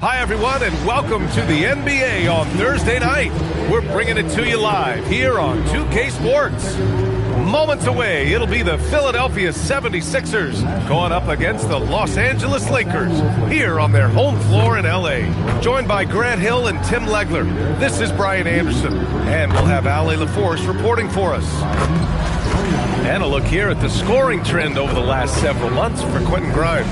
Hi, everyone, and welcome to the NBA on Thursday night. We're bringing it to you live here on 2K Sports. Moments away, it'll be the Philadelphia 76ers going up against the Los Angeles Lakers here on their home floor in LA. Joined by Grant Hill and Tim Legler, this is Brian Anderson, and we'll have Ale LaForce reporting for us. And a look here at the scoring trend over the last several months for Quentin Grimes.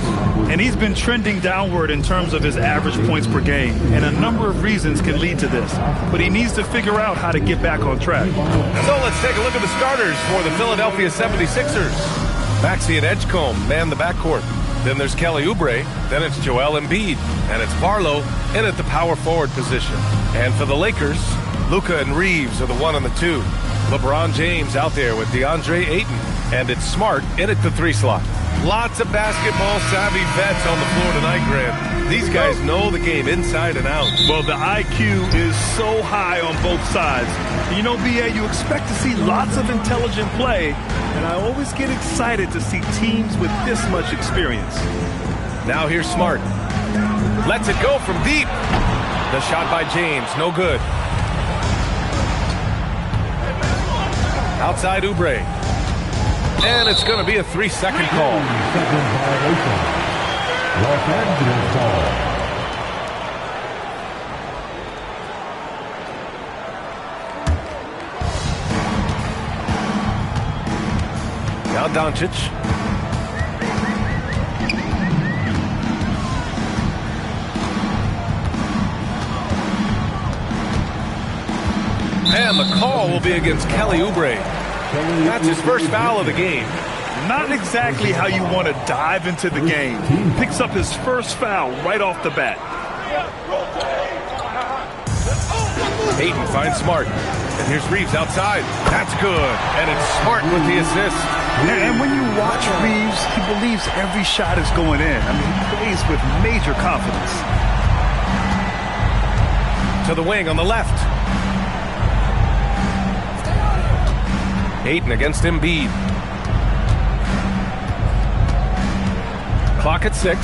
And he's been trending downward in terms of his average points per game, and a number of reasons can lead to this. But he needs to figure out how to get back on track. So let's take a look at the starters for the Philadelphia 76ers. Maxey and Edgecombe man the backcourt. Then there's Kelly Oubre. Then it's Joel Embiid. And it's Barlow in at the power forward position. And for the Lakers, Luka and Reeves are the 1 and the 2. LeBron James out there with DeAndre Ayton. And it's Smart in at the 3 slot. Lots of basketball-savvy vets on the floor tonight, Grant. These guys know the game inside and out. Well, the IQ is so high on both sides. You know, B.A., you expect to see lots of intelligent play, and I always get excited to see teams with this much experience. Now here's Smart. Lets it go from deep. The shot by James, no good. Outside Oubre. And it's going to be a 3-second call. Second violation. Los Angeles ball. Now Doncic. And the call will be against Kelly Oubre. That's his first foul of the game. Not exactly how you want to dive into the game. Picks up his first foul right off the bat. Ayton finds Smart. And here's Reeves outside. That's good. And it's Smart with the assist. And when you watch Reeves, he believes every shot is going in. I mean, he plays with major confidence. To the wing on the left. Ayton against Embiid. Clock at 6.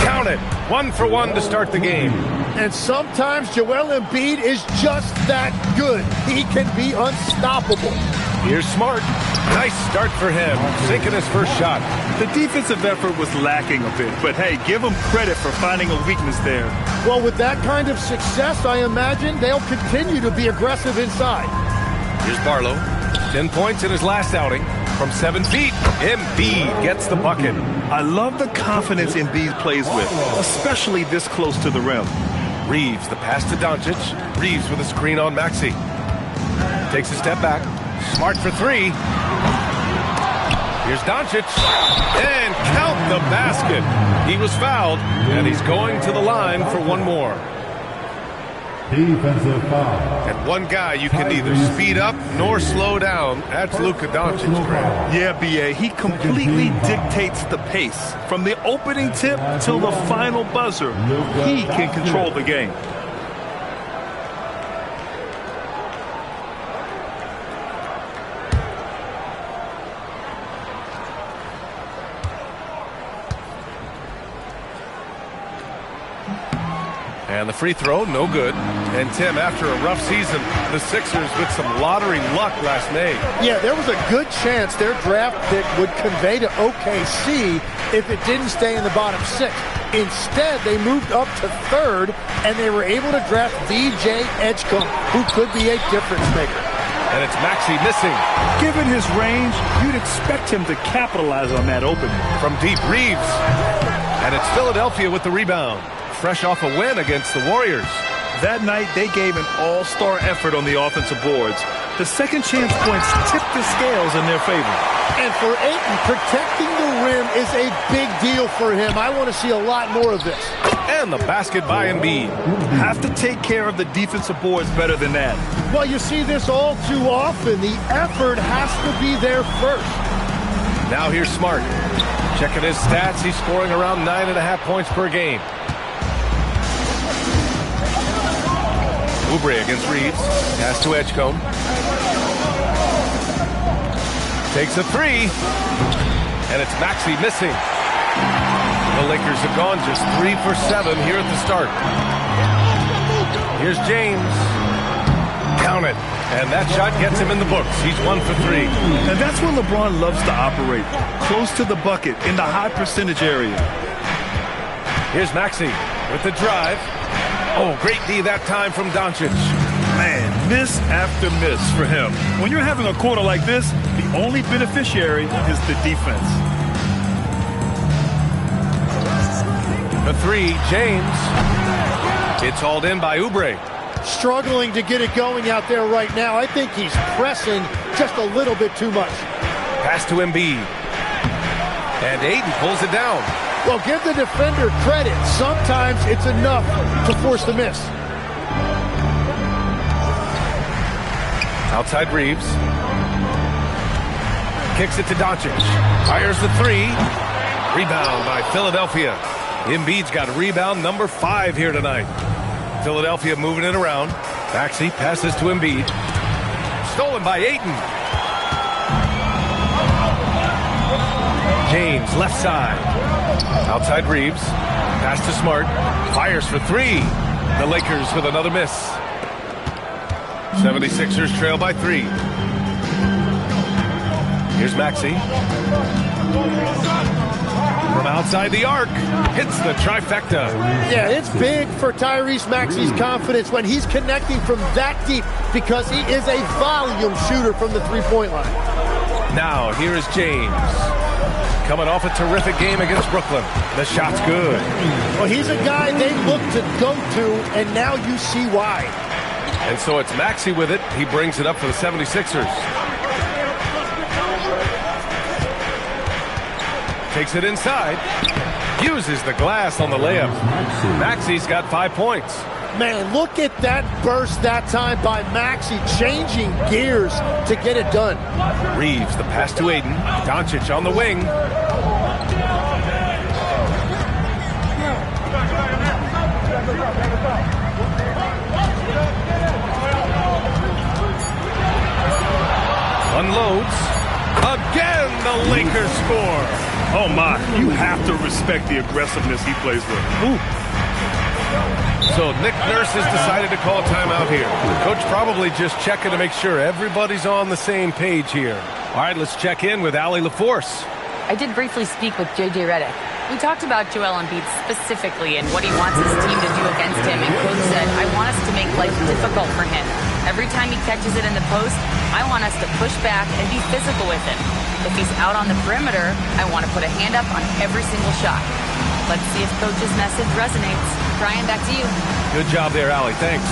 Count it. 1 for 1 to start the game. And sometimes Joel Embiid is just that good. He can be unstoppable. Here's Smart. Nice start for him, sinking his first shot. The defensive effort was lacking a bit, but hey, give him credit for finding a weakness there. Well, with that kind of success, I imagine they'll continue to be aggressive inside. Here's Barlow. 10 points in his last outing. From 7 feet, Embiid gets the bucket. I love the confidence Embiid plays with, especially this close to the rim. Reeves, the pass to Doncic. Reeves with a screen on Maxey. Takes a step back. Smart for 3. Here's Doncic. And count the basket. He was fouled, and he's going to the line for one more. Defensive foul. And one guy you can neither speed up nor slow down. That's Luka Doncic. Yeah, B.A., he completely dictates the pace. From the opening tip till the final buzzer, he can control the game. And the free throw, no good. And Tim, after a rough season, the Sixers with some lottery luck last May. Yeah, there was a good chance their draft pick would convey to OKC if it didn't stay in the bottom 6. Instead, they moved up to 3rd, and they were able to draft VJ Edgecombe, who could be a difference maker. And it's Maxey missing. Given his range, you'd expect him to capitalize on that opening. From deep, Reeves. And it's Philadelphia with the rebound. Fresh off a win against the Warriors. That night, they gave an all-star effort on the offensive boards. The second chance points tipped the scales in their favor. And for Ayton, protecting the rim is a big deal for him. I want to see a lot more of this. And the basket by Embiid. Have to take care of the defensive boards better than that. Well, you see this all too often. The effort has to be there first. Now here's Smart. Checking his stats, he's scoring around 9.5 points per game. Oubre against Reeves. Pass to Edgecombe. Takes a 3. And it's Maxey missing. The Lakers have gone just 3 for 7 here at the start. Here's James. Count it. And that shot gets him in the books. He's 1 for 3. And that's where LeBron loves to operate. Close to the bucket in the high percentage area. Here's Maxey with the drive. Oh, great D that time from Doncic. Man, miss after miss for him. When you're having a quarter like this, the only beneficiary is the defense. The 3, James. It's hauled in by Oubre. Struggling to get it going out there right now. I think he's pressing just a little bit too much. Pass to Embiid. And Ayton pulls it down. Well, give the defender credit. Sometimes it's enough to force the miss. Outside Reeves. Kicks it to Doncic. Fires the 3. Rebound by Philadelphia. Embiid's got rebound number 5 here tonight. Philadelphia moving it around. Maxey passes to Embiid. Stolen by Ayton. James, left side. Outside Reeves. Pass to Smart. Fires for 3. The Lakers with another miss. 76ers trail by 3. Here's Maxey. From outside the arc, hits the trifecta. Yeah, it's big for Tyrese Maxey's confidence when he's connecting from that deep because he is a volume shooter from the three-point line. Now, here is James. Coming off a terrific game against Brooklyn. The shot's good. Well, he's a guy they look to go to, and now you see why. And so it's Maxey with it. He brings it up for the 76ers. Takes it inside. Uses the glass on the layup. Maxey's got 5 points. Man, look at that burst that time by Maxey, changing gears to get it done. Reeves, the pass to Ayton. Doncic on the wing. Unloads. Again, the Lakers score. Oh, my. You have to respect the aggressiveness he plays with. Ooh. So Nick Nurse has decided to call timeout here. Coach probably just checking to make sure everybody's on the same page here. All right, let's check in with Allie LaForce. I did briefly speak with J.J. Redick. We talked about Joel Embiid specifically and what he wants his team to do against him. And Coach said, I want us to make life difficult for him. Every time he catches it in the post, I want us to push back and be physical with him. If he's out on the perimeter, I want to put a hand up on every single shot. Let's see if Coach's message resonates. Brian, back to you. Good job there, Allie. Thanks.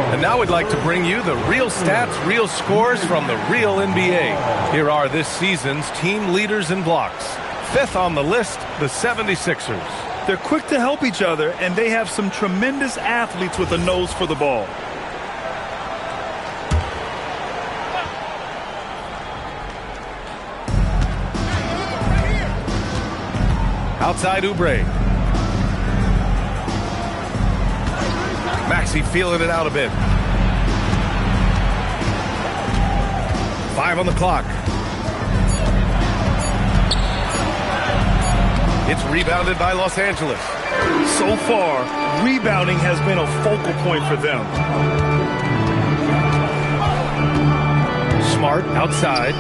And now we'd like to bring you the real stats, real scores from the real NBA. Here are this season's team leaders in blocks. 5th on the list, the 76ers. They're quick to help each other, and they have some tremendous athletes with a nose for the ball. Outside Oubre. Maxey feeling it out a bit. 5 on the clock. It's rebounded by Los Angeles. So far, rebounding has been a focal point for them. Smart outside.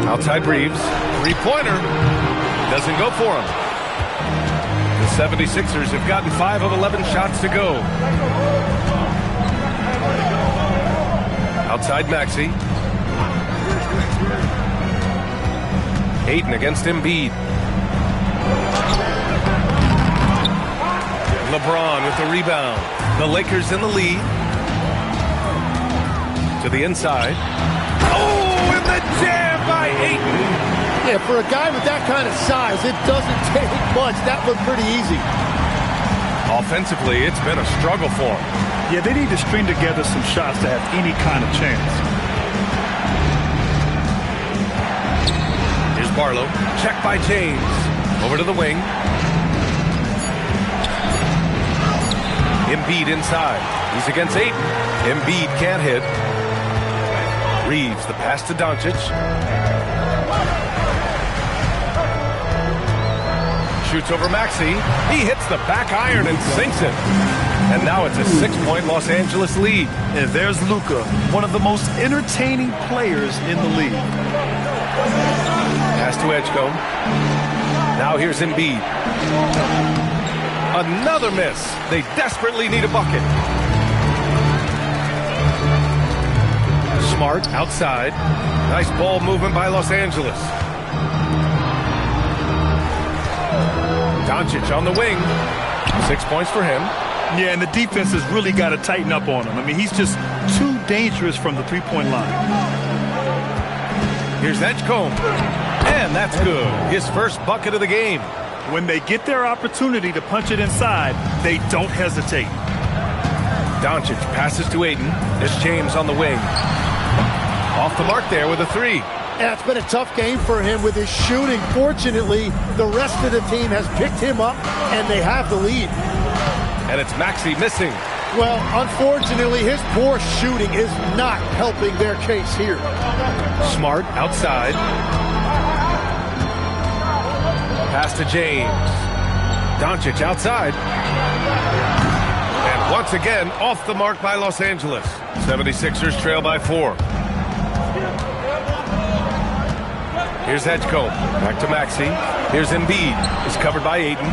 Outside Reeves. Three-pointer. Doesn't go for him. The 76ers have gotten 5 of 11 shots to go. Outside Maxey. Ayton against Embiid. LeBron with the rebound. The Lakers in the lead. To the inside. Oh, and the jam by Ayton. Yeah, for a guy with that kind of size, it doesn't take much. That looked pretty easy. Offensively, it's been a struggle for him. Yeah, they need to string together some shots to have any kind of chance. Here's Barlow. Check by James. Over to the wing. Embiid inside. He's against Ayton. Embiid can't hit. Reeves, the pass to Doncic. Shoots over Maxey. He hits the back iron and sinks it. And now it's a 6-point Los Angeles lead. And there's Luka, one of the most entertaining players in the league. Pass to Edgecombe. Now here's Embiid. Another miss. They desperately need a bucket. Smart outside. Nice ball movement by Los Angeles. Doncic on the wing. 6 points for him. Yeah, and the defense has really got to tighten up on him. I mean, he's just too dangerous from the three-point line. Here's Edgecombe. And that's good. His first bucket of the game. When they get their opportunity to punch it inside, they don't hesitate. Doncic passes to Ayton. There's James on the wing. Off the mark there with a three. Yeah, it's been a tough game for him with his shooting. Fortunately, the rest of the team has picked him up, and they have the lead. And it's Maxey missing. Well, unfortunately, his poor shooting is not helping their case here. Smart outside. Pass to James. Doncic outside. And once again, off the mark by Los Angeles. 76ers trail by 4. Here's Edgecombe. Back to Maxey. Here's Embiid. It's covered by Ayton.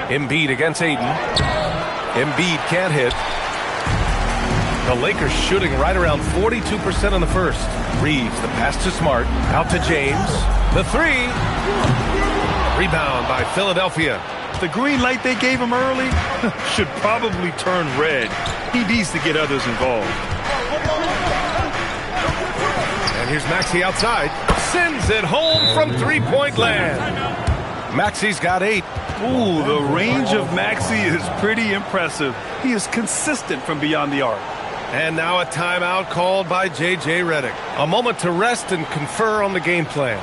Embiid against Ayton. Embiid can't hit. The Lakers shooting right around 42% in the first. Reeves, the pass to Smart. Out to James. The three. Rebound by Philadelphia. The green light they gave him early should probably turn red. He needs to get others involved. And here's Maxey outside. Sends it home from three-point land. Maxey's got 8. Ooh, the range of Maxey is pretty impressive. He is consistent from beyond the arc. And now a timeout called by J.J. Redick. A moment to rest and confer on the game plan.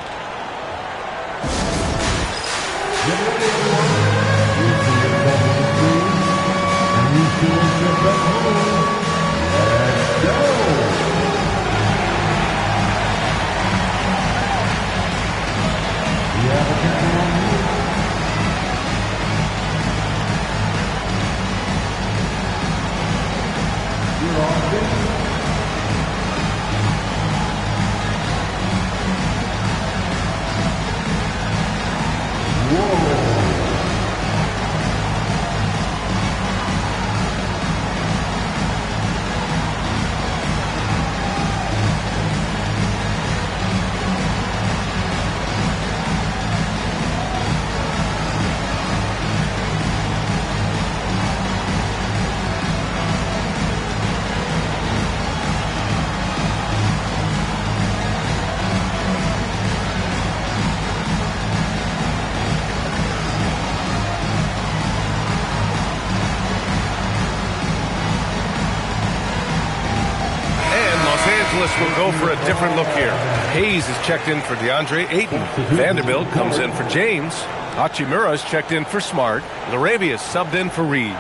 Will go for a different look here. Hayes is checked in for DeAndre Ayton. Vanderbilt comes in for James. Hachimura is checked in for Smart. Larabia is subbed in for Reeves.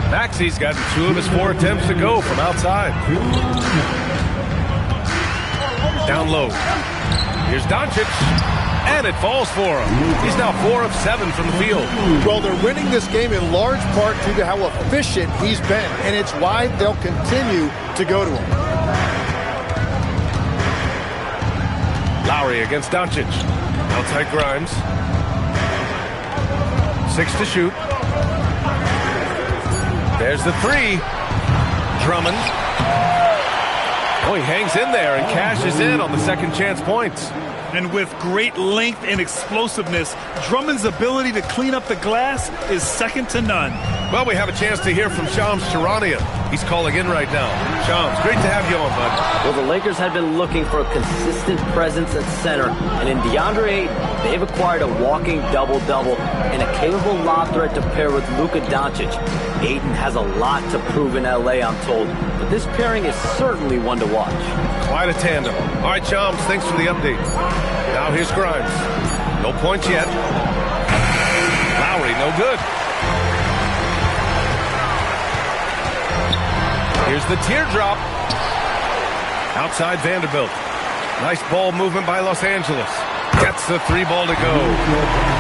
Maxey's gotten 2 of his 4 attempts to go from outside. Down low. Here's Doncic. And it falls for him. He's now 4 of 7 from the field. Well, they're winning this game in large part due to how efficient he's been, and it's why they'll continue to go to him. Lowry against Doncic. Outside Grimes. 6 to shoot. There's the 3. Drummond. Oh, he hangs in there and cashes in on the second chance points. And with great length and explosiveness, Drummond's ability to clean up the glass is second to none. Well, we have a chance to hear from Shams Charania. He's calling in right now. Shams, great to have you on, bud. Well, the Lakers have been looking for a consistent presence at center, and in DeAndre Ayton, they've acquired a walking double-double and a capable lob threat to pair with Luka Doncic. Ayton has a lot to prove in LA, I'm told, but this pairing is certainly one to watch. Quite a tandem. All right, Shams, thanks for the update. Now here's Grimes. No points yet. Lowry, no good. Here's the teardrop. Outside Vanderbilt. Nice ball movement by Los Angeles. Gets the 3 ball to go.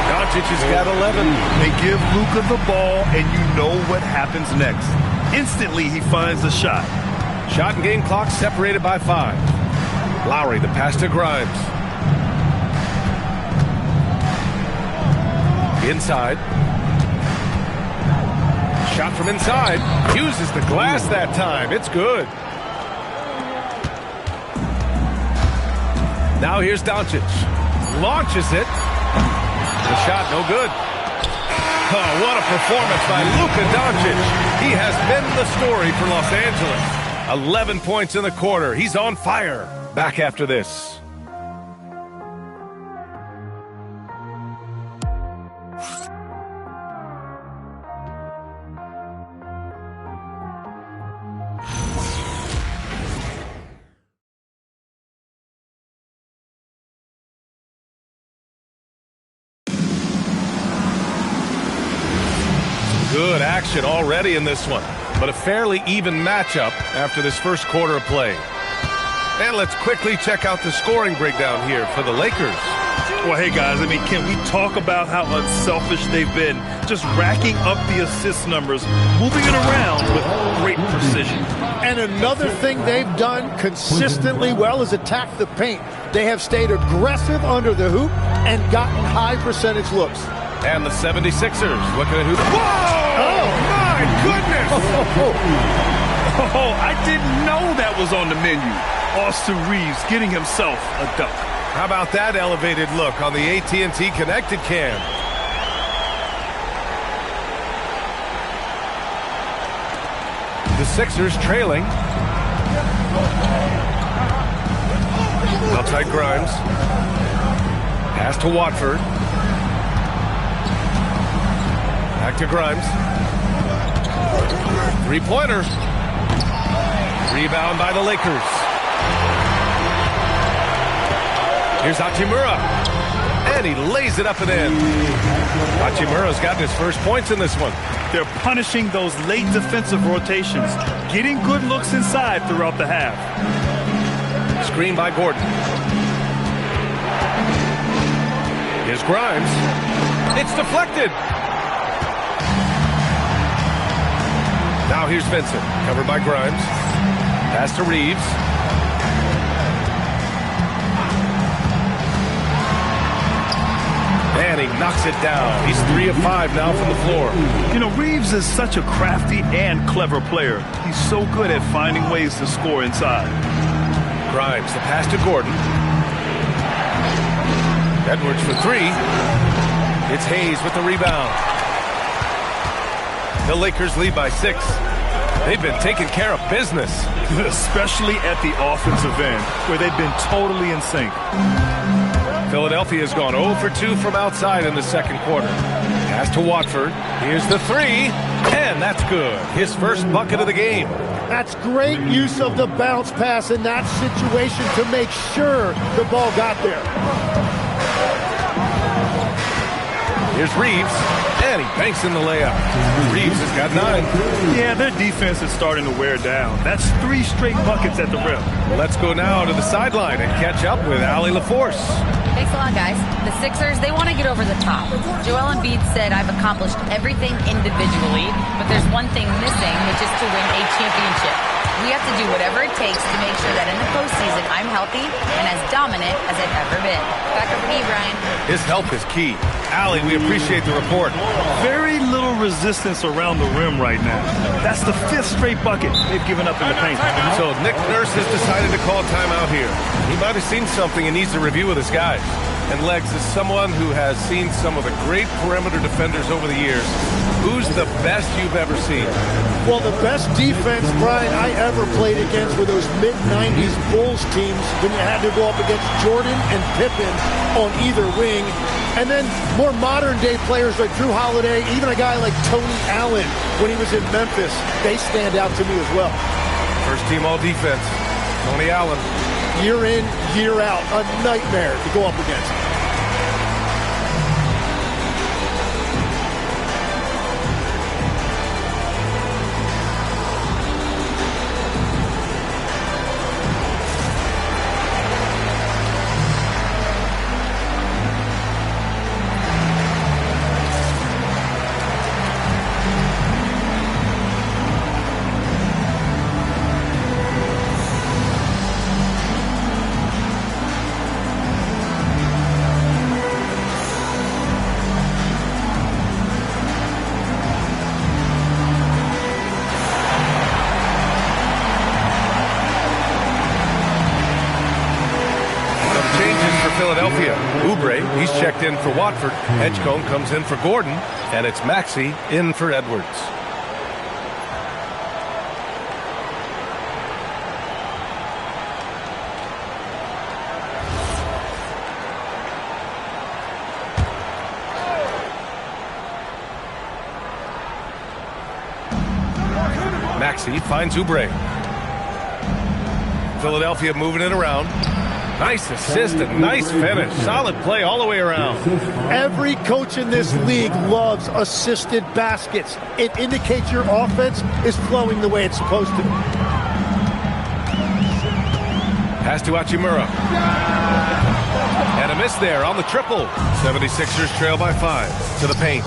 Doncic has got 11. They give Luka the ball, and you know what happens next. Instantly, he finds the shot. Shot and game clock separated by 5. Lowry, the pass to Grimes. Inside. Shot from inside. Uses the glass that time. It's good. Now here's Doncic. Launches it. The shot no good. Oh, what a performance by Luka Doncic. He has been the story for Los Angeles. 11 points in the quarter. He's on fire. Back after this. Good action already in this one, but a fairly even matchup after this first quarter of play. And let's quickly check out the scoring breakdown here for the Lakers. Well, hey, guys, I mean, can we talk about how unselfish they've been? Just racking up the assist numbers, moving it around with great precision. And another thing they've done consistently well is attack the paint. They have stayed aggressive under the hoop and gotten high percentage looks. And the 76ers looking at who. Whoa! Oh, my goodness! Oh, I didn't know that was on the menu. Austin Reeves getting himself a dunk. How about that elevated look on the AT&T connected cam? The Sixers trailing. Outside Grimes. Pass to Watford. Back to Grimes. 3-pointer. Rebound by the Lakers. Here's Hachimura. And he lays it up and in. Hachimura's gotten his first points in this one. They're punishing those late defensive rotations, getting good looks inside throughout the half. Screen by Gordon. Here's Grimes. It's deflected. Now here's Vincent, covered by Grimes. Pass to Reeves. And he knocks it down. He's 3 of 5 now from the floor. You know, Reeves is such a crafty and clever player. He's so good at finding ways to score inside. Grimes, the pass to Gordon. Edwards for 3. It's Hayes with the rebound. The Lakers lead by 6. They've been taking care of business. Especially at the offensive end, where they've been totally in sync. Philadelphia has gone 0 for 2 from outside in the second quarter. Pass to Watford. Here's the 3. And that's good. His first bucket of the game. That's great use of the bounce pass in that situation to make sure the ball got there. Here's Reeves, and he banks in the layup. Reeves has got 9. Yeah, their defense is starting to wear down. That's 3 straight buckets at the rim. Let's go now to the sideline and catch up with Allie LaForce. Thanks a lot, guys. The Sixers, they want to get over the top. Joel Embiid said, I've accomplished everything individually, but there's one thing missing, which is to win a championship. We have to to do whatever it takes to make sure that in the postseason I'm healthy and as dominant as I've ever been. Back over to you, Brian. His health is key. Allie, we appreciate the report. Very little resistance around the rim right now. That's the 5th straight bucket they've given up in the paint. So Nick Nurse has decided to call timeout here. He might have seen something and needs to review with his guys. And Legs, is someone who has seen some of the great perimeter defenders over the years. Who's the best you've ever seen? Well, the best defense, Brian, I ever played against were those mid-90s Bulls teams when you had to go up against Jordan and Pippen on either wing. And then more modern-day players like Drew Holiday, even a guy like Tony Allen when he was in Memphis, they stand out to me as well. First team all-defense, Tony Allen. Year in, year out, a nightmare to go up against. Philadelphia. Oubre, he's checked in for Watford. Edgecombe comes in for Gordon, and it's Maxey in for Edwards. Maxey finds Oubre. Philadelphia moving it around. Nice assist and nice finish. Solid play all the way around. Every coach in this league loves assisted baskets. It indicates your offense is flowing the way it's supposed to. Pass to Hachimura. And a miss there on the triple. 76ers trail by 5 to the paint.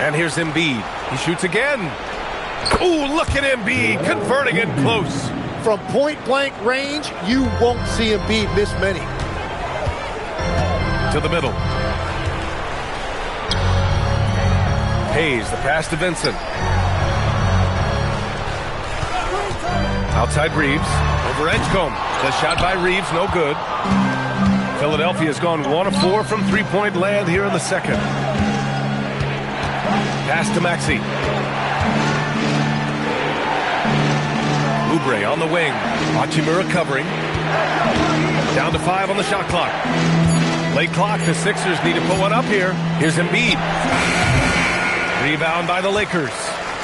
And here's Embiid. He shoots again. Ooh, look at Embiid converting it close. From point-blank range, you won't see Embiid miss many. To the middle. Hayes, the pass to Vincent. Outside Reeves. Over Edgecombe. The shot by Reeves, no good. Philadelphia's gone 1 of 4 from three-point land here in the second. Pass to Maxey. Oubre on the wing. Hachimura covering. Down to 5 on the shot clock. Late clock. The Sixers need to put one up here. Here's Embiid. Rebound by the Lakers.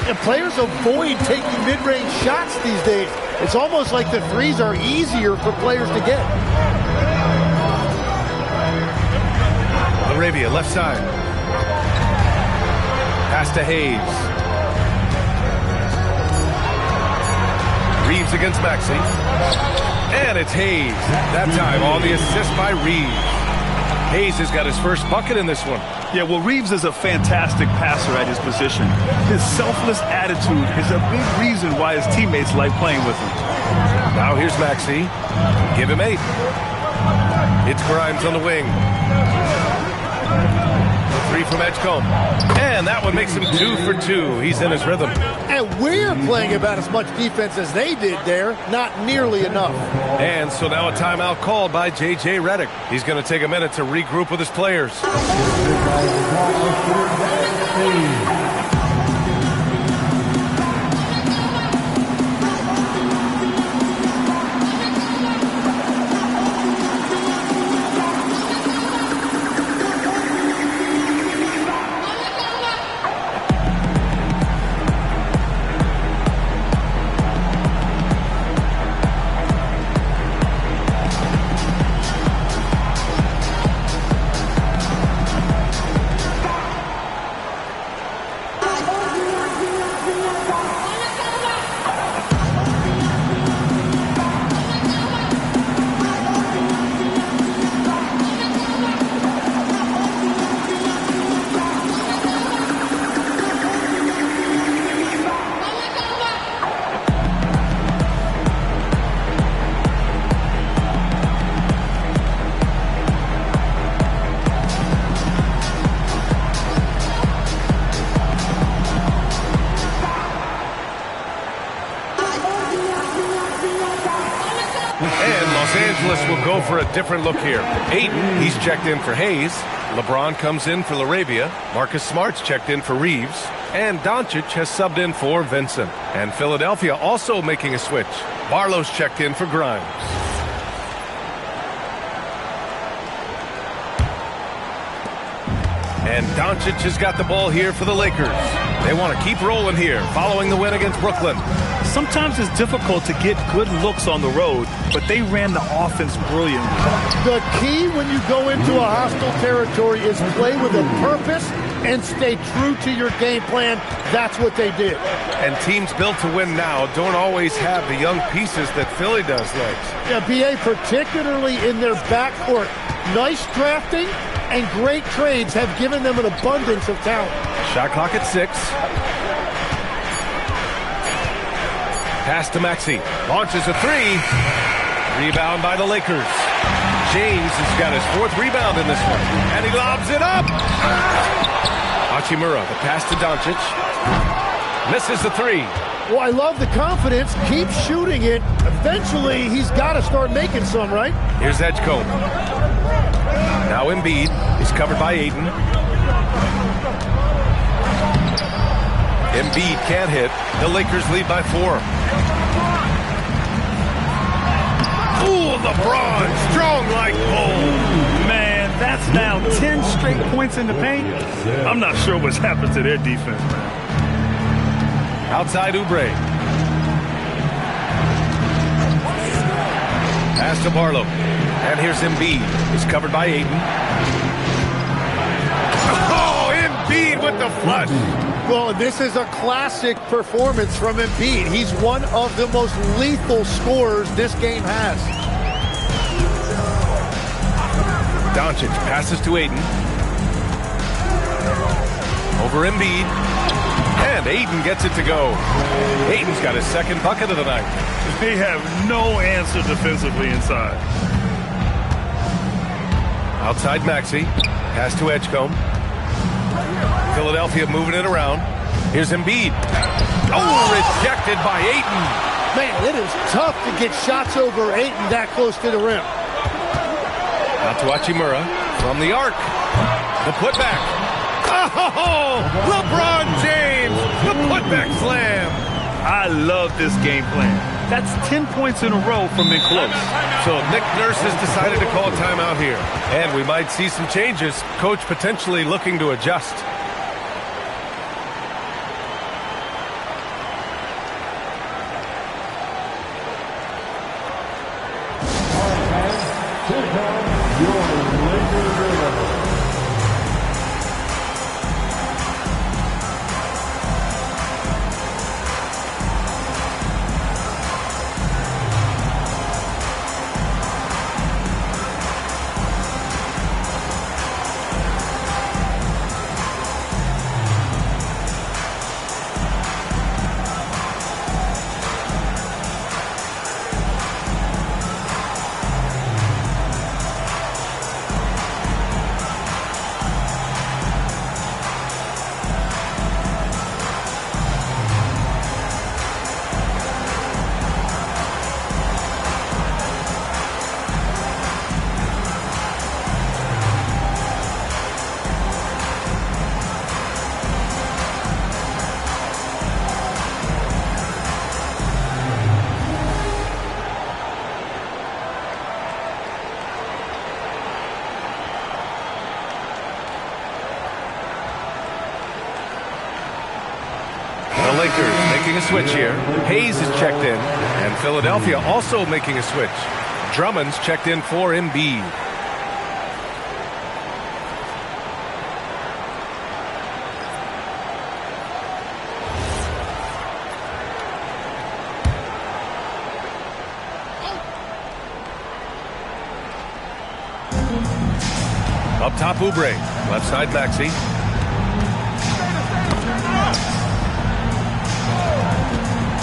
And players avoid taking mid-range shots these days. It's almost like the threes are easier for players to get. Arabia, left side. Pass to Hayes. Reeves against Maxey. And it's Hayes. That time on the assist by Reeves. Hayes has got his first bucket in this one. Yeah, well, Reeves is a fantastic passer at his position. His selfless attitude is a big reason why his teammates like playing with him. Now here's Maxey. Give him 8. It's Grimes on the wing. The 3 from Edgecombe. And that one makes him 2 for 2. He's in his rhythm. And we're playing about as much defense as they did there. Not nearly enough. And so now a timeout called by J.J. Redick. He's going to take a minute to regroup with his players. Angeles will go for a different look here. Ayton, he's checked in for Hayes. LeBron comes in for LaRavia. Marcus Smart's checked in for Reeves. And Doncic has subbed in for Vincent. And Philadelphia also making a switch. Barlow's checked in for Grimes. And Doncic has got the ball here for the Lakers. They want to keep rolling here following the win against Brooklyn. Sometimes it's difficult to get good looks on the road, but they ran the offense brilliantly. The key when you go into a hostile territory is play with a purpose and stay true to your game plan. That's what they did. And teams built to win now don't always have the young pieces that Philly does, Legs. Yeah, BA, particularly in their backcourt. Nice drafting and great trades have given them an abundance of talent. Shot clock at 6. Pass to Maxey. Launches a 3. Rebound by the Lakers. James has got his 4th rebound in this one. And he lobs it up. Hachimura, the pass to Doncic. Misses the 3. Well, I love the confidence. Keep shooting it. Eventually, he's got to start making some, right? Here's Edgecombe. Now Embiid is covered by Ayton. Embiid can't hit. The Lakers lead by 4. Ooh, LeBron, strong like bull. Man, that's now 10 straight points in the paint. I'm not sure what's happened to their defense, man. Outside Oubre. Pass to Barlow. And here's Embiid. He's covered by Ayton. Oh, Embiid with the flush. Well, this is a classic performance from Embiid. He's one of the most lethal scorers this game has. Doncic passes to Ayton. Over Embiid. And Ayton gets it to go. Ayton's got his 2nd bucket of the night. They have no answer defensively inside. Outside Maxey. Pass to Edgecombe. Philadelphia moving it around. Here's Embiid. Oh, rejected by Ayton. Man, it is tough to get shots over Ayton that close to the rim. Out to Hachimura from the arc. The putback. Oh, LeBron James, the putback slam. I love this game plan. That's 10 points in a row from in close. So Nick Nurse has decided to call a timeout here. And we might see some changes. Coach potentially looking to adjust. Lakers making a switch here. Hayes is checked in, and Philadelphia also making a switch. Drummond's checked in for Embiid. Up top, Oubre. Left side, Maxey.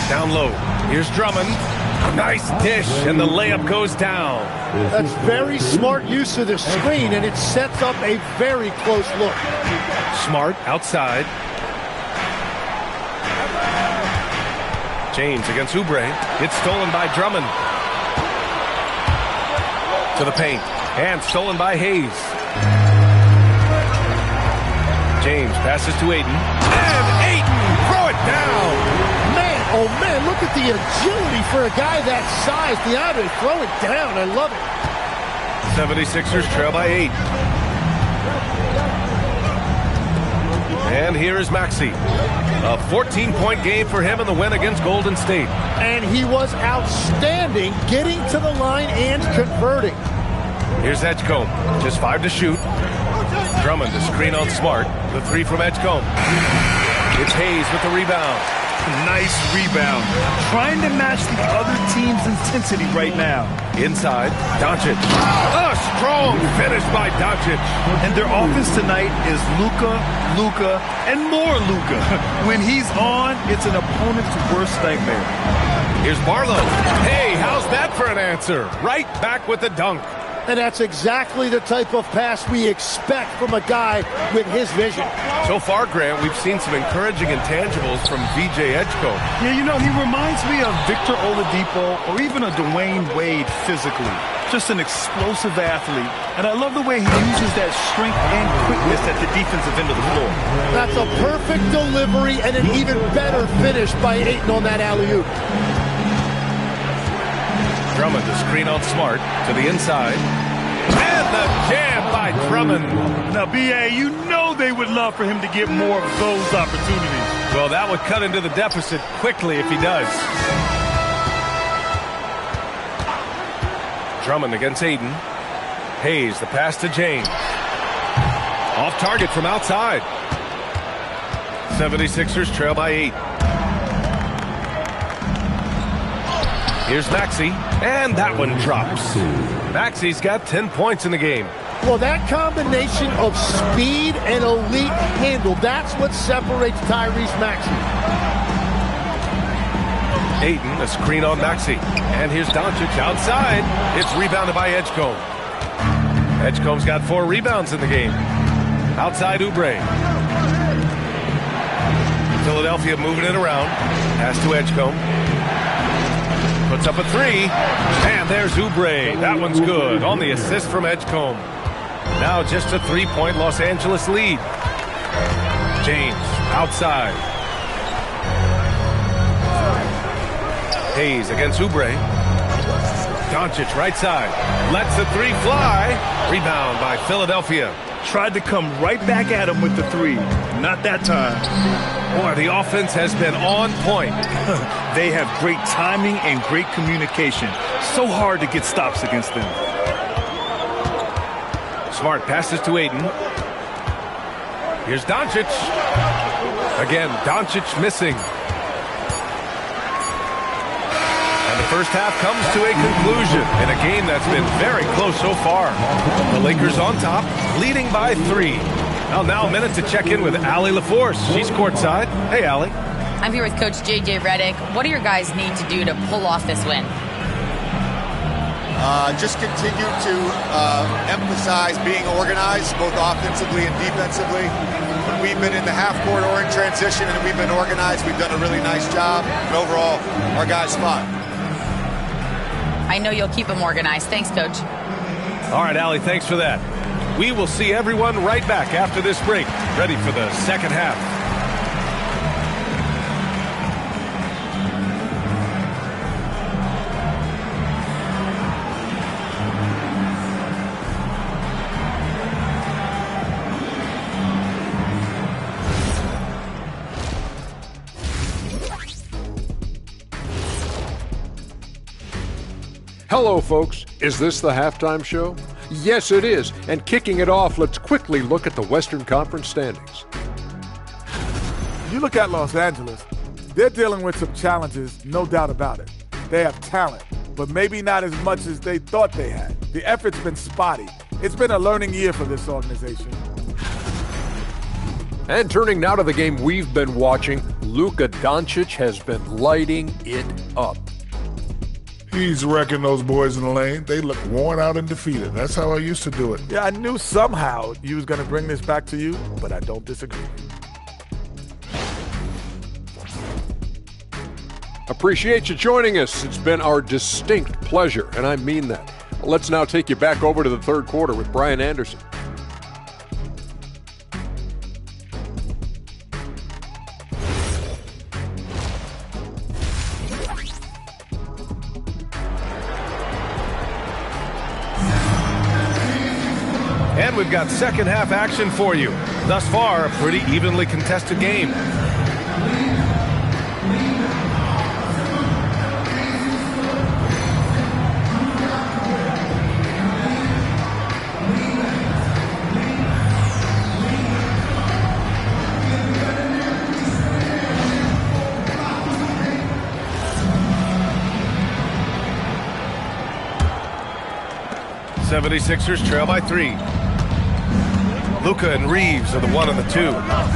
Down low. Here's Drummond. Nice dish, and the layup goes down. That's very smart use of the screen, and it sets up a very close look. Smart outside. James against Oubre. It's stolen by Drummond. To the paint. And stolen by Hayes. James passes to Ayton. And Ayton! Throw it down! Man, oh man, look at the agility for a guy that size. DeAndre, throw it down. I love it. 76ers trail by 8. And here is Maxey. A 14-point game for him in the win against Golden State. And he was outstanding getting to the line and converting. Here's Edgecombe. Just 5 to shoot. Drummond to screen on Smart. The 3 from Edgecombe. It's Hayes with the rebound. Nice rebound. Trying to match the other team's intensity right now. Inside, Doncic. A strong finish by Doncic. And their offense tonight is Luka, and more Luka. When he's on, it's an opponent's worst nightmare. Here's Barlow. Hey, how's that for an answer? Right back with the dunk. And that's exactly the type of pass we expect from a guy with his vision. So far, Grant, we've seen some encouraging intangibles from VJ Edgecombe. Yeah, you know, he reminds me of Victor Oladipo or even a Dwayne Wade physically. Just an explosive athlete. And I love the way he uses that strength and quickness at the defensive end of the floor. That's a perfect delivery and an even better finish by Ayton on that alley-oop. Drummond to screen on Smart to the inside. And the jam by Drummond. Now, B.A., you know they would love for him to get more of those opportunities. Well, that would cut into the deficit quickly if he does. Drummond against Ayton. Hayes, the pass to James. Off target from outside. 76ers trail by 8. Here's Maxey, and that one drops. Maxey's got 10 points in the game. Well, that combination of speed and elite handle, that's what separates Tyrese Maxey. Ayton, a screen on Maxey. And here's Doncic outside. It's rebounded by Edgecombe. Edgecombe's got 4 rebounds in the game. Outside Oubre. Philadelphia moving it around. Pass to Edgecombe. Puts up a 3, and there's Oubre. That one's good on the assist from Edgecombe. Now just a 3-point Los Angeles lead. James outside. Hayes against Oubre. Doncic right side. Lets the 3 fly. Rebound by Philadelphia. Tried to come right back at him with the 3. Not that time. Boy, the offense has been on point. They have great timing and great communication. So hard to get stops against them. Smart passes to Ayton. Here's Doncic. Again, Doncic missing. And the first half comes to a conclusion in a game that's been very close so far. The Lakers on top, leading by 3. Now a minute to check in with Allie LaForce. She's courtside. Hey, Allie. I'm here with Coach J.J. Redick. What do your guys need to do to pull off this win? Just continue to emphasize being organized, both offensively and defensively. When we've been in the half-court or in transition and we've been organized, we've done a really nice job. And overall, our guys fought. I know you'll keep them organized. Thanks, Coach. All right, Allie, thanks for that. We will see everyone right back after this break, ready for the second half. Hello, folks. Is this the halftime show? Yes, it is. And kicking it off, let's quickly look at the Western Conference standings. You look at Los Angeles, they're dealing with some challenges, no doubt about it. They have talent, but maybe not as much as they thought they had. The effort's been spotty. It's been a learning year for this organization. And turning now to the game we've been watching, Luka Doncic has been lighting it up. He's wrecking those boys in the lane. They look worn out and defeated. That's how I used to do it. Yeah, I knew somehow you was going to bring this back to you, but I don't disagree. Appreciate you joining us. It's been our distinct pleasure, and I mean that. Let's now take you back over to the third quarter with Brian Anderson. And we've got second half action for you. Thus far, a pretty evenly contested game. '76ers trail by 3. Luka and Reeves are the 1 and the 2.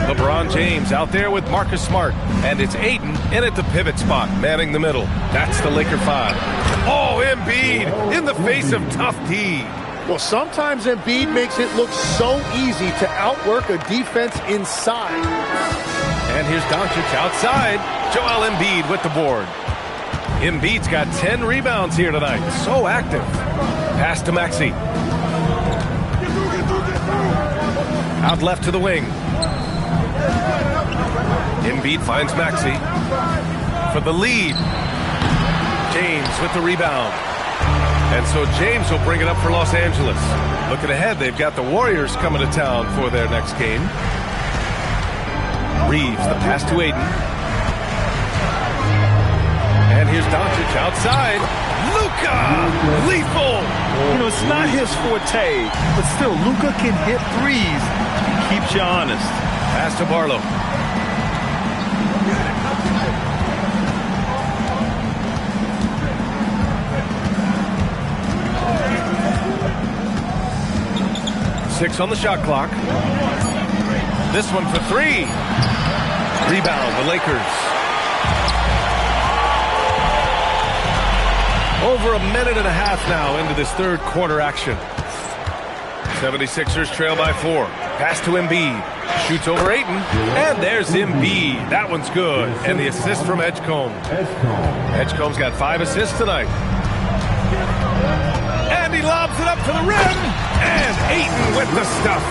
LeBron James out there with Marcus Smart. And it's Ayton in at the pivot spot, manning the middle. That's the Laker 5. Oh, Embiid in the face of tough D. Well, sometimes Embiid makes it look so easy to outwork a defense inside. And here's Doncic outside. Joel Embiid with the board. Embiid's got 10 rebounds here tonight. So active. Pass to Maxey. Out left to the wing. Embiid finds Maxey for the lead. James with the rebound. And so James will bring it up for Los Angeles. Looking ahead, they've got the Warriors coming to town for their next game. Reeves, the pass to Ayton. And here's Doncic outside. Luka! Lethal! You know, it's not his forte, but still, Luka can hit threes. He keeps you honest. Pass to Barlow. Six on the shot clock. This one for 3. Rebound, the Lakers. Over a minute and a half now into this third quarter action. 76ers trail by 4. Pass to Embiid. Shoots over Ayton. And there's Embiid. That one's good. And the assist from Edgecombe. Edgecombe's got 5 assists tonight. And he lobs it up to the rim. And Ayton with the stuff.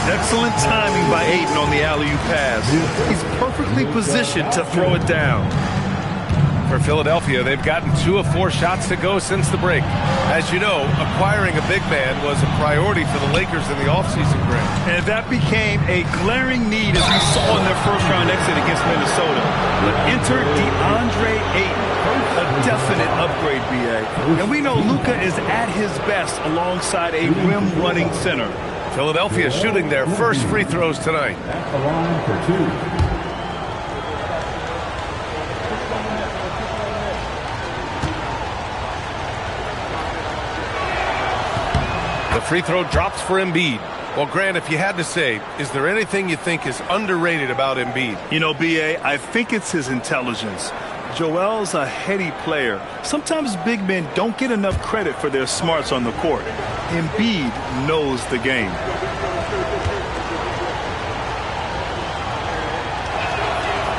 Excellent timing by Ayton on the alley-oop pass. He's perfectly positioned to throw it down. For Philadelphia, they've gotten 2 of 4 shots to go since the break. As you know, acquiring a big man was a priority for the Lakers in the offseason, Grant. And that became a glaring need as we saw in their first-round exit against Minnesota. But enter DeAndre Ayton, a definite upgrade, B.A. And we know Luka is at his best alongside a rim-running center. Philadelphia shooting their first free throws tonight. At the line for 2. The free throw drops for Embiid. Well, Grant, if you had to say, is there anything you think is underrated about Embiid? You know, B.A., I think it's his intelligence. Joel's a heady player. Sometimes big men don't get enough credit for their smarts on the court. Embiid knows the game.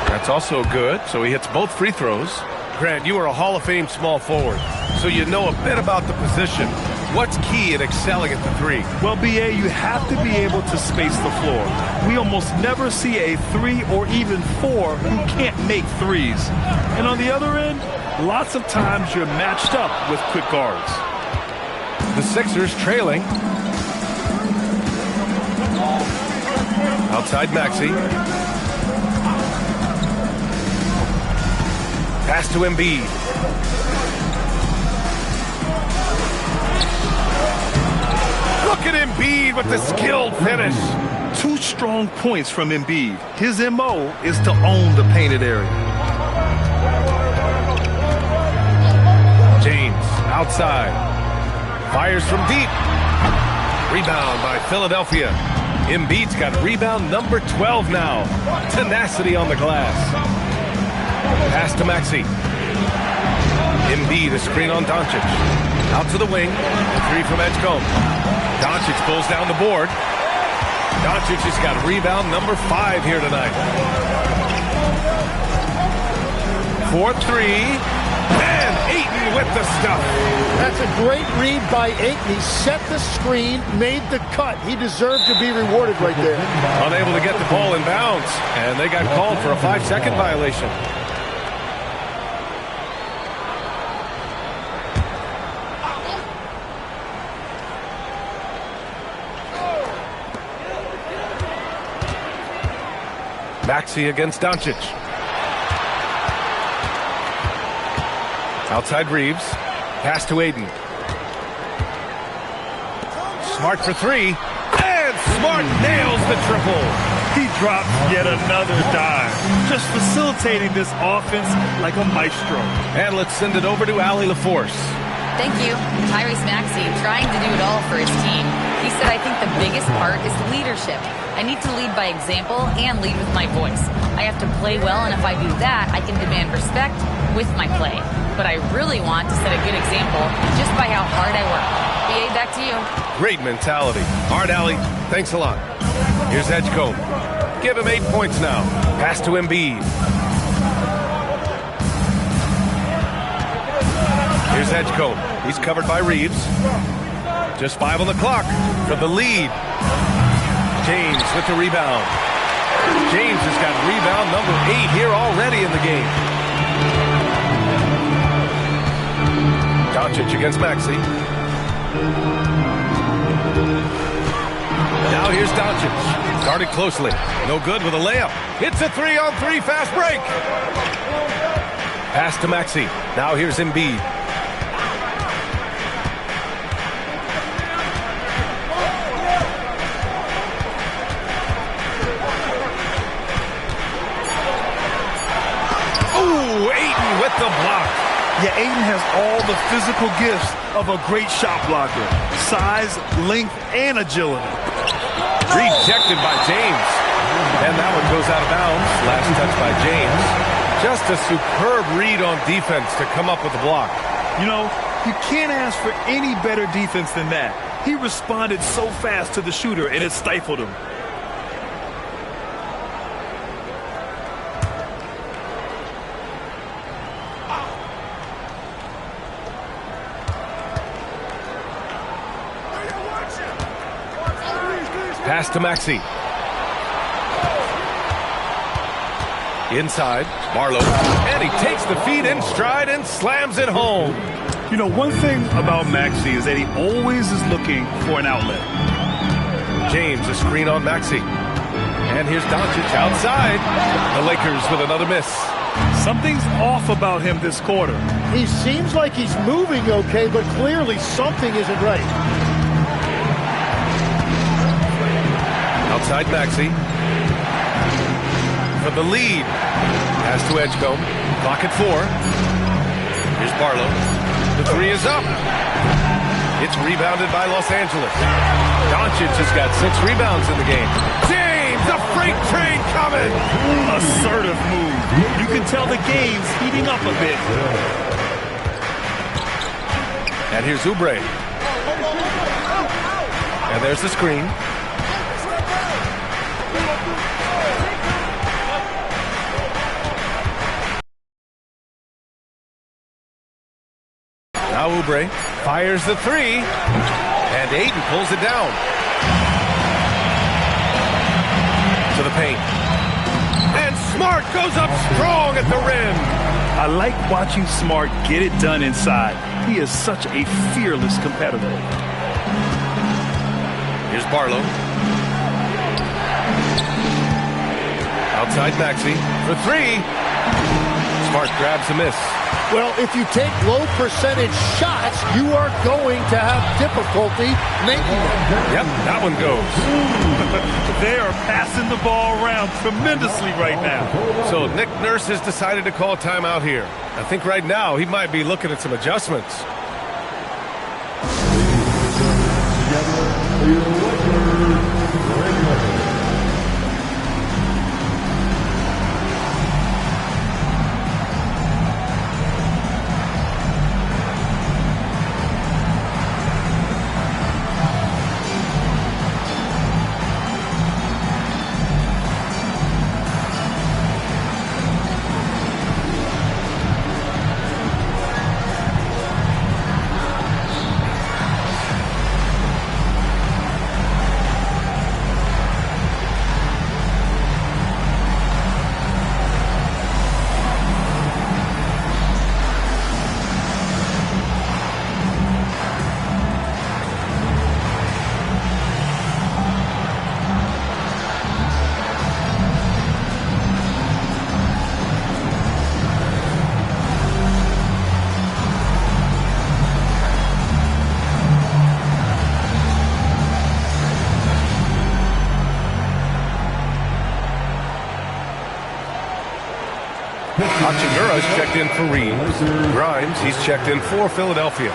That's also good, so he hits both free throws. Grant, you are a Hall of Fame small forward, so you know a bit about the position. What's key in excelling at the 3? Well, B.A., you have to be able to space the floor. We almost never see a 3 or even 4 who can't make threes. And on the other end, lots of times you're matched up with quick guards. The Sixers trailing. Outside Maxey. Pass to Embiid. Look at Embiid with the skilled finish. 2 strong points from Embiid. His M.O. is to own the painted area. James outside. Fires from deep. Rebound by Philadelphia. Embiid's got rebound number 12 now. Tenacity on the glass. Pass to Maxey. Embiid, a screen on Doncic. Out to the wing. 3 from Edgecombe. Doncic pulls down the board. Doncic has got rebound number 5 here tonight. 4-3. And Ayton with the stuff. That's a great read by Ayton. He set the screen, made the cut. He deserved to be rewarded right there. Unable to get the ball in bounds, and they got called for a 5-second violation. Maxey against Doncic. Outside Reeves. Pass to Aiden. Smart for three. And Smart nails the triple. He drops yet another dime. Just facilitating this offense like a maestro. And let's send it over to Allie LaForce. Thank you. Tyrese Maxey trying to do it all for his team. He said, I think the biggest part is leadership. I need to lead by example and lead with my voice. I have to play well, and if I do that, I can demand respect with my play. But I really want to set a good example just by how hard I work. BA, back to you. Great mentality. All right, Allie, thanks a lot. Here's Edgecombe. Give him 8 points now. Pass to Embiid. Here's Edgecombe. He's covered by Reeves. Just 5 on the clock for the lead. James with the rebound. James has got rebound number 8 here already in the game. Doncic against Maxey. Now here's Doncic. Guarded closely. No good with a layup. It's a 3-on-3 fast break. Pass to Maxey. Now here's Embiid. With the block. Yeah, Ayton has all the physical gifts of a great shot blocker. Size, length, and agility. Rejected by James. And that one goes out of bounds. Last touch by James. Just a superb read on defense to come up with the block. You know, you can't ask for any better defense than that. He responded so fast to the shooter, and it stifled him. Pass to Maxey. Inside, Barlow. And he takes the feed in stride and slams it home. You know, one thing about Maxey is that he always is looking for an outlet. James, a screen on Maxey. And here's Doncic outside. The Lakers with another miss. Something's off about him this quarter. He seems like he's moving okay, but clearly something isn't right. Outside Maxey. For the lead. Pass to Edgecombe. Clock at 4. Here's Barlow. The 3 is up. It's rebounded by Los Angeles. Doncic has got 6 rebounds in the game. James, the freight train coming. Assertive move. You can tell the game's heating up a bit. And here's Oubre. And there's the screen. Now Oubre fires the 3, and Ayton pulls it down. To the paint. And Smart goes up strong at the rim. I like watching Smart get it done inside. He is such a fearless competitor. Here's Barlow. Outside Maxey for 3. Smart grabs a miss. Well, if you take low percentage shots, you are going to have difficulty making them. Yep, that one goes. They are passing the ball around tremendously right now. So Nick Nurse has decided to call timeout here. I think right now he might be looking at some adjustments. Hachimura's checked in for Reeves. Grimes, he's checked in for Philadelphia.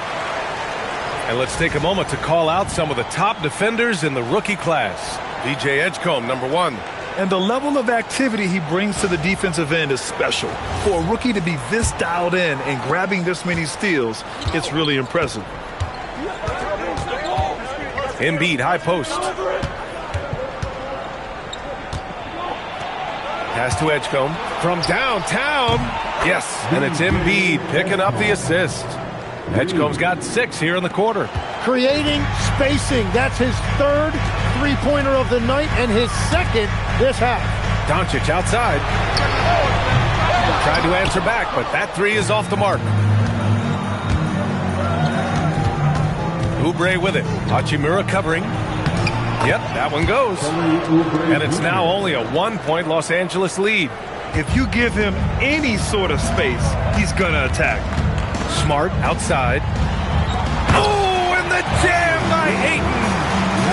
And let's take a moment to call out some of the top defenders in the rookie class. VJ Edgecombe, number 1. And the level of activity he brings to the defensive end is special. For a rookie to be this dialed in and grabbing this many steals, it's really impressive. Embiid, high post. Pass to Edgecombe from downtown. Yes, and it's Embiid picking up the assist. Edgecombe's got 6 here in the quarter. Creating spacing. That's his 3rd three-pointer of the night and his 2nd this half. Doncic outside. Tried to answer back, but that 3 is off the mark. Oubre with it. Hachimura covering. Yep, that one goes. And it's now only a 1-point Los Angeles lead. If you give him any sort of space, he's going to attack. Smart outside. Oh, and the jam by Ayton.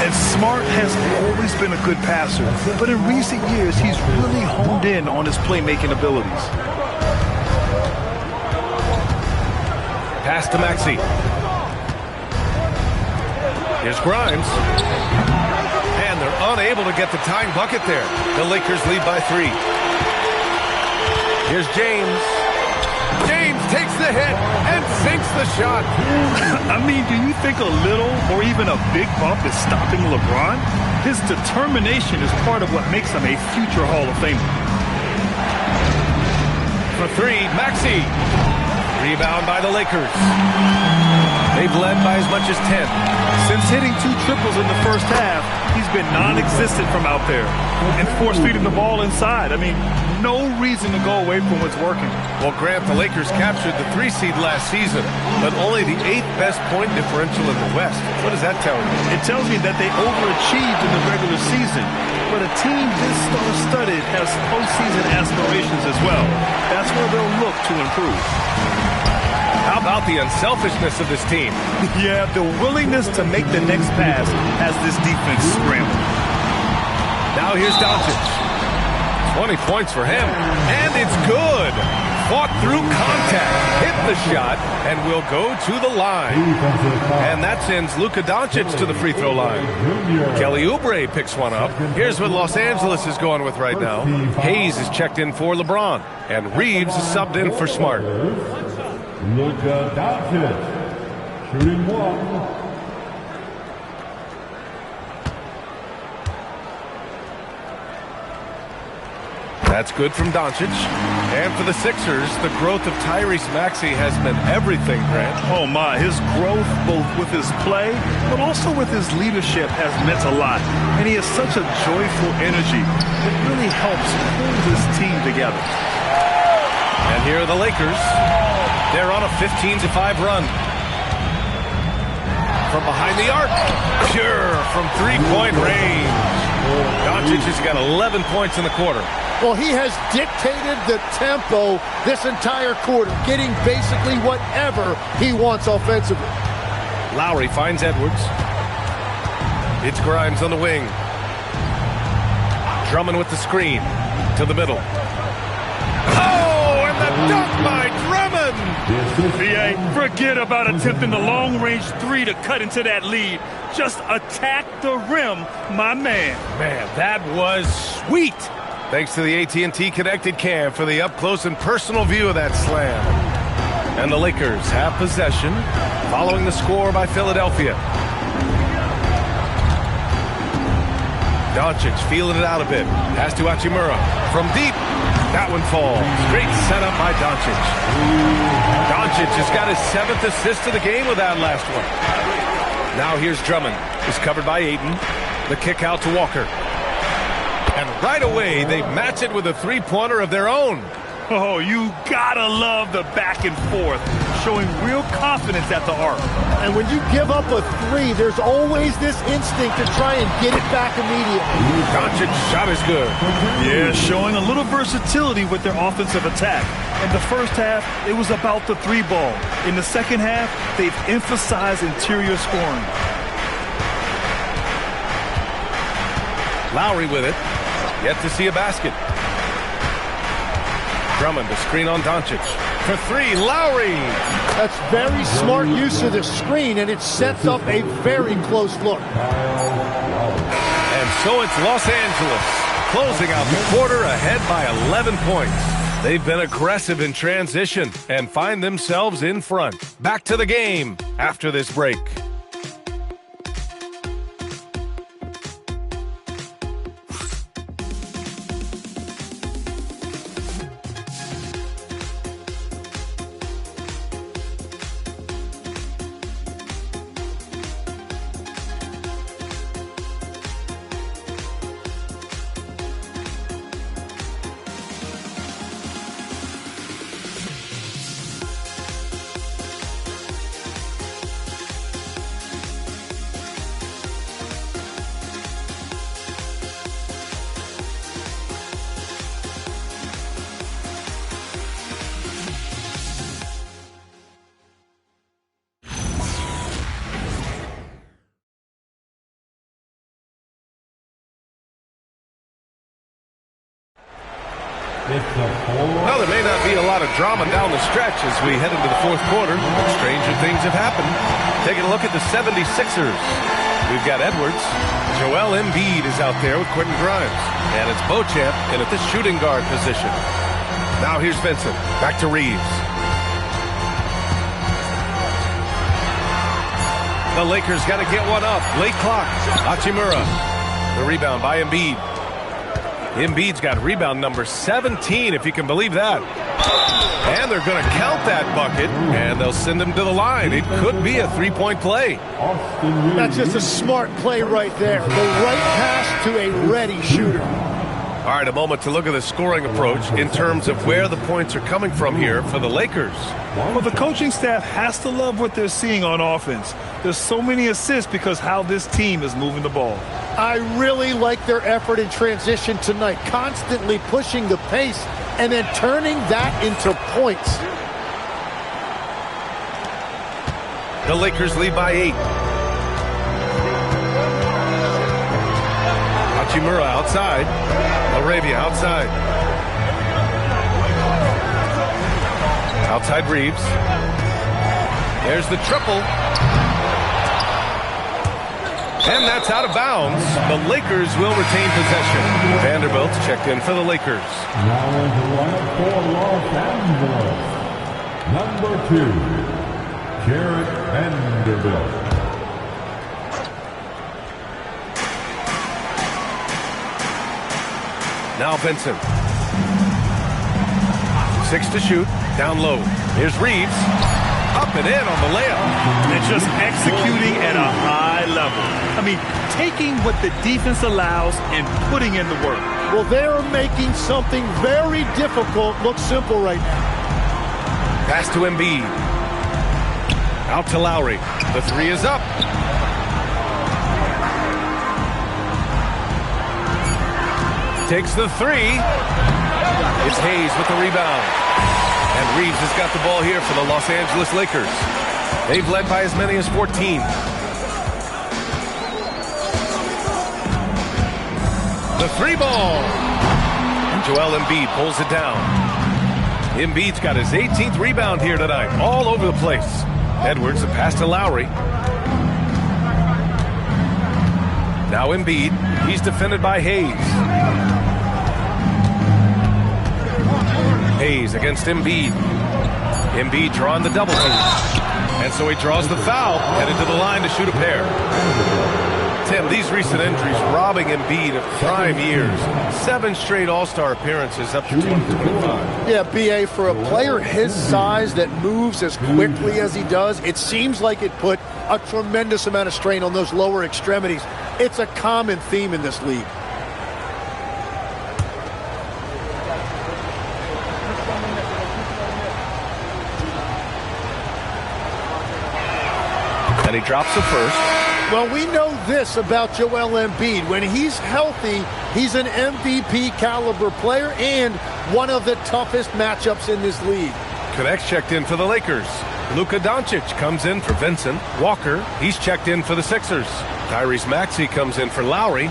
And Smart has always been a good passer, but in recent years, he's really honed in on his playmaking abilities. Pass to Maxey. Here's Grimes. And they're unable to get the tying bucket there. The Lakers lead by 3. Here's James. James takes the hit and sinks the shot. I mean, do you think a little or even a big bump is stopping LeBron? His determination is part of what makes him a future Hall of Famer. For 3, Maxey. Rebound by the Lakers. They've led by as much as 10. Since hitting 2 triples in the first half, he's been non-existent from out there and force-feeding the ball inside. I mean, no reason to go away from what's working. Well, Grant, the Lakers captured the 3 seed last season, but only the 8th best point differential in the West. What does that tell you? It tells me that they overachieved in the regular season, but a team this star-studded has postseason aspirations as well. That's where they'll look to improve. How about the unselfishness of this team? Yeah, the willingness to make the next pass has this defense scrambling. Now here's Doncic. 20 points for him, and it's good. Fought through contact, hit the shot, and will go to the line. And that sends Luka Doncic to the free throw line. Kelly Oubre picks one up. Here's what Los Angeles is going with right now. Hayes is checked in for LeBron, and Reeves is subbed in for Smart. Luka Doncic, shooting 1. That's good from Doncic. And for the Sixers, the growth of Tyrese Maxey has been everything, Grant. Oh, my. His growth, both with his play, but also with his leadership, has meant a lot. And he has such a joyful energy. It really helps hold his team together. And here are the Lakers. They're on a 15-5 run. From behind the arc. Pure from three-point range. Doncic has got 11 points in the quarter. Well, he has dictated the tempo this entire quarter, getting basically whatever he wants offensively. Lowry finds Edwards. It's Grimes on the wing. Drummond with the screen to the middle. Oh, and the dunk by Drummond! VA, forget about attempting the long-range 3 to cut into that lead. Just attack the rim, my man. Man, that was sweet. Thanks to the AT&T Connected Cam for the up-close and personal view of that slam. And the Lakers have possession following the score by Philadelphia. Doncic feeling it out a bit. Pass to Hachimura from deep. That one falls. Great setup by Doncic. Doncic has got his 7th assist of the game with that last one. Now here's Drummond. He's covered by Ayton. The kick out to Walker. And right away, they match it with a three-pointer of their own. Oh, you gotta love the back and forth, showing real confidence at the arc. And when you give up a 3, there's always this instinct to try and get it back immediately. Doncic's shot is good. Yeah, showing a little versatility with their offensive attack. In the first half, it was about the 3 ball. In the second half, they've emphasized interior scoring. Lowry with it. Yet to see a basket. Drummond to screen on Doncic. For three, Lowry. That's very smart use of the screen, and it sets up a very close look. And so it's Los Angeles, closing out the quarter ahead by 11 points. They've been aggressive in transition and find themselves in front. Back to the game after this break. Well, there may not be a lot of drama down the stretch as we head into the fourth quarter, but stranger things have happened. Taking a look at the 76ers. We've got Edwards. Joel Embiid is out there with Quentin Grimes. And it's Beauchamp in at the shooting guard position. Now here's Vincent. Back to Reeves. The Lakers got to get one up. Late clock. Hachimura. The rebound by Embiid. Embiid's got rebound number 17, if you can believe that. And they're going to count that bucket, and they'll send him to the line. It could be a three-point play. That's just a smart play right there. The right pass to a ready shooter. All right, a moment to look at the scoring approach in terms of where the points are coming from here for the Lakers. Well, the coaching staff has to love what they're seeing on offense. There's so many assists because how this team is moving the ball. I really like their effort in transition tonight, constantly pushing the pace and then turning that into points. The Lakers lead by 8. Hachimura outside. Arabia outside. Outside Reeves. There's the triple. And that's out of bounds. The Lakers will retain possession. Vanderbilt's checked in for the Lakers. Now in the lineup for Los Angeles, number 2, Jarrett Vanderbilt. Now Vincent. 6 to shoot. Down low. Here's Reeves. Up and in on the layup. They're just executing at a high level. I mean, taking what the defense allows and putting in the work. Well, they're making something very difficult look simple right now. Pass to Embiid. Out to Lowry. The three is up. Takes the three. It's Hayes with the rebound. And Reeves has got the ball here for the Los Angeles Lakers. They've led by as many as 14. The three ball. And Joel Embiid pulls it down. Embiid's got his 18th rebound here tonight. All over the place. Edwards, a pass to Lowry. Now Embiid. He's defended by Hayes. Hayes against Embiid. Embiid drawing the double team. And so he draws the foul, headed to the line to shoot a pair. Tim, these recent injuries robbing Embiid of prime years. 7 straight All-Star appearances up to 2025. Yeah, B.A., for a player his size that moves as quickly as he does, it seems like it put a tremendous amount of strain on those lower extremities. It's a common theme in this league. And he drops the first. Well, we know this about Joel Embiid. When he's healthy, he's an MVP caliber player and one of the toughest matchups in this league. Connects checked in for the Lakers. Luka Doncic comes in for Vincent. Walker, he's checked in for the Sixers. Tyrese Maxey comes in for Lowry.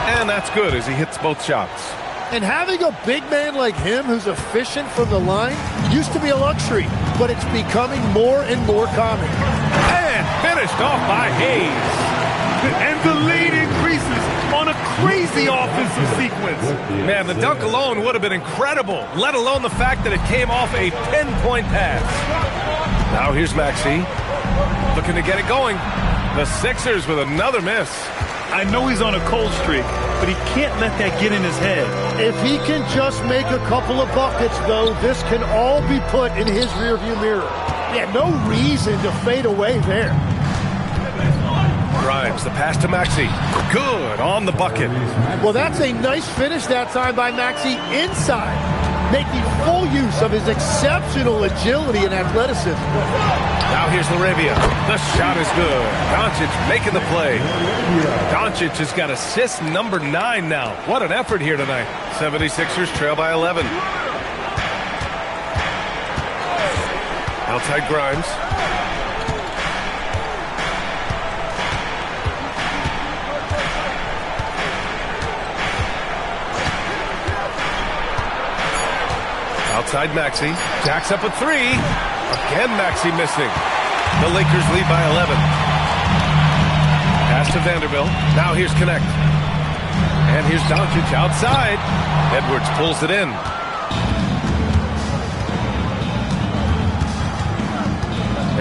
And that's good as he hits both shots. And having a big man like him who's efficient from the line used to be a luxury, but it's becoming more and more common. And finished off by Hayes. And the lead increases on a crazy offensive sequence. Man, the dunk alone would have been incredible, let alone the fact that it came off a pinpoint pass. Now here's Maxey, looking to get it going. The Sixers with another miss. I know he's on a cold streak, but he can't let that get in his head. If he can just make a couple of buckets, though, this can all be put in his rearview mirror. Yeah, no reason to fade away there. Grimes, the pass to Maxey. Good on the bucket. Well, that's a nice finish that time by Maxey inside, making full use of his exceptional agility and athleticism. Now here's Laravia. The shot is good. Doncic making the play. Doncic has got assist number 9 now. What an effort here tonight. 76ers trail by 11. Outside Grimes. Outside Maxey. Jacks up a 3. Again Maxey missing. The Lakers lead by 11. Pass to Vanderbilt. Now here's Connect. And here's Doncic outside. Edwards pulls it in.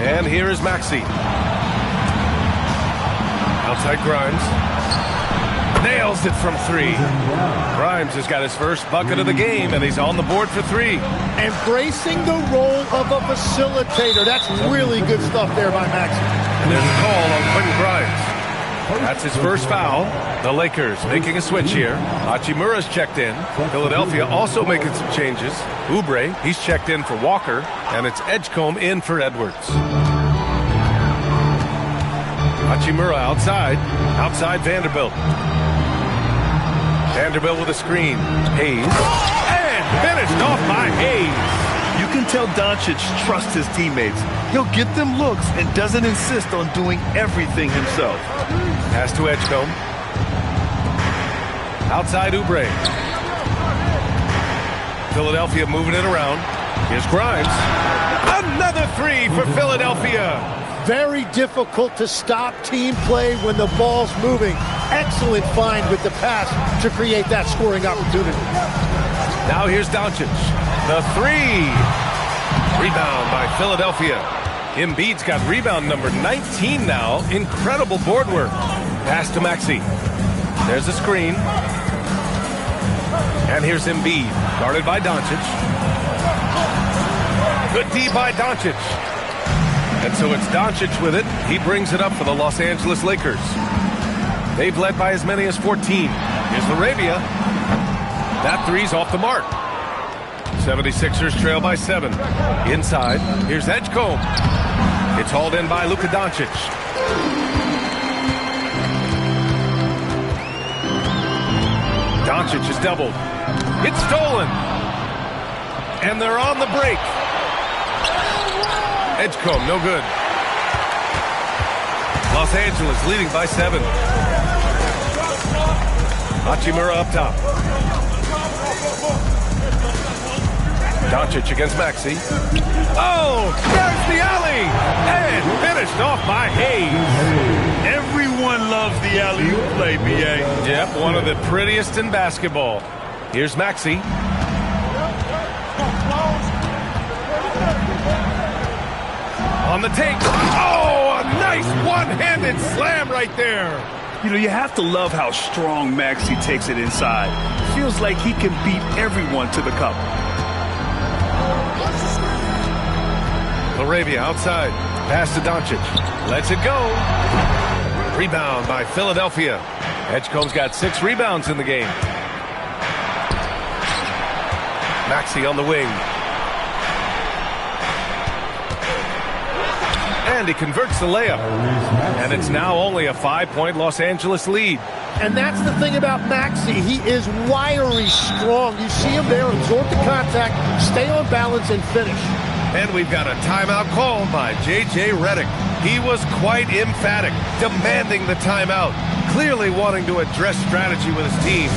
And here is Maxey. Outside Grimes. Nails it from 3. Grimes has got his first bucket of the game, and he's on the board for 3. Embracing the role of a facilitator. That's really good stuff there by Maxey. And there's a call on Quentin Grimes. That's his first foul. The Lakers making a switch here. Hachimura's checked in. Philadelphia also making some changes. Oubre, he's checked in for Walker, and it's Edgecombe in for Edwards. Hachimura outside. Outside Vanderbilt. Vanderbilt with a screen. Hayes. And finished off by Hayes. You can tell Doncic trusts his teammates. He'll get them looks and doesn't insist on doing everything himself. Pass to Edgecombe. Outside Oubre. Philadelphia moving it around. Here's Grimes. Another 3 for Philadelphia. Very difficult to stop team play when the ball's moving. Excellent find with the pass to create that scoring opportunity. Now here's Doncic. The 3. Rebound by Philadelphia. Embiid's got rebound number 19 now. Incredible board work. Pass to Maxey. There's a screen. And here's Embiid, guarded by Doncic. Good D by Doncic. And so it's Doncic with it. He brings it up for the Los Angeles Lakers. They've led by as many as 14. Here's Laravia. That 3's off the mark. 76ers trail by 7. Inside, here's Edgecombe. It's hauled in by Luka Doncic. Doncic is doubled. It's stolen. And they're on the break. Edgecombe, no good. Los Angeles leading by 7. Hachimura up top. Doncic against Maxey. Oh, there's the alley. And finished off by Hayes. Everyone loves the alley-oop play, B.A. Yep, one of the prettiest in basketball. Here's Maxey. On the take. Oh, a nice one-handed slam right there. You know, you have to love how strong Maxey takes it inside. Feels like he can beat everyone to the cup. Laravia outside. Pass to Doncic. Lets it go. Rebound by Philadelphia. Edgecombe's got 6 rebounds in the game. Maxey on the wing. And he converts the layup. And it's now only a 5-point Los Angeles lead. And that's the thing about Maxey. He is wiry strong. You see him there, absorb the contact, stay on balance, and finish. And we've got a timeout called by J.J. Redick. He was quite emphatic, demanding the timeout. clearly wanting to address strategy with his team.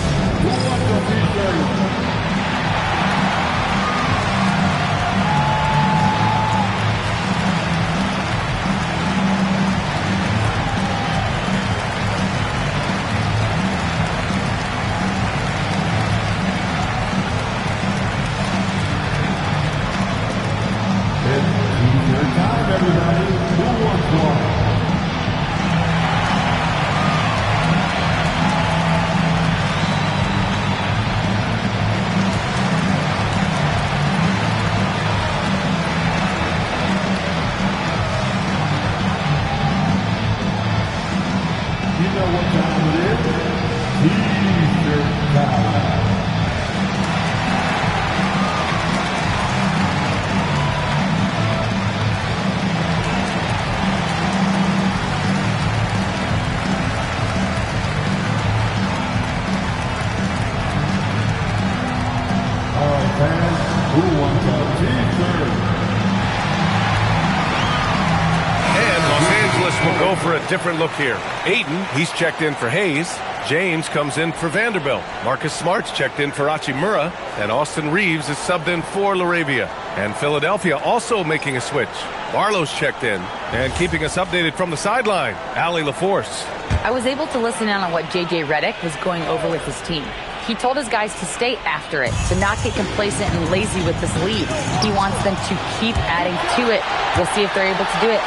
We'll go for a different look here. Ayton, he's checked in for Hayes. James comes in for Vanderbilt. Marcus Smart's checked in for Hachimura. And Austin Reeves is subbed in for LaRavia. And Philadelphia also making a switch. Barlow's checked in. And keeping us updated from the sideline, Allie LaForce. I was able to listen in on what J.J. Redick was going over with his team. He told his guys to stay after it, to not get complacent and lazy with this lead. He wants them to keep adding to it. We'll see if they're able to do it.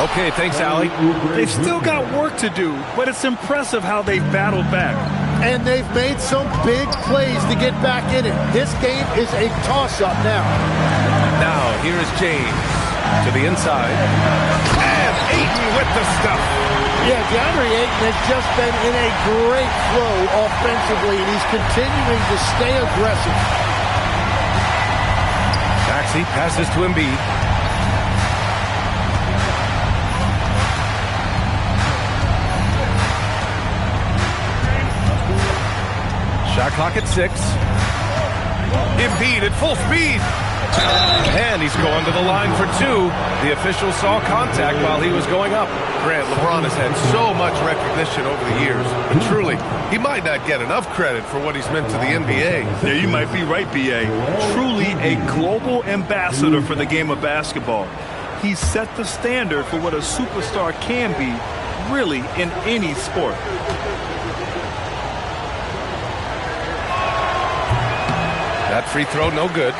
Okay, thanks, Allie. They've still got work to do, but it's impressive how they've battled back. And they've made some big plays to get back in it. This game is a toss-up now. Now, here is James to the inside. And Ayton with the stuff. Yeah, DeAndre Ayton has just been in a great flow offensively, and he's continuing to stay aggressive. Maxey passes to Embiid. Shot clock at 6. Embiid at full speed. And he's going to the line for 2. The official saw contact while he was going up. Grant, LeBron has had so much recognition over the years, but truly, he might not get enough credit for what he's meant to the NBA. Yeah, you might be right, B.A. Truly a global ambassador for the game of basketball. He's set the standard for what a superstar can be, really, in any sport. That free throw, no good.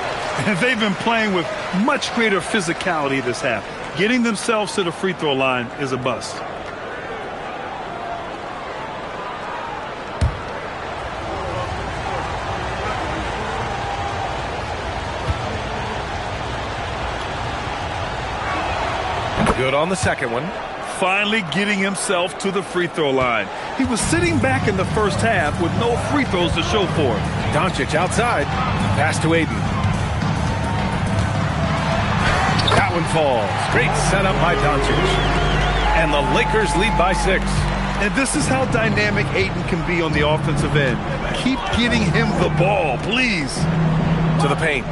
They've been playing with much greater physicality this half. Getting themselves to the free throw line is a bust. Good on the second one. Finally getting himself to the free throw line. He was sitting back in the first half with no free throws to show for it. Doncic outside. Pass to Ayton. That one falls. Great setup by Doncic. And the Lakers lead by 6. And this is how dynamic Ayton can be on the offensive end. Keep getting him the ball, please. To the paint.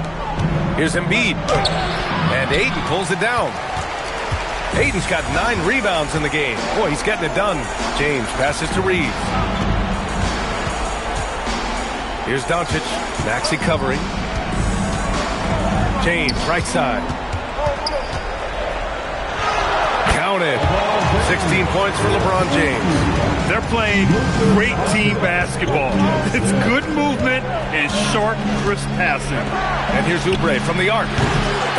Here's Embiid. And Ayton pulls it down. Ayton's got 9 rebounds in the game. Boy, he's getting it done. James passes to Reeves. Here's Doncic. Maxey covering. James, right side. Counted. 16 points for LeBron James. They're playing great team basketball. It's good movement and sharp, crisp passing. And here's Oubre from the arc.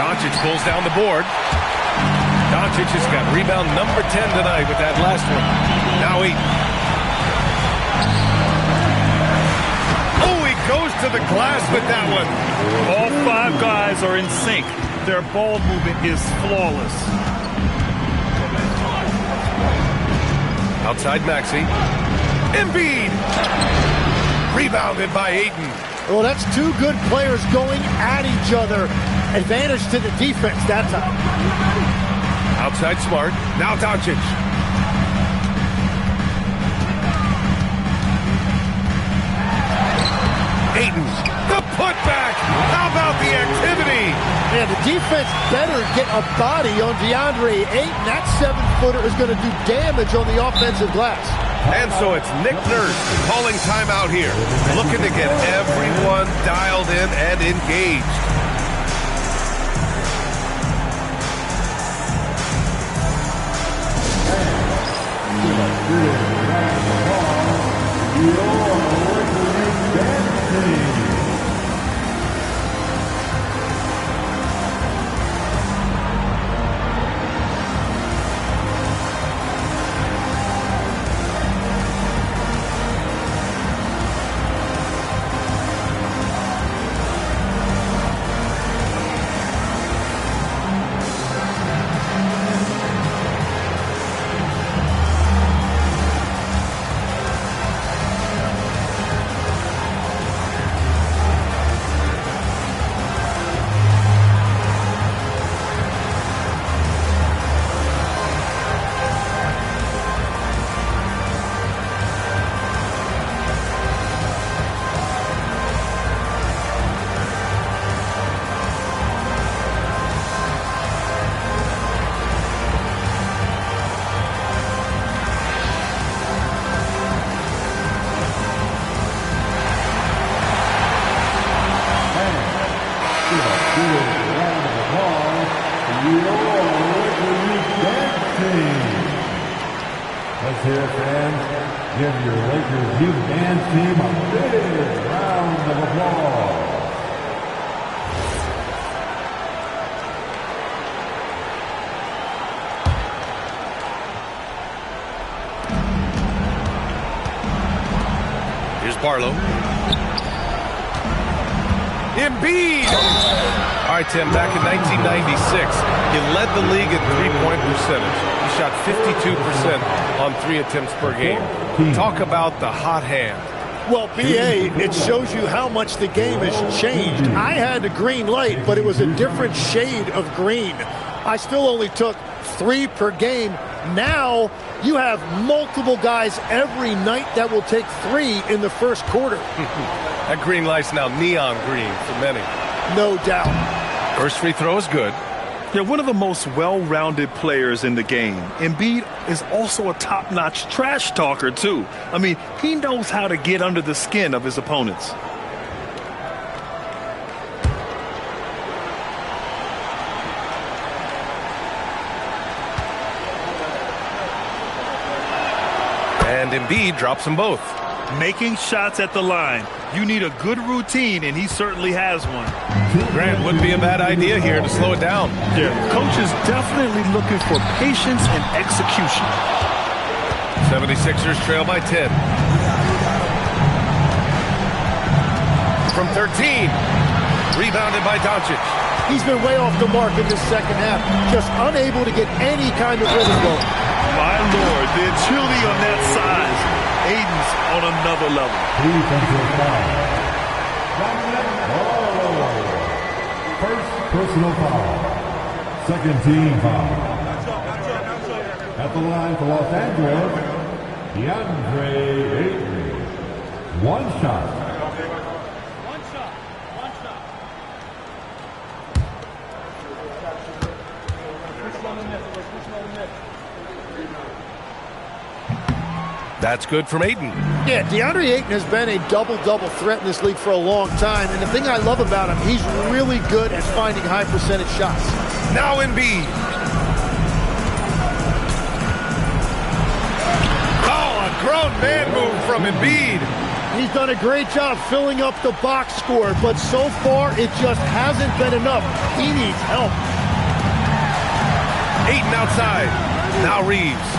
Doncic pulls down the board. Doncic has got rebound number 10 tonight with that last one. Now Ayton. Oh, he goes to the glass with that one. All 5 guys are in sync. Their ball movement is flawless. Outside Maxey. Embiid. Rebounded by Ayton. Well, that's 2 good players going at each other. Advantage to the defense that time. Outside Smart. Now Doncic. Ayton. The putback. How about the activity? Man, the defense better get a body on DeAndre Ayton. That 7-footer is going to do damage on the offensive glass. And so it's Nick Nurse calling timeout here, looking to get everyone dialed in and engaged. Let's hear it, fans. Give your Lakers youth dance team a big round of applause. Here's Barlow. Embiid! All right, Tim, back in 1996, he led the league in three-point percentage. He shot 52% on 3 attempts per game. Talk about the hot hand. Well, BA, it shows you how much the game has changed. I had the green light, but it was a different shade of green. I still only took 3 per game. Now you have multiple guys every night that will take 3 in the first quarter. That green light's now neon green for many. No doubt. First free throw is good. They're one of the most well-rounded players in the game. Embiid is also a top-notch trash talker, too. I mean, he knows how to get under the skin of his opponents. And Embiid drops them both. Making shots at the line. You need a good routine, and he certainly has one. Grant, wouldn't be a bad idea here to slow it down. Yeah, coach is definitely looking for patience and execution. 76ers trail by 10. From 13. Rebounded by Doncic. He's been way off the mark in this second half. Just unable to get any kind of rhythm going. My Lord, the agility on that size. Aiden's on another level. Defensive foul. First personal foul. Second team foul. At the line for Los Angeles, DeAndre Ayton. One shot. That's good from Ayton. Yeah, DeAndre Ayton has been a double-double threat in this league for a long time, and the thing I love about him, he's really good at finding high-percentage shots. Now Embiid. Oh, a grown man move from Embiid. He's done a great job filling up the box score, but so far it just hasn't been enough. He needs help. Ayton outside. Now Reeves.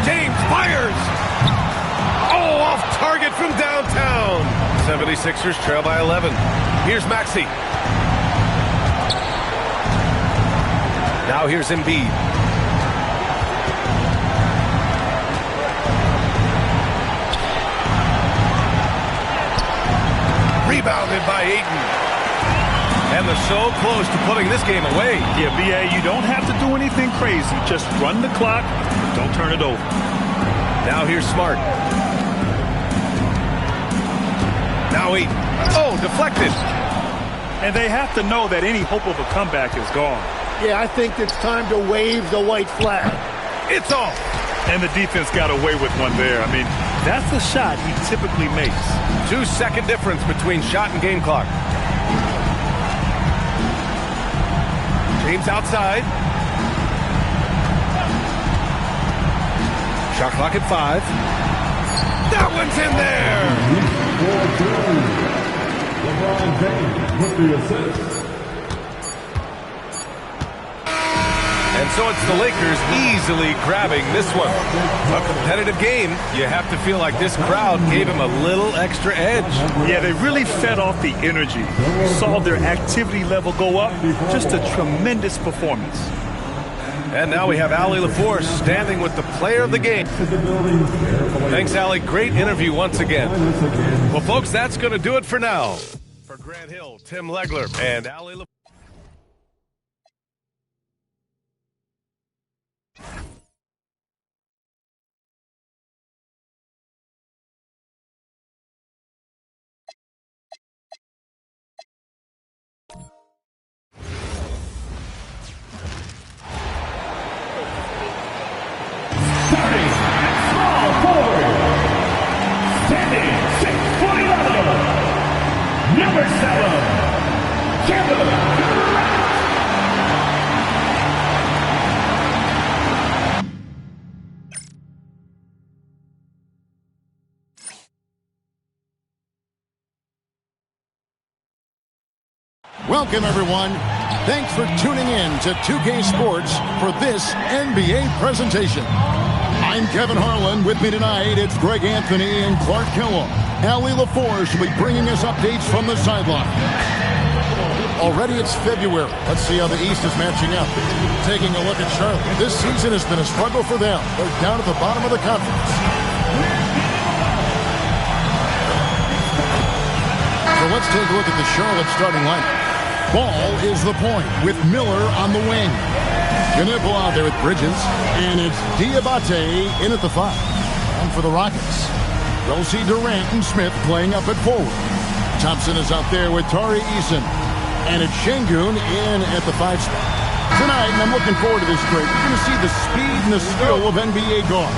James fires. Oh, off target from downtown. 76ers trail by 11. Here's Maxey. Now here's Embiid. Rebounded by Ayton. And they're so close to putting this game away. Yeah, BA, you don't have to do anything crazy. Just run the clock, but don't turn it over. Now here's Smart. Now Ayton. Oh, deflected. And they have to know that any hope of a comeback is gone. Yeah, I think it's time to wave the white flag. It's off. And the defense got away with one there. I mean, that's the shot he typically makes. 2-second difference between shot and game clock. James outside. Shot clock at 5. That one's in there! LeBron James with the assist. And so it's the Lakers easily grabbing this one. A competitive game. You have to feel like this crowd gave him a little extra edge. Yeah, they really fed off the energy. You saw their activity level go up. Just a tremendous performance. And now we have Allie LaForce standing with the player of the game. Thanks, Allie. Great interview once again. Well, folks, that's going to do it for now. For Grant Hill, Tim Legler, and Allie LaForce. Welcome, everyone. Thanks for tuning in to 2K Sports for this NBA presentation. I'm Kevin Harlan. With me tonight, it's Greg Anthony and Clark Kellogg. Allie LaForce will be bringing us updates from the sideline. Already it's February. Let's see how the East is matching up. Taking a look at Charlotte. This season has been a struggle for them. They're down at the bottom of the conference. So let's take a look at the Charlotte starting lineup. Ball is the point with Miller on the wing. Gnipple out there with Bridges. And it's Diabate in at the 5. And for the Rockets, we'll see Durant and Smith playing up at forward. Thompson is out there with Tari Eason. And it's Şengün in at the 5 spot. Tonight, and I'm looking forward to this trade, you're going to see the speed and the skill of NBA guard.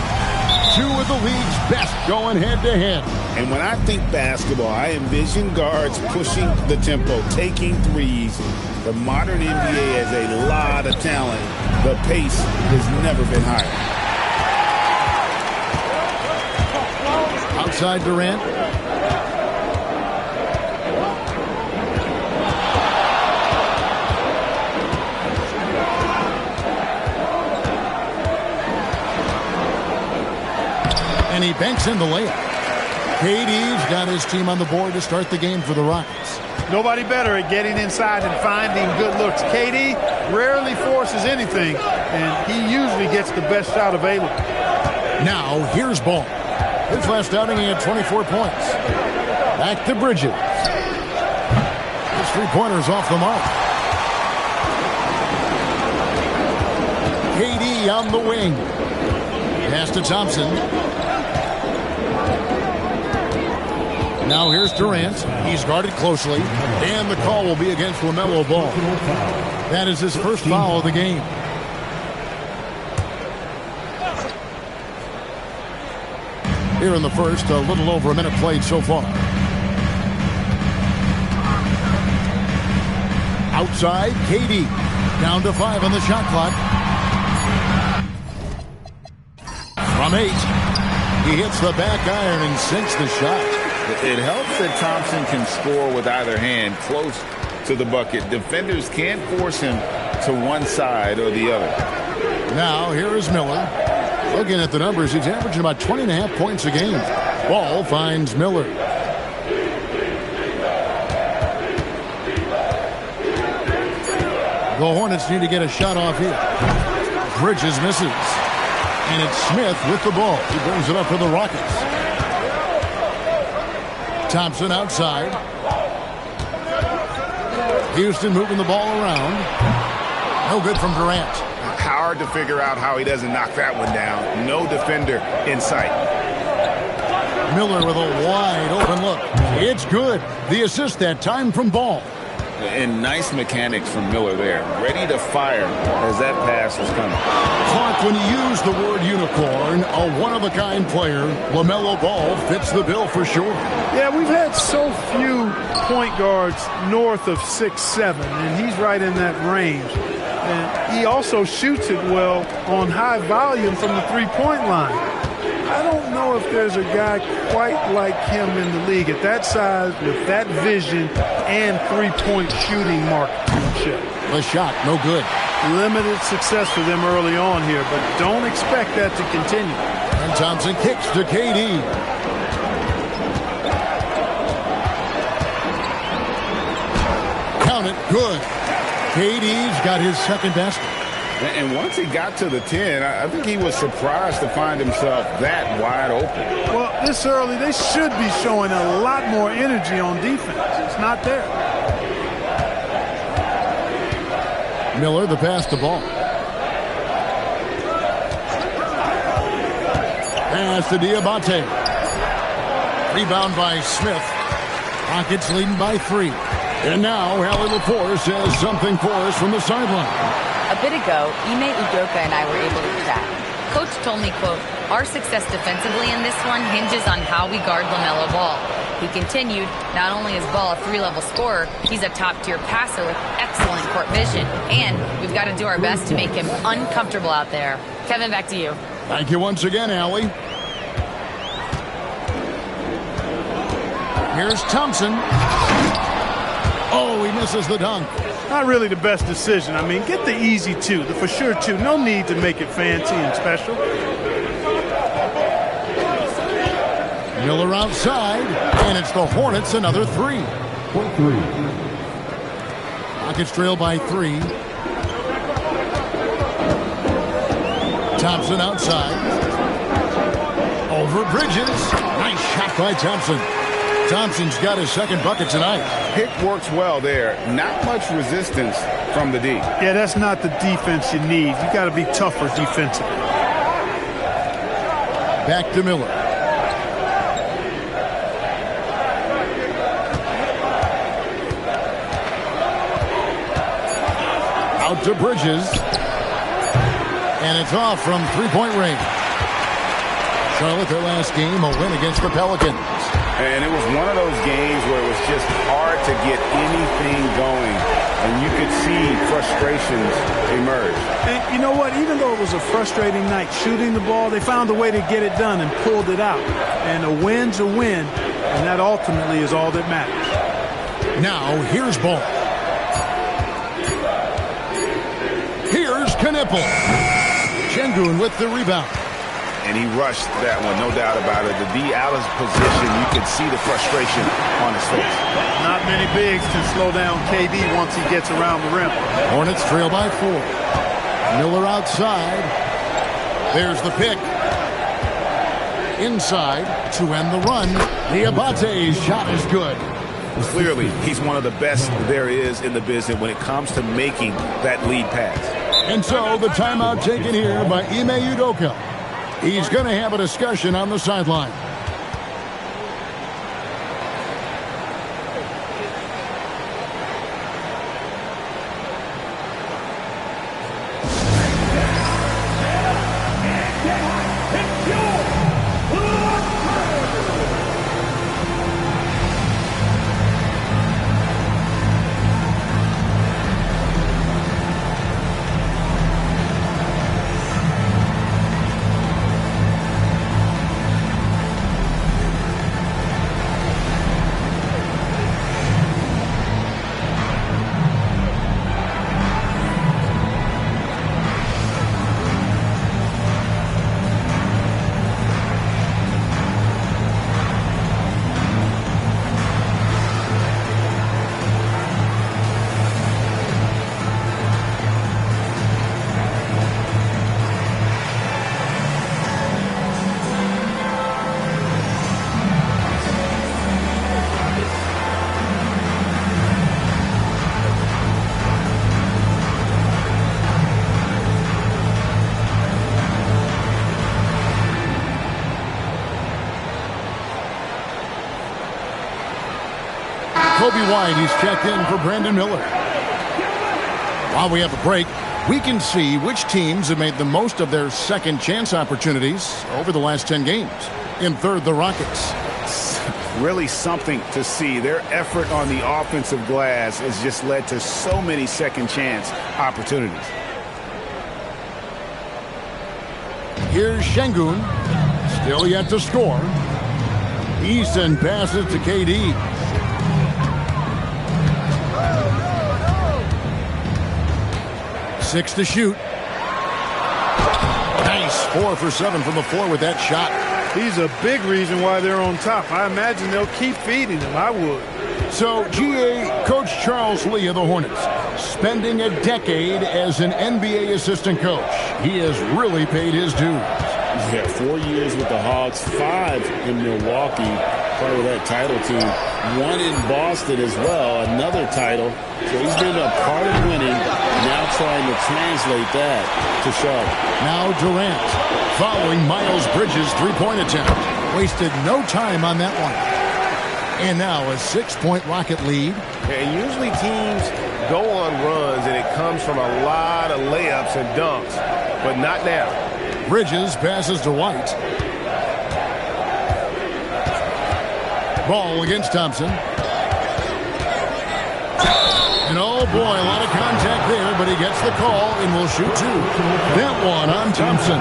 Two of the league's best going head-to-head. And when I think basketball, I envision guards pushing the tempo, taking threes. The modern NBA has a lot of talent. The pace has never been higher. Outside Durant. And he banks in the layup. KD's got his team on the board to start the game for the Rockets. Nobody better at getting inside and finding good looks. KD rarely forces anything, and he usually gets the best shot available. Now, here's Ball. His last outing, he had 24 points. Back to Bridges. His three-pointer's off the mark. KD on the wing. Pass to Thompson. Now here's Durant. He's guarded closely. And the call will be against LaMelo Ball. That is his first foul of the game. Here in the first, a little over a minute played so far. Outside, KD. Down to 5 on the shot clock. From 8. He hits the back iron and sinks the shot. It helps that Thompson can score with either hand close to the bucket. Defenders can't force him to one side or the other. Now, here is Miller. Looking at the numbers, he's averaging about 20.5 points a game. Ball finds Miller. The Hornets need to get a shot off here. Bridges misses. And it's Smith with the ball. He brings it up for the Rockets. Thompson outside. Houston moving the ball around. No good from Durant. Hard to figure out how he doesn't knock that one down. No defender in sight. Miller with a wide open look. It's good. The assist that time from Ball. And nice mechanics from Miller there. Ready to fire as that pass was coming. Clark, when you use the word unicorn, a one-of-a-kind player, LaMelo Ball fits the bill for sure. Yeah, we've had so few point guards north of 6'7", and he's right in that range. And he also shoots it well on high volume from the three-point line. I don't know if there's a guy quite like him in the league at that size with that vision and three-point shooting marksmanship. The shot, no good. Limited success for them early on here, but don't expect that to continue. And Thompson kicks to KD. Count it, good. KD's got his second basket. And once he got to the 10, I think he was surprised to find himself that wide open. Well, this early, they should be showing a lot more energy on defense. It's not there. Miller, the pass to Ball. Pass to Diabate. Rebound by Smith. Rockets leading by 3. And now, Hallie Lepore says something for us from the sideline. A bit ago, Ime Udoka and I were able to chat. Coach told me, quote, our success defensively in this one hinges on how we guard LaMelo Ball. He continued, not only is Ball a 3-level scorer, he's a top-tier passer with excellent court vision. And we've got to do our best to make him uncomfortable out there. Kevin, back to you. Thank you once again, Allie. Here's Thompson. Oh, he misses the dunk. Not really the best decision. I mean, get the easy 2, the for sure 2. No need to make it fancy and special. Miller outside, and it's the Hornets another 3. Rockets trail by 3. Thompson outside. Over Bridges. Nice shot by Thompson. Thompson's got his second bucket tonight. Pick works well there. Not much resistance from the D. Yeah, that's not the defense you need. You got to be tougher defensively. Back to Miller. Out to Bridges. And it's off from three-point range. Charlotte, their last game, a win against the Pelicans. And it was one of those games where it was just hard to get anything going. And you could see frustrations emerge. And you know what? Even though it was a frustrating night shooting the ball, they found a way to get it done and pulled it out. And a win's a win, and that ultimately is all that matters. Now, here's Ball. Here's Knipple. Şengün with the rebound. And he rushed that one, no doubt about it. The D out of position, you could see the frustration on his face. Not many bigs can slow down KD once he gets around the rim. Hornets trail by 4. Miller outside. There's the pick. Inside to end the run. Diabate's shot is good. Clearly, he's one of the best there is in the business when it comes to making that lead pass. And so the timeout taken here by Ime Udoka. He's going to have a discussion on the sideline. Kobe White, he's checked in for Brandon Miller. While we have a break, we can see which teams have made the most of their second chance opportunities over the last 10 games. In third, the Rockets. Really something to see. Their effort on the offensive glass has just led to so many second chance opportunities. Here's Şengün, still yet to score. Easton passes to KD. Six to shoot. Nice, 4 for 7 from the floor with that shot. He's a big reason why they're on top. I imagine they'll keep feeding him. I would. So, GA, Coach Charles Lee of the Hornets, spending a decade as an NBA assistant coach. He has really paid his dues. Yeah, 4 years with the Hawks, 5 in Milwaukee, part of that title team. 1 in Boston as well, another title. So he's been a part of winning, now trying to translate that to Charlotte. Now Durant, following Miles Bridges' three-point attempt. Wasted no time on that one. And now a 6-point Rocket lead. And usually teams go on runs and it comes from a lot of layups and dunks, but not now. Bridges passes to White. Ball against Thompson. And oh boy, a lot of contact there, but he gets the call and will shoot 2. That one on Thompson.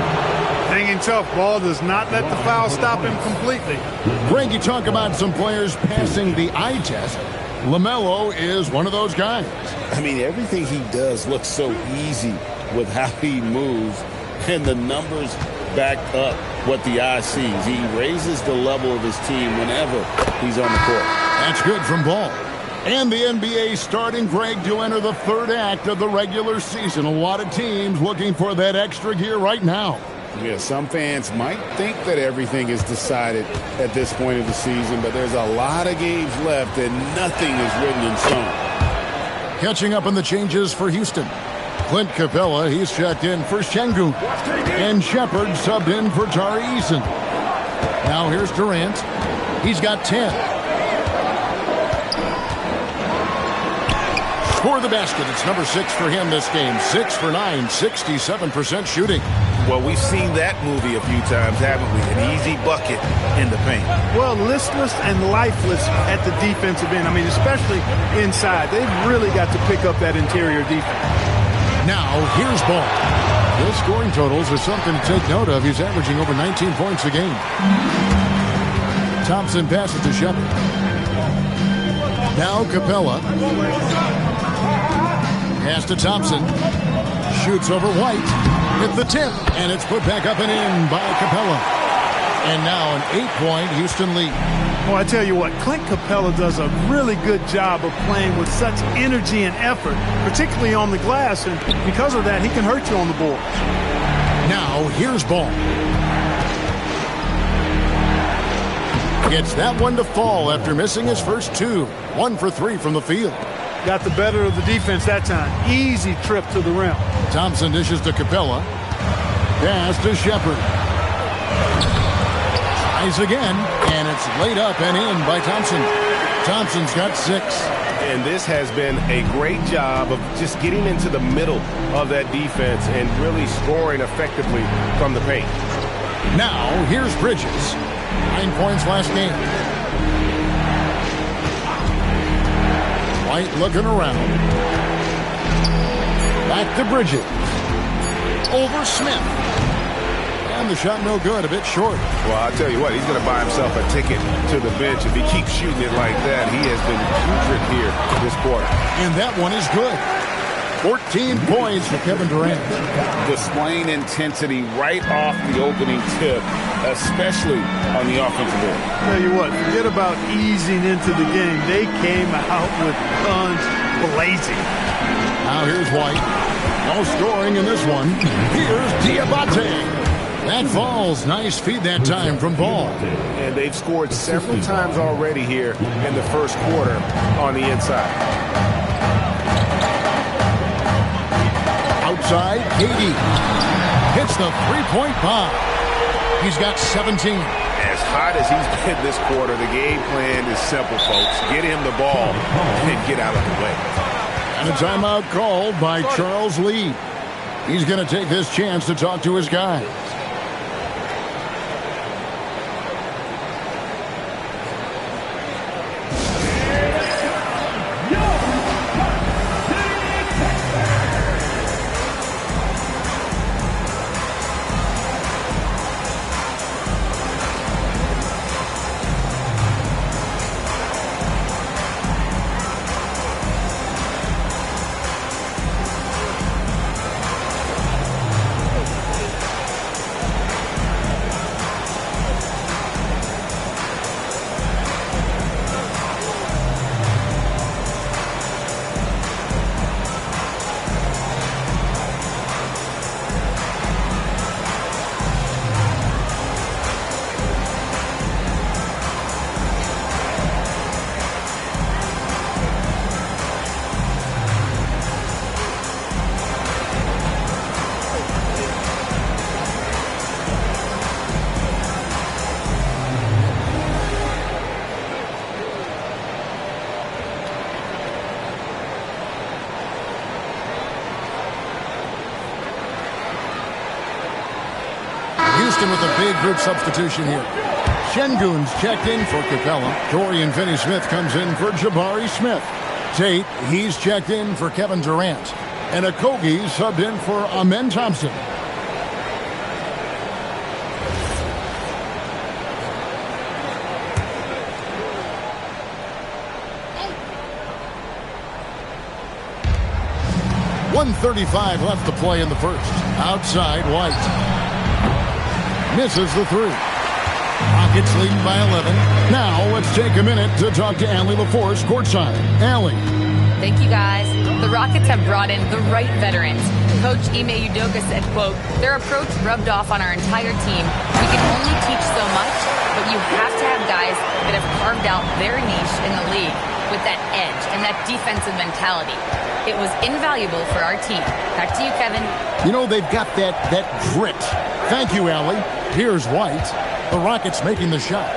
Hanging tough. Ball does not let the foul stop him completely. Greg, you talk about some players passing the eye test. LaMelo is one of those guys. I mean, everything he does looks so easy with how he moves, and the numbers back up what the eye sees. He raises the level of his team whenever he's on the court. That's good from Ball. And the NBA starting, Greg, to enter the third act of the regular season. A lot of teams looking for that extra gear right now. Yeah, some fans might think that everything is decided at this point of the season, but there's a lot of games left and nothing is written in stone. Catching up on the changes for Houston. Clint Capella, he's checked in for Şengün. And Shepard subbed in for Tari Eason. Now here's Durant. He's got 10. For the basket, it's number 6 for him this game. 6 for 9, 67% shooting. Well, we've seen that movie a few times, haven't we? An easy bucket in the paint. Well, listless and lifeless at the defensive end. I mean, especially inside. They've really got to pick up that interior defense. Now, here's Ball. His scoring totals are something to take note of. He's averaging over 19 points a game. Thompson passes to Shepard. Now Capella. Pass to Thompson. Shoots over White. Hit the tip, and it's put back up and in by Capella. And now an 8-point Houston lead. Well, I tell you what, Clint Capella does a really good job of playing with such energy and effort, particularly on the glass, and because of that, he can hurt you on the board. Now, here's Ball. Gets that one to fall after missing his first 2. 1 for 3 from the field. Got the better of the defense that time. Easy trip to the rim. Thompson dishes to Capella. Pass to Shepard. Tries again, and it's laid up and in by Thompson. Thompson's got 6. And this has been a great job of just getting into the middle of that defense and really scoring effectively from the paint. Now, here's Bridges. 9 points last game. White looking around. Back to Bridges. Over Smith. And the shot no good, a bit short. Well, I'll tell you what, he's going to buy himself a ticket to the bench. If he keeps shooting it like that, he has been putrid here this quarter. And that one is good. 14 points for Kevin Durant. Displaying intensity right off the opening tip, especially on the offensive end. Tell you what, forget about easing into the game. They came out with guns blazing. Now here's White. No scoring in this one. Here's Diabate. That falls. Nice feed that time from Ball. And they've scored several times already here in the first quarter on the inside. Outside, KD hits the three-point bomb. He's got 17. As hot as he's been this quarter, the game plan is simple, folks. Get him the ball and get out of the way. And a timeout called by Charles Lee. He's going to take this chance to talk to his guys. With a big group substitution here. Şengün's checked in for Capella. Dorian Finney-Smith comes in for Jabari Smith. Tate, he's checked in for Kevin Durant. And Okogie subbed in for Amen Thompson. .135 left to play in the first. Outside, White. Misses the three. Rockets leading by 11. Now let's take a minute to talk to Allie LaForce courtside. Allie. Thank you, guys. The Rockets have brought in the right veterans. Coach Ime Udoka said, quote, their approach rubbed off on our entire team. We can only teach so much, but you have to have guys that have carved out their niche in the league with that edge and that defensive mentality. It was invaluable for our team. Back to you, Kevin. You know, they've got that grit. Thank you, Allie. Here's White. The Rockets making the shot.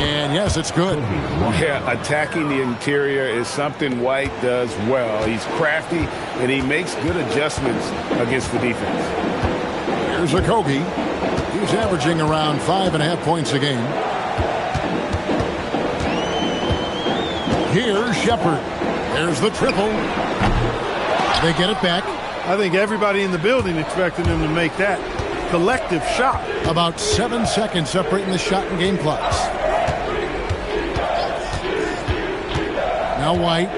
And yes, it's good. Yeah, attacking the interior is something White does well. He's crafty, and he makes good adjustments against the defense. Here's Okogie. He's averaging around 5.5 points a game. Here's Shepard. There's the triple. They get it back. I think everybody in the building expected him to make that collective shot. About 7 seconds separating the shot and game clocks. Now White.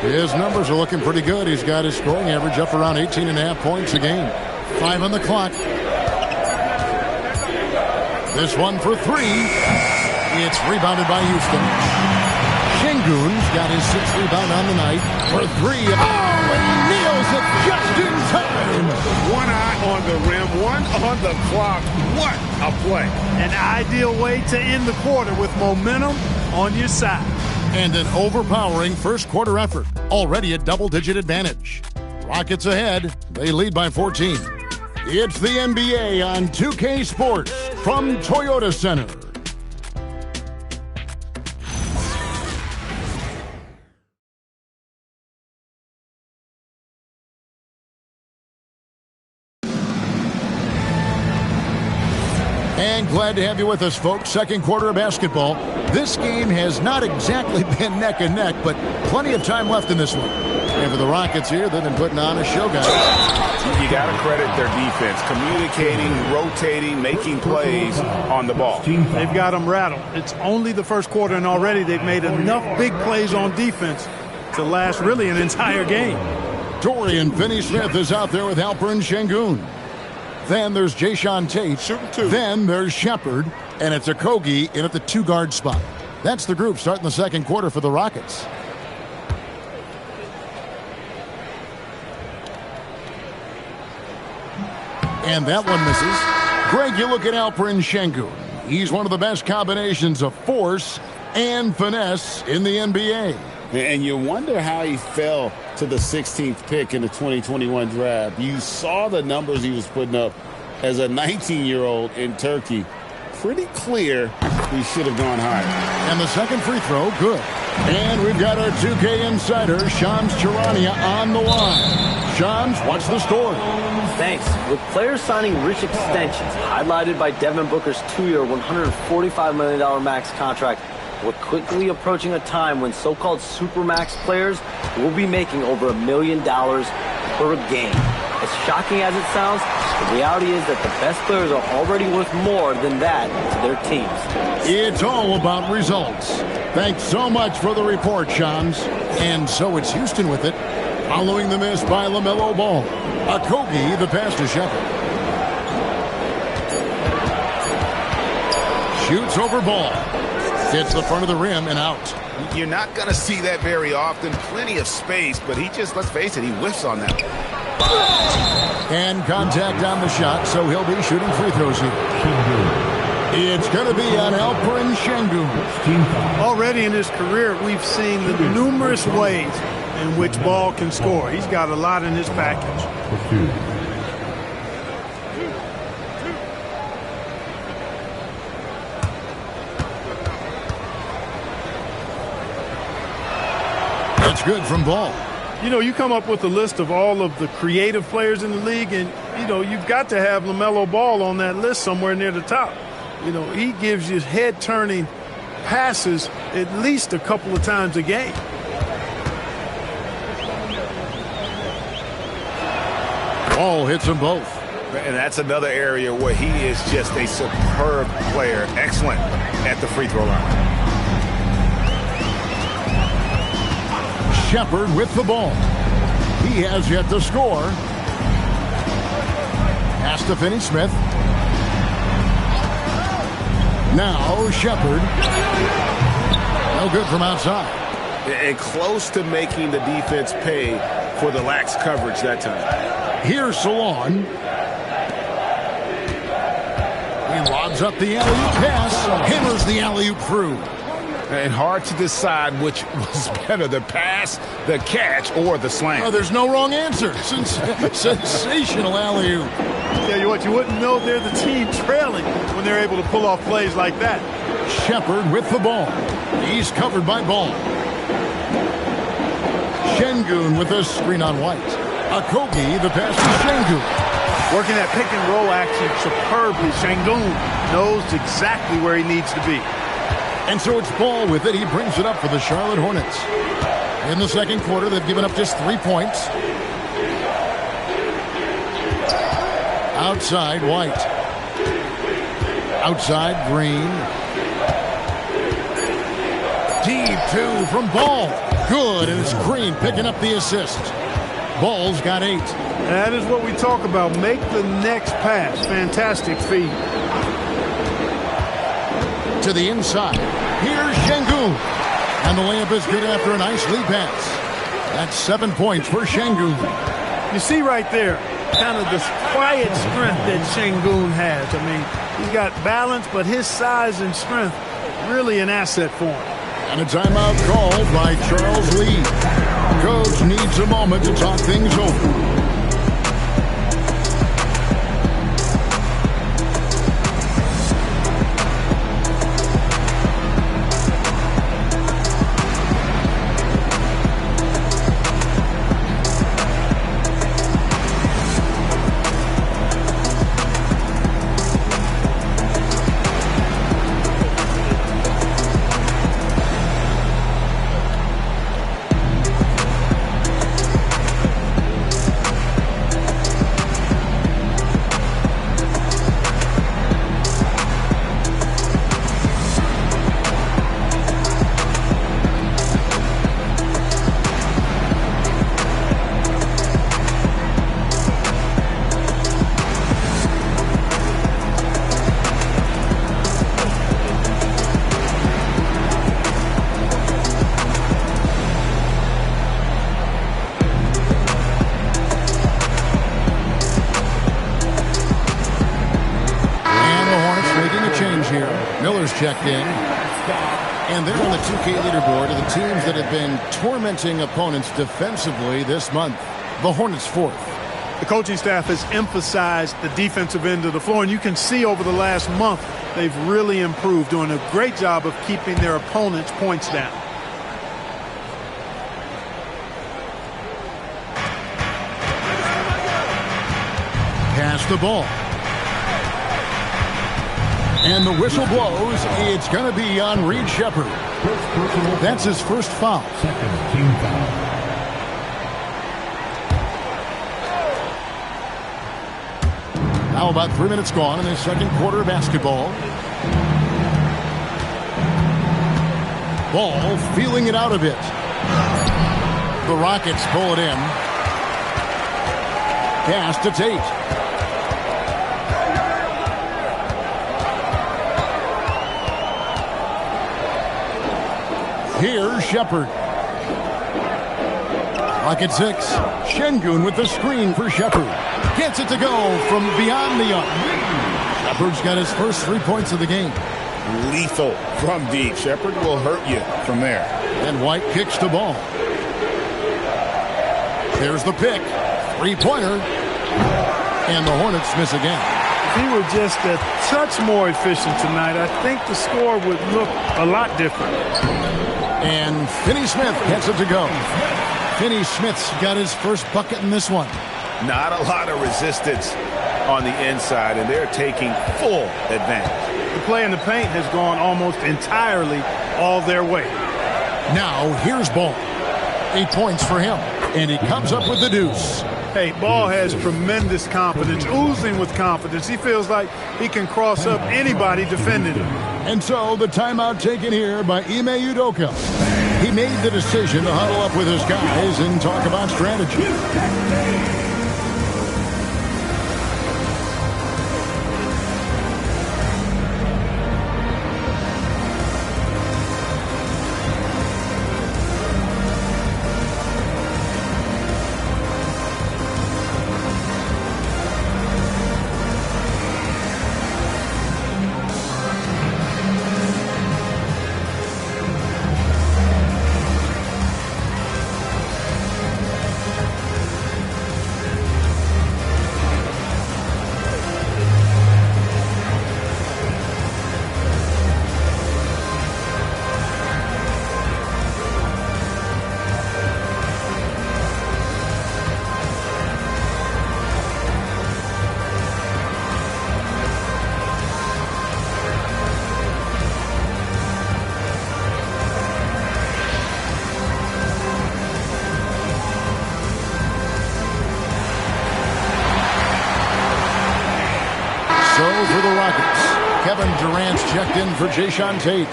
His numbers are looking pretty good. He's got his scoring average up around 18.5 points a game. 5 on the clock. This one for three. It's rebounded by Houston. Şengün's got his 6th rebound on the night for three. Oh, and he nails it just in time. One eye on the rim, one on the clock. What a play. An ideal way to end the quarter with momentum on your side. And an overpowering first quarter effort. Already a double-digit advantage. Rockets ahead. They lead by 14. It's the NBA on 2K Sports from Toyota Center. And glad to have you with us, folks. Second quarter of basketball. This game has not exactly been neck and neck, but plenty of time left in this one. And for the Rockets here, they've been putting on a show, guys. You got to credit their defense. Communicating, rotating, making plays on the ball. They've got them rattled. It's only the first quarter, and already they've made enough big plays on defense to last really an entire game. Dorian Finney-Smith is out there with Alperen Şengün. Then there's Jae'Sean Tate. Then there's Shepard. And it's Okogie in at the 2-guard spot. That's the group starting the second quarter for the Rockets. And that one misses. Greg, you look at Alperen Şengün. He's one of the best combinations of force and finesse in the NBA. And you wonder how he fell to the 16th pick in the 2021 draft. You saw the numbers he was putting up as a 19-year-old in Turkey. pretty clear he should have gone higher. And the second free throw, good. And we've got our 2K insider, Shams Charania, on the line. Shams, what's the story? Thanks. With players signing rich extensions, highlighted by Devin Booker's 2-year, $145 million max contract, we're quickly approaching a time when so-called supermax players will be making over $1 million per game. As shocking as it sounds, the reality is that the best players are already worth more than that to their teams. It's all about results. Thanks so much for the report, Shams. And so it's Houston with it, following the miss by LaMelo Ball. Okogie, the pass to Shepard. Shoots over Ball. Hits the front of the rim and out. You're not going to see that very often. Plenty of space, but he just, let's face it, he whiffs on that. And contact on the shot, so he'll be shooting free throws here. It's going to be on Alperen Şengün. Already in his career, we've seen the numerous ways in which Ball can score. He's got a lot in his package. That's good from Ball. You know, you come up with a list of all of the creative players in the league, and, you know, you've got to have LaMelo Ball on that list somewhere near the top. You know, he gives you head-turning passes at least a couple of times a game. Ball hits them both. And that's another area where he is just a superb player. Excellent at the free throw line. Shepard with the ball. He has yet to score. Pass to Finney-Smith. Now Shepard. No good from outside. And close to making the defense pay for the lax coverage that time. Here's Salon. He lobs up the alley-oop pass. Hammers the alley-oop through. And hard to decide which was better, the pass, the catch, or the slam. Oh, there's no wrong answer. Sensational alley-oop. Tell you what, you wouldn't know they're the team trailing when they're able to pull off plays like that. Shepard with the ball. He's covered by Ball. Şengün with a screen on White. Okogie, the pass to Şengün. Working that pick and roll action superbly. Şengün knows exactly where he needs to be. And so it's Ball with it. He brings it up for the Charlotte Hornets. In the second quarter, they've given up just 3 points. Outside, White. Outside, Green. Deep two from Ball. Good, and it's Green picking up the assist. Ball's got 8. That is what we talk about. Make the next pass. Fantastic feed. To the inside. Here's Şengün. And the layup is good after a nice lead pass. That's 7 points for Şengün. You see right there, kind of this quiet strength that Şengün has. I mean, he's got balance, but his size and strength really an asset for him. And a timeout called by Charles Lee. Coach needs a moment to talk things over. Checked in. And they're on the 2K leaderboard of the teams that have been tormenting opponents defensively this month. The Hornets 4th. The coaching staff has emphasized the defensive end of the floor, and you can see over the last month they've really improved, doing a great job of keeping their opponents' points down. Pass the ball. And the whistle blows. It's going to be on Reed Sheppard. That's his first foul. Second team foul. Now about 3 minutes gone in the second quarter of basketball. Ball feeling it out a bit. The Rockets pull it in. Pass to Tate. Here's Sheppard. Rocket 6. Şengün with the screen for Sheppard. Gets it to go from beyond the arc. Sheppard's got his first 3 points of the game. Lethal from deep. Sheppard will hurt you from there. And White kicks the ball. There's the pick. Three-pointer. And the Hornets miss again. If he were just a touch more efficient tonight, I think the score would look a lot different. And Finney-Smith gets it to go. Finney-Smith's got his first bucket in this one. Not a lot of resistance on the inside, and they're taking full advantage. The play in the paint has gone almost entirely all their way. Now, here's Ball. 8 points for him, and he comes up with the deuce. Hey, Ball has tremendous confidence, oozing with confidence. He feels like he can cross up anybody defending him. And so the timeout taken here by Ime Udoka. He made the decision to huddle up with his guys and talk about strategy. For the Rockets, Kevin Durant's checked in for Jason Tate.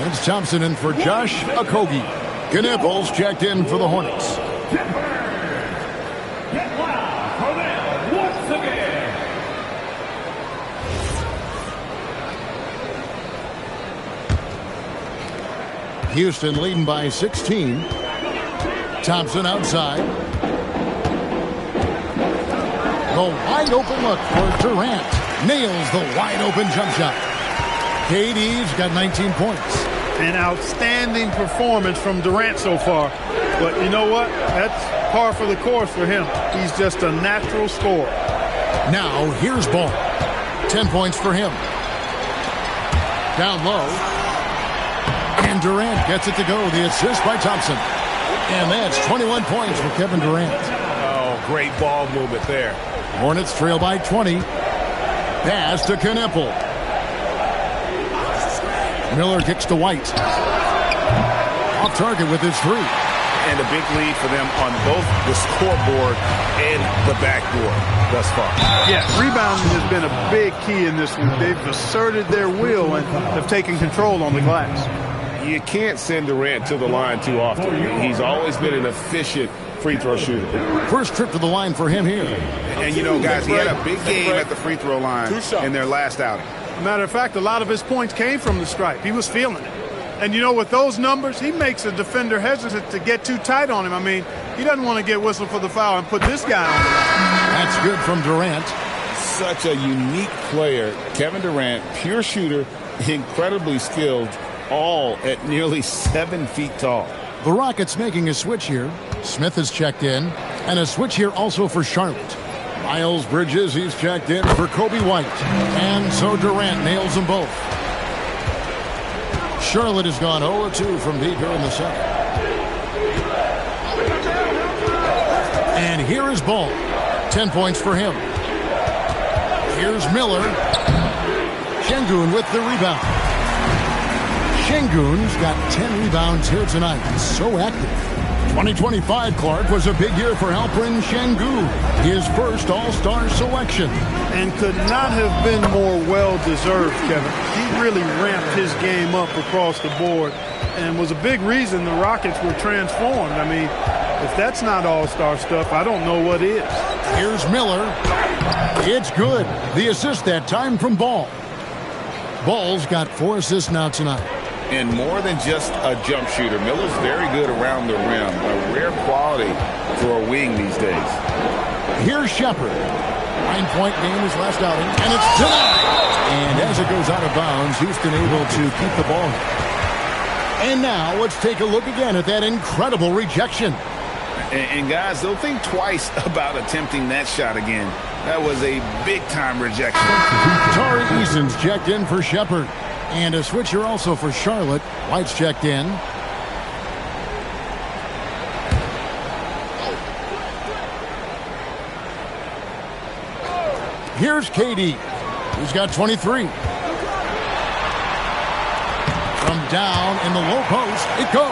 It's Thompson in for Josh Okogie. Knipples checked in for the Hornets. Houston leading by 16. Thompson outside. The wide open look for Durant. Nails the wide-open jump shot. KD's got 19 points. An outstanding performance from Durant so far. But you know what? That's par for the course for him. He's just a natural scorer. Now, here's Ball. 10 points for him. Down low. And Durant gets it to go. The assist by Thompson. And that's 21 points for Kevin Durant. Oh, great ball movement there. Hornets trail by 20. Pass to Knippel. Miller kicks to White. Off target with his three. And a big lead for them on both the scoreboard and the backboard thus far. Yeah, rebounding has been a big key in this one. They've asserted their will and have taken control on the glass. You can't send Durant to the line too often. He's always been an efficient free throw shooter. First trip to the line for him here. And you know, guys, he had a big game at the free throw line in their last outing. Matter of fact, a lot of his points came from the stripe. He was feeling it. And you know, with those numbers, he makes a defender hesitant to get too tight on him. I mean, he doesn't want to get whistled for the foul and put this guy on the line. That's good from Durant. Such a unique player. Kevin Durant, pure shooter, incredibly skilled, all at nearly 7 feet tall. The Rockets making a switch here. Smith has checked in. And a switch here also for Charlotte. Miles Bridges, he's checked in for Kobe White. And so Durant nails them both. Charlotte has gone 0-2 from deep here in the second. And here is Ball. 10 points for him. Here's Miller. Şengün with the rebound. Şengün's got 10 rebounds here tonight. So active. 2025, Clark, was a big year for Alperen Şengün. His first All-Star selection. And could not have been more well-deserved, Kevin. He really ramped his game up across the board and was a big reason the Rockets were transformed. I mean, if that's not All-Star stuff, I don't know what is. Here's Miller. It's good. The assist that time from Ball. Ball's got 4 assists now tonight. And more than just a jump shooter, Miller's very good around the rim. A rare quality for a wing these days. Here's Shepherd. 9-point game his last outing, and it's denied. And as it goes out of bounds, Houston able to keep the ball. And now let's take a look again at that incredible rejection. And guys, don't think twice about attempting that shot again. That was a big-time rejection. Tari Eason's checked in for Shepherd. And a switcher also for Charlotte. White's checked in. Here's KD. He's got 23. From down in the low post, it goes.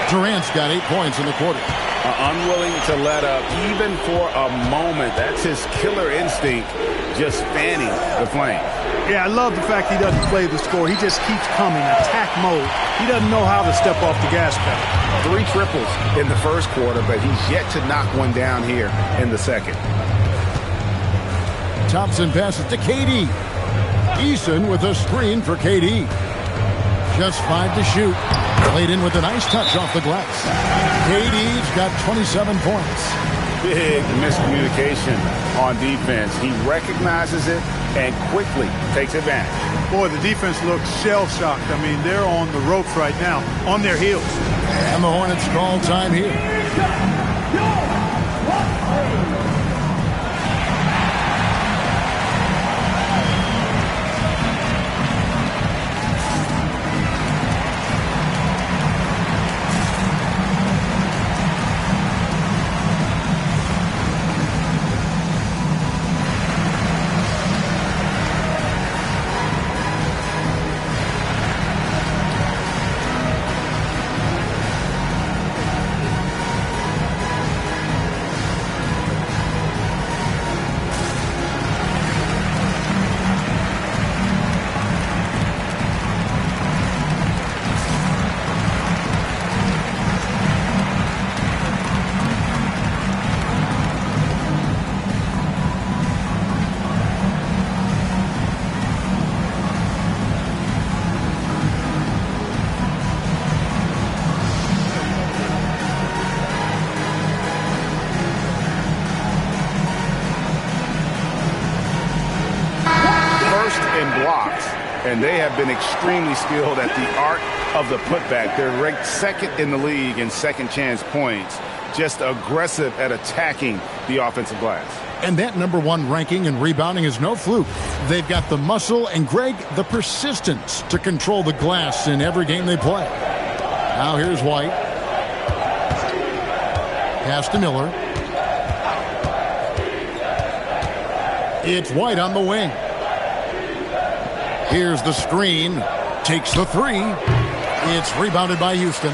Durant's got 8 points in the quarter. Unwilling to let up even for a moment. That's his killer instinct, just fanning the flame. Yeah, I love the fact he doesn't play the score. He just keeps coming, attack mode. He doesn't know how to step off the gas pedal. 3 triples in the first quarter, but he's yet to knock one down here in the second. Thompson passes to KD. Eason with a screen for KD. Just 5 to shoot. Played in with a nice touch off the glass. KD's got 27 points. Big miscommunication on defense. He recognizes it and quickly takes advantage. Boy, the defense looks shell-shocked. I mean, they're on the ropes right now, on their heels. And the Hornets call time here. And they have been extremely skilled at the art of the putback. They're ranked second in the league in second chance points. Just aggressive at attacking the offensive glass. And that #1 ranking in rebounding is no fluke. They've got the muscle and, Greg, the persistence to control the glass in every game they play. Now here's White. Pass to Miller. It's White on the wing. Here's the screen. Takes the 3. It's rebounded by Houston.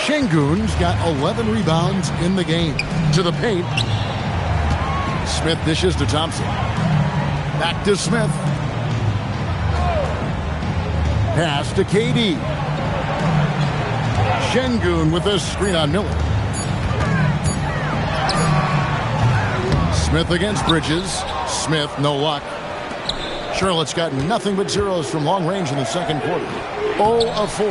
Şengün's got 11 rebounds in the game. To the paint. Smith dishes to Thompson. Back to Smith. Pass to KD. Şengün with a screen on Miller. Smith against Bridges. Smith, no luck. Charlotte's got nothing but zeros from long range in the second quarter. 0 of 4.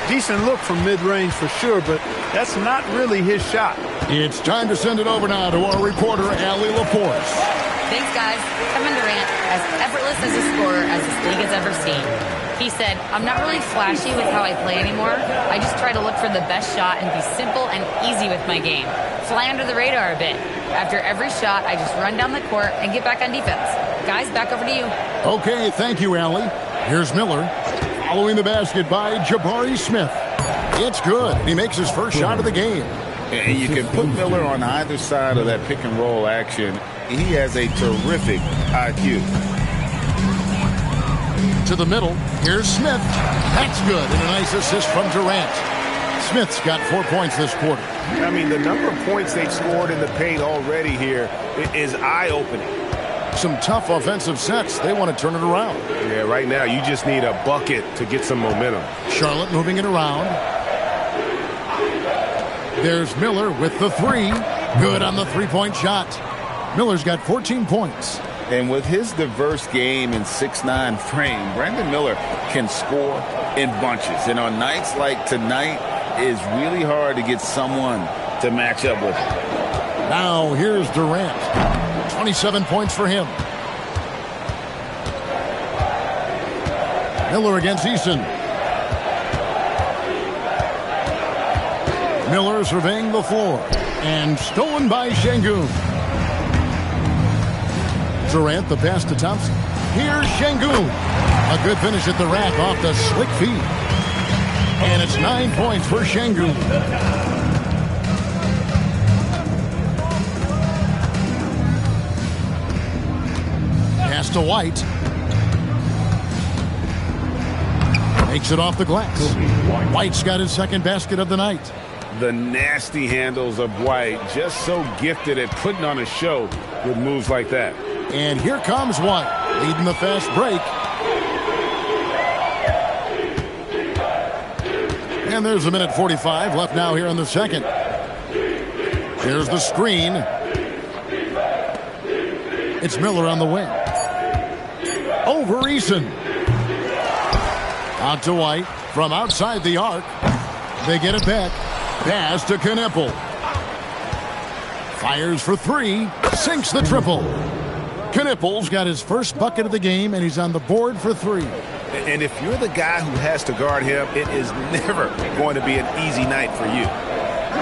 Decent look from mid-range for sure, but that's not really his shot. It's time to send it over now to our reporter, Allie Laporte. Thanks, guys. Kevin Durant, as effortless as a scorer as this league has ever seen. He said, "I'm not really flashy with how I play anymore. I just try to look for the best shot and be simple and easy with my game. Fly under the radar a bit. After every shot, I just run down the court and get back on defense." Guys, back over to you. Okay, thank you, Allie. Here's Miller. Following the basket by Jabari Smith. It's good. He makes his first shot of the game. And you can put Miller on either side of that pick and roll action. He has a terrific IQ. To the middle. Here's Smith. That's good. And a nice assist from Durant. Smith's got 4 points this quarter. I mean, the number of points they've scored in the paint already here is eye-opening. Some tough offensive sets. They want to turn it around. Yeah, right now you just need a bucket to get some momentum. Charlotte moving it around. There's Miller with the three. Good on the three-point shot. Miller's got 14 points. And with his diverse game and 6'9" frame, Brandon Miller can score in bunches. And on nights like tonight, it's really hard to get someone to match up with him. Now here's Durant. 27 points for him. Miller against Easton. Miller surveying the floor. And stolen by Şengün. Durant, the pass to Thompson. Here's Şengün. A good finish at the rack off the slick feed. And it's 9 points for Şengün. Pass to White. Makes it off the glass. White's got his second basket of the night. The nasty handles of White, just so gifted at putting on a show with moves like that. And here comes White, leading the fast break. And there's a minute 45 left now here in the second. Here's the screen. It's Miller on the wing. Over Eason. Out to White from outside the arc. They get it back. Pass to Knipple. Fires for three. Sinks the triple. Knipple's got his first bucket of the game, and he's on the board for three. And if you're the guy who has to guard him, it is never going to be an easy night for you.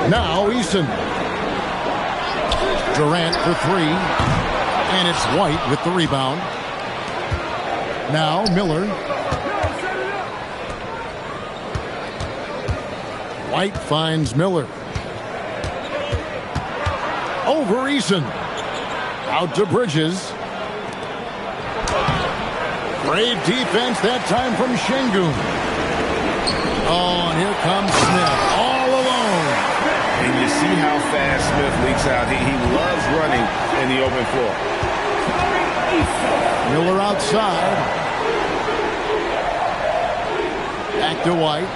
Now Easton. Durant for three. And it's White with the rebound. Now Miller. White finds Miller. Over Eason. Out to Bridges. Great defense that time from Şengün. Oh, and here comes Smith all alone. And you see how fast Smith leaks out. He loves running in the open floor. Miller outside. Back to White.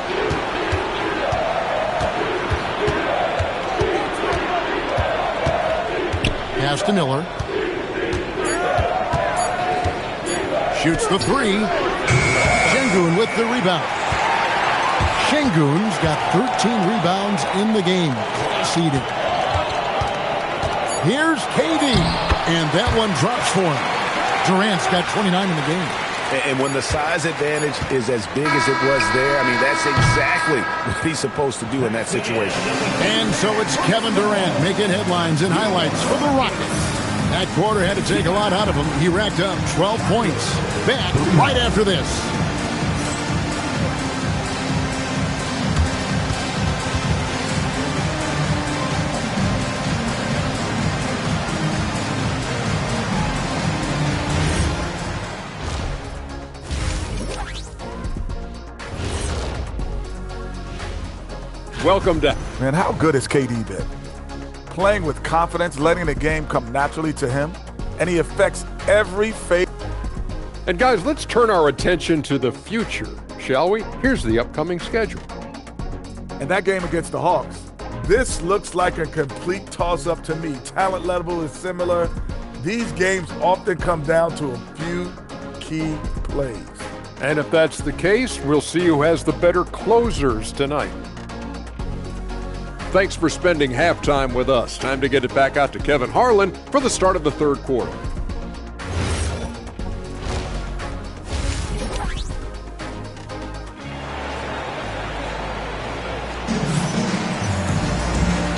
Pass to Miller. Shoots the three. Şengün with the rebound. Şengün's got 13 rebounds in the game. Seeded. Here's KD. And that one drops for him. Durant's got 29 in the game. And when the size advantage is as big as it was there, I mean, that's exactly what he's supposed to do in that situation. And so it's Kevin Durant making headlines and highlights for the Rockets. That quarter had to take a lot out of him. He racked up 12 points. Back right after this. Welcome to... Man, how good has KD been? Playing with confidence, letting the game come naturally to him, and he affects every phase. And guys, let's turn our attention to the future, shall we? Here's the upcoming schedule. And that game against the Hawks, this looks like a complete toss-up to me. Talent level is similar. These games often come down to a few key plays. And if that's the case, we'll see who has the better closers tonight. Thanks for spending halftime with us. Time to get it back out to Kevin Harlan for the start of the third quarter.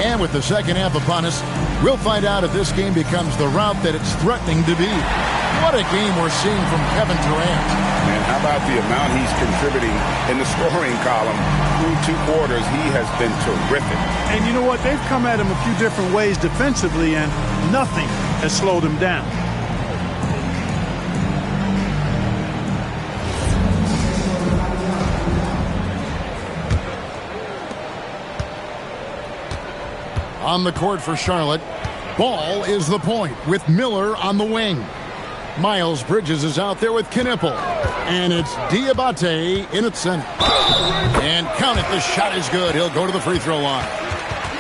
And with the second half upon us, we'll find out if this game becomes the route that it's threatening to be. What a game we're seeing from Kevin Durant. And how about the amount he's contributing in the scoring column through 2 quarters? He has been terrific. And you know what? They've come at him a few different ways defensively, and nothing has slowed him down. On the court for Charlotte, ball is the point with Miller on the wing. Miles Bridges is out there with Knipple. And it's Diabate in its center. And count it, the shot is good. He'll go to the free throw line.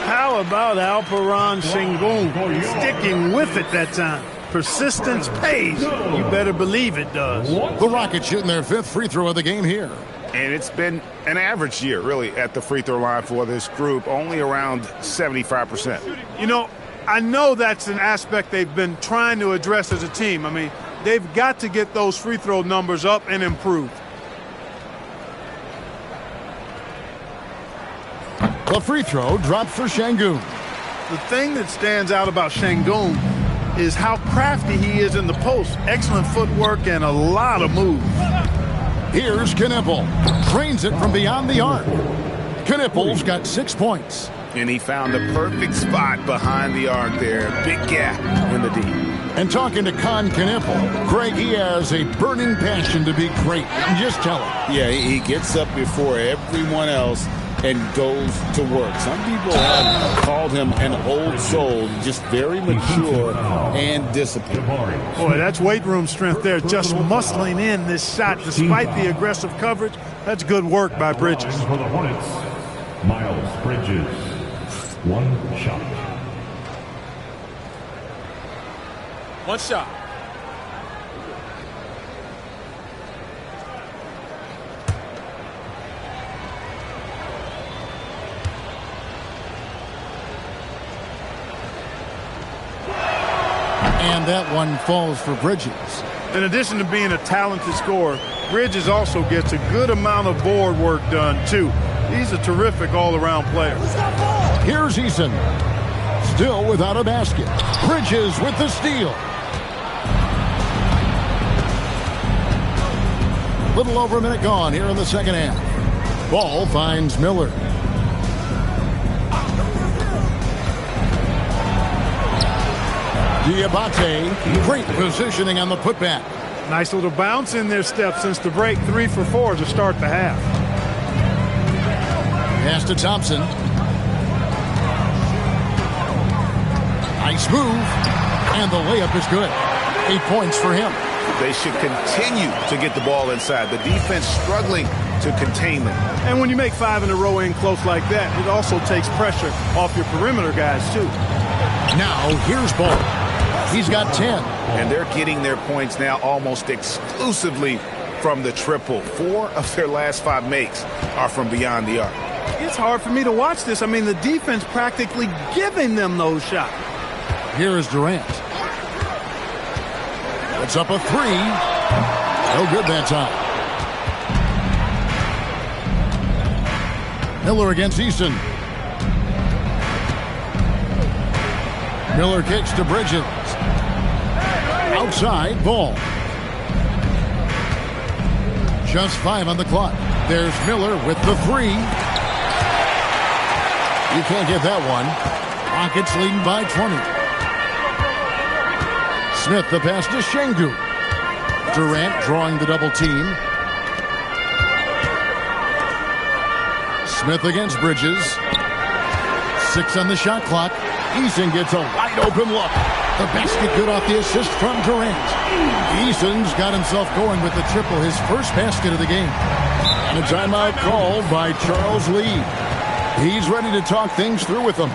How about Alperen Sengun sticking with it that time? Persistence pays. You better believe it does. The Rockets shooting their 5th free throw of the game here. And it's been an average year, really, at the free throw line for this group, only around 75%. You know, I know that's an aspect they've been trying to address as a team. I mean, they've got to get those free throw numbers up and improve. The free throw dropped for Sengun. The thing that stands out about Sengun is how crafty he is in the post. Excellent footwork and a lot of moves. Here's Knipple. Trains it from beyond the arc. Knipple's got 6 points. And he found the perfect spot behind the arc there. Big gap in the D. And talking to Con Knipple, Greg, he has a burning passion to be great. Just tell him. Yeah, he gets up before everyone else and goes to work. Some people have called him an old soul, just very mature and disciplined. Boy, that's weight room strength there, just muscling in this shot despite the aggressive coverage. That's good work by Bridges. For the Hornets, Miles Bridges, 1 shot. 1 shot. And that one falls for Bridges. In addition to being a talented scorer, Bridges also gets a good amount of board work done, too. He's a terrific all-around player. Here's Eason. Still without a basket. Bridges with the steal. Little over a minute gone here in the second half. Ball finds Miller. Diabate, great positioning on the putback. Nice little bounce in their step since the break. 3 for 4 to start the half. Pass to Thompson. Nice move. And the layup is good. 8 points for him. They should continue to get the ball inside. The defense struggling to contain them. And when you make 5 in a row in close like that, it also takes pressure off your perimeter guys, too. Now, here's Ball. He's got 10. And they're getting their points now almost exclusively from the triple. 4 of their last 5 makes are from beyond the arc. It's hard for me to watch this. I mean, the defense practically giving them those shots. Here is Durant. It's up a 3. No good that time. Miller against Easton. Miller kicks to Bridges. Outside, Ball. Just 5 on the clock. There's Miller with the 3. You can't get that one. Rockets leading by 20. Smith the pass to Sengun. Durant drawing the double team. Smith against Bridges. 6 on the shot clock. Eason gets a wide open look. The basket good off the assist from Durant. Eason's got himself going with the triple, his first basket of the game. And a timeout called by Charles Lee. He's ready to talk things through with them.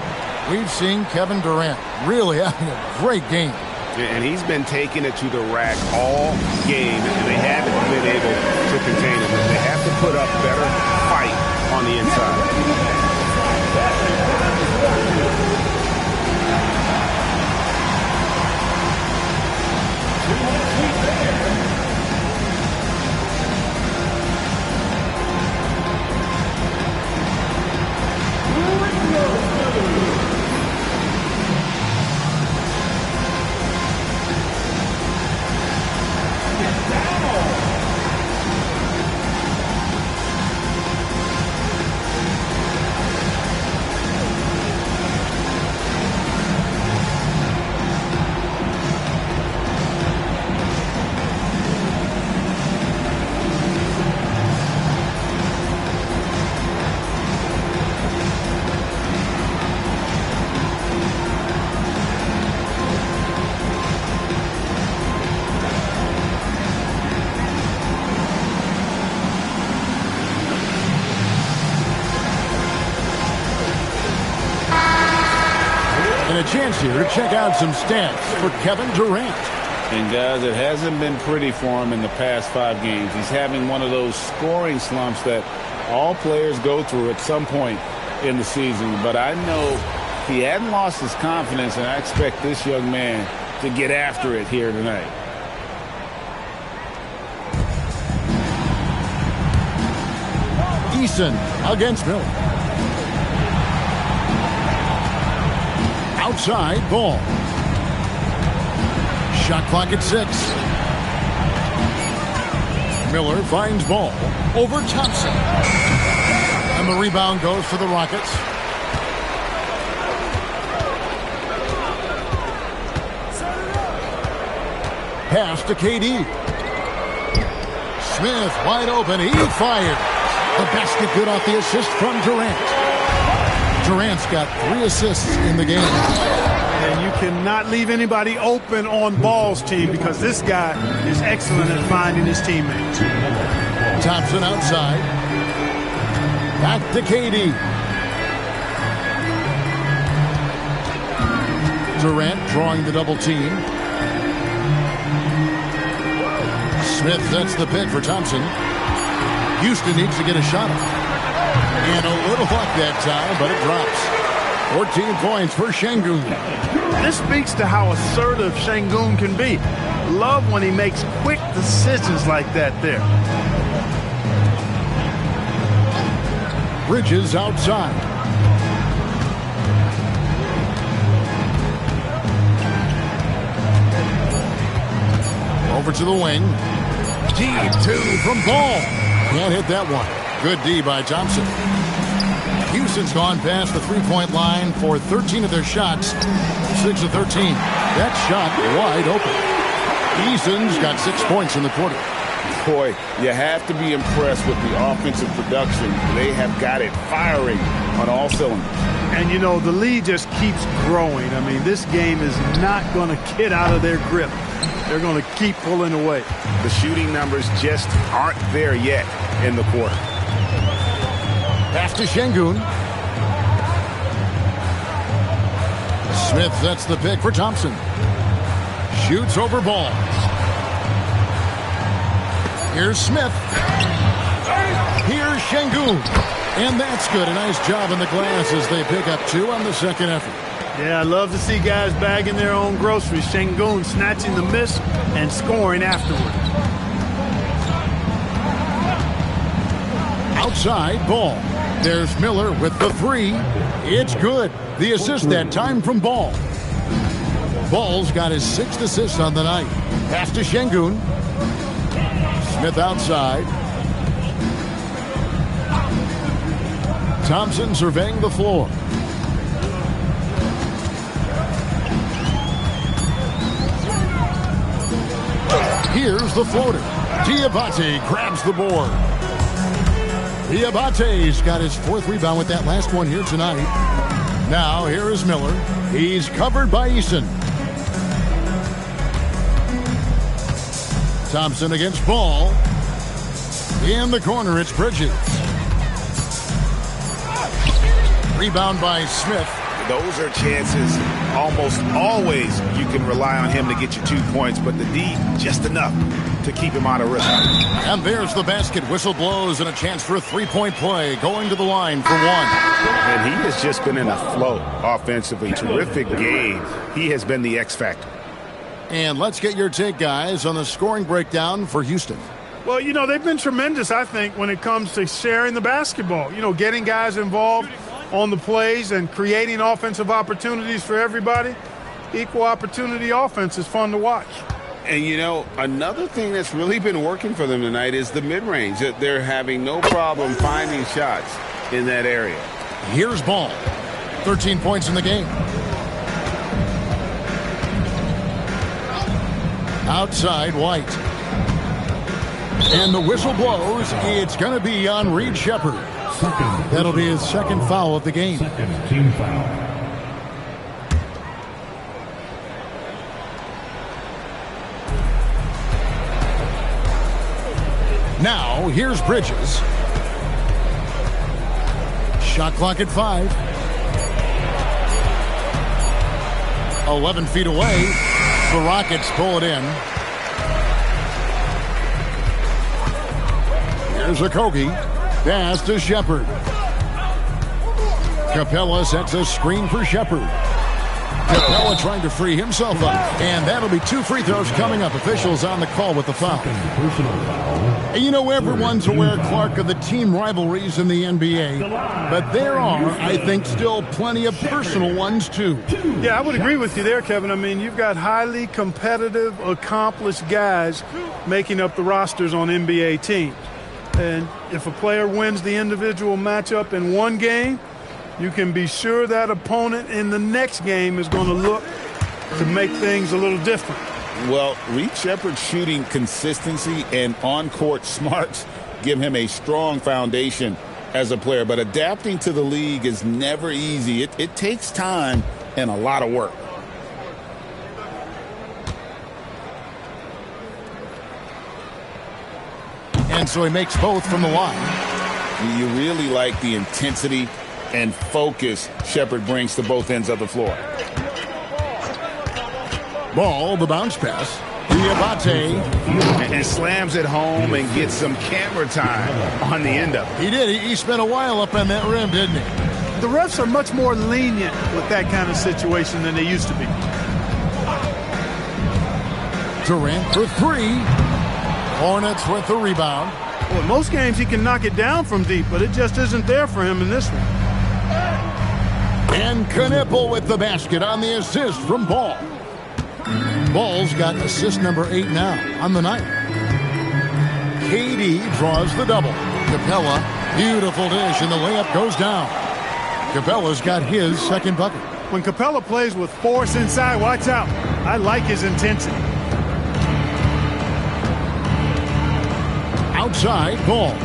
We've seen Kevin Durant really having a great game. And he's been taking it to the rack all game, and they haven't been able to contain him. They have to put up better fight on the inside. a chance here to check out some stats for Kevin Durant. And guys, it hasn't been pretty for him in the past 5 games. He's having one of those scoring slumps that all players go through at some point in the season. But I know he hadn't lost his confidence, and I expect this young man to get after it here tonight. Eason against Miller. Outside ball. Shot clock at 6. Miller finds ball over Thompson. And the rebound goes to the Rockets. Pass to KD. Smith wide open. He fires. The basket good off the assist from Durant. Durant's got 3 assists in the game. And you cannot leave anybody open on Ball's team because this guy is excellent at finding his teammates. Thompson outside. Back to KD. Durant drawing the double team. Smith sets the pick for Thompson. Houston needs to get a shot up. And a little luck that time, but it drops. 14 points for Şengün. This speaks to how assertive Şengün can be. Love when he makes quick decisions like that there. Bridges outside. Over to the wing. Deep 2 from Ball. Can't hit that one. Good D by Thompson. Houston's gone past the three-point line for 13 of their shots. 6 of 13. That shot wide open. Eason's got 6 points in the quarter. Boy, you have to be impressed with the offensive production. They have got it firing on all cylinders. And, you know, the lead just keeps growing. I mean, this game is not going to get out of their grip. They're going to keep pulling away. The shooting numbers just aren't there yet in the quarter. Pass to Şengün. Smith sets the pick for Thompson. Shoots over Ball. Here's Smith. Here's Şengün. And that's good. A nice job in the glass as they pick up 2 on the second effort. Yeah, I love to see guys bagging their own groceries. Şengün snatching the miss and scoring afterward. Outside Ball. There's Miller with the 3. It's good. The assist that time from Ball. Ball's got his 6th assist on the night. Pass to Şengün. Smith outside. Thompson surveying the floor. Here's the floater. Diabate grabs the board. Diabate's got his 4th rebound with that last one here tonight. Now here is Miller. He's covered by Eason. Thompson against Ball. In the corner, it's Bridges. Rebound by Smith. Those are chances almost always you can rely on him to get you 2 points, but the D just enough to keep him out of rhythm. And there's the basket. Whistle blows and a chance for a 3-point play. Going to the line for 1. And he has just been in a flow offensively. Terrific game. He has been the X factor. And let's get your take, guys, on the scoring breakdown for Houston. Well, you know, they've been tremendous, I think, when it comes to sharing the basketball. You know, getting guys involved on the plays and creating offensive opportunities for everybody. Equal opportunity offense is fun to watch. And, you know, another thing that's really been working for them tonight is the mid-range. They're having no problem finding shots in that area. Here's Ball. 13 points in the game. Outside White. And the whistle blows. It's going to be on Reed Shepherd. That'll be his 2nd foul of the game. Second team foul. Now, here's Bridges. Shot clock at 5. 11 feet away. The Rockets pull it in. Here's Okogie. Pass to Shepard. Capella sets a screen for Shepard. Capella trying to free himself up. And that'll be 2 free throws coming up. Officials on the call with the foul. And you know, everyone's aware, Clark, of the team rivalries in the NBA. But there are, I think, still plenty of personal ones, too. Yeah, I would agree with you there, Kevin. I mean, you've got highly competitive, accomplished guys making up the rosters on NBA teams. And if a player wins the individual matchup in one game, you can be sure that opponent in the next game is going to look to make things a little different. Well, Reed Shepard's shooting consistency and on-court smarts give him a strong foundation as a player. But adapting to the league is never easy. It takes time and a lot of work. And so he makes both from the line. You really like the intensity and focus Shepard brings to both ends of the floor. Ball, the bounce pass. Diabate. And slams it home and gets some camera time on the end of it. He did. He spent a while up on that rim, didn't he? The refs are much more lenient with that kind of situation than they used to be. Durant for 3. Hornets with the rebound. Well, in most games he can knock it down from deep, but it just isn't there for him in this one. And Knippel with the basket on the assist from Ball. Ball's got assist number 8 now on the night. KD draws the double. Capella, beautiful dish, and the layup goes down. Capella's got his second bucket. When Capella plays with force inside, watch out. I like his intensity. Outside, Ball.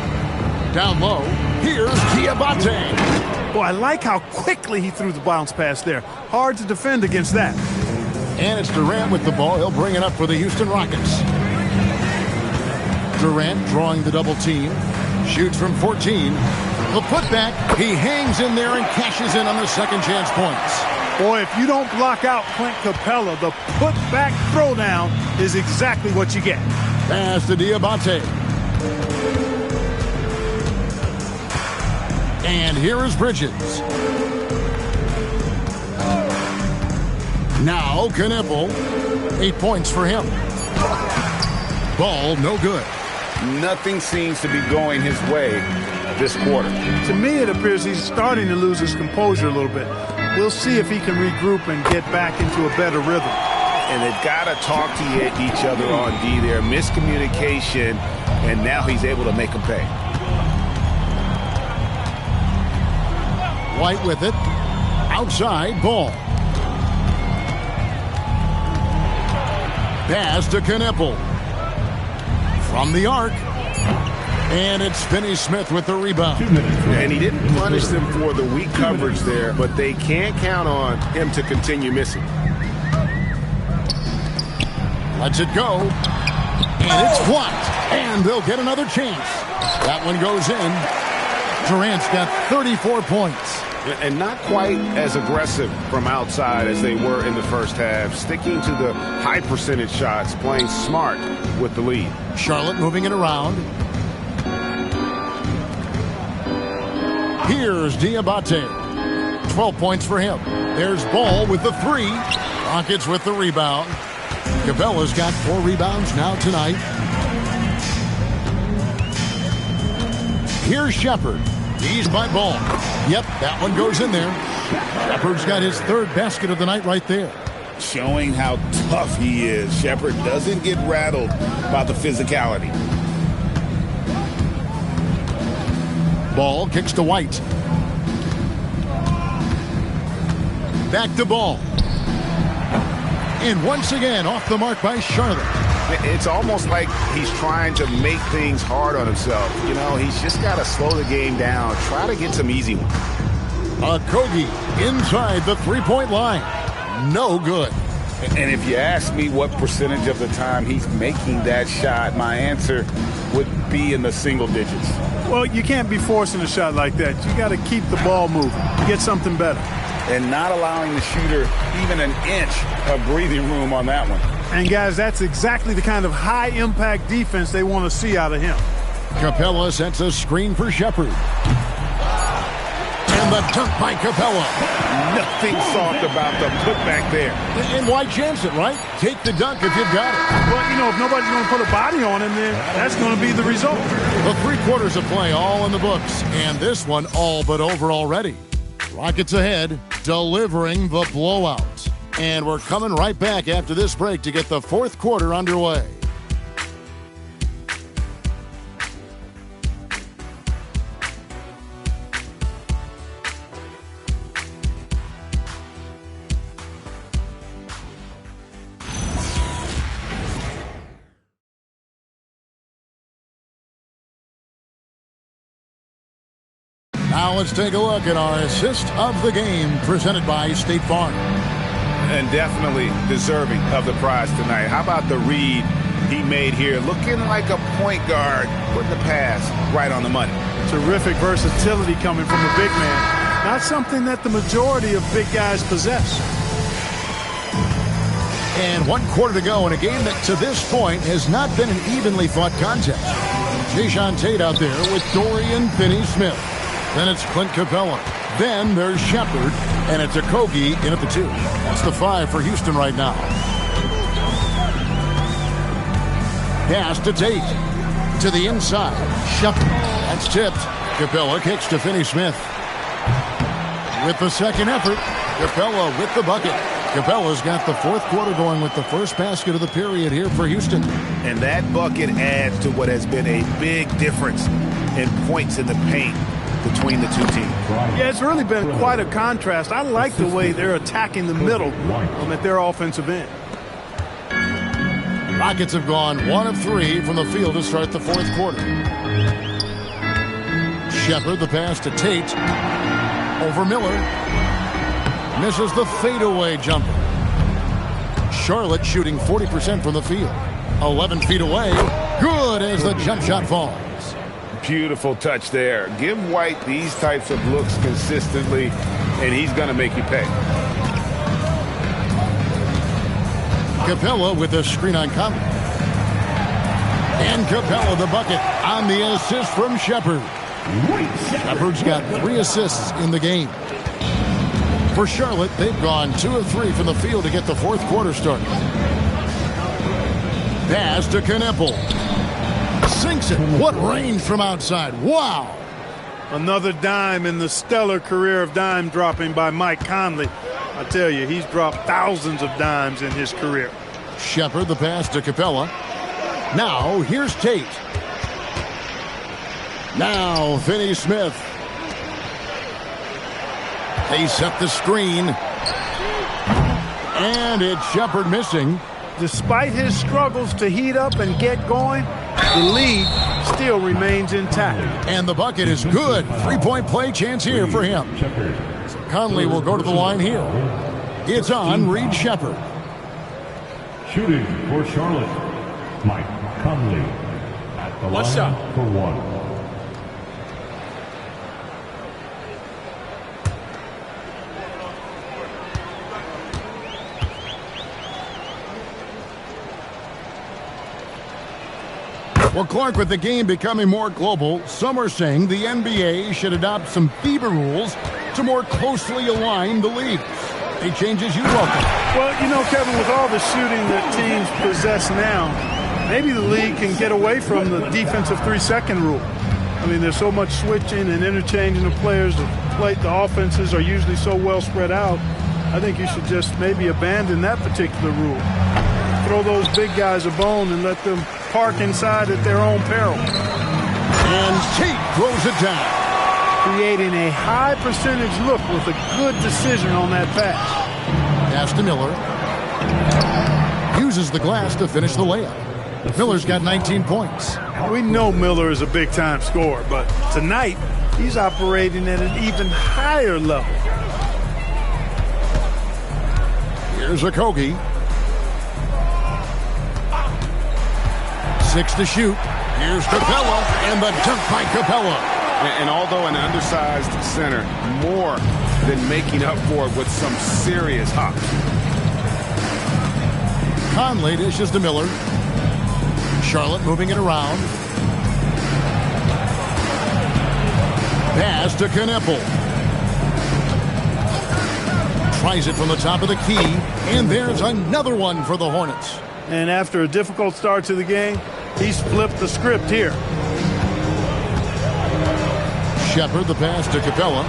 Down low, here's Diabate. Boy, I like how quickly he threw the bounce pass there. Hard to defend against that. And it's Durant with the ball. He'll bring it up for the Houston Rockets. Durant drawing the double team. Shoots from 14. The putback. He hangs in there and cashes in on the second chance points. Boy, if you don't block out Clint Capella, the putback throwdown is exactly what you get. Pass to Diabate. And here is Bridges. Now Knippel. 8 points for him. Ball no good. Nothing seems to be going his way this quarter. To me, it appears he's starting to lose his composure a little bit. We'll see if he can regroup and get back into a better rhythm. And they've got to talk to each other on D there. Miscommunication, and now he's able to make them pay. White with it. Outside, Ball. Pass to Knippel. From the arc. And it's Finney-Smith with the rebound. And he didn't punish them for the weak coverage there, but they can't count on him to continue missing. Lets it go. And it's blocked. And they'll get another chance. That one goes in. Durant's got 34 points. And not quite as aggressive from outside as they were in the first half. Sticking to the high percentage shots, playing smart with the lead. Charlotte moving it around. Here's Diabate. 12 points for him. There's Ball with the 3. Rockets with the rebound. Capella's got 4 rebounds now tonight. Here's Shepard. He's by Ball. Yep, that one goes in there. Shepard's got his 3rd basket of the night right there. Showing how tough he is. Shepard doesn't get rattled by the physicality. Ball kicks to White. Back to Ball. And once again, off the mark by Charlotte. It's almost like he's trying to make things hard on himself. You know, he's just got to slow the game down. Try to get some easy ones. Okogie inside the 3-point line. No good. And if you ask me what percentage of the time he's making that shot, my answer would be in the single digits. Well, you can't be forcing a shot like that. You got to keep the ball moving. Get something better. and not allowing the shooter even an inch of breathing room on that one. And, guys, that's exactly the kind of high-impact defense they want to see out of him. Capella sets a screen for Shepherd. And the dunk by Capella. Nothing soft about the putback there. And why chance it, right? Take the dunk if you've got it. Well, you know, if nobody's going to put a body on him, then that's going to be the result. The 3 quarters of play all in the books, and this one all but over already. Rockets ahead, delivering the blowout. And we're coming right back after this break to get the 4th quarter underway. Now let's take a look at our assist of the game presented by State Farm. And definitely deserving of the prize tonight. How about the read he made here? Looking like a point guard, putting the pass right on the money. Terrific versatility coming from a big man. Not something that the majority of big guys possess. And 1 quarter to go in a game that to this point has not been an evenly fought contest. Jayshawn Tate out there with Dorian Finney-Smith. Then it's Clint Capella. Then there's Shepherd, and it's Okogie in at the 2. That's the 5 for Houston right now. Pass to Tate. To the inside. Shepherd. That's tipped. Capella kicks to Finney-Smith. With the second effort, Capella with the bucket. Capella's got the 4th quarter going with the first basket of the period here for Houston. And that bucket adds to what has been a big difference in points in the paint between the 2 teams. Yeah, it's really been quite a contrast. I like the way they're attacking the middle at their offensive end. Rockets have gone 1 of 3 from the field to start the 4th quarter. Shepherd, the pass to Tate. Over Miller. Misses the fadeaway jumper. Charlotte shooting 40% from the field. 11 feet away. Good as the jump shot falls. Beautiful touch there. Give White these types of looks consistently, and he's going to make you pay. Capella with a screen on Conley. And Capella the bucket on the assist from Shepherd. Shepherd's got 3 assists in the game. For Charlotte, they've gone 2 of 3 from the field to get the 4th quarter started. Pass to Kneppel. Sinks it. What range from outside. Wow. Another dime in the stellar career of dime dropping by Mike Conley. I tell you, he's dropped thousands of dimes in his career. Shepherd, the pass to Capella. Now, here's Tate. Now, Finney-Smith. They set the screen. And it's Shepherd missing. Despite his struggles to heat up and get going, the lead still remains intact. And the bucket is good. 3-point play chance here for him. So Conley will go to the line here. It's on Reed Shepherd. Shooting for Charlotte, Mike Conley at the line for 1. Well, Clark, with the game becoming more global, some are saying the NBA should adopt some FIBA rules to more closely align the leagues. Any changes you welcome? Well, you know, Kevin, with all the shooting that teams possess now, maybe the league can get away from the defensive 3-second rule. I mean, there's so much switching and interchanging of players. The offenses are usually so well spread out. I think you should just maybe abandon that particular rule. Throw those big guys a bone and let them park inside at their own peril. And Tate throws it down. Creating a high percentage look with a good decision on that pass. Pass to Miller. Uses the glass to finish the layup. Miller's got 19 points. We know Miller is a big-time scorer, but tonight he's operating at an even higher level. Here's Okogie. 6 to shoot. Here's Capella, and the dunk by Capella. And although an undersized center, more than making up for it with some serious hops. Conley dishes to Miller. Charlotte moving it around. Pass to Kneppel. Tries it from the top of the key, and there's another one for the Hornets. And after a difficult start to the game, he's flipped the script here. Shepard, the pass to Capella.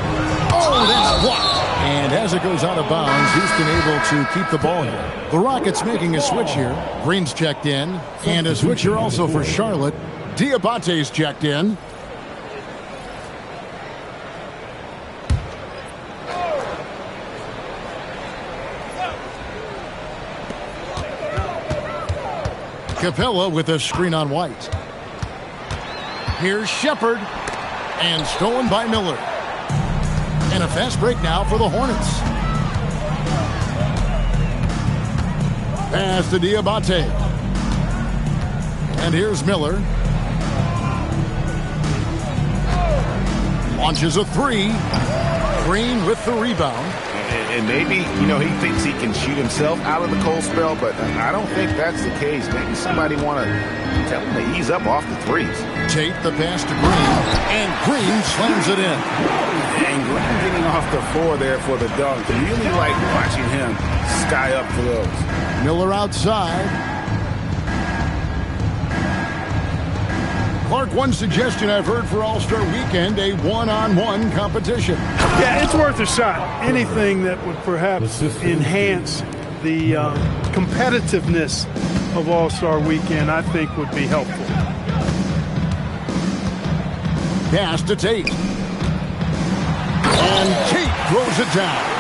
Oh, that's blocked. And as it goes out of bounds, Houston able to keep the ball here. The Rockets making a switch here. Green's checked in. And a switch here also for Charlotte. Diabate's checked in. Capella with a screen on White. Here's Shepard. And stolen by Miller. And a fast break now for the Hornets. Pass to Diabate. And here's Miller. Launches a three. Green with the rebound. And maybe, he thinks he can shoot himself out of the cold spell, but I don't think that's the case. Maybe somebody want to tell him to ease up off the threes. Tate the pass to Green, and Green slams it in. And Green getting off the floor there for the dunk. Really like watching him sky up for those. Miller outside. Clark, one suggestion I've heard for All-Star Weekend, a one-on-one competition. Yeah, it's worth a shot. Anything that would perhaps enhance the competitiveness of All-Star Weekend, I think would be helpful. Pass to Tate. And Tate throws it down.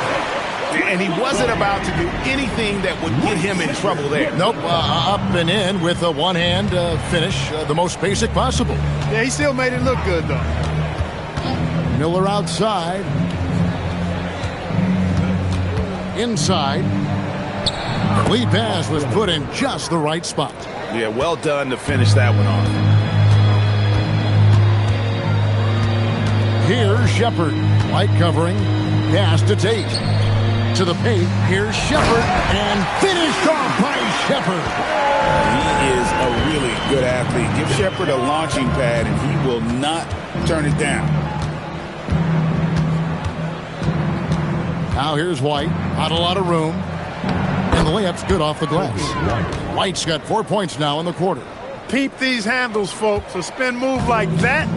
And he wasn't about to do anything that would get him in trouble there. Nope, up and in with a one-hand finish, the most basic possible. Yeah, he still made it look good, though. Miller outside. Inside. Lead pass was put in just the right spot. Yeah, well done to finish that one off. Here's Shepard. Light covering. Pass to Tate. To the paint. Here's Shepard. And finished off by Shepard. He is a really good athlete. Give Shepard a launching pad, and he will not turn it down. Now here's White. Not a lot of room. And the layup's good off the glass. White's got 4 points now in the quarter. Peep these handles, folks. A spin move like that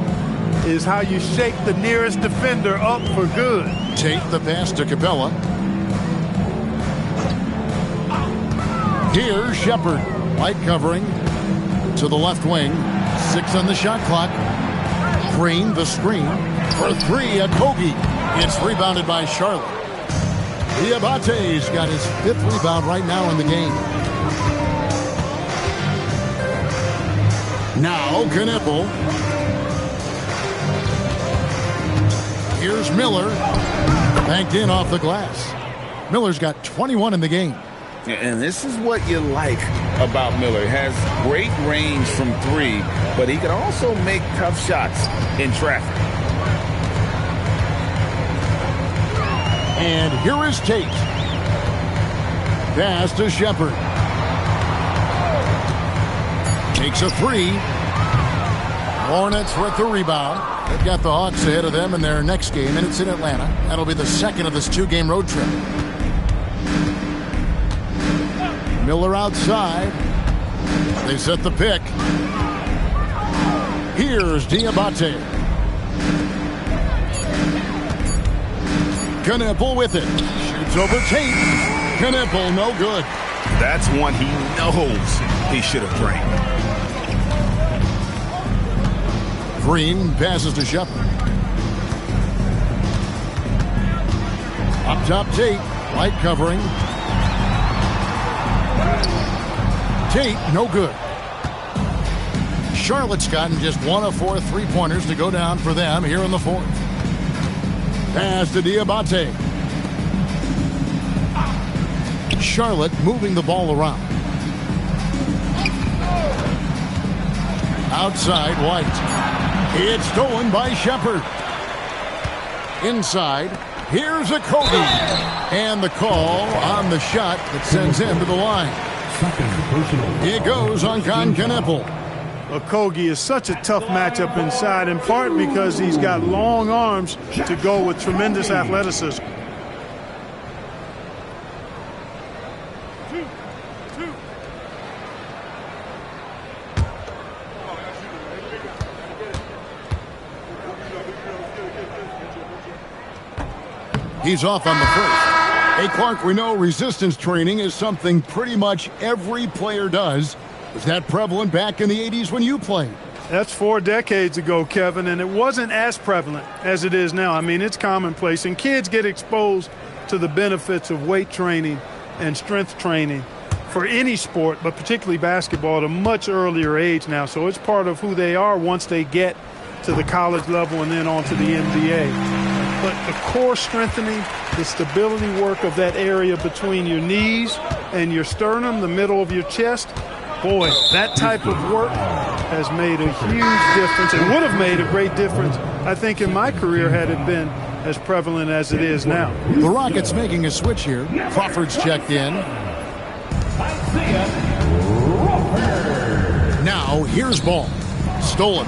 is how you shake the nearest defender up for good. Tate the pass to Capella. Here's Shepard. Light covering to the left wing. 6 on the shot clock. Green the screen. For 3, a Kogi. It's rebounded by Charlotte. Diabate's got his 5th rebound right now in the game. Now Kneppel. Here's Miller. Banked in off the glass. Miller's got 21 in the game. And this is what you like about Miller. He has great range from 3, but he can also make tough shots in traffic. And here is Tate. Pass to Shepard. Takes a 3. Hornets with the rebound. They've got the Hawks ahead of them in their next game, and it's in Atlanta. That'll be the second of this 2-game road trip. Miller outside. They set the pick. Here's Diabate. Kneppel with it. Shoots over Tate. Kneppel, no good. That's one he knows he should have drained. Green passes to Shepard. Up top, Tate. Light covering. Tate, no good. Charlotte's gotten just 1 of 4 3-pointers to go down for them here in the 4th. Pass to Diabate. Charlotte moving the ball around. Outside, White. It's stolen by Shepard. Inside, Here's Okogie. And the call on the shot that sends him to the line. It goes on Kneppel. Okogie is such a tough matchup inside, in part because he's got long arms to go with tremendous athleticism. He's off on the first. Hey, Clark, we know resistance training is something pretty much every player does. Was that prevalent back in the 80s when you played? That's 4 decades ago, Kevin, and it wasn't as prevalent as it is now. I mean, it's commonplace, and kids get exposed to the benefits of weight training and strength training for any sport, but particularly basketball, at a much earlier age now. So it's part of who they are once they get to the college level and then on to the NBA. But the core strengthening, the stability work of that area between your knees and your sternum, the middle of your chest, boy, that type of work has made a huge difference. It would have made a great difference, I think, in my career had it been as prevalent as it is now. The Rockets making a switch here. Crawford's checked in. Now, here's ball. Stolen.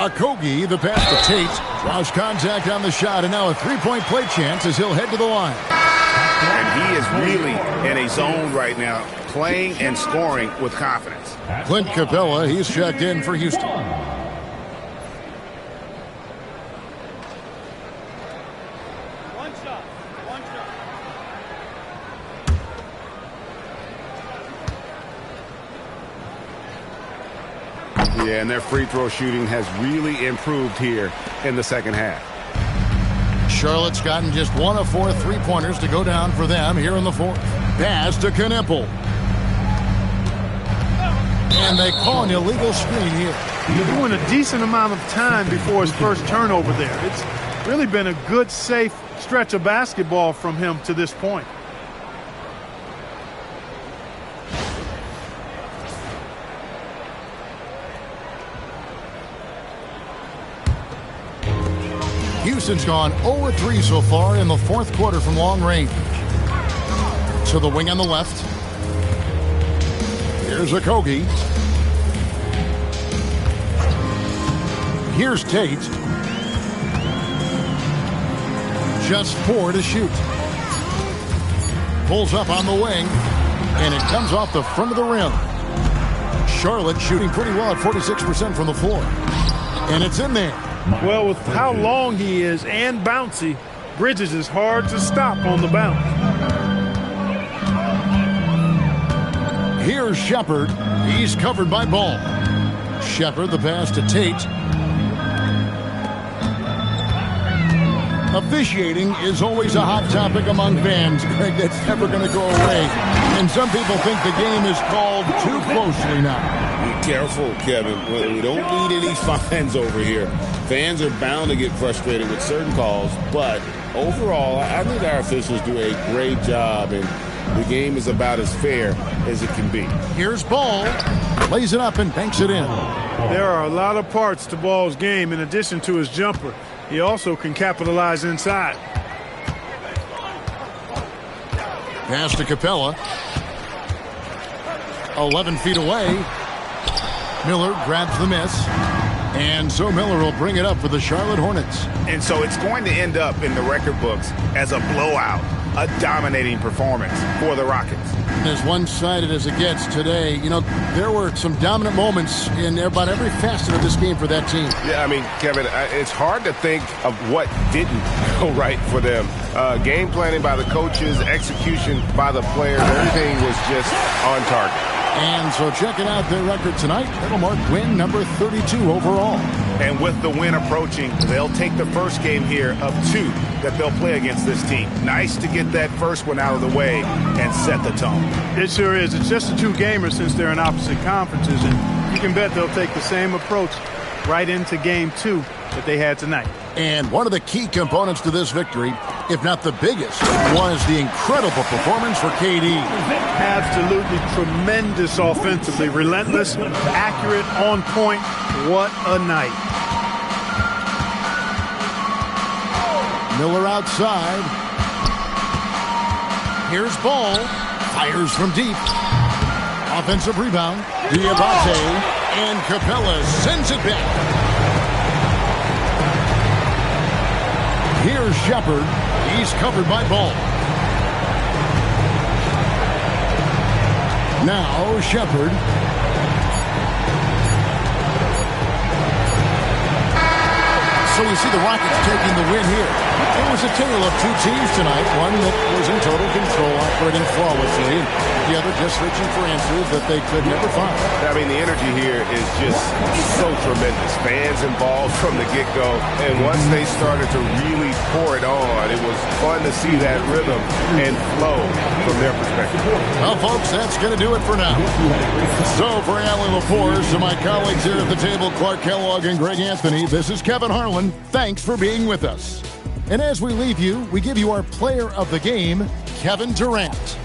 Okogie, the pass to Tate, draws contact on the shot, and now a three-point play chance as he'll head to the line. And he is really in a zone right now, playing and scoring with confidence. Clint Capella, he's checked in for Houston. Yeah, and their free throw shooting has really improved here in the second half. Charlotte's gotten just 1 of 4 three-pointers to go down for them here in the fourth. Pass to Kneppel. And they call an illegal screen here. He's doing a decent amount of time before his first turnover there. It's really been a good, safe stretch of basketball from him to this point. Houston's gone 0-3 so far in the fourth quarter from long range. To the wing on the left. Here's Okogie. Here's Tate. Just 4 to shoot. Pulls up on the wing, and it comes off the front of the rim. Charlotte shooting pretty well at 46% from the floor. And it's in there. Well, with how long he is and bouncy, Bridges is hard to stop on the bounce. Here's Shepard. He's covered by Ball. Shepard, the pass to Tate. Officiating is always a hot topic among fans, Greg. That's never going to go away. And some people think the game is called too closely now. Be careful, Kevin. We don't need any fines over here. Fans are bound to get frustrated with certain calls, but overall, I think our officials do a great job, and the game is about as fair as it can be. Here's Ball. Lays it up and banks it in. There are a lot of parts to Ball's game in addition to his jumper. He also can capitalize inside. Pass to Capella. 11 feet away. Miller grabs the miss. And so Miller will bring it up for the Charlotte Hornets. And so it's going to end up in the record books as a blowout, a dominating performance for the Rockets. As one-sided as it gets today, you know, there were some dominant moments in about every facet of this game for that team. Yeah, I mean, Kevin, it's hard to think of what didn't go right for them. Game planning by the coaches, execution by the players, everything was just on target. And so checking out their record tonight, it'll mark win number 32 overall. And with the win approaching, they'll take the first game here of 2 that they'll play against this team. Nice to get that first one out of the way and set the tone. It sure is. It's just a 2-gamer since they're in opposite conferences, and you can bet they'll take the same approach right into game 2 that they had tonight. And one of the key components to this victory, if not the biggest, was the incredible performance for KD. Absolutely tremendous offensively. Relentless, accurate, on point. What a night. Miller outside. Here's Ball. Fires from deep. Offensive rebound. Diabate. And Capella sends it back. Here's Shepard. He's covered by Ball. Now Shepard. So we see the Rockets taking the win here. It was a tale of two teams tonight. One that was in total control, operating flawlessly, and the other just searching for answers that they could never find. I mean, the energy here is just so tremendous. Fans involved from the get-go, and once they started to really pour it on, it was fun to see that rhythm and flow from their perspective. Well, folks, that's going to do it for now. So for Alan LaForce and my colleagues here at the table, Clark Kellogg and Greg Anthony, this is Kevin Harlan. Thanks for being with us. And as we leave you, we give you our player of the game, Kevin Durant.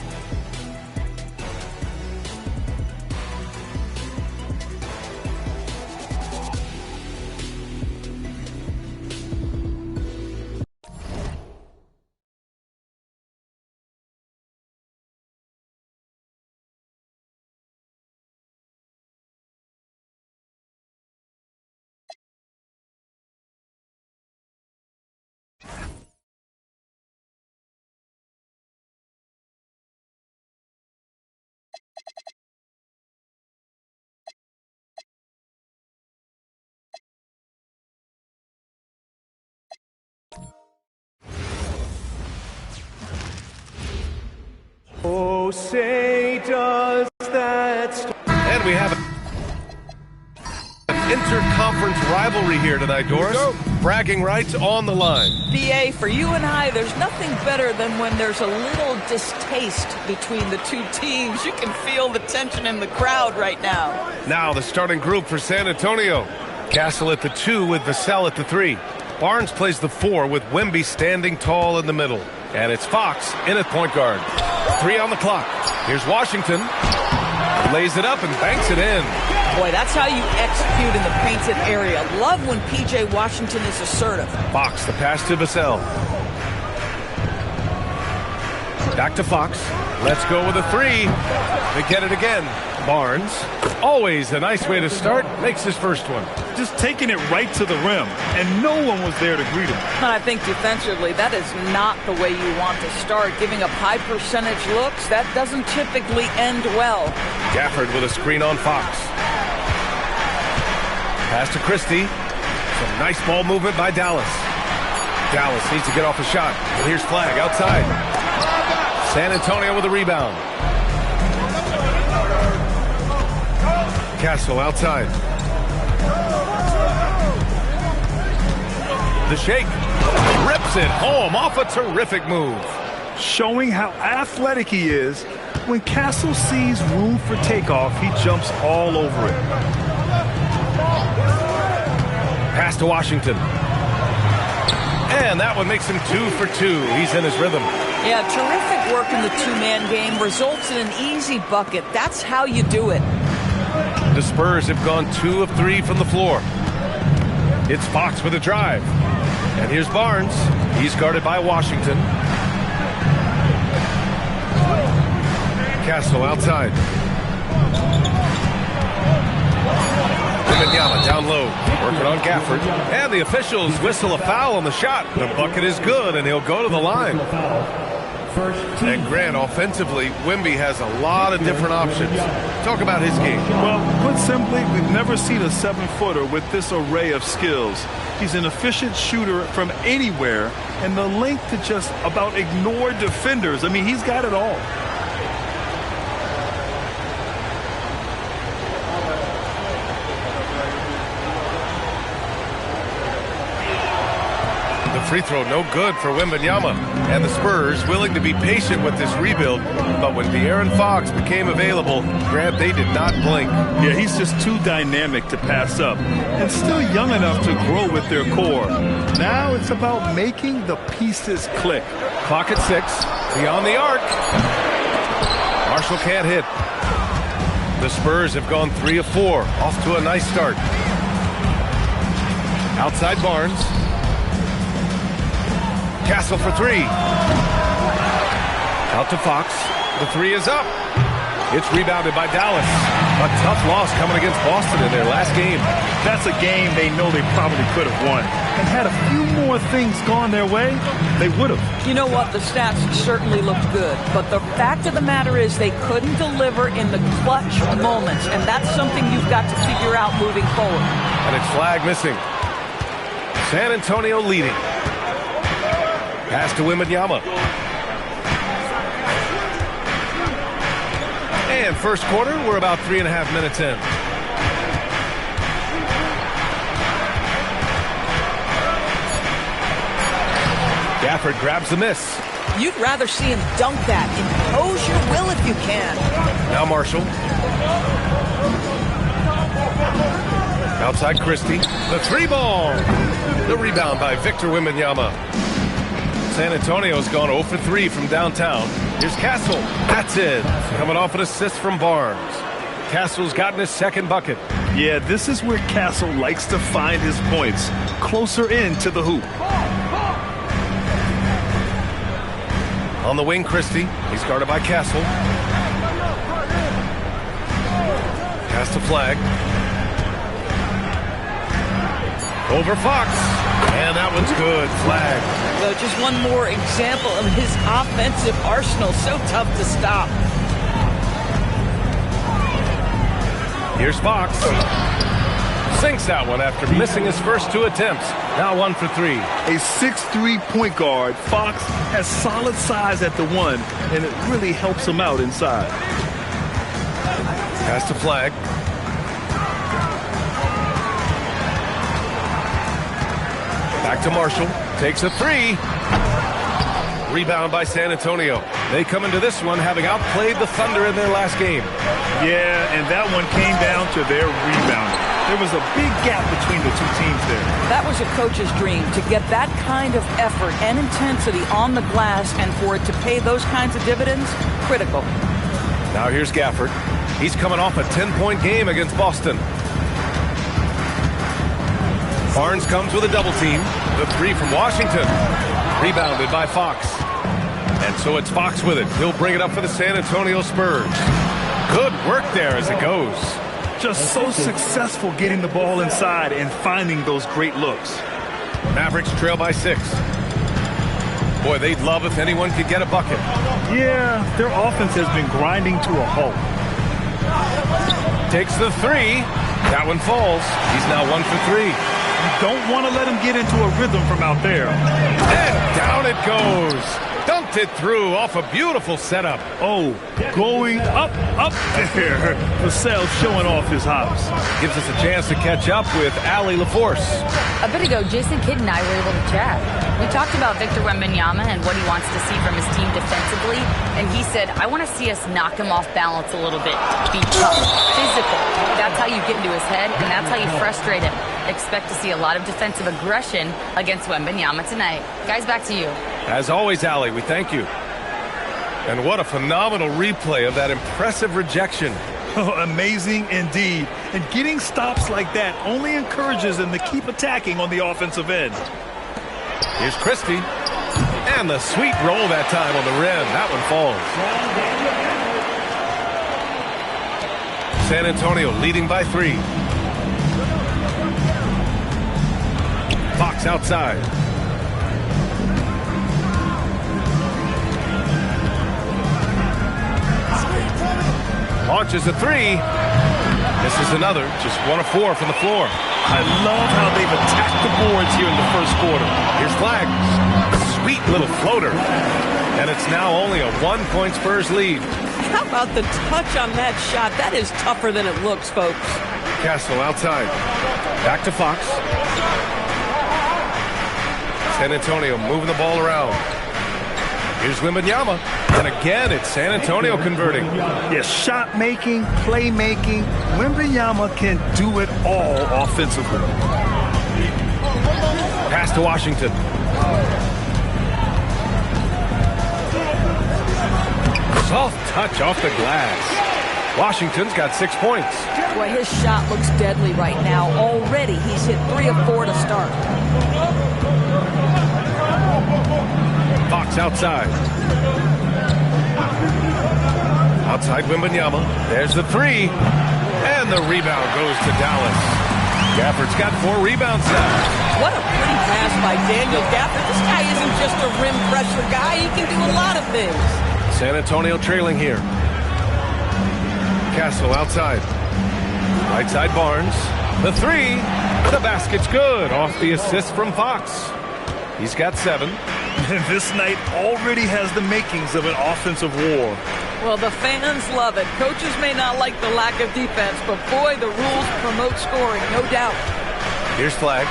Oh, say does that... And we have an interconference rivalry here tonight, Doris. Bragging rights on the line. BA, for you and I, there's nothing better than when there's a little distaste between the two teams. You can feel the tension in the crowd right now. Now the starting group for San Antonio. Castle at the 2 with Vassell at the 3. Barnes plays the 4 with Wemby standing tall in the middle. And it's Fox in at point guard. 3 on the clock. Here's Washington. Lays it up and banks it in. Boy, that's how you execute in the painted area. Love when P.J. Washington is assertive. Fox, the pass to Vassell. Back to Fox. Let's go with a 3. They get it again. Barnes, always a nice way to start, makes his first one. Just taking it right to the rim, and no one was there to greet him. I think defensively, that is not the way you want to start. Giving up high percentage looks, that doesn't typically end well. Gafford with a screen on Fox. Pass to Christie. Some nice ball movement by Dallas. Dallas needs to get off a shot. And here's Flag outside. San Antonio with a rebound. Castle outside. The shake. Rips it home off a terrific move. Showing how athletic he is. When Castle sees room for takeoff, he jumps all over it. Pass to Washington. And that one makes him 2 for 2. He's in his rhythm. Yeah, terrific work in the two-man game. Results in an easy bucket. That's how you do it. The Spurs have gone 2 of 3 from the floor. It's Fox with a drive. And here's Barnes. He's guarded by Washington. Castle outside. Wembanyama down low. Working on Gafford. And the officials whistle a foul on the shot. The bucket is good, and he'll go to the line. And Grant, offensively, Wemby has a lot of different options. Talk about his game. Well, put simply, we've never seen a 7-footer with this array of skills. He's an efficient shooter from anywhere, and the length to just about ignore defenders. I mean, he's got it all. Free throw no good for Wembanyama, and the Spurs willing to be patient with this rebuild, but when De'Aaron Fox became available, Grant, they did not blink. Yeah, he's just too dynamic to pass up, and still young enough to grow with their core. Now it's about making the pieces click. Clock at 6, beyond the arc. Marshall can't hit. The Spurs have gone 3 of 4, off to a nice start. Outside Barnes. Castle for three. Out to Fox. The three is up. It's rebounded by Dallas. A tough loss coming against Boston in their last game. That's a game they know they probably could have won. And had a few more things gone their way, they would have. You know what? The stats certainly looked good. But the fact of the matter is they couldn't deliver in the clutch moments. And that's something you've got to figure out moving forward. And it's flag missing. San Antonio leading. Pass to Wembanyama. And first quarter, we're about 3.5 minutes in. Gafford grabs the miss. You'd rather see him dunk that. Impose your will if you can. Now Marshall. Outside Christie. The three ball. The rebound by Victor Wembanyama. San Antonio's gone 0 for 3 from downtown. Here's Castle. That's it. Coming off an assist from Barnes. Castle's gotten his second bucket. Yeah, this is where Castle likes to find his points. Closer in to the hoop. On the wing, Christie. He's guarded by Castle. Pass to Flag. Over Fox. And that one's good. Flag. So just one more example of his offensive arsenal. So tough to stop. Here's Fox. Sinks that one after missing his first 2 attempts. Now 1 for 3. A 6'3" point guard, Fox has solid size at the one, and it really helps him out inside. Pass to Flag. Back to Marshall. Takes a 3. Rebound by San Antonio. They come into this one having outplayed the Thunder in their last game. Yeah, and that one came down to their rebounding. There was a big gap between the two teams there. That was a coach's dream, to get that kind of effort and intensity on the glass, and for it to pay those kinds of dividends, critical. Now here's Gafford. He's coming off a 10-point game against Boston. Barnes comes with a double team. The 3 from Washington. Rebounded by Fox. And so it's Fox with it. He'll bring it up for the San Antonio Spurs. Good work there as it goes. Just so successful getting the ball inside and finding those great looks. Mavericks trail by 6. Boy, they'd love if anyone could get a bucket. Yeah, their offense has been grinding to a halt. Takes the 3. That one falls. He's now 1 for 3. You don't want to let him get into a rhythm from out there. And down it goes. Dunked it through off a beautiful setup. Oh, going up there. Vassell showing off his hops. Gives us a chance to catch up with Allie LaForce. A bit ago, Jason Kidd and I were able to chat. We talked about Victor Wembanyama and what he wants to see from his team defensively, and he said, I want to see us knock him off balance a little bit, be tough, physical. That's how you get into his head, and that's how you frustrate him. Expect to see a lot of defensive aggression against Wembanyama tonight. Guys, back to you. As always, Allie, we thank you. And what a phenomenal replay of that impressive rejection. Oh, amazing indeed. And getting stops like that only encourages them to keep attacking on the offensive end. Here's Christie. And the sweet roll that time on the rim. That one falls. San Antonio leading by 3. Fox outside. Launches a 3. This is another. Just 1 of 4 from the floor. I love how they've attacked the boards here in the first quarter. Here's Flag. Sweet little floater. And it's now only a 1-point Spurs lead. How about the touch on that shot? That is tougher than it looks, folks. Castle outside. Back to Fox. San Antonio moving the ball around. Here's Wembanyama. And again, it's San Antonio converting. Yes, shot making, play making. Wembanyama can do it all offensively. Pass to Washington. Soft touch off the glass. Washington's got 6 points. Boy, his shot looks deadly right now. Already, he's hit 3 of 4 to start. It's outside. Outside Wembanyama. There's the three. And the rebound goes to Dallas. Gafford's got 4 rebounds now. What a pretty pass by Daniel Gafford. This guy isn't just a rim pressure guy. He can do a lot of things. San Antonio trailing here. Castle outside. Right side Barnes. The three. The basket's good. Off the assist from Fox. He's got 7. And this night already has the makings of an offensive war. Well, the fans love it. Coaches may not like the lack of defense, but boy, the rules promote scoring, no doubt. Here's Flagg.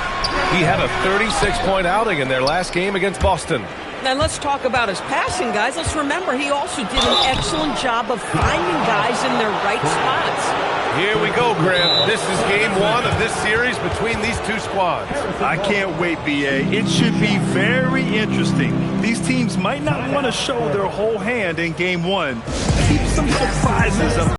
He had a 36-point outing in their last game against Boston. And let's talk about his passing, guys. Let's remember he also did an excellent job of finding guys in their right spots. Here we go, Grant. This is game 1 of this series between these two squads. I can't wait, B.A. It should be very interesting. These teams might not want to show their whole hand in game 1. Keep some surprises up.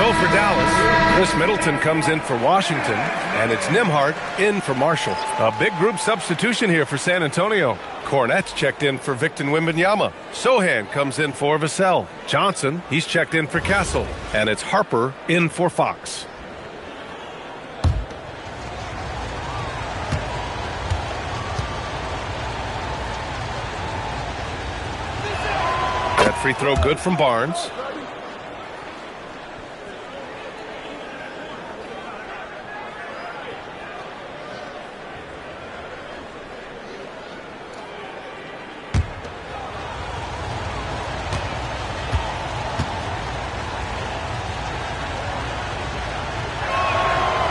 So for Dallas, Chris Middleton comes in for Washington, and it's Nembhard in for Marshall. A big group substitution here for San Antonio. Cornette's checked in for Victor Wembanyama. Sohan comes in for Vassell. Johnson, he's checked in for Castle. And it's Harper in for Fox. That free throw good from Barnes.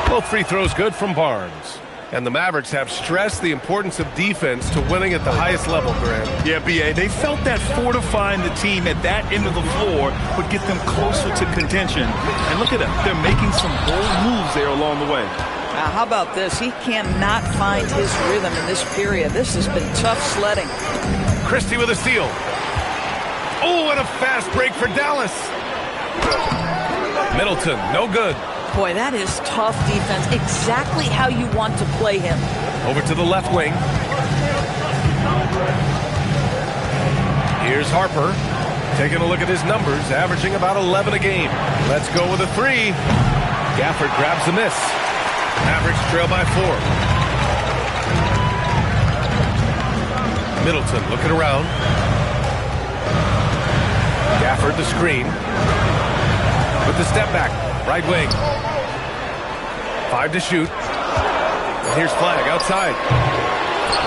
Both free throws good from Barnes. And the Mavericks have stressed the importance of defense to winning at the highest level, Grant. Yeah, B.A., they felt that fortifying the team at that end of the floor would get them closer to contention. And look at them. They're making some bold moves there along the way. Now, how about this? He cannot find his rhythm in this period. This has been tough sledding. Christie with a steal. Oh, and a fast break for Dallas. Middleton, no good. Boy, that is tough defense. Exactly how you want to play him. Over to the left wing. Here's Harper. Taking a look at his numbers, averaging about 11 a game. Let's go with a three. Gafford grabs the miss. Mavericks trail by 4. Middleton looking around. Gafford the screen. With the step back. Right wing. 5 to shoot. And here's Flagg outside.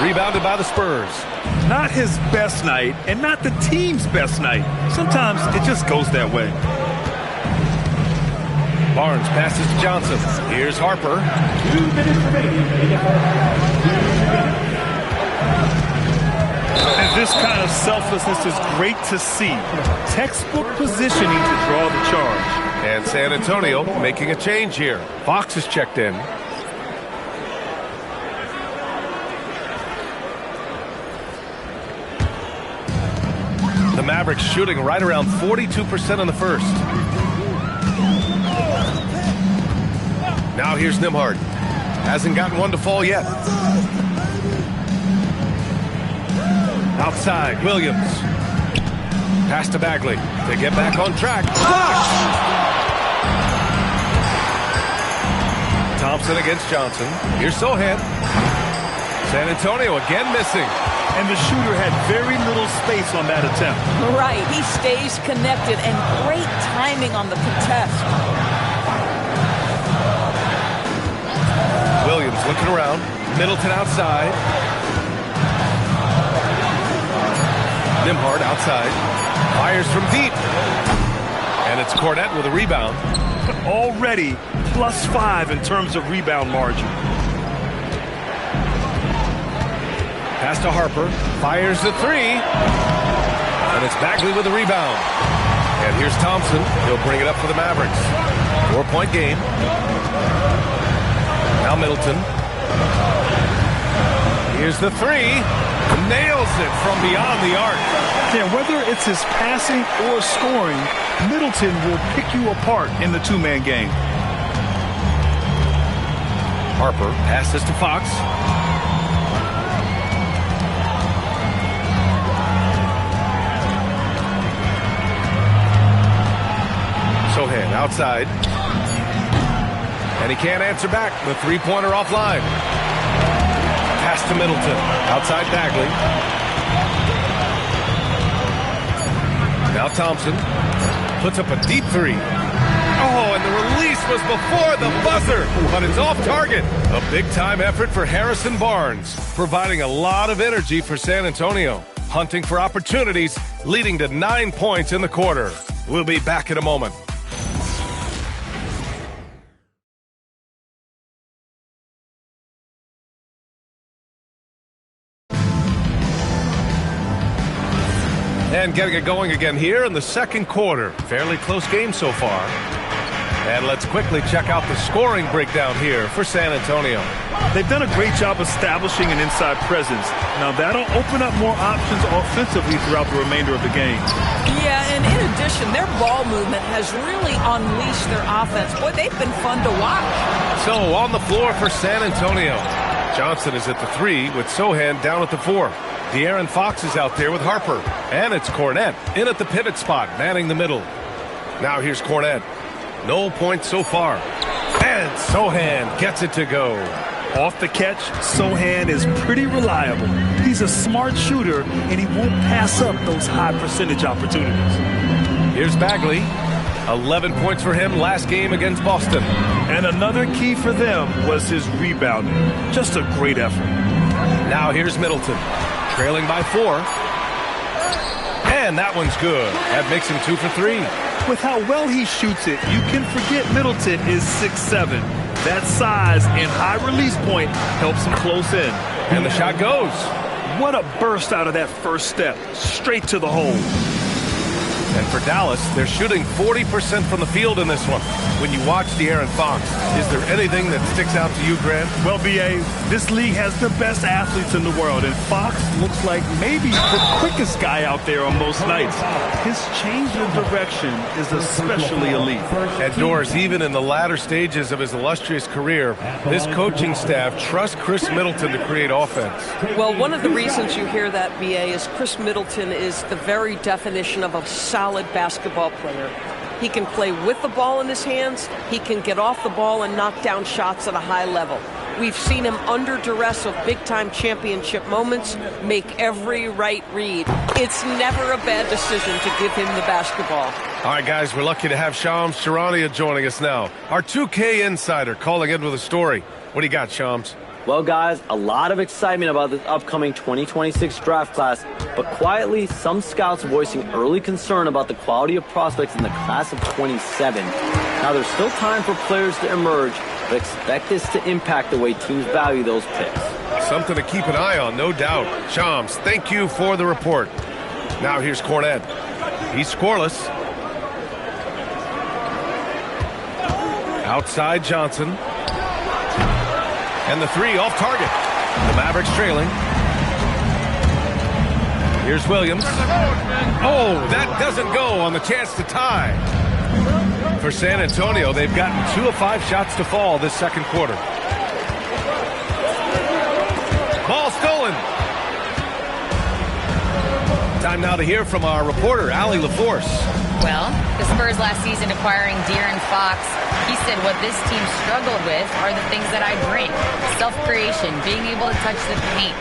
Rebounded by the Spurs. Not his best night, and not the team's best night. Sometimes it just goes that way. Barnes passes to Johnson. Here's Harper. 2 minutes remaining. And this kind of selflessness is great to see. Textbook positioning to draw the charge. And San Antonio making a change here. Fox is checked in. The Mavericks shooting right around 42% in the first. Now here's Nembhard. Hasn't gotten one to fall yet. Outside, Williams. Pass to Bagley. They get back on track. Blocked! Thompson against Johnson. Here's Sohan. San Antonio again missing. And the shooter had very little space on that attempt. Right. He stays connected, and great timing on the contest. Williams looking around. Middleton outside. Nembhard outside. Fires from deep. And it's Cornette with a rebound. Already +5 in terms of rebound margin. Pass to Harper. Fires the three. And it's Bagley with a rebound. And here's Thompson. He'll bring it up for the Mavericks. 4-point game. Now Middleton. Here's the three. Nails it from beyond the arc. Yeah, whether it's his passing or scoring, Middleton will pick you apart in the two-man game. Harper passes to Fox. Sohan outside. And he can't answer back. The three-pointer offline. Pass to Middleton. Outside Bagley. Now Thompson puts up a deep three. Oh, and the release was before the buzzer, but it's off target. A big-time effort for Harrison Barnes, providing a lot of energy for San Antonio, hunting for opportunities, leading to 9 points in the quarter. We'll be back in a moment. And getting it going again here in the second quarter. Fairly close game so far. And let's quickly check out the scoring breakdown here for San Antonio. They've done a great job establishing an inside presence. Now that'll open up more options offensively throughout the remainder of the game. Yeah, and in addition, their ball movement has really unleashed their offense. Boy, they've been fun to watch. So on the floor for San Antonio. Johnson is at the 3 with Sohan down at the 4. De'Aaron Fox is out there with Harper. And it's Cornette in at the pivot spot, manning the middle. Now here's Cornette. No points so far. And Sohan gets it to go. Off the catch, Sohan is pretty reliable. He's a smart shooter, and he won't pass up those high percentage opportunities. Here's Bagley. 11 points for him last game against Boston. And another key for them was his rebounding. Just a great effort. Now here's Middleton. Trailing by 4. And that one's good. That makes him 2 for 3. With how well he shoots it, you can forget Middleton is 6'7". That size and high release point helps him close in. And the shot goes. What a burst out of that first step. Straight to the hole. And for Dallas, they're shooting 40% from the field in this one. When you watch De'Aaron Fox, is there anything that sticks out to you, Grant? Well, B.A., this league has the best athletes in the world, and Fox looks like maybe the quickest guy out there on most nights. His change of direction is especially elite. And Doris, even in the latter stages of his illustrious career, this coaching staff trusts Chris Middleton to create offense. Well, one of the reasons you hear that, B.A., is Chris Middleton is the very definition of a solid basketball player. He can play with the ball in his hands. He can get off the ball and knock down shots at a high level. We've seen him under duress of big-time championship moments make every right read. It's never a bad decision to give him the basketball. All right, guys, we're lucky to have Shams Charania joining us now. Our 2K insider calling in with a story. What do you got, Shams? Well, guys, a lot of excitement about this upcoming 2026 draft class, but quietly, some scouts voicing early concern about the quality of prospects in the class of 27. Now, there's still time for players to emerge, but expect this to impact the way teams value those picks. Something to keep an eye on, no doubt. Shams, thank you for the report. Now here's Cornette. He's scoreless. Outside Johnson. And the 3 off target. The Mavericks trailing. Here's Williams. Oh, that doesn't go on the chance to tie. For San Antonio, they've gotten 2 of 5 shots to fall this second quarter. Ball stolen. Time now to hear from our reporter, Allie LaForce. Well, the Spurs last season acquiring De'Aaron Fox, he said what this team struggled with are the things that I bring. Self-creation, being able to touch the paint,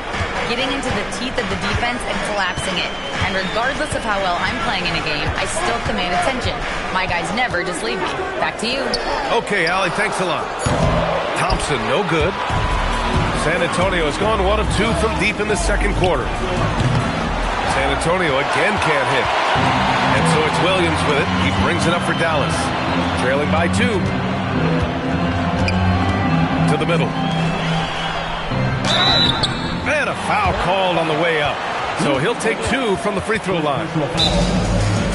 getting into the teeth of the defense and collapsing it. And regardless of how well I'm playing in a game, I still command attention. My guys never just leave me. Back to you. Okay, Allie, thanks a lot. Thompson, no good. San Antonio has gone 1 of 2 from deep in the second quarter. San Antonio again can't hit. And so it's Williams with it. He brings it up for Dallas. Trailing by 2. To the middle. And a foul called on the way up. So he'll take 2 from the free throw line.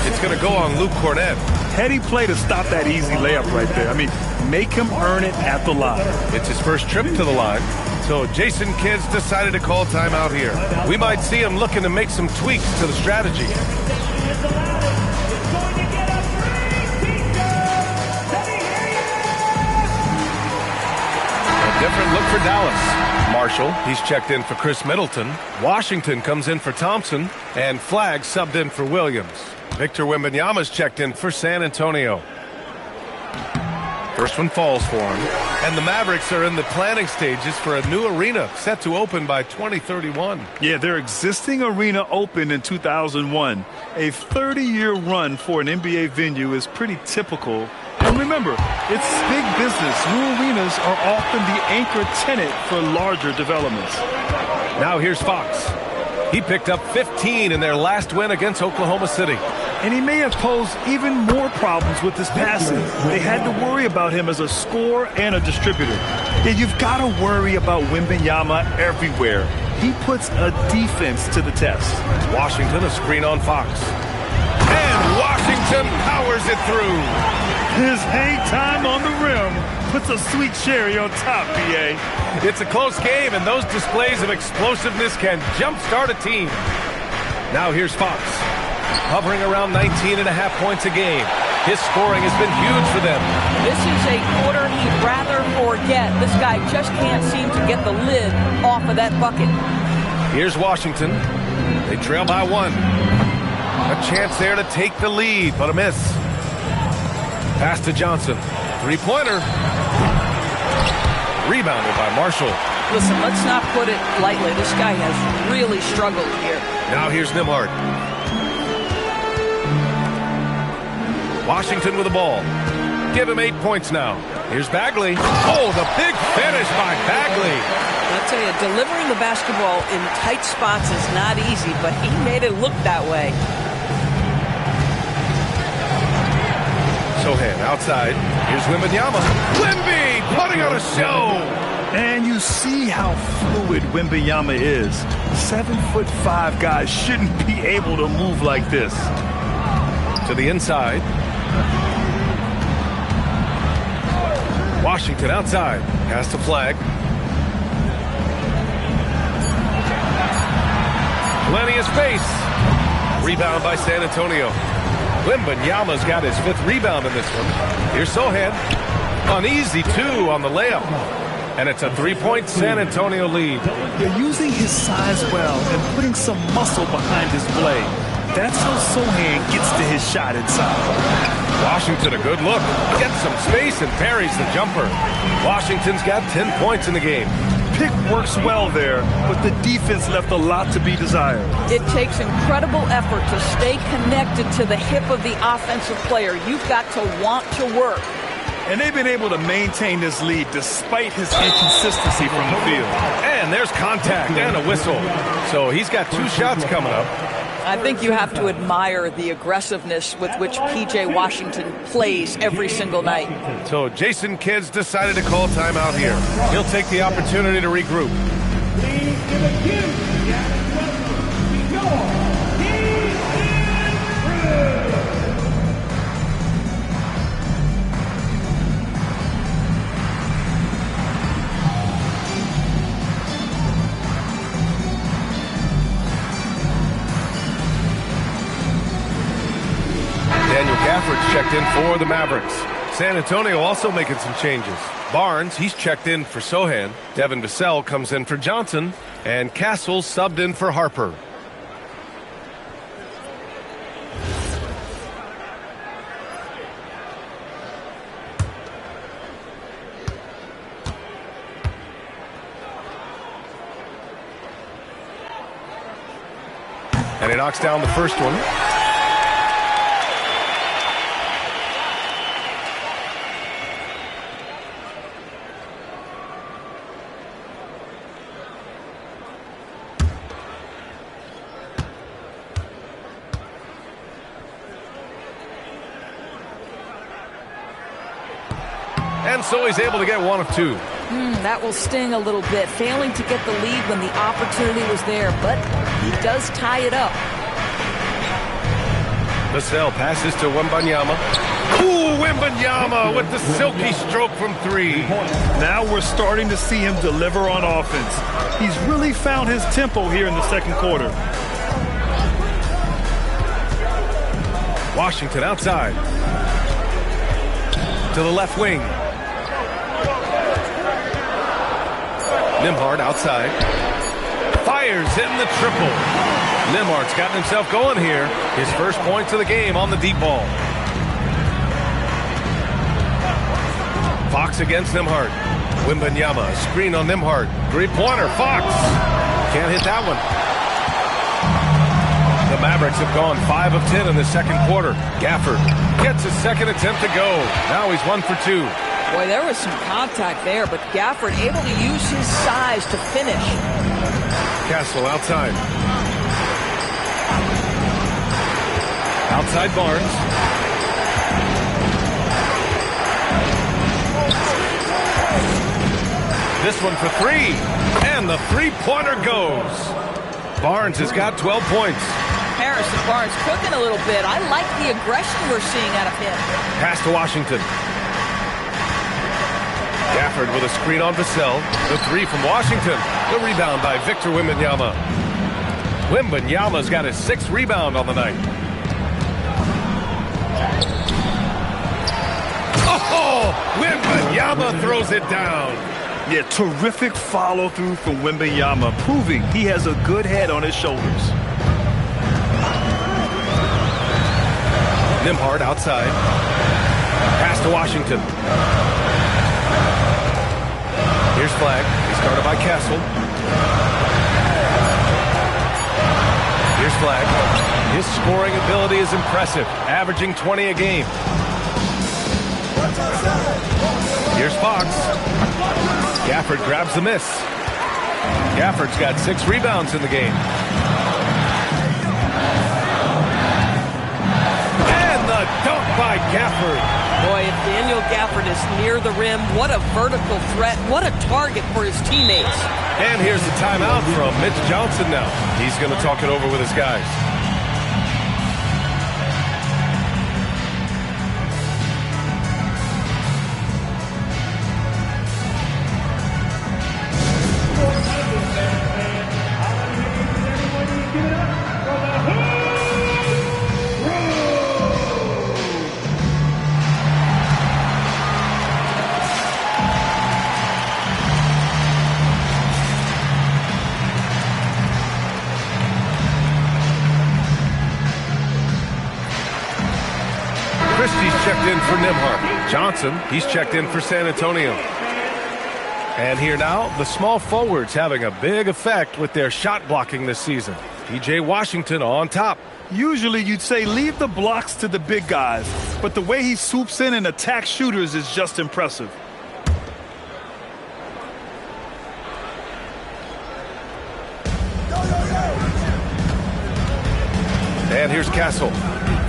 It's going to go on Luke Cornett. Heady play to stop that easy layup right there. I mean, make him earn it at the line. It's his first trip to the line. So Jason Kidd's decided to call timeout here. We might see him looking to make some tweaks to the strategy. A different look for Dallas. Marshall, he's checked in for Chris Middleton. Washington comes in for Thompson. And Flagg subbed in for Williams. Victor Wembanyama's checked in for San Antonio. First one falls for him. And the Mavericks are in the planning stages for a new arena set to open by 2031. Yeah, their existing arena opened in 2001. A 30-year run for an NBA venue is pretty typical. And remember, it's big business. New arenas are often the anchor tenant for larger developments. Now here's Fox. He picked up 15 in their last win against Oklahoma City. And he may have posed even more problems with his passing. They had to worry about him as a scorer and a distributor. Yeah, you've got to worry about Wembanyama everywhere. He puts a defense to the test. Washington, a screen on Fox. And Washington powers it through. His hang time on the rim puts a sweet cherry on top, BA. It's a close game, and those displays of explosiveness can jumpstart a team. Now here's Fox, hovering around 19.5 points a game. His scoring has been huge for them. This is a quarter he'd rather forget. This guy just can't seem to get the lid off of that bucket. Here's Washington. They trail by 1. A chance there to take the lead, but a miss. Pass to Johnson. Three-pointer. Rebounded by Marshall. Listen, let's not put it lightly. This guy has really struggled here. Now here's Nembhard. Washington with the ball. Give him 8 points now. Here's Bagley. Oh, the big finish by Bagley. I'll tell you, delivering the basketball in tight spots is not easy, but he made it look that way. Sohan outside. Here's Wembanyama. Wemby putting on a show. And you see how fluid Wembanyama is. 7'5" guys shouldn't be able to move like this. To the inside. Washington outside. Pass to Flagg. Plenty of space. Rebound by San Antonio. Wembanyama's got his 5th rebound in this one. Here's Sohan. An easy 2 on the layup. And it's a 3-point San Antonio lead. They're using his size well and putting some muscle behind his play. That's how Sohan gets to his shot inside. Washington, a good look. Gets some space and parries the jumper. Washington's got 10 points in the game. Pick works well there, but the defense left a lot to be desired. It takes incredible effort to stay connected to the hip of the offensive player. You've got to want to work. And they've been able to maintain this lead despite his inconsistency from the field. And there's contact and a whistle. So he's got 2 shots coming up. I think you have to admire the aggressiveness with which P.J. Washington plays every single night. So Jason Kidd's decided to call timeout here. He'll take the opportunity to regroup. Gafford's checked in for the Mavericks. San Antonio also making some changes. Barnes, he's checked in for Sohan. Devin Vassell comes in for Johnson. And Castle subbed in for Harper. And he knocks down the first one. And so he's able to get one of two. That will sting a little bit, failing to get the lead when the opportunity was there, but he does tie it up. Vassell passes to Wembanyama. Ooh, Wembanyama with the silky stroke from three. Now we're starting to see him deliver on offense. He's really found his tempo here in the second quarter. Washington outside. To the left wing. Nembhard outside. Fires in the triple. Nembhard's gotten himself going here. His first points of the game on the deep ball. Fox against Nembhard. Wembanyama, screen on Nembhard. Three-pointer, Fox. Can't hit that one. The Mavericks have gone 5 of 10 in the second quarter. Gafford gets his second attempt to go. Now he's 1 for 2. Boy, there was some contact there, but Gafford able to use his size to finish. Castle outside. Outside Barnes. This one for three. And the three-pointer goes. Barnes has got 12 points. Harrison Barnes cooking a little bit. I like the aggression we're seeing out of him. Pass to Washington. Gafford with a screen on Vassell. The three from Washington. The rebound by Victor Wembanyama. Wembanyama's got his 6th rebound on the night. Oh! Wembanyama throws it down. Yeah, terrific follow-through from Wembanyama, proving he has a good head on his shoulders. Nembhard outside. Pass to Washington. Here's flag. He started by Castle. Here's flag. His scoring ability is impressive, averaging 20 a game. Here's Fox. Gafford grabs the miss. Gafford's got 6 rebounds in the game. And the dunk by Gafford. Boy, if Daniel Gafford is near the rim, what a vertical threat. What a target for his teammates. And here's the timeout from Mitch Johnson now. He's going to talk it over with his guys. Christie's checked in for Nembhard. Johnson, he's checked in for San Antonio. And here now, the small forwards having a big effect with their shot blocking this season. P.J. Washington on top. Usually you'd say leave the blocks to the big guys, but the way he swoops in and attacks shooters is just impressive. And here's Castle.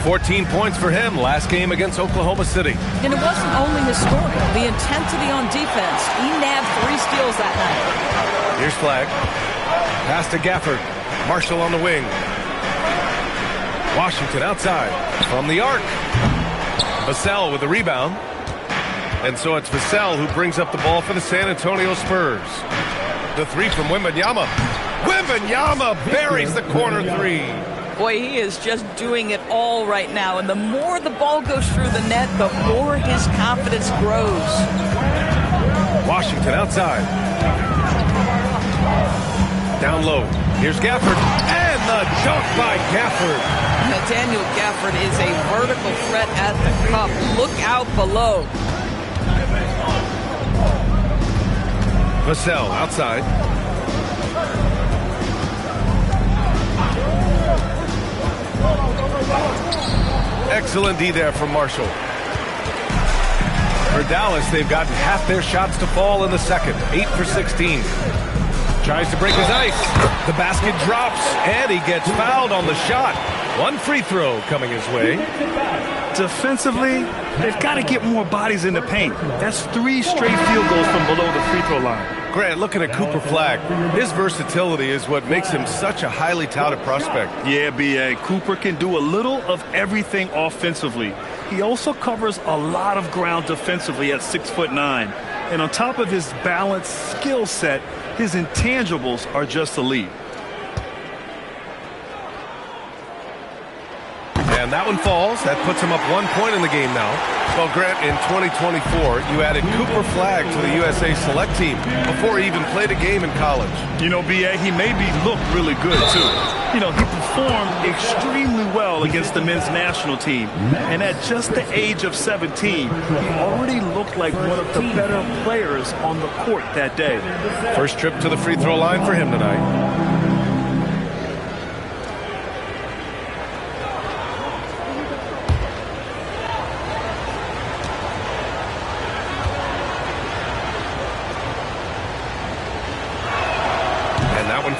14 points for him last game against Oklahoma City. And it wasn't only his scoring, the intensity on defense. He nabbed 3 steals that night. Here's flag. Pass to Gafford. Marshall on the wing. Washington outside from the arc. Vassell with the rebound. And so it's Vassell who brings up the ball for the San Antonio Spurs. The three from Wembanyama. Wembanyama buries the corner three. Boy, he is just doing it all right now. And the more the ball goes through the net, the more his confidence grows. Washington outside. Down low. Here's Gafford. And the dunk by Gafford. Daniel Gafford is a vertical threat at the cup. Look out below. Vassell outside. Excellent D there from Marshall. For Dallas, they've gotten half their shots to fall in the second. 8 for 16. Tries to break his ice. The basket drops, and he gets fouled on the shot. One free throw coming his way. Defensively, they've got to get more bodies in the paint. That's 3 straight field goals from below the free throw line. Grant, looking at Cooper Flagg, his versatility is what makes him such a highly touted prospect. Yeah, B.A. Cooper can do a little of everything offensively. He also covers a lot of ground defensively at 6'9". And on top of his balanced skill set, his intangibles are just elite. And that one falls. That puts him up 1 point in the game now. Well, Grant, in 2024, you added Cooper Flagg to the USA Select team before he even played a game in college. You know, B.A., he maybe looked really good, too. You know, he performed extremely well against the men's national team. And at just the age of 17, he already looked like one of the better players on the court that day. First trip to the free throw line for him tonight.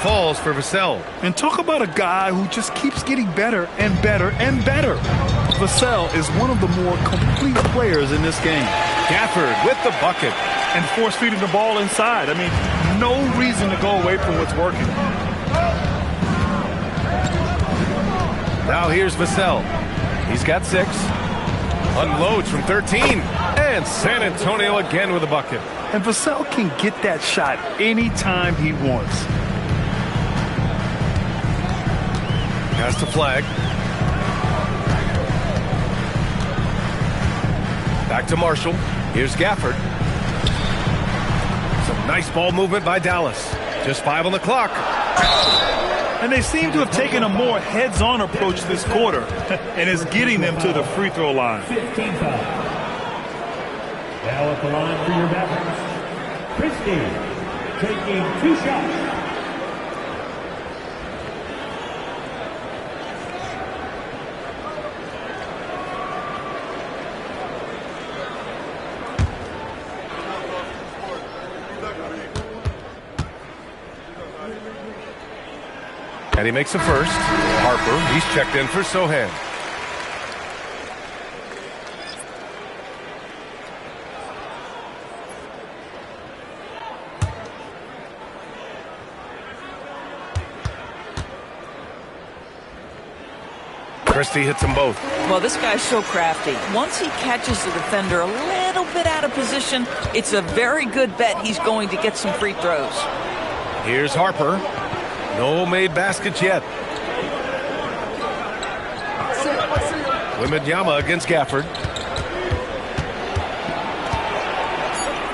Falls for Vassell. And talk about a guy who just keeps getting better and better and better. Vassell is one of the more complete players in this game. Gafford with the bucket. And force-feeding the ball inside. I mean, no reason to go away from what's working. Now here's Vassell. He's got 6. Unloads from 13. And San Antonio again with a bucket. And Vassell can get that shot anytime he wants. Pass to Flagg. Back to Marshall. Here's Gafford. Some nice ball movement by Dallas. Just 5 on the clock. And they seem to have taken a more heads-on approach this quarter, and it's getting them to the free throw line. 15 fouls. Now at the line for your Mavericks, Christie taking 2 shots. And he makes a first. Harper, he's checked in for Sohan. Christie hits them both. Well, this guy's so crafty. Once he catches the defender a little bit out of position, it's a very good bet he's going to get some free throws. Here's Harper. No made baskets yet. Wembanyama against Gafford.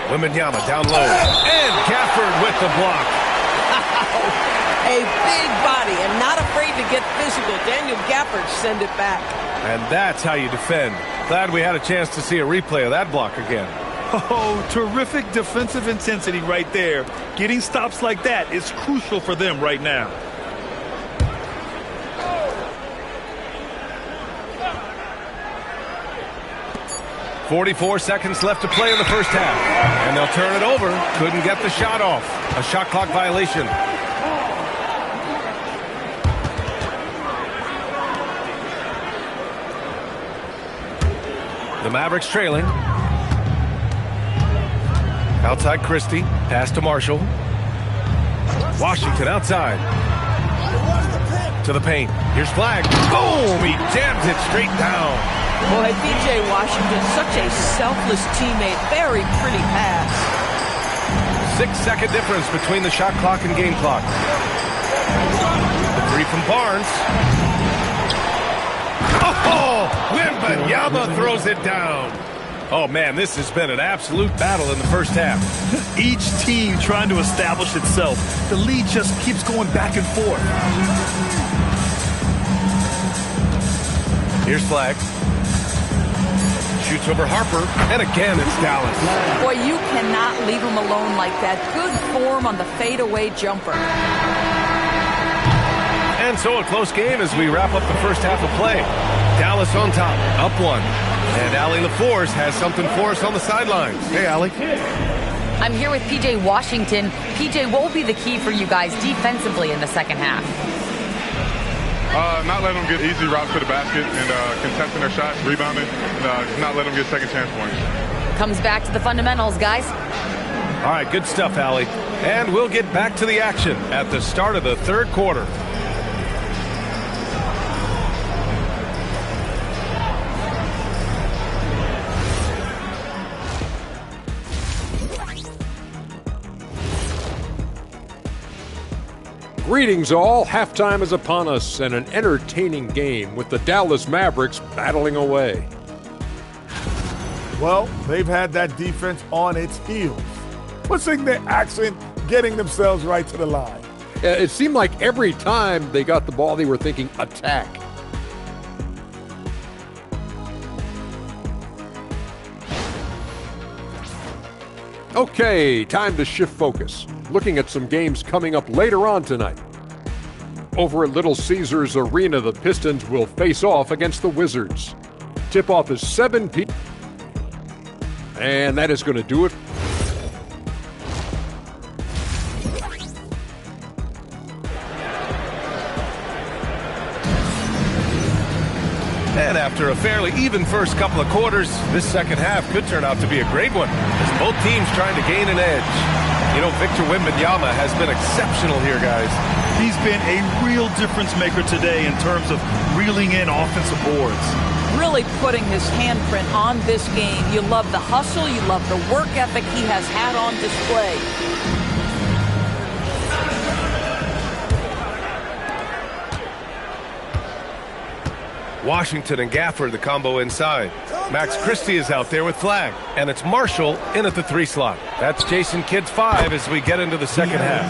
Wembanyama down low. And Gafford with the block. A big body and not afraid to get physical. Daniel Gafford send it back. And that's how you defend. Glad we had a chance to see a replay of that block again. Oh, terrific defensive intensity right there. Getting stops like that is crucial for them right now. .44 seconds left to play in the first half. And they'll turn it over. Couldn't get the shot off. A shot clock violation. The Mavericks trailing. Outside Christie. Pass to Marshall. Washington outside. To the paint. Here's Flagg. Boom! He jams it straight down. Boy, B.J. Washington, such a selfless teammate. Very pretty pass. 6-second difference between the shot clock and game clock. The three from Barnes. Oh! Wembanyama throws it down. Oh, man, this has been an absolute battle in the first half. Each team trying to establish itself. The lead just keeps going back and forth. Here's Flagg. Shoots over Harper, and again it's Dallas. Boy, you cannot leave him alone like that. Good form on the fadeaway jumper. And so a close game as we wrap up the first half of play. Dallas on top, up 1. And Allie LaForce has something for us on the sidelines. Hey, Allie. I'm here with P.J. Washington. P.J., what will be the key for you guys defensively in the second half? Not letting them get easy routes to the basket and contesting their shots, rebounding, and not letting them get second chance points. Comes back to the fundamentals, guys. All right, good stuff, Allie. And we'll get back to the action at the start of the third quarter. Greetings all, halftime is upon us and an entertaining game with the Dallas Mavericks battling away. Well, they've had that defense on its heels, pushing their action, getting themselves right to the line. It seemed like every time they got the ball, they were thinking attack. Okay, time to shift focus. Looking at some games coming up later on tonight. Over at Little Caesars Arena, the Pistons will face off against the Wizards. Tip-off is 7 p.m. And that is going to do it. And after a fairly even first couple of quarters, this second half could turn out to be a great one as both teams trying to gain an edge. You know, Victor Wembanyama has been exceptional here, guys. He's been a real difference maker today in terms of reeling in offensive boards. Really putting his handprint on this game. You love the hustle, you love the work ethic he has had on display. Washington and Gafford, the combo inside. Max Christie is out there with flag. And it's Marshall in at the 3 slot. That's Jason Kidd's 5 as we get into the second half.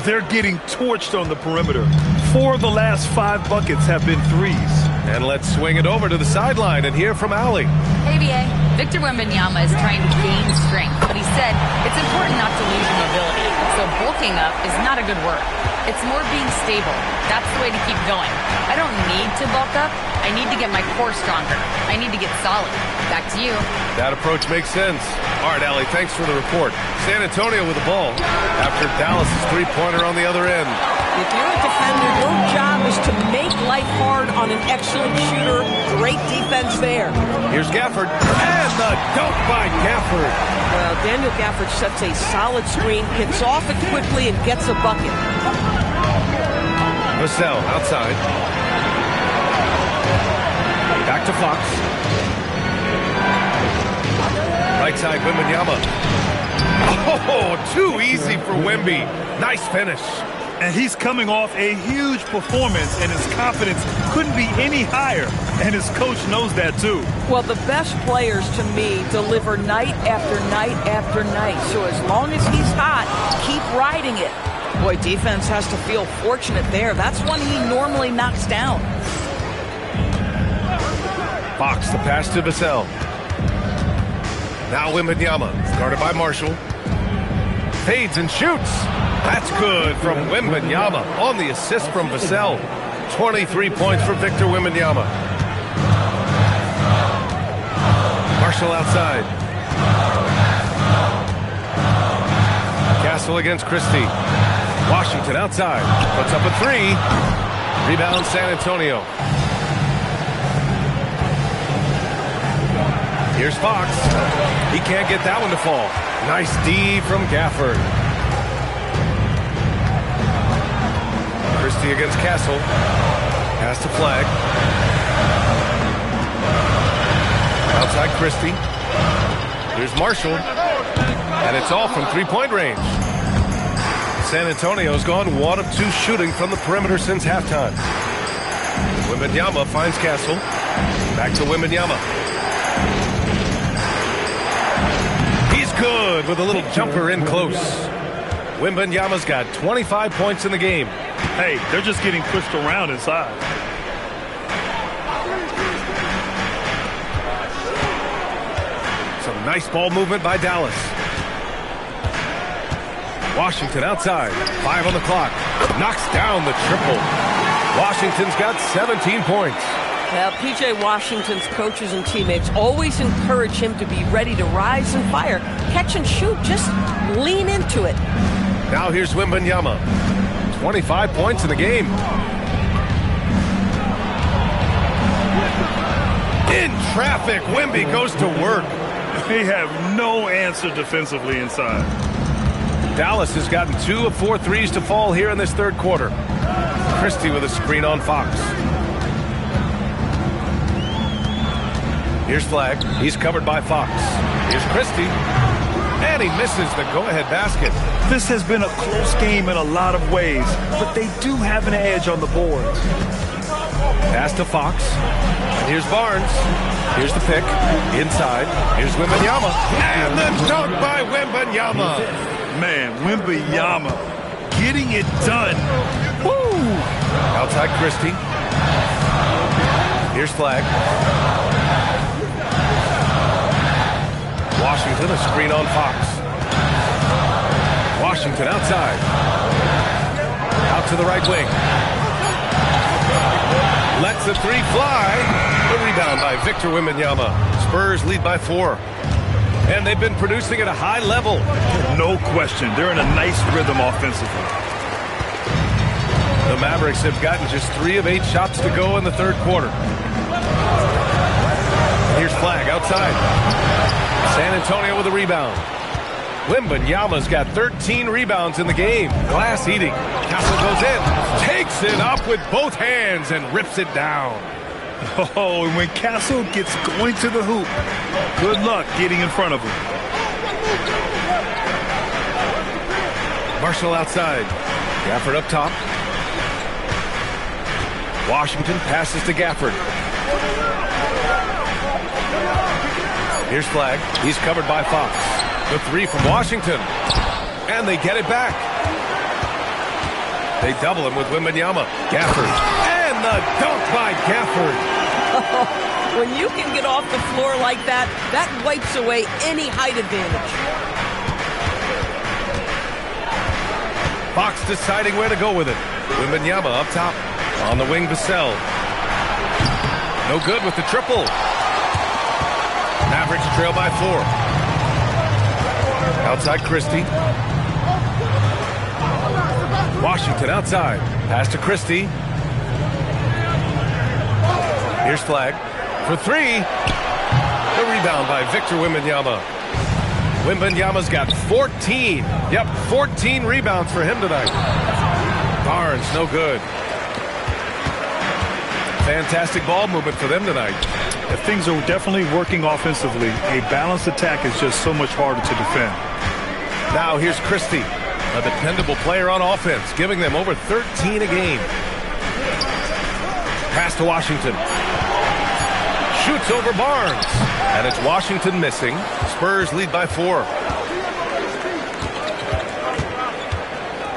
They're getting torched on the perimeter. 4 of the last 5 buckets have been threes. And let's swing it over to the sideline and hear from Allie. Hey, B.A. Victor Wembanyama is trying to gain strength, but he said it's important not to lose your mobility. So bulking up is not a good word. It's more being stable. That's the way to keep going. I don't need to bulk up. I need to get my core stronger. I need to get solid. Back to you. That approach makes sense. All right, Allie, thanks for the report. San Antonio with the ball after Dallas' three-pointer on the other end. If you're a defender, your job is to make life hard on an excellent shooter. Great defense there. Here's Gafford. And the dunk by Gafford. Well, Daniel Gafford sets a solid screen, gets off it quickly, and gets a bucket. Vassell outside. Back to Fox. Right side, Wembanyama. Oh, too easy for Wemby. Nice finish. And he's coming off a huge performance, and his confidence couldn't be any higher. And his coach knows that, too. Well, the best players, to me, deliver night after night after night. So as long as he's hot, keep riding it. Boy, defense has to feel fortunate there. That's one he normally knocks down. Fox, the pass to Vassell. Now Wembanyama, guarded by Marshall. Fades and shoots. That's good from Wembanyama on the assist from Vassell. 23 points for Victor Wembanyama. Marshall outside. Castle against Christie. Washington outside. Puts up a 3. Rebound San Antonio. Here's Fox. He can't get that one to fall. Nice D from Gafford. Christie against Castle. Pass to Flag. Outside Christie. Here's Marshall. And it's all from three-point range. San Antonio's gone 1 of 2 shooting from the perimeter since halftime. Wembanyama finds Castle. Back to Wembanyama. He's good with a little jumper in close. Wembanyama's got 25 points in the game. Hey, they're just getting pushed around inside. Some nice ball movement by Dallas. Washington outside. 5 on the clock. Knocks down the triple. Washington's got 17 points. Now, P.J. Washington's coaches and teammates always encourage him to be ready to rise and fire. Catch and shoot. Just lean into it. Now here's Wembanyama. 25 points in the game. In traffic, Wemby goes to work. They have no answer defensively inside. Dallas has gotten 2 of 4 threes to fall here in this third quarter. Christie with a screen on Fox. Here's Flagg. He's covered by Fox. Here's Christie. And he misses the go-ahead basket. This has been a close game in a lot of ways, but they do have an edge on the boards. Pass to Fox. And here's Barnes. Here's the pick. Inside. Here's Wembanyama. And the dunk by Wembanyama. Man, Wembanyama getting it done. Woo! Outside Christie. Here's Flagg. Washington, a screen on Fox. Washington outside. Out to the right wing. Lets the three fly. The rebound by Victor Wembanyama. Spurs lead by 4. And they've been producing at a high level. No question. They're in a nice rhythm offensively. The Mavericks have gotten just 3 of 8 shots to go in the third quarter. Here's Flagg outside. San Antonio with a rebound. Wembanyama's got 13 rebounds in the game. Glass eating. Castle goes in. Takes it up with both hands and rips it down. Oh, and when Castle gets going to the hoop, good luck getting in front of him. Marshall outside. Gafford up top. Washington passes to Gafford. Here's Flagg. He's covered by Fox. The 3 from Washington. And they get it back. They double him with Wembanyama. Gafford. And the dunk by Gafford. When you can get off the floor like that, that wipes away any height advantage. Fox deciding where to go with it. Wembanyama up top. On the wing, Vassell. No good with the triple. Mavericks trail by 4. Outside Christie. Washington outside. Pass to Christie. Here's Flagg for 3. The rebound by Victor Wembanyama. Wembanyama's got 14. Yep, 14 rebounds for him tonight. Barnes, no good. Fantastic ball movement for them tonight. If things are definitely working offensively, a balanced attack is just so much harder to defend. Now here's Christie, a dependable player on offense, giving them over 13 a game. Pass to Washington. Shoots over Barnes. And it's Washington missing. Spurs lead by 4.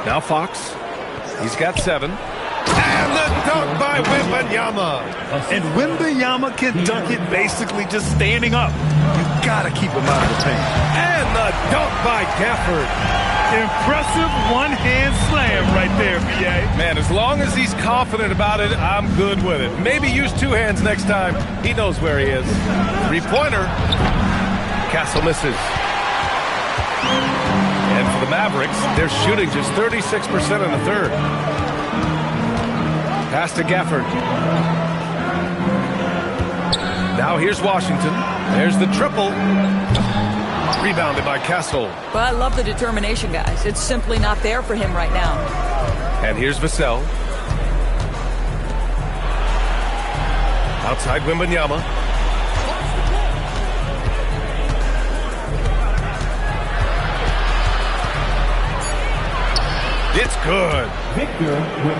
Now Fox. He's got 7. And the dunk by Wembanyama. And Wembanyama can dunk it basically just standing up. You gotta keep him out of the paint. And the dunk by Gafford. Impressive one-hand slam right there, B.A. Man, as long as he's confident about it, I'm good with it. Maybe use 2 hands next time. He knows where he is. 3-pointer. Castle misses. And for the Mavericks, they're shooting just 36% in the third. Pass to Gafford. Now here's Washington. There's the triple. Rebounded by Castle. Well, I love the determination, guys. It's simply not there for him right now. And here's Vassell. Outside Wembanyama. It's good.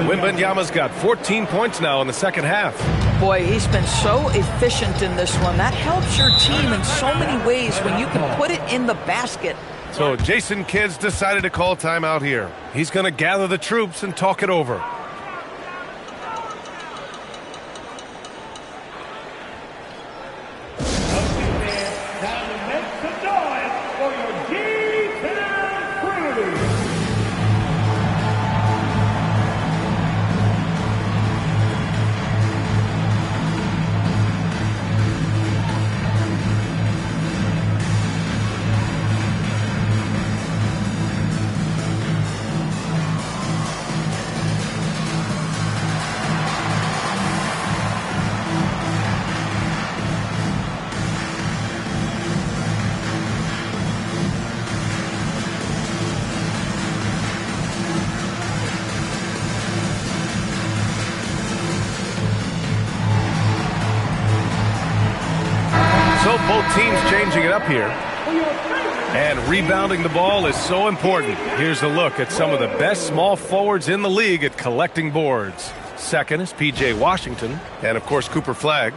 Wembanyama's got 14 points now in the second half. Boy, he's been so efficient in this one. That helps your team in so many ways when you can put it in the basket. So Jason Kidd's decided to call timeout here. He's going to gather the troops and talk it over. both teams changing it up here. And rebounding the ball is so important. Here's a look at some of the best small forwards in the league at collecting boards. Second is P.J. Washington, and of course Cooper Flagg.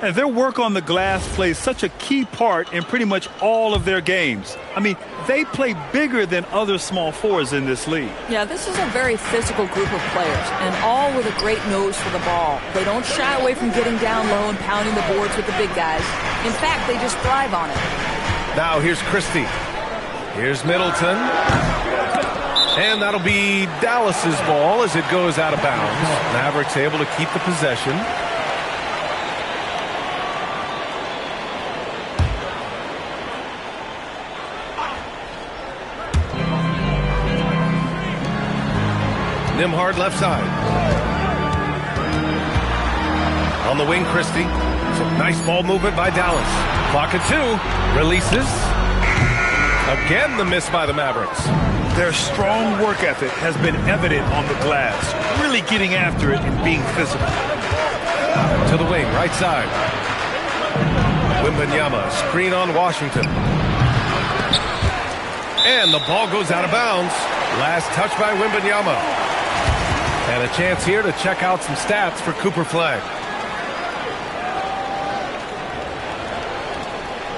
And their work on the glass plays such a key part in pretty much all of their games. I mean, they play bigger than other small forwards in this league. Yeah, this is a very physical group of players, and all with a great nose for the ball. They don't shy away from getting down low and pounding the boards with the big guys. In fact, they just thrive on it. Now here's Christie. Here's Middleton. And that'll be Dallas's ball as it goes out of bounds. Mavericks able to keep the possession. Nimhard left side. On the wing, Christie. Some nice ball movement by Dallas. Clock at 2. Releases. Again, the miss by the Mavericks. Their strong work ethic has been evident on the glass, really getting after it and being physical. To the wing, right side. Wembanyama, screen on Washington. And the ball goes out of bounds. Last touch by Wembanyama. And a chance here to check out some stats for Cooper Flagg.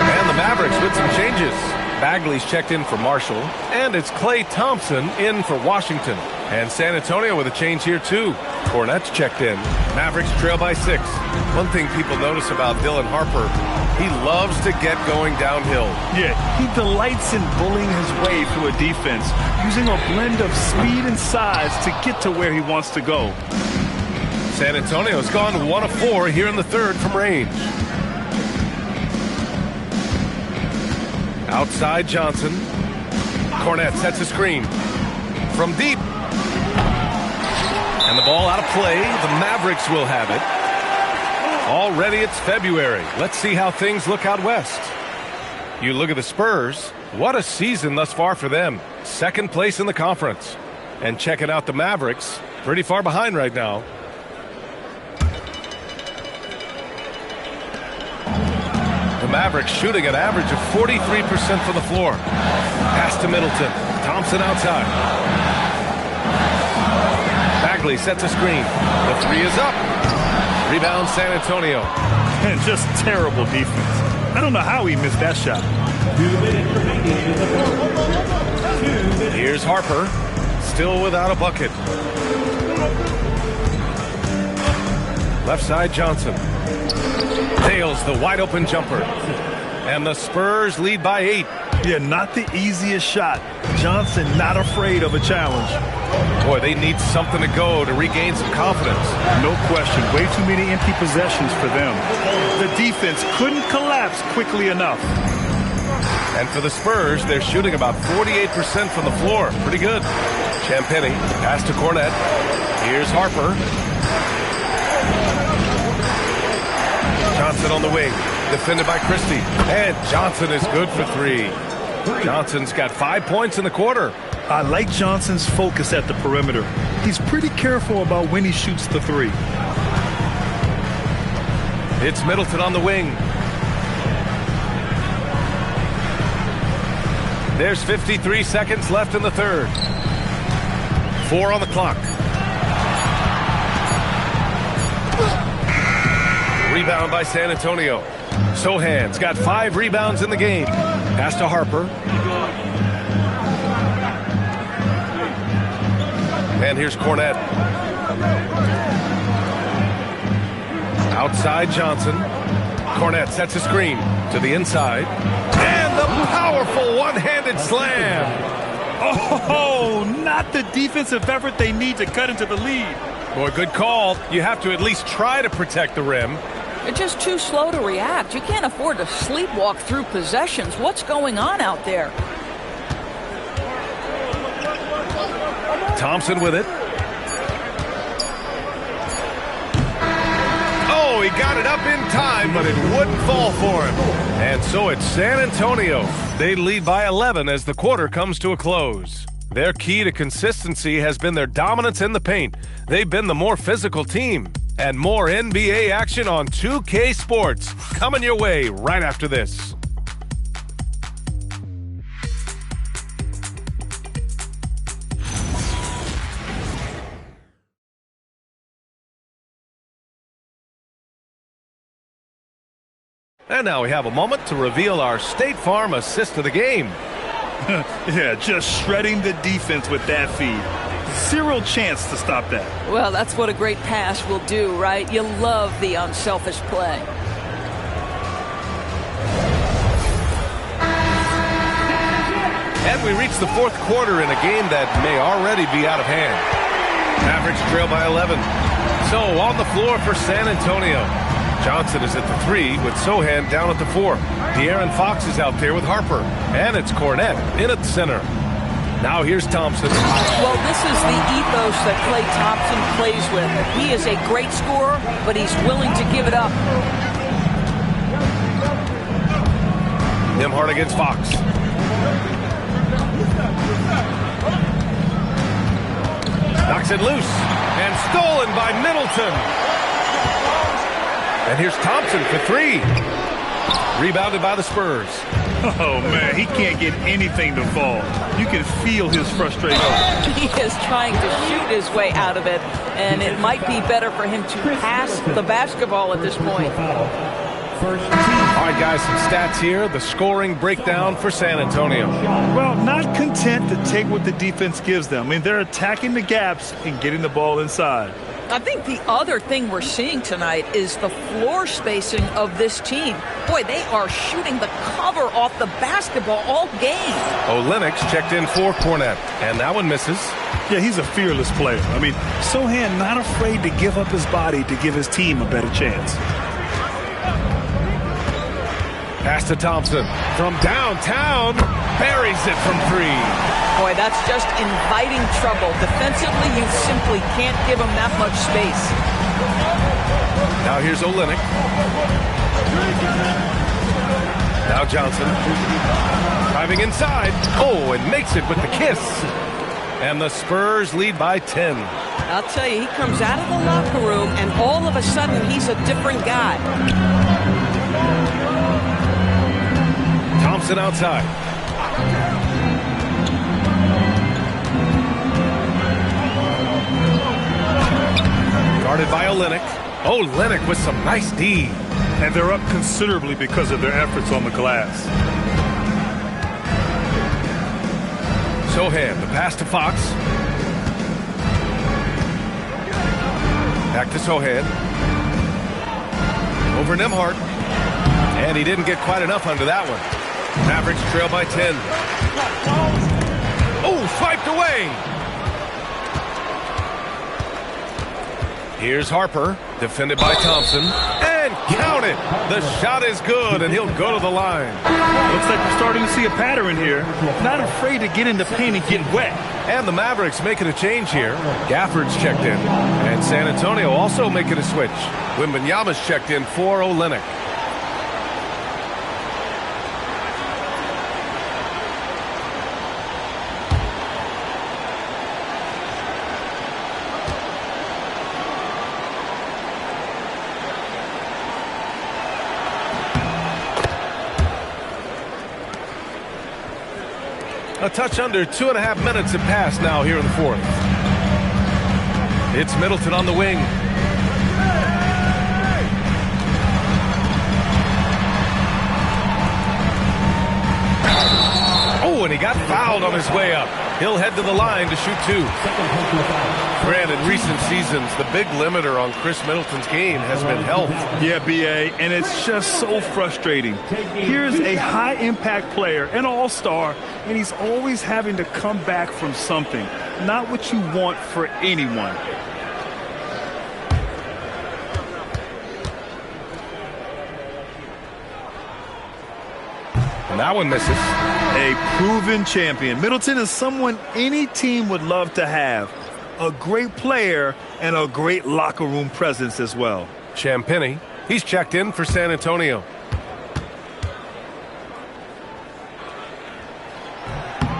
And the Mavericks with some changes. Bagley's checked in for Marshall, and it's Klay Thompson in for Washington. And San Antonio with a change here, too. Cornette's checked in. Mavericks trail by 6. One thing people notice about Dylan Harper, he loves to get going downhill. Yeah, he delights in bullying his way through a defense, using a blend of speed and size to get to where he wants to go. San Antonio's gone 1 of 4 here in the third from range. Outside Johnson. Cornette sets a screen. From deep. And the ball out of play. The Mavericks will have it. Already it's February. Let's see how things look out west. You look at the Spurs. What a season thus far for them. Second place in the conference. And checking out the Mavericks. Pretty far behind right now. The Mavericks shooting an average of 43% from the floor. Pass to Middleton. Thompson outside. Bagley sets a screen. The 3 is up. Rebound San Antonio. And just terrible defense. I don't know how he missed that shot. 2 minutes remaining in the fourth. Here's Harper. Still without a bucket. Left side Johnson. Nails the wide open jumper. And the Spurs lead by 8. Yeah, not the easiest shot. Johnson not afraid of a challenge. Boy, they need something to go to regain some confidence. No question. Way too many empty possessions for them. The defense couldn't collapse quickly enough. And for the Spurs, they're shooting about 48% from the floor. Pretty good. Champagnie, pass to Cornette. Here's Harper. Johnson on the wing, defended by Christie. And Johnson is good for 3. Johnson's got 5 points in the quarter. I like Johnson's focus at the perimeter. He's pretty careful about when he shoots the 3. It's Middleton on the wing. There's 53 seconds left in the third. 4 on the clock. Rebound by San Antonio. Sohan's got 5 rebounds in the game. Pass to Harper. And here's Cornette. Outside Johnson. Cornette sets a screen to the inside. And the powerful one-handed slam. Oh, not the defensive effort they need to cut into the lead. Boy, good call. You have to at least try to protect the rim. They're just too slow to react. You can't afford to sleepwalk through possessions. What's going on out there? Thompson with it. Oh, he got it up in time, but it wouldn't fall for him. And so it's San Antonio. They lead by 11 as the quarter comes to a close. Their key to consistency has been their dominance in the paint. They've been the more physical team. And more NBA action on 2K Sports coming your way right after this. And now we have a moment to reveal our State Farm assist of the game. Yeah, just shredding the defense with that feed. Zero chance to stop that. Well, that's what a great pass will do, right? You love the unselfish play. And we reach the fourth quarter in a game that may already be out of hand. Mavericks trail by 11. So on the floor for San Antonio. Johnson is at the 3 with Sohan down at the 4. De'Aaron Fox is out there with Harper. And it's Cornette in at the center. Now here's Thompson. Well, this is the ethos that Klay Thompson plays with. He is a great scorer, but he's willing to give it up. Nembhard against Fox. Knocks it loose. And stolen by Middleton. And here's Thompson for 3. Rebounded by the Spurs. Oh, man, he can't get anything to fall. You can feel his frustration. He is trying to shoot his way out of it, and it might be better for him to pass the basketball at this point. All right, guys, some stats here. The scoring breakdown for San Antonio. Well, not content to take what the defense gives them. I mean, they're attacking the gaps and getting the ball inside. I think the other thing we're seeing tonight is the floor spacing of this team. Boy, they are shooting the cover off the basketball all game. Olynyk checked in for Cornette, and that one misses. Yeah, he's a fearless player. I mean, Sohan not afraid to give up his body to give his team a better chance. Pass to Thompson from downtown. Buries it from 3. Boy, that's just inviting trouble. Defensively, you simply can't give him that much space. Now here's Olynyk. Now Johnson. Driving inside. Oh, and makes it with the kiss. And the Spurs lead by 10. I'll tell you, he comes out of the locker room, and all of a sudden, he's a different guy. Thompson outside. Guarded by Olynyk. Olynyk with some nice D. And they're up considerably because of their efforts on the glass. Sohan, the pass to Fox. Back to Sohan. Over Nembhard. And he didn't get quite enough under that one. Mavericks trail by 10. Oh, swiped away. Here's Harper, defended by Thompson. And count it. The shot is good, and he'll go to the line. Looks like we're starting to see a pattern here. Not afraid to get in the paint and get wet. And the Mavericks making a change here. Gafford's checked in. And San Antonio also making a switch. Wembanyama's checked in for Olynyk. A touch under 2.5 minutes have passed now here in the fourth. It's Middleton on the wing. Oh, and he got fouled on his way up. He'll head to the line to shoot 2. Granted, recent seasons, the big limiter on Chris Middleton's game has been health. Yeah, B.A., and it's just so frustrating. Here's a high-impact player, an all-star, and he's always having to come back from something. Not what you want for anyone. And that one misses. A proven champion. Middleton is someone any team would love to have. A great player and a great locker room presence as well. Champagny, he's checked in for San Antonio.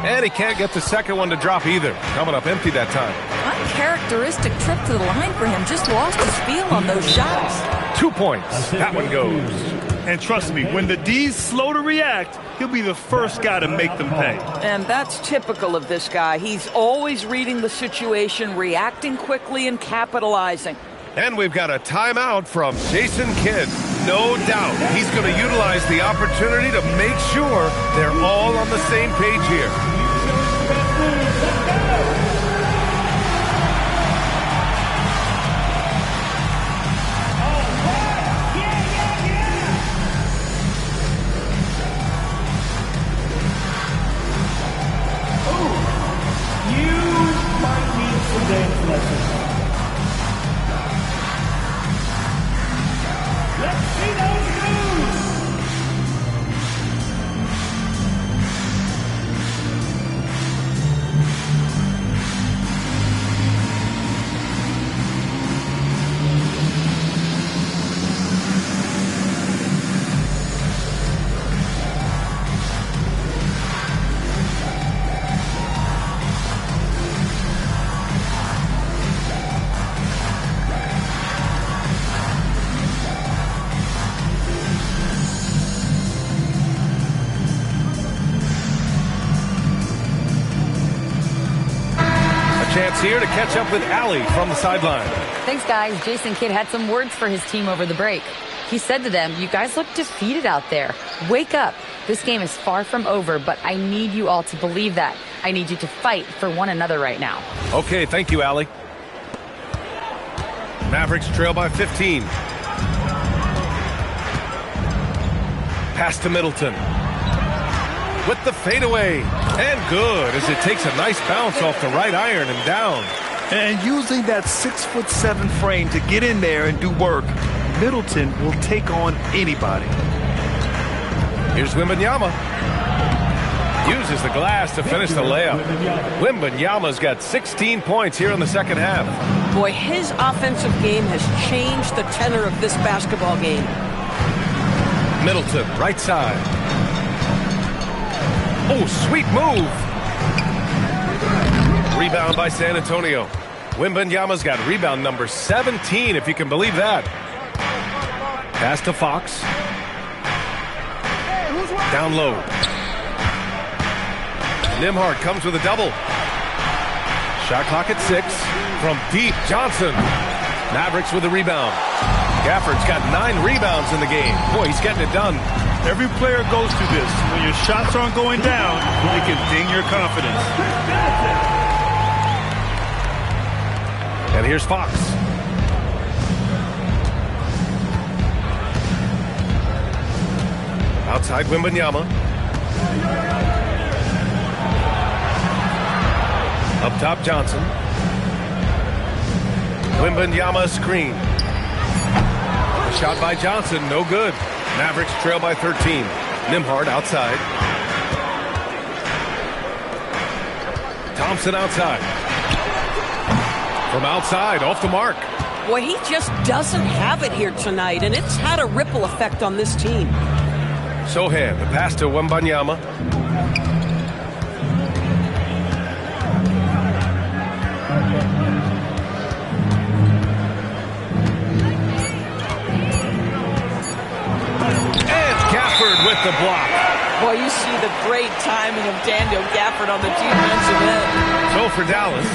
And he can't get the second one to drop either. Coming up empty that time. I Characteristic trip to the line for him. Just lost his feel on those shots. 2 points. That one goes. And trust me, when the D's slow to react, he'll be the first guy to make them pay. And that's typical of this guy. He's always reading the situation, reacting quickly, and capitalizing. And we've got a timeout from Jason Kidd. No doubt he's going to utilize the opportunity to make sure they're all on the same page here. Dance lesson. Let's see those moves. Chance here to catch up with Allie from the sideline. Thanks, guys. Jason Kidd had some words for his team over the break. He said to them, "You guys look defeated out there. Wake up. This game is far from over, but I need you all to believe that. I need you to fight for one another right now." Okay, thank you, Allie. Mavericks trail by 15. Pass to Middleton. With the fadeaway. And good, as it takes a nice bounce off the right iron and down. And using that 6'7" frame to get in there and do work, Middleton will take on anybody. Here's Wembanyama. Uses the glass to finish the layup. Wembanyama's got 16 points here in the second half. Boy, his offensive game has changed the tenor of this basketball game. Middleton, right side. Oh, sweet move. Rebound by San Antonio. Wembanyama's got rebound number 17, if you can believe that. Pass to Fox. Down low. Nembhard comes with a double. Shot clock at 6. From deep, Johnson. Mavericks with the rebound. Gafford's got 9 rebounds in the game. Boy, he's getting it done. Every player goes through this. When your shots aren't going down, it can ding your confidence. And here's Fox. Outside Wembanyama. Up top, Johnson. Wembanyama screen. A shot by Johnson, no good. Mavericks trail by 13. Nembhard outside. Thompson outside. From outside, off the mark. Boy, he just doesn't have it here tonight, and it's had a ripple effect on this team. Sohan, the pass to Wembanyama. With the block. Boy, you see the great timing of Daniel Gafford on the defensive end. So for Dallas,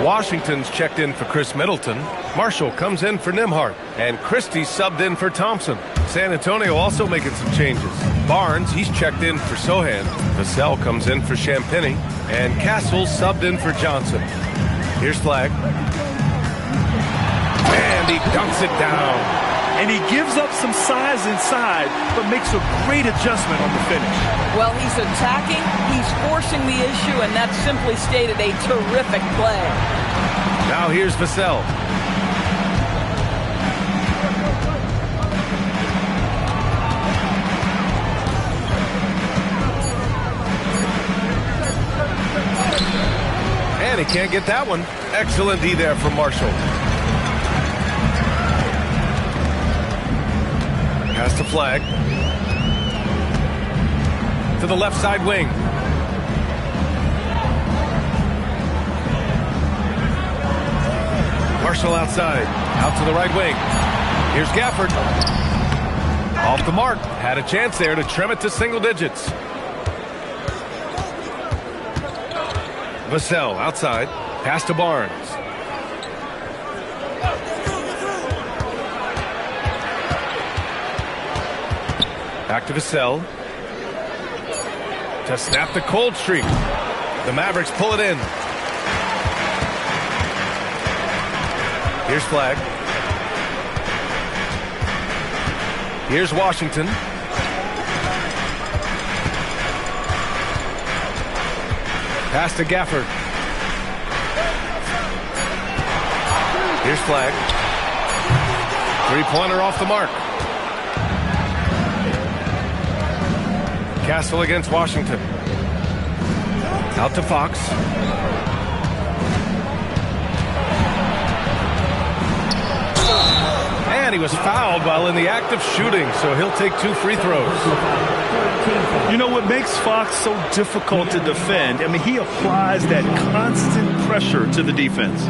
Washington's checked in for Chris Middleton. Marshall comes in for Nembhard. And Christie subbed in for Thompson. San Antonio also making some changes. Barnes, he's checked in for Sohan. Vassell comes in for Champagny. And Castle subbed in for Johnson. Here's Flag. And he dunks it down. And he gives up some size inside, but makes a great adjustment on the finish. Well, he's attacking, he's forcing the issue, and that's simply stated a terrific play. Now here's Vassell. And he can't get that one. Excellent D there from Marshall. Pass to Flag. To the left side wing. Marshall outside. Out to the right wing. Here's Gafford. Off the mark. Had a chance there to trim it to single digits. Vassell outside. Pass to Barnes. Back to Vassell. To snap the cold streak. The Mavericks pull it in. Here's Flagg. Here's Washington. Pass to Gafford. Here's Flagg. Three-pointer off the mark. Castle against Washington. Out to Fox. And he was fouled while in the act of shooting, so he'll take 2 free throws. You know what makes Fox so difficult to defend? I mean, he applies that constant pressure to the defense.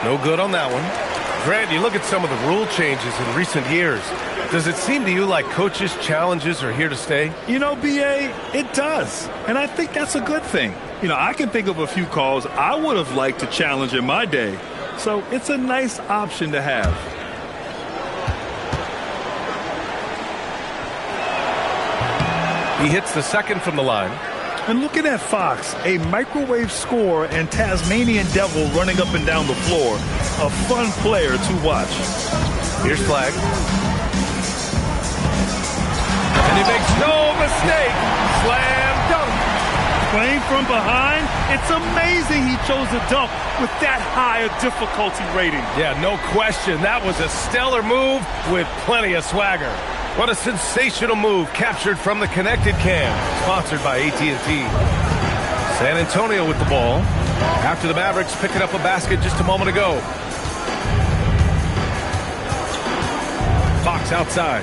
No good on that one. Grant, you look at some of the rule changes in recent years. Does it seem to you like coaches' challenges are here to stay? You know, B.A., it does. And I think that's a good thing. You know, I can think of a few calls I would have liked to challenge in my day. So it's a nice option to have. He hits the second from the line. And looking at Fox, a microwave scorer and Tasmanian devil running up and down the floor. A fun player to watch. Here's Flagg. And he makes no mistake. Slam dunk. Playing from behind, it's amazing he chose a dunk with that high a difficulty rating. Yeah, no question. That was a stellar move with plenty of swagger. What a sensational move captured from the connected cam. Sponsored by AT&T. San Antonio with the ball. After the Mavericks picking up a basket just a moment ago. Fox outside.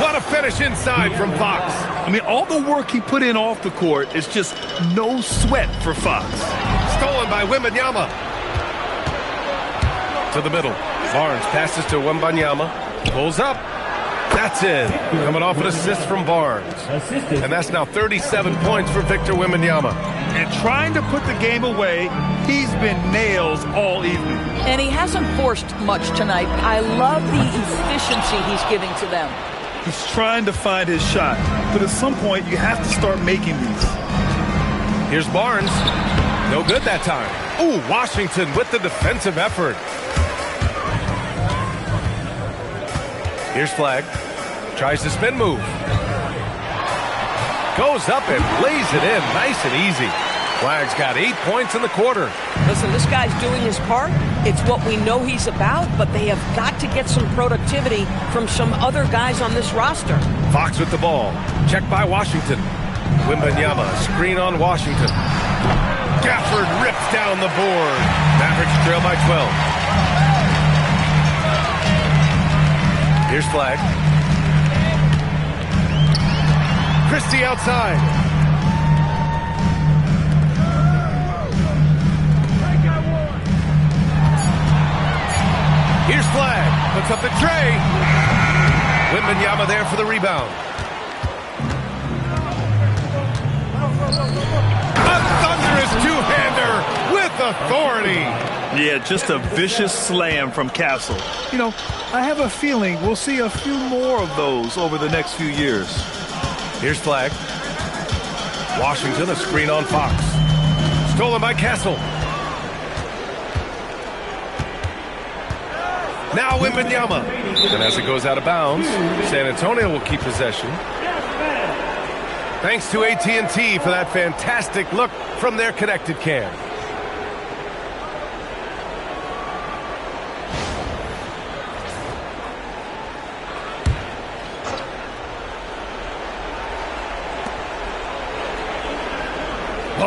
What a finish inside from Fox. I mean, all the work he put in off the court is just no sweat for Fox. Stolen by Wembanyama. To the middle. Barnes passes to Wembanyama. Pulls up. That's it. Coming off an assist from Barnes. And that's now 37 points for Victor Wembanyama. And trying to put the game away, he's been nails all evening. And he hasn't forced much tonight. I love the efficiency he's giving to them. He's trying to find his shot, but at some point you have to start making these. Here's Barnes. No good that time. Ooh, Washington with the defensive effort. Here's Flagg. Tries the spin move. Goes up and lays it in nice and easy. Flagg's got 8 points in the quarter. Listen, this guy's doing his part. It's what we know he's about, but they have got to get some productivity from some other guys on this roster. Fox with the ball. Checked by Washington. Wembanyama, screen on Washington. Gafford rips down the board. Mavericks trail by 12. Here's Flagg. Christie outside. Here's Flagg. Puts up the tray. Wembanyama there for the rebound. A thunderous two-hander with authority. Yeah, just a vicious slam from Castle. You know, I have a feeling we'll see a few more of those over the next few years. Here's Flagg. Washington, a screen on Fox. Stolen by Castle. Now Wembanyama. And as it goes out of bounds, San Antonio will keep possession. Thanks to AT&T for that fantastic look from their connected cam.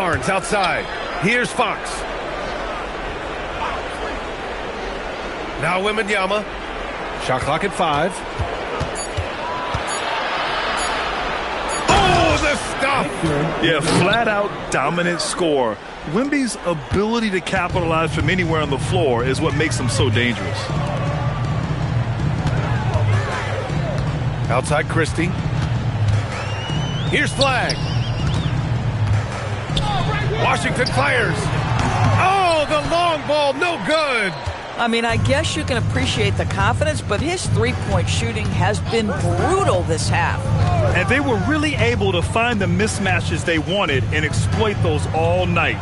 Barnes outside. Here's Fox. Now Wembanyama. Shot clock at 5. Oh, the stop! Yeah, flat-out dominant score. Wemby's ability to capitalize from anywhere on the floor is what makes him so dangerous. Outside Christie. Here's Flag. Washington fires. Oh, the long ball, no good. I mean, I guess you can appreciate the confidence, but his three-point shooting has been brutal this half. And they were really able to find the mismatches they wanted and exploit those all night.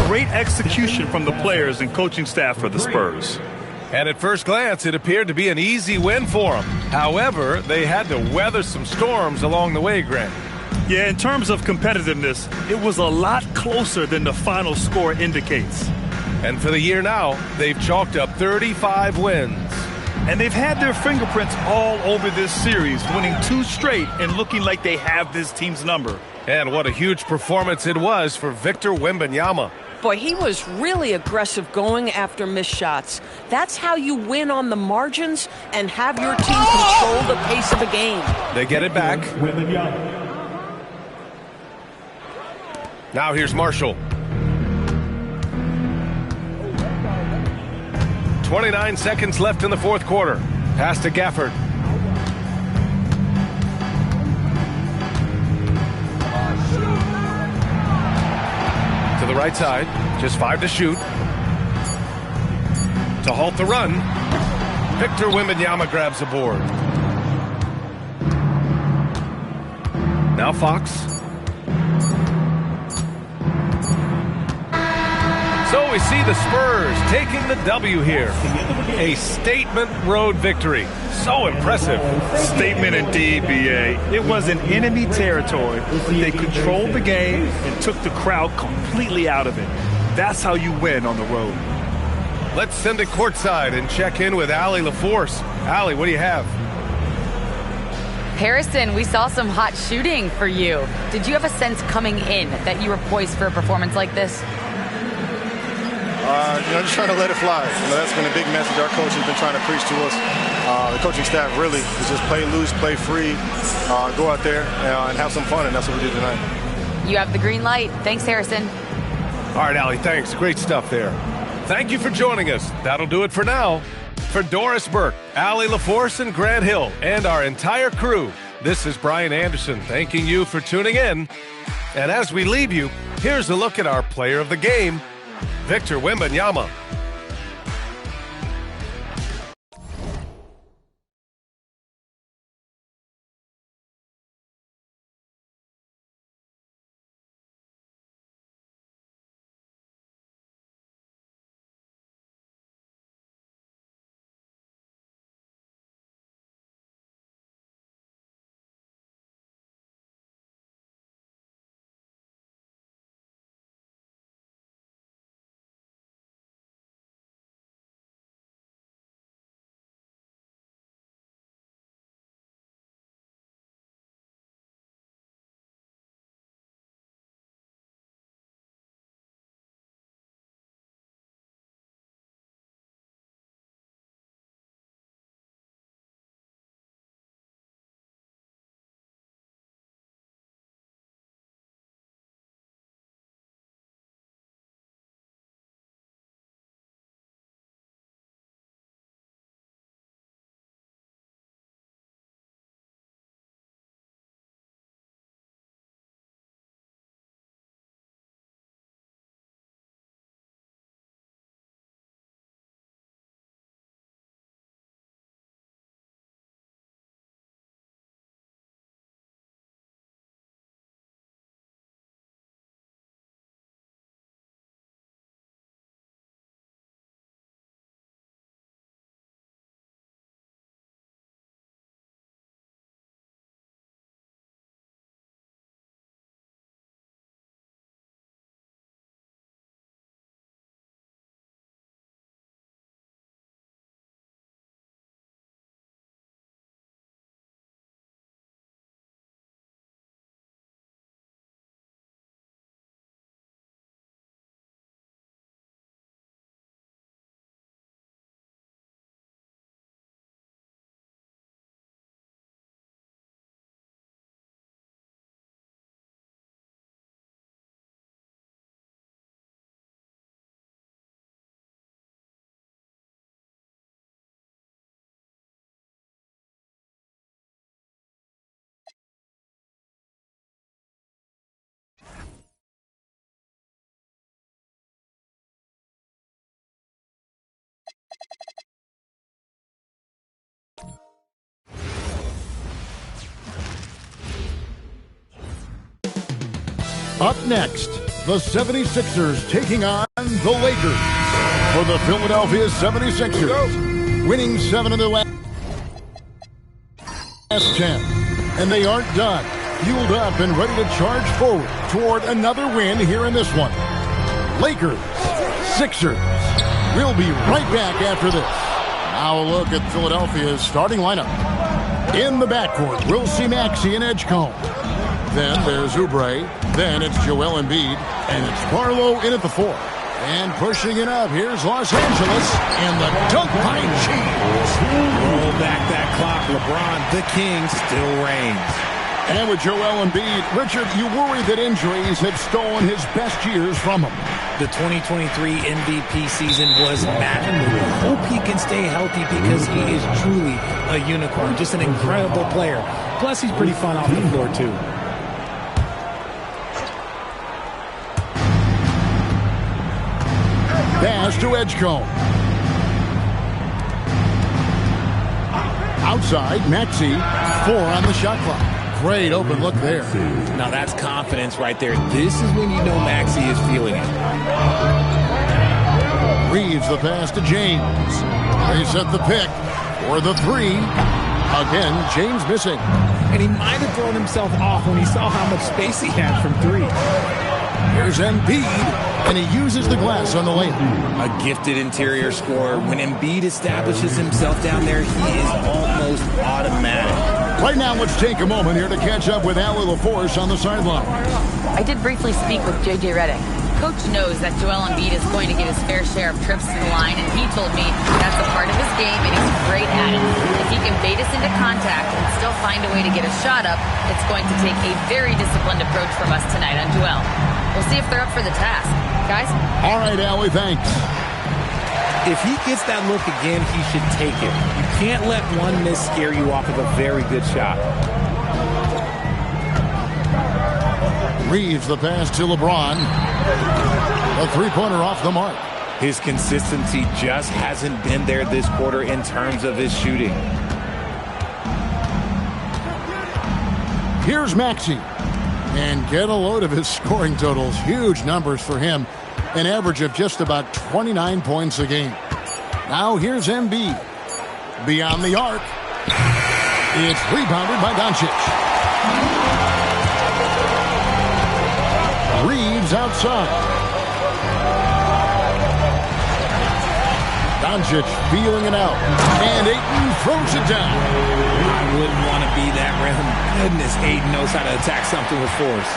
Great execution from the players and coaching staff for the Spurs. And at first glance, it appeared to be an easy win for them. However, they had to weather some storms along the way, Grant. Yeah, in terms of competitiveness, it was a lot closer than the final score indicates. And for the year now, they've chalked up 35 wins. And they've had their fingerprints all over this series, winning 2 straight and looking like they have this team's number. And what a huge performance it was for Victor Wembanyama. Boy, he was really aggressive going after missed shots. That's how you win on the margins and have your team control the pace of a game. They get it back. Now here's Marshall. 29 seconds left in the fourth quarter. Pass to Gafford. To the right side. Just 5 to shoot. To halt the run. Victor Wembanyama grabs the board. Now Fox. So we see the Spurs taking the W here. A statement road victory. So impressive. Statement indeed, B.A. It was in enemy territory. They controlled the game and took the crowd completely out of it. That's how you win on the road. Let's send it courtside and check in with Allie LaForce. Allie, what do you have? Harrison, we saw some hot shooting for you. Did you have a sense coming in that you were poised for a performance like this? Just trying to let it fly. That's been a big message our coach has been trying to preach to us. The coaching staff really is just play loose, play free, go out there and have some fun, and that's what we did tonight. You have the green light. Thanks, Harrison. All right, Allie, thanks. Great stuff there. Thank you for joining us. That'll do it for now. For Doris Burke, Allie LaForce, and Grant Hill, and our entire crew, this is Brian Anderson thanking you for tuning in. And as we leave you, here's a look at our player of the game, Victor Wembanyama. Up next, the 76ers taking on the Lakers. For the Philadelphia 76ers, winning 7 of their last 10. And they aren't done. Fueled up and ready to charge forward toward another win here in this one. Lakers, Sixers. We'll be right back after this. Now a look at Philadelphia's starting lineup. In the backcourt, we'll see Maxey and Edgecombe. Then there's Oubre. Then it's Joel Embiid. And it's Barlow in at the 4. And pushing it up, here's Los Angeles. And the dunk by James. Roll back that clock. LeBron, the king, still reigns. And with Joel Embiid, Richard, you worry that injuries have stolen his best years from him. The 2023 MVP season was magical. We hope he can stay healthy because he is truly a unicorn. Just an incredible player. Plus, he's pretty fun off the floor, too. Pass to Edgecombe. Outside, Maxey, 4 on the shot clock. Great open look there. Now that's confidence right there. This is when you know Maxey is feeling it. Reeves the pass to James. They set the pick for the 3. Again, James missing. And he might have thrown himself off when he saw how much space he had from 3. Here's Embiid, and he uses the glass on the layup. A gifted interior scorer. When Embiid establishes himself down there, he is almost automatic. Right now, let's take a moment here to catch up with Allie LaForce on the sideline. I did briefly speak with J.J. Redick. Coach knows that Joel Embiid is going to get his fair share of trips to the line, and he told me that's a part of his game, and he's great at it. If he can bait us into contact and still find a way to get a shot up, it's going to take a very disciplined approach from us tonight on Joel. We'll see if they're up for the task. Guys? All right, Allie, thanks. If he gets that look again, he should take it. You can't let one miss scare you off of a very good shot. Reeves the pass to LeBron. A 3-pointer off the mark. His consistency just hasn't been there this quarter in terms of his shooting. Here's Maxey. And get a load of his scoring totals. Huge numbers for him. An average of just about 29 points a game. Now here's Embiid. Beyond the arc. It's rebounded by Doncic. Reeves outside. Doncic feeling it out. And Ayton throws it down. I wouldn't want to be that rim. Goodness, Ayton knows how to attack something with force.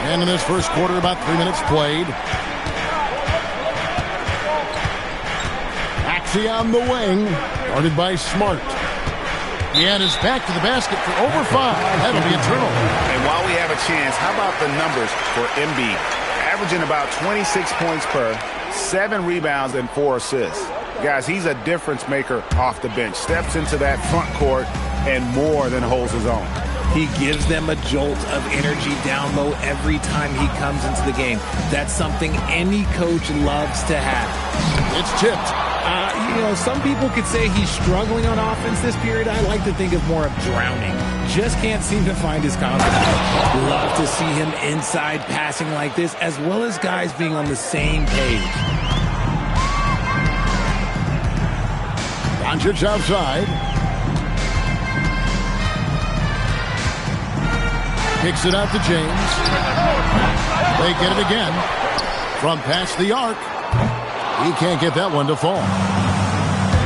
And in this first quarter, about 3 minutes played. Maxey on the wing, guarded by Smart. And is back to the basket for over 5. That'll be a turnover. And while we have a chance, how about the numbers for Embiid? Averaging about 26 points per, 7 rebounds, and 4 assists. Guys, he's a difference maker off the bench. Steps into that front court and more than holds his own. He gives them a jolt of energy down low every time he comes into the game. That's something any coach loves to have. It's tipped. Some people could say he's struggling on offense this period. I like to think of more of drowning. Just can't seem to find his confidence. Love to see him inside passing like this, as well as guys being on the same page. Doncic outside. Kicks it out to James. They get it again. From past the arc. He can't get that one to fall.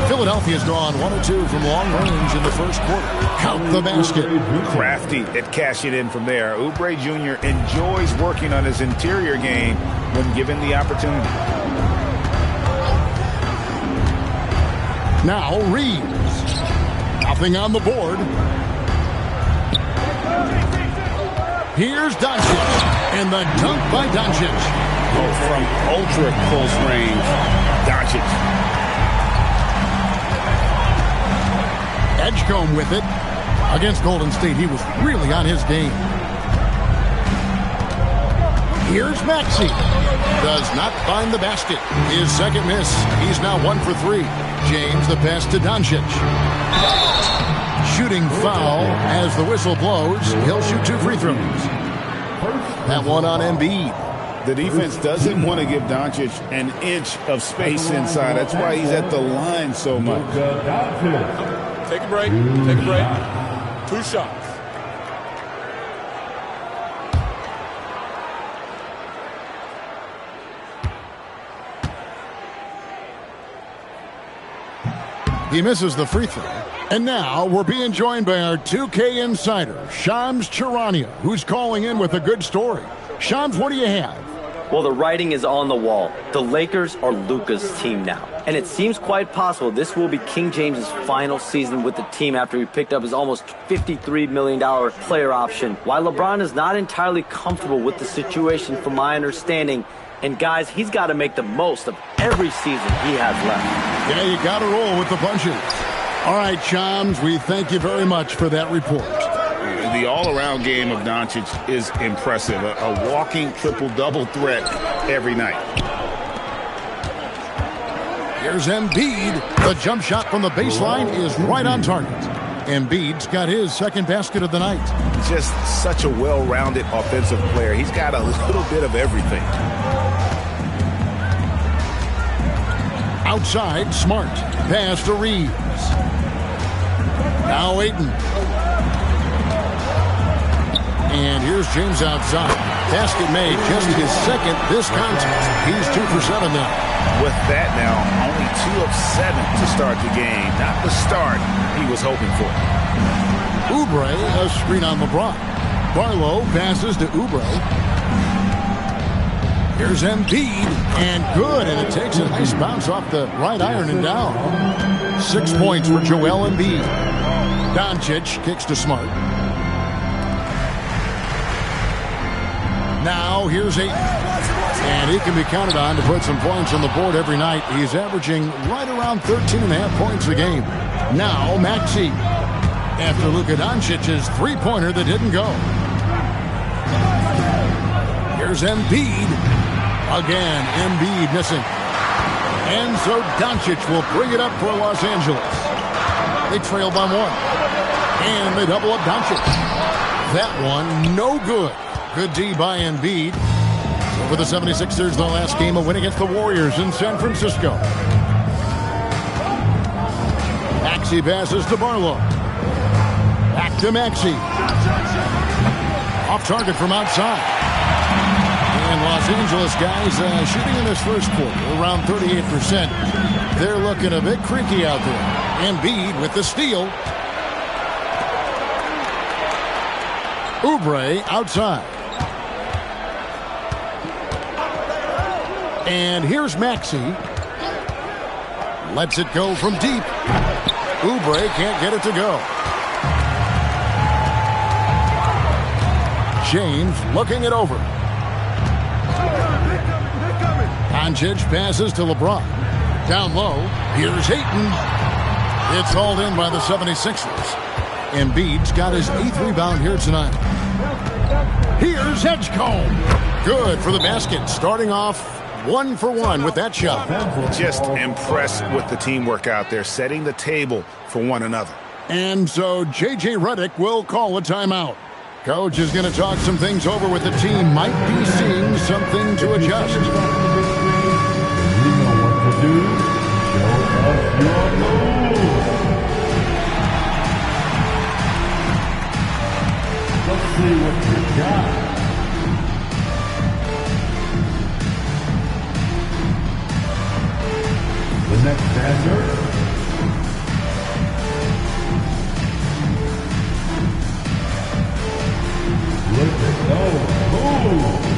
Philadelphia's gone 1 or 2 from long range in the first quarter. Count the basket. Crafty at cashing in from there. Oubre Jr. enjoys working on his interior game when given the opportunity. Now Reeves. Nothing on the board. Here's Doncic. And the dunk by Doncic. From ultra close range, Doncic. Edgecombe with it. Against Golden State, he was really on his game. Here's Maxey. Does not find the basket. His second miss. He's now 1 for 3. James the pass to Doncic. shooting foul. As the whistle blows, he'll shoot 2 free throws. That one on Embiid. The defense doesn't want to give Doncic an inch of space inside. That's why he's at the line so much. Take a break. Take a break. 2 shots. He misses the free throw. And now we're being joined by our 2K insider, Shams Charania, who's calling in with a good story. Shams, what do you have? Well, the writing is on the wall. The Lakers are Luka's team now. And it seems quite possible this will be King James's final season with the team after he picked up his almost $53 million player option. While LeBron is not entirely comfortable with the situation from my understanding, and guys, he's got to make the most of every season he has left. Yeah, you got to roll with the punches. All right, Shams, we thank you very much for that report. The all-around game of Doncic is impressive. A walking triple-double threat every night. Here's Embiid. The jump shot from the baseline is right on target. Embiid's got his second basket of the night. Just such a well-rounded offensive player. He's got a little bit of everything. Outside, Smart. Pass to Reeves. Now Ayton. And here's James outside. Basket made, just his second this contest. He's 2 for 7 now. With that now, only 2 of 7 to start the game. Not the start he was hoping for. Oubre, a screen on LeBron. Barlow passes to Oubre. Here's Embiid, and good, and it takes a nice bounce off the right iron and down. 6 points for Joel Embiid. Doncic kicks to Smart. Now here's Ayton, and he can be counted on to put some points on the board every night. He's averaging right around 13.5 points a game. Now Maxey, after Luka Doncic's three-pointer that didn't go. Here's Embiid. Again, Embiid missing. And so Doncic will bring it up for Los Angeles. They trail by 1. And they double up Doncic. That one, no good. Good D by Embiid. So for the 76ers, the last game, a win against the Warriors in San Francisco. Maxey passes to Barlow. Back to Maxey. Off target from outside. And Los Angeles guys shooting in this first quarter around 38%. They're looking a bit creaky out there. Embiid with the steal. Oubre outside. And here's Maxey. Lets it go from deep. Oubre can't get it to go. James looking it over. Doncic passes to LeBron. Down low, here's Ayton. It's hauled in by the 76ers. Embiid's got his 8th rebound here tonight. Here's Edgecombe. Good for the basket. Starting off 1 for 1 with that shot. Just impressed with the teamwork out there, setting the table for one another. And so J.J. Redick will call a timeout. Coach is going to talk some things over with the team. Might be seeing something to adjust. Do show us your moves. Let's see what you got. The next dancer. Look at those moves.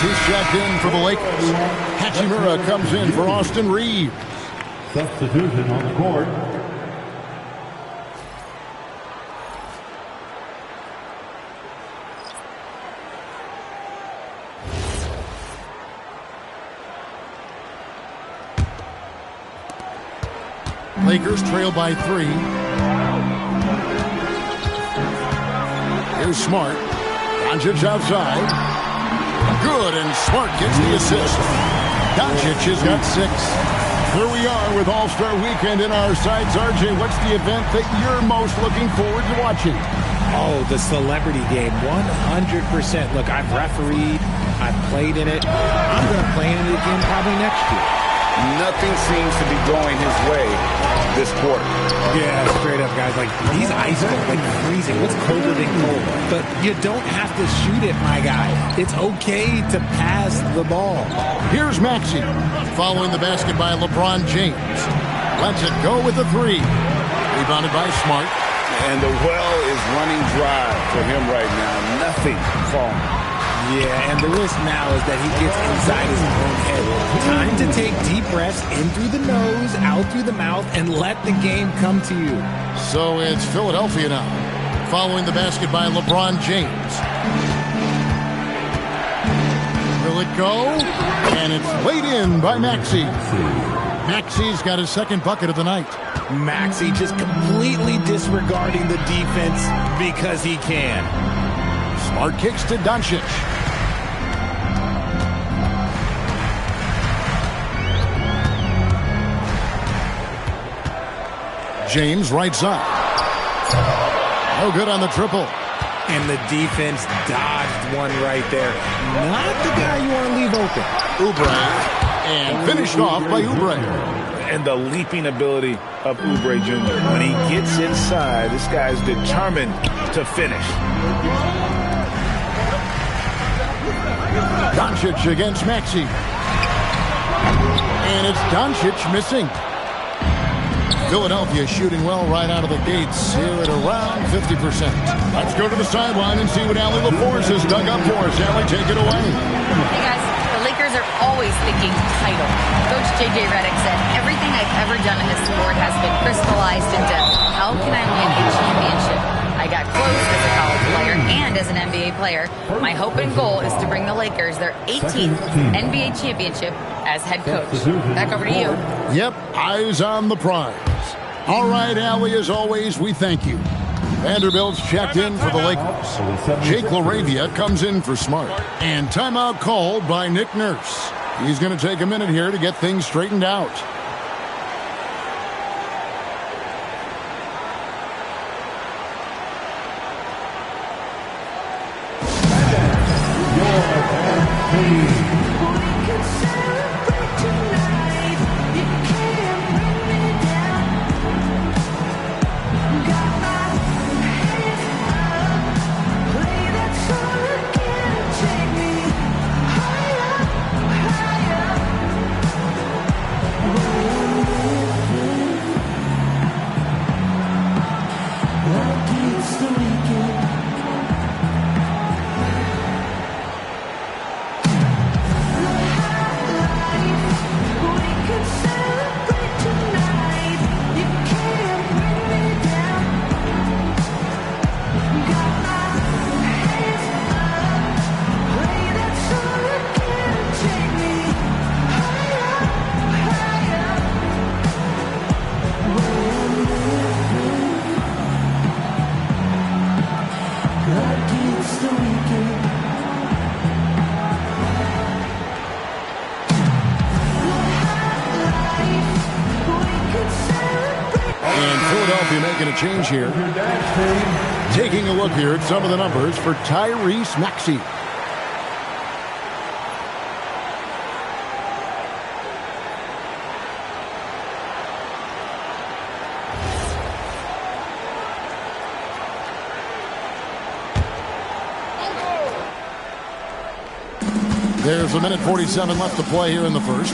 He's checked in for the Lakers. Hachimura comes in for Austin Reeves. Substitution on the court. Lakers trail by 3. Here's Smart. Doncic outside. Good, and Smart gets the assist. Doncic has got 6. Here we are with All-Star Weekend in our sights. RJ, what's the event that you're most looking forward to watching? Oh, the celebrity game, 100%. Look, I've refereed, I've played in it. I'm going to play in it again probably next year. Nothing seems to be going his way this quarter. Yeah, straight up, guys. Like, he's ice cold, like freezing. What's colder than cold? But you don't have to shoot it, my guy. It's okay to pass the ball. Here's Maxey, following the basket by LeBron James. Lets it go with a 3. Rebounded by Smart. And the well is running dry for him right now. Nothing falling. Yeah, and the risk now is that he gets inside his own head. Time to take deep breaths in through the nose, out through the mouth, and let the game come to you. So it's Philadelphia now, following the basket by LeBron James. Will it go? And it's laid in by Maxey. Maxey's got his second bucket of the night. Maxey just completely disregarding the defense because he can. Smart kicks to Doncic. James right side. No good on the triple. And the defense dodged one right there. Not the guy you want to leave open. Oubre. And finished off by Oubre. And the leaping ability of Oubre Jr. When he gets inside, this guy's determined to finish. Doncic against Maxey. And it's Doncic missing. Philadelphia shooting well right out of the gates here at around 50%. Let's go to the sideline and see what Allie LaForce has dug up for us. Allie, take it away. Hey guys, the Lakers are always thinking title. Coach J.J. Redick said, everything I've ever done in this sport has been crystallized into how can I win a championship? I got close as a college player and as an NBA player. My hope and goal is to bring the Lakers their 18th NBA championship as head coach. Back over to you. Yep, eyes on the prize. All right, Allie, as always, we thank you. Vanderbilt's checked in for the Lakers. Jake LaRavia comes in for Smart. And timeout called by Nick Nurse. He's going to take a minute here to get things straightened out. Change here. Taking a look here at some of the numbers for Tyrese Maxey. There's a minute 47 left to play here in the first.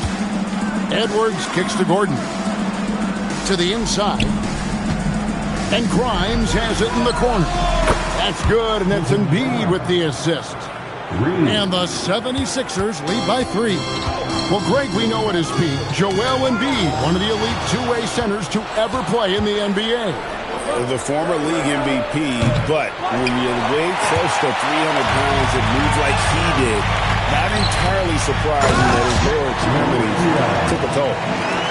Edwards kicks to Gordon. To the inside. And Grimes has it in the corner. That's good, and it's Embiid with the assist. And the 76ers lead by 3. Well, Greg, we know at his peak, Joel Embiid, one of the elite two-way centers to ever play in the NBA. The former league MVP, but when you weigh close to 300 pounds and move like he did, not entirely surprising that his lower extremities took a toll.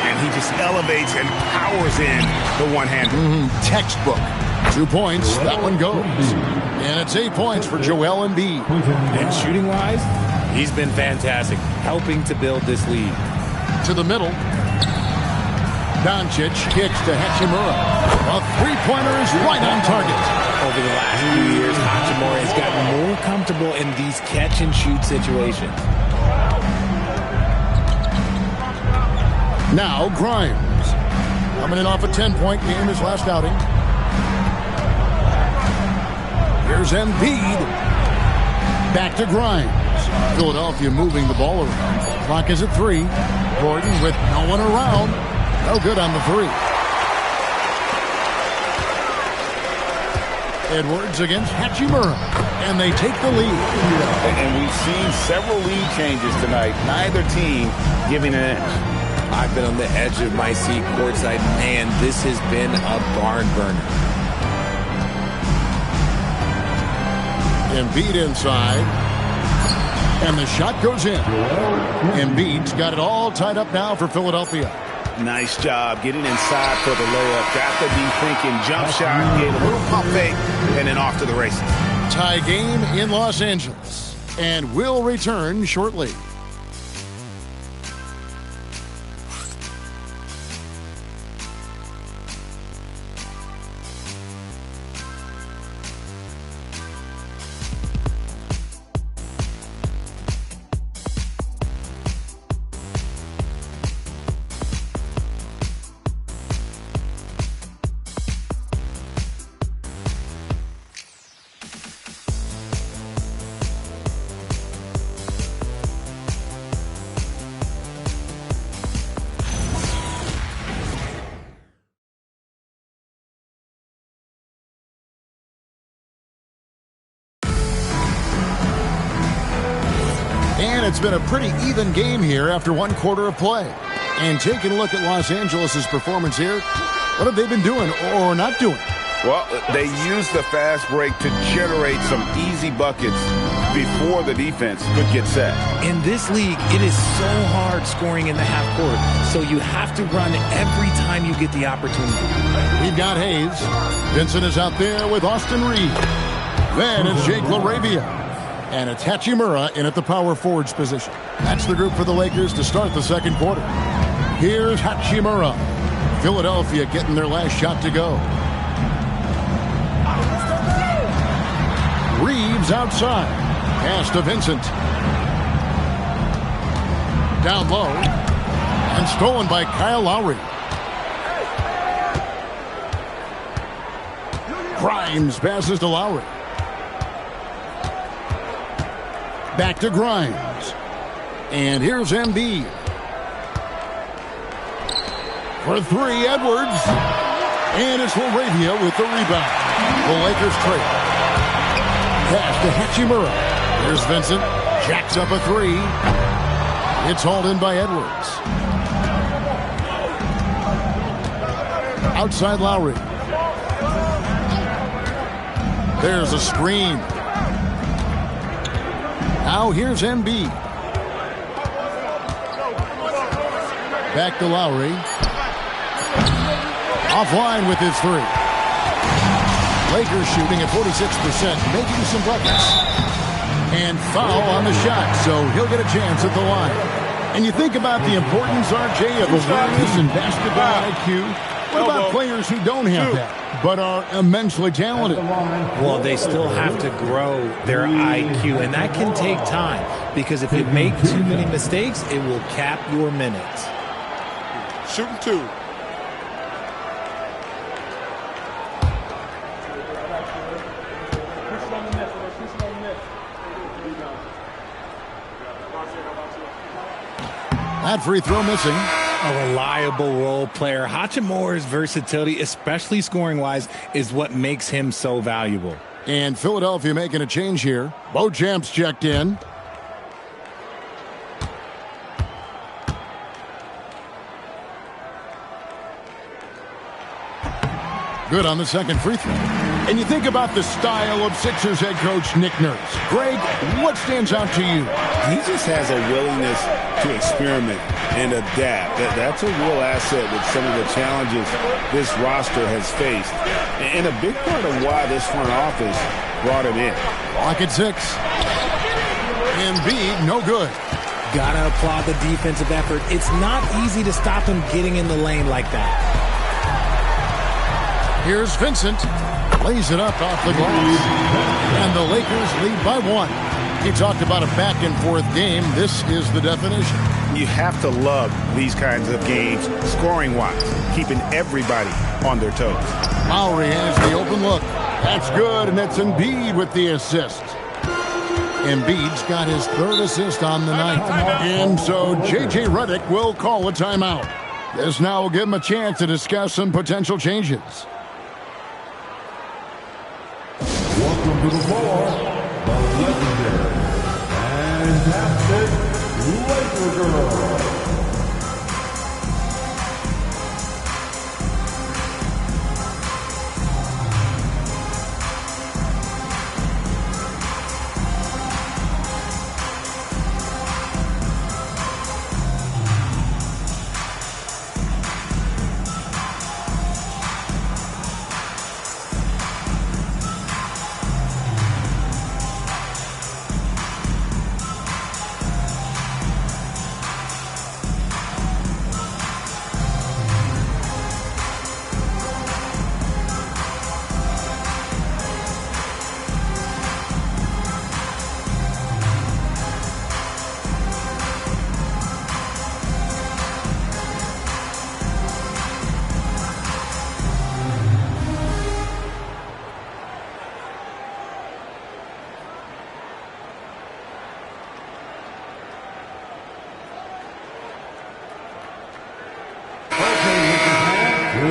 And he just elevates and powers in the one-hander. Textbook. 2 points, that one goes. And it's 8 points for Joel Embiid. And shooting-wise, he's been fantastic, helping to build this lead. To the middle. Doncic kicks to Hachimura. A three-pointer is right on target. Over the last few years, Hachimura has gotten more comfortable in these catch-and-shoot situations. Now Grimes. Coming in off a 10-point game his last outing. Here's Embiid. Back to Grimes. Philadelphia moving the ball around. Clock is at 3. Gordon with no one around. No good on the 3. Edwards against Hachimura. And they take the lead. And we've seen several lead changes tonight. Neither team giving an inch. I've been on the edge of my seat courtside. Man, this has been a barn burner. Embiid inside. And the shot goes in. Embiid's got it all tied up now for Philadelphia. Nice job getting inside for the layup. Got to be thinking jump shot, get a little pump fake, and then off to the races. Tie game in Los Angeles. And we'll return shortly. It's been a pretty even game here after 1 quarter of play. And taking a look at Los Angeles' performance here, what have they been doing or not doing? Well, they used the fast break to generate some easy buckets before the defense could get set. In this league, it is so hard scoring in the half court, so you have to run every time you get the opportunity. We've got Hayes. Vincent is out there with Austin Reed. Then it's Jake LaRavia. And it's Hachimura in at the power forwards position. That's the group for the Lakers to start the second quarter. Here's Hachimura. Philadelphia getting their last shot to go. Reeves outside. Pass to Vincent. Down low. And stolen by Kyle Lowry. Grimes passes to Lowry. Back to Grimes. And here's Embiid. For 3, Edwards. And it's LaRavia with the rebound. The Lakers trail. Pass to Hachimura. Here's Vincent. Jacks up a 3. It's hauled in by Edwards. Outside Lowry. There's a screen. Now here's Embiid. Back to Lowry. Offline with his 3. Lakers shooting at 46%, making some buckets. And foul on the shot, so he'll get a chance at the line. And you think about the importance, RJ, of awareness and basketball IQ. What about players who don't have that, but are immensely talented? Well, they still have to grow their IQ, and that can take time, because if you make too many mistakes, it will cap your minutes. Shooting 2. That free throw missing. A reliable role player. Hachimura's versatility, especially scoring-wise, is what makes him so valuable. And Philadelphia making a change here. Beauchamp's checked in. Good on the second free throw. And you think about the style of Sixers head coach Nick Nurse. Greg, what stands out to you? He just has a willingness to experiment and adapt. That's a real asset with some of the challenges this roster has faced. And a big part of why this front office brought him in. Clock at 6. Embiid, no good. Gotta applaud the defensive effort. It's not easy to stop him getting in the lane like that. Here's Vincent. Lays it up off the glass. And the Lakers lead by 1. He talked about a back-and-forth game. This is the definition. You have to love these kinds of games, scoring-wise, keeping everybody on their toes. Lowry has the open look. That's good, and it's Embiid with the assist. Embiid's got his 3rd assist on the night. And so J.J. Redick will call a timeout. This now will give him a chance to discuss some potential changes. Welcome to the floor, the legendary, fantastic Laker Girl.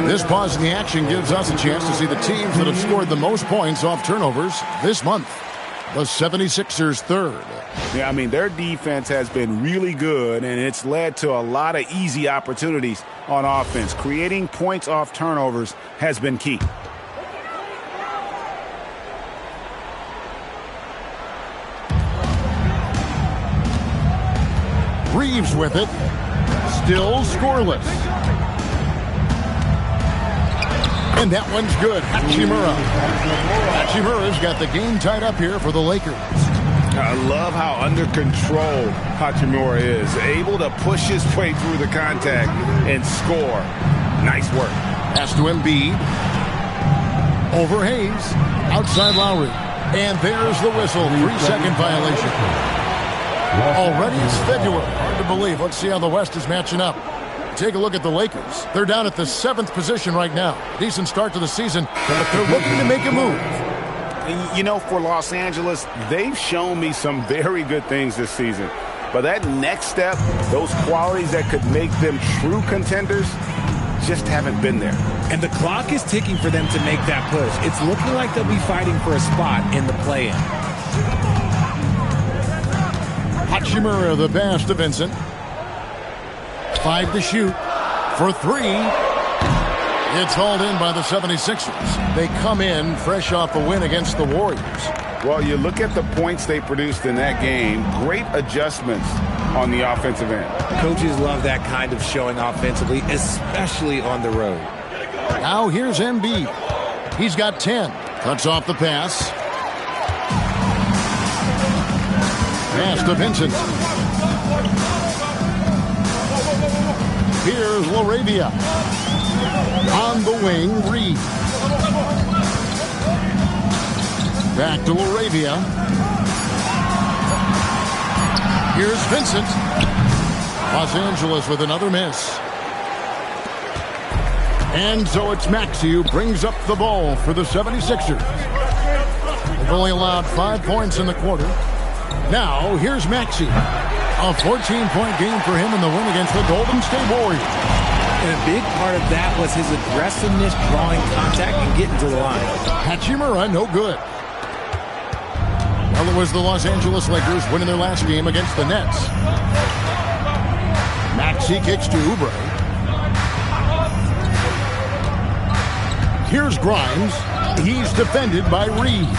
This pause in the action gives us a chance to see the teams that have scored the most points off turnovers this month. The 76ers 3rd. Yeah, I mean, their defense has been really good, and it's led to a lot of easy opportunities on offense. Creating points off turnovers has been key. Reeves with it. Still scoreless. And that one's good. Hachimura. Hachimura's got the game tied up here for the Lakers. I love how under control Hachimura is. Able to push his way through the contact and score. Nice work. Pass to Embiid. Over Hayes. Outside Lowry. And there's the whistle. 3-second violation. Already it's February. Hard to believe. Let's see how the West is matching up. Take a look at the Lakers. They're down at the 7th position right now. Decent start to the season, but they're looking to make a move. You know, for Los Angeles, they've shown me some very good things this season. But that next step, those qualities that could make them true contenders, just haven't been there. And the clock is ticking for them to make that push. It's looking like they'll be fighting for a spot in the play-in. Hachimura, the pass to Vincent. 5 to shoot for 3. It's hauled in by the 76ers. They come in fresh off a win against the Warriors. Well, you look at the points they produced in that game. Great adjustments on the offensive end. Coaches love that kind of showing offensively, especially on the road. Now here's Embiid. He's got 10. Cuts off the pass. Pass to Vincent. Here's LaRavia. On the wing, Reed. Back to LaRavia. Here's Vincent. Los Angeles with another miss. And so it's Maxey who brings up the ball for the 76ers. They've only allowed 5 points in the quarter. Now, here's Maxey. A 14-point game for him in the win against the Golden State Warriors. And a big part of that was his aggressiveness, drawing contact, and getting to the line. Hachimura, no good. Well, it was the Los Angeles Lakers winning their last game against the Nets. Maxey kicks to Oubre. Here's Grimes. He's defended by Reed.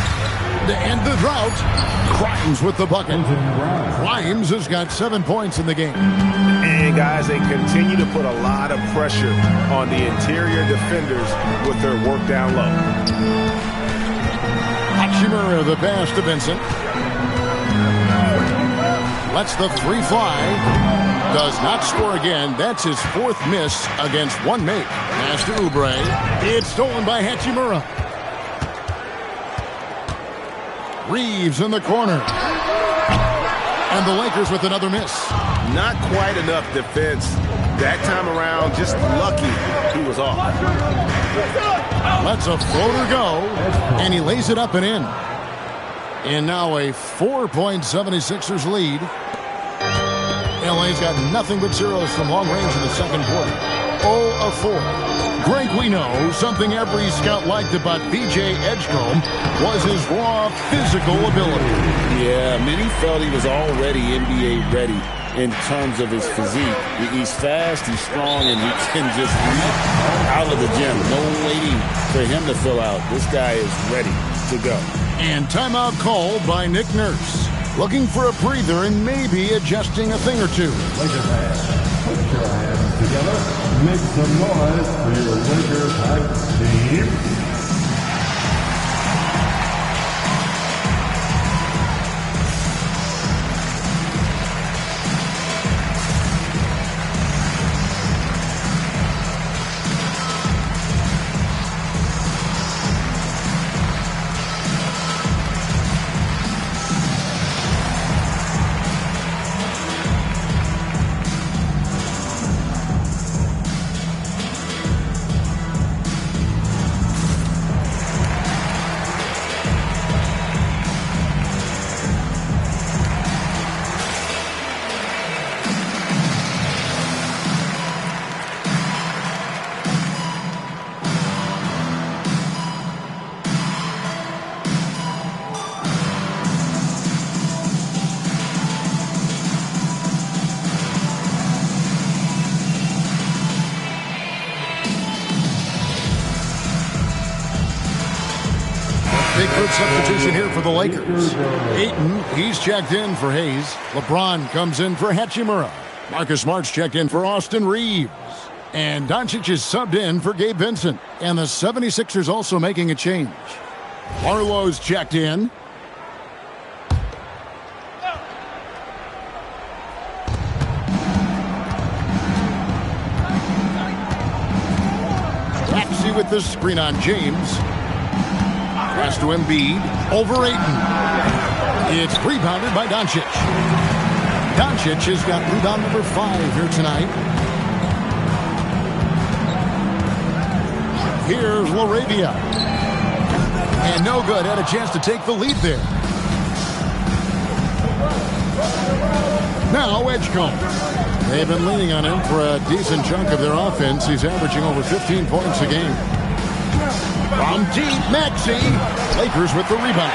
To end the drought, Grimes with the bucket. Grimes has got 7 points in the game. And guys, they continue to put a lot of pressure on the interior defenders with their work down low. Hachimura the pass to Vincent. Lets the three fly. Does not score again. That's his fourth miss against one make. Pass to Oubre. It's stolen by Hachimura. Reeves in the corner. And the Lakers with another miss. Not quite enough defense. That time around, just lucky he was off. Lets a floater go. And he lays it up and in. And now a 4-point 76ers lead. LA's got nothing but zeros from long range in the second quarter. 0 of 4. Greg, we know something every scout liked about B.J. Edgecombe was his raw physical ability. Yeah, many felt he was already NBA ready in terms of his physique. He's fast, he's strong, and he can just leap out of the gym. No waiting for him to fill out. This guy is ready to go. And timeout called by Nick Nurse. Looking for a breather and maybe adjusting a thing or two. Lakers fans, put your hands together. Make some noise for your Lakers hype team. Substitution here for the Lakers. Ayton, he's checked in for Hayes. LeBron comes in for Hachimura. Marcus Smart's checked in for Austin Reeves. And Doncic is subbed in for Gabe Vincent. And the 76ers also making a change. Barlow's checked in. Maxey with the screen on James. Pass to Embiid, over Ayton. It's rebounded by Doncic. Doncic has got rebound number 5 here tonight. Here's LaRavia. And no good, had a chance to take the lead there. Now Edgecombe. They've been leaning on him for a decent chunk of their offense. He's averaging over 15 points a game. From deep, Maxey. Lakers with the rebound.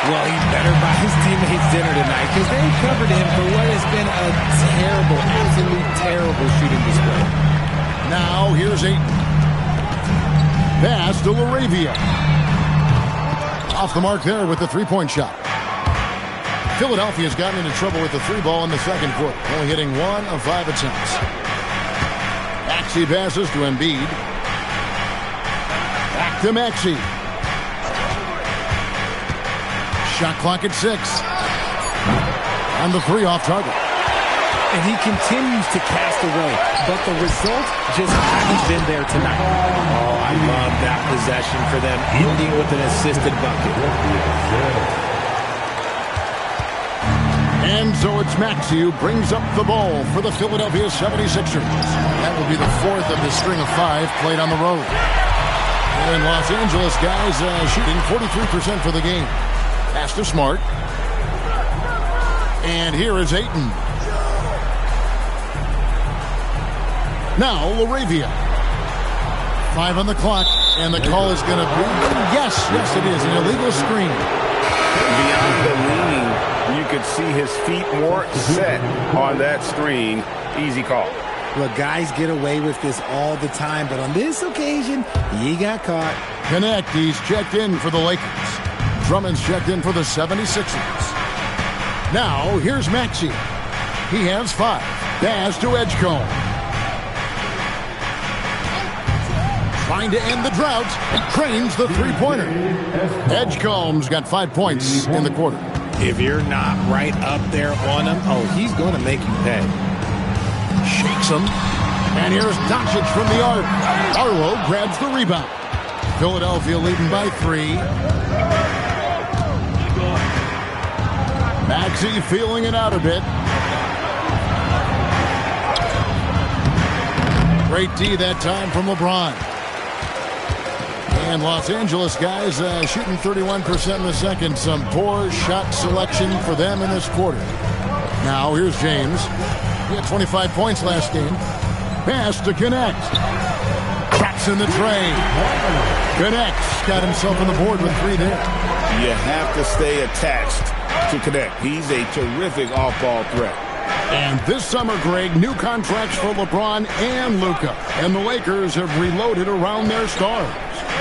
Well, he better buy his teammates dinner tonight because they covered him for what has been a terrible, absolute terrible shooting display. Now, here's Ayton. Pass to LaRavia. Off the mark there with the three-point shot. Philadelphia's gotten into trouble with the three ball in the second quarter, only hitting 1 of 5 attempts. Maxey passes to Embiid. To Maxey. Shot clock at 6. And the 3 off target. And he continues to cast away, but the result just hasn't been there tonight. Oh, I love that possession for them, ending with an assisted bucket. And so it's Maxey who brings up the ball for the Philadelphia 76ers. That will be the 4th of the string of 5 played on the road. And Los Angeles guys shooting 43% for the game. Pass to Smart. And here is Ayton. Now LaRavia. 5 on the clock. And the call is going to be, yes, it is, an illegal screen. Beyond the leaning, you could see his feet weren't set on that screen. Easy call. Look, guys get away with this all the time, but on this occasion, he got caught. Connect, he's checked in for the Lakers. Drummond's checked in for the 76ers. Now, here's Maxey. He has 5. Pass to Edgecombe. Trying to end the drought. Cranes the three-pointer. Edgecombe's got 5 points in the quarter. If you're not right up there on him, oh, he's going to make you pay. Shakes him. And here's Doncic from the arc. Arlo grabs the rebound. Philadelphia leading by 3. Maxey feeling it out a bit. Great D that time from LeBron. And Los Angeles guys shooting 31% in the second. Some poor shot selection for them in this quarter. Now here's James. He had 25 points last game. Pass to Connect. Traps in the tray. Connect's got himself on the board with 3 there. You have to stay attached to Connect. He's a terrific off-ball threat. And this summer, Greg, new contracts for LeBron and Luka. And the Lakers have reloaded around their stars.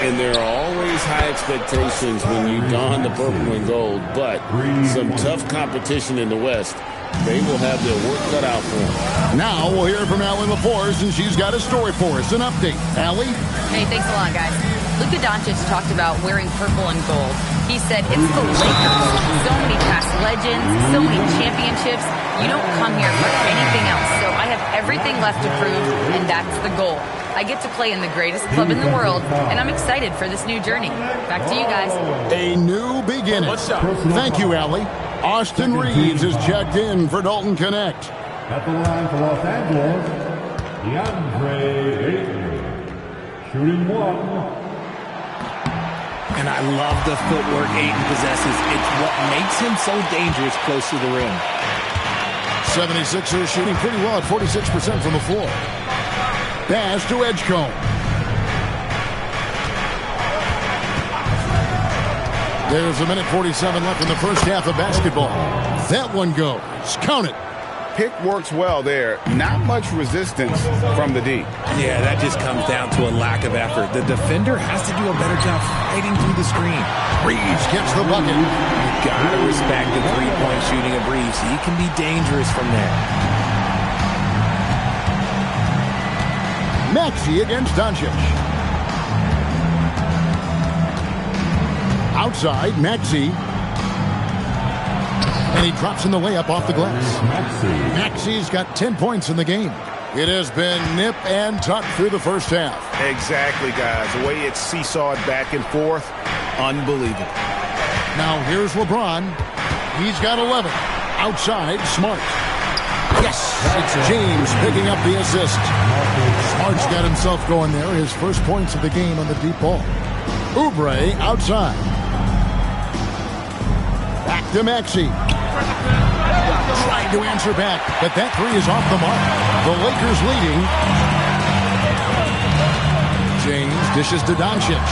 And there are always high expectations when you don the purple and gold, but some tough competition in the West. They will have their work cut out for them. Now we'll hear from Allie LaForce, and she's got a story for us. An update. Allie? Hey, thanks a lot, guys. Luka Doncic talked about wearing purple and gold. He said, it's the Lakers. So many past legends, so many championships. You don't come here for anything else. So I have everything left to prove, and that's the goal. I get to play in the greatest club in the world, and I'm excited for this new journey. Back to you guys. A new beginning. Thank you, Allie. Austin Reeves is checked in for Dalton Connect. At the line for Los Angeles, DeAndre Ayton, shooting 1. And I love the footwork Ayton possesses. It's what makes him so dangerous close to the rim. 76ers shooting pretty well at 46% from the floor. Pass to Edgecombe. There's 1:47 left in the first half of basketball. That one goes. Count it. Pick works well there. Not much resistance from the D. Yeah, that just comes down to a lack of effort. The defender has to do a better job fighting through the screen. Reeves gets the bucket. You gotta respect the three-point shooting of Reeves. He can be dangerous from there. Maxey against Doncic. Outside, Maxey. And he drops in the layup off the glass. Maxey's got 10 points in the game. It has been nip and tuck through the first half. Exactly, guys. The way it's seesawed back and forth, unbelievable. Now here's LeBron. He's got 11. Outside, Smart. Yes, it's James picking up the assist. Smart's got himself going there. His first points of the game on the deep ball. Oubre outside. Back to Maxey. Trying to answer back, but that three is off the mark. The Lakers leading. James dishes to Doncic.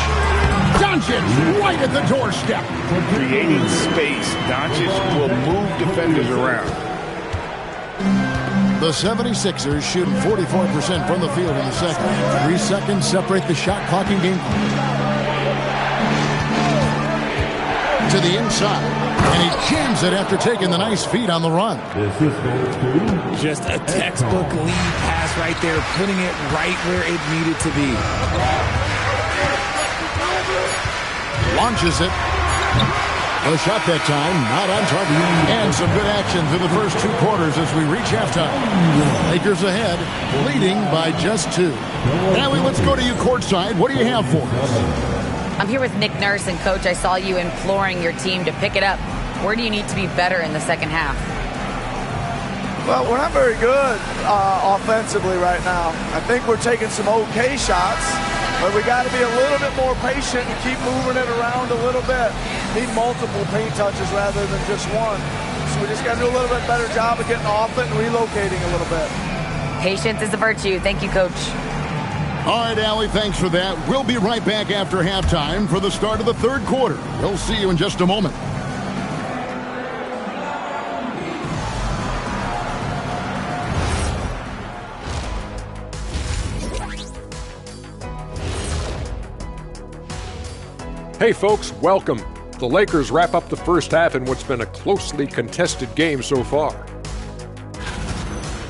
Doncic right at the doorstep. Creating space. Doncic will move defenders around. The 76ers shooting 44% from the field in the second. 3 seconds separate the shot clock and game clock. To the inside. And he jams it after taking the nice feed on the run. Just a textbook lead pass right there, putting it right where it needed to be. Launches it. A shot that time, not on target. And some good action through the first 2 quarters as we reach halftime. Lakers ahead, leading by just 2. Allie, let's go to you courtside. What do you have for us? I'm here with Nick Nurse, and Coach, I saw you imploring your team to pick it up. Where do you need to be better in the second half? Well, we're not very good offensively right now. I think we're taking some okay shots, but we got to be a little bit more patient and keep moving it around a little bit. Need multiple paint touches rather than just one. So we just got to do a little bit better job of getting off it and relocating a little bit. Patience is a virtue. Thank you, Coach. All right, Allie, thanks for that. We'll be right back after halftime for the start of the third quarter. We'll see you in just a moment. Hey folks, welcome. The Lakers wrap up the first half in what's been a closely contested game so far.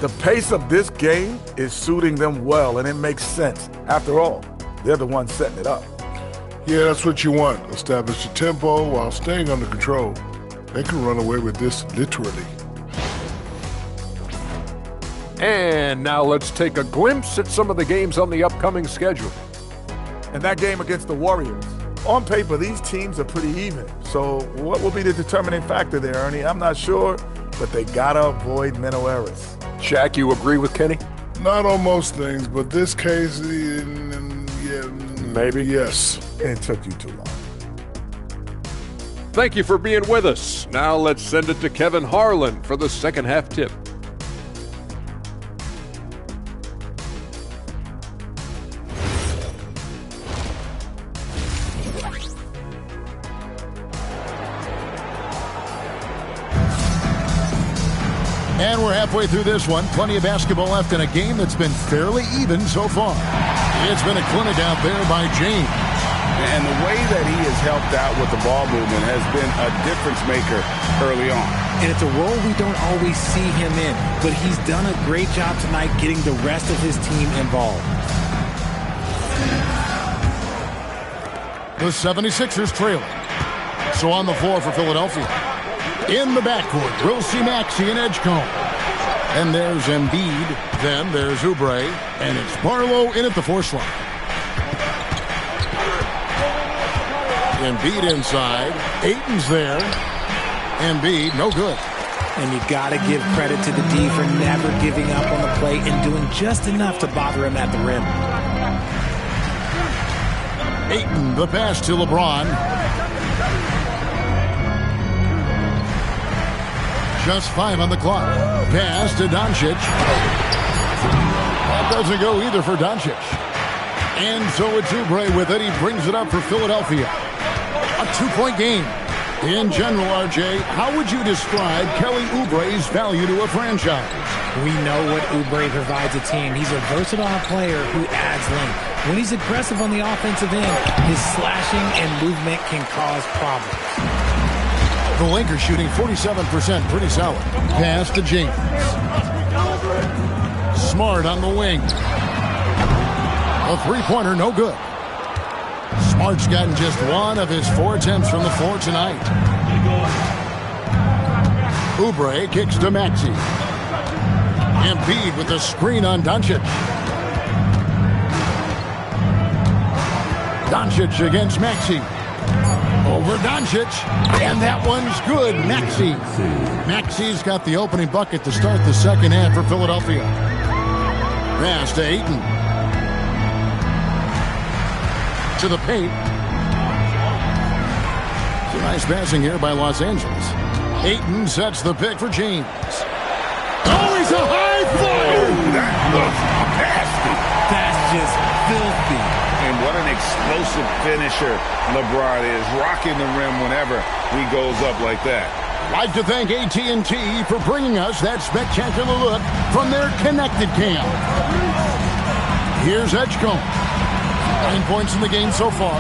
The pace of this game is suiting them well, and it makes sense. After all, they're the ones setting it up. Yeah, that's what you want. Establish the tempo while staying under control. They can run away with this literally. And now let's take a glimpse at some of the games on the upcoming schedule. And that game against the Warriors. On paper, these teams are pretty even. So what will be the determining factor there, Ernie? I'm not sure, but they gotta avoid mental errors. Shaq, you agree with Kenny? Not on most things, but this case, yeah, maybe. Yes. It took you too long. Thank you for being with us. Now let's send it to Kevin Harlan for the second half tip. And we're halfway through this one. Plenty of basketball left in a game that's been fairly even so far. It's been a clinic out there by James. And the way that he has helped out with the ball movement has been a difference maker early on. And it's a role we don't always see him in, but he's done a great job tonight getting the rest of his team involved. The 76ers trailing. So on the floor for Philadelphia. In the backcourt, we'll see Maxey and Edgecombe. And there's Embiid. Then there's Oubre. And it's Barlow in at the 4 slot. Embiid inside. Ayton's there. Embiid, no good. And you got to give credit to the D for never giving up on the play and doing just enough to bother him at the rim. Ayton, the pass to LeBron. Just 5 on the clock. Pass to Doncic. That doesn't go either for Doncic. And so it's Oubre with it. He brings it up for Philadelphia. A 2-point game. In general, RJ, how would you describe Kelly Oubre's value to a franchise? We know what Oubre provides a team. He's a versatile player who adds length. When he's aggressive on the offensive end, his slashing and movement can cause problems. The Lakers shooting 47%, pretty solid. Pass to James. Smart on the wing. A 3-pointer, no good. Smart's gotten just 1 of his 4 attempts from the floor tonight. Oubre kicks to Maxey. Embiid with a screen on Doncic. Doncic against Maxey. Over Doncic, and that one's good. Maxey's got the opening bucket to start the second half for Philadelphia. Pass to Ayton. To the paint. Some nice passing here by Los Angeles. Ayton sets the pick for James. Oh, he's a high flyer! That looks nasty. That's just filthy. And what an explosive finisher LeBron is, rocking the rim whenever he goes up like that. Like to thank AT&T for bringing us that spectacular look from their connected cam. Here's Edgecombe. 9 points in the game so far.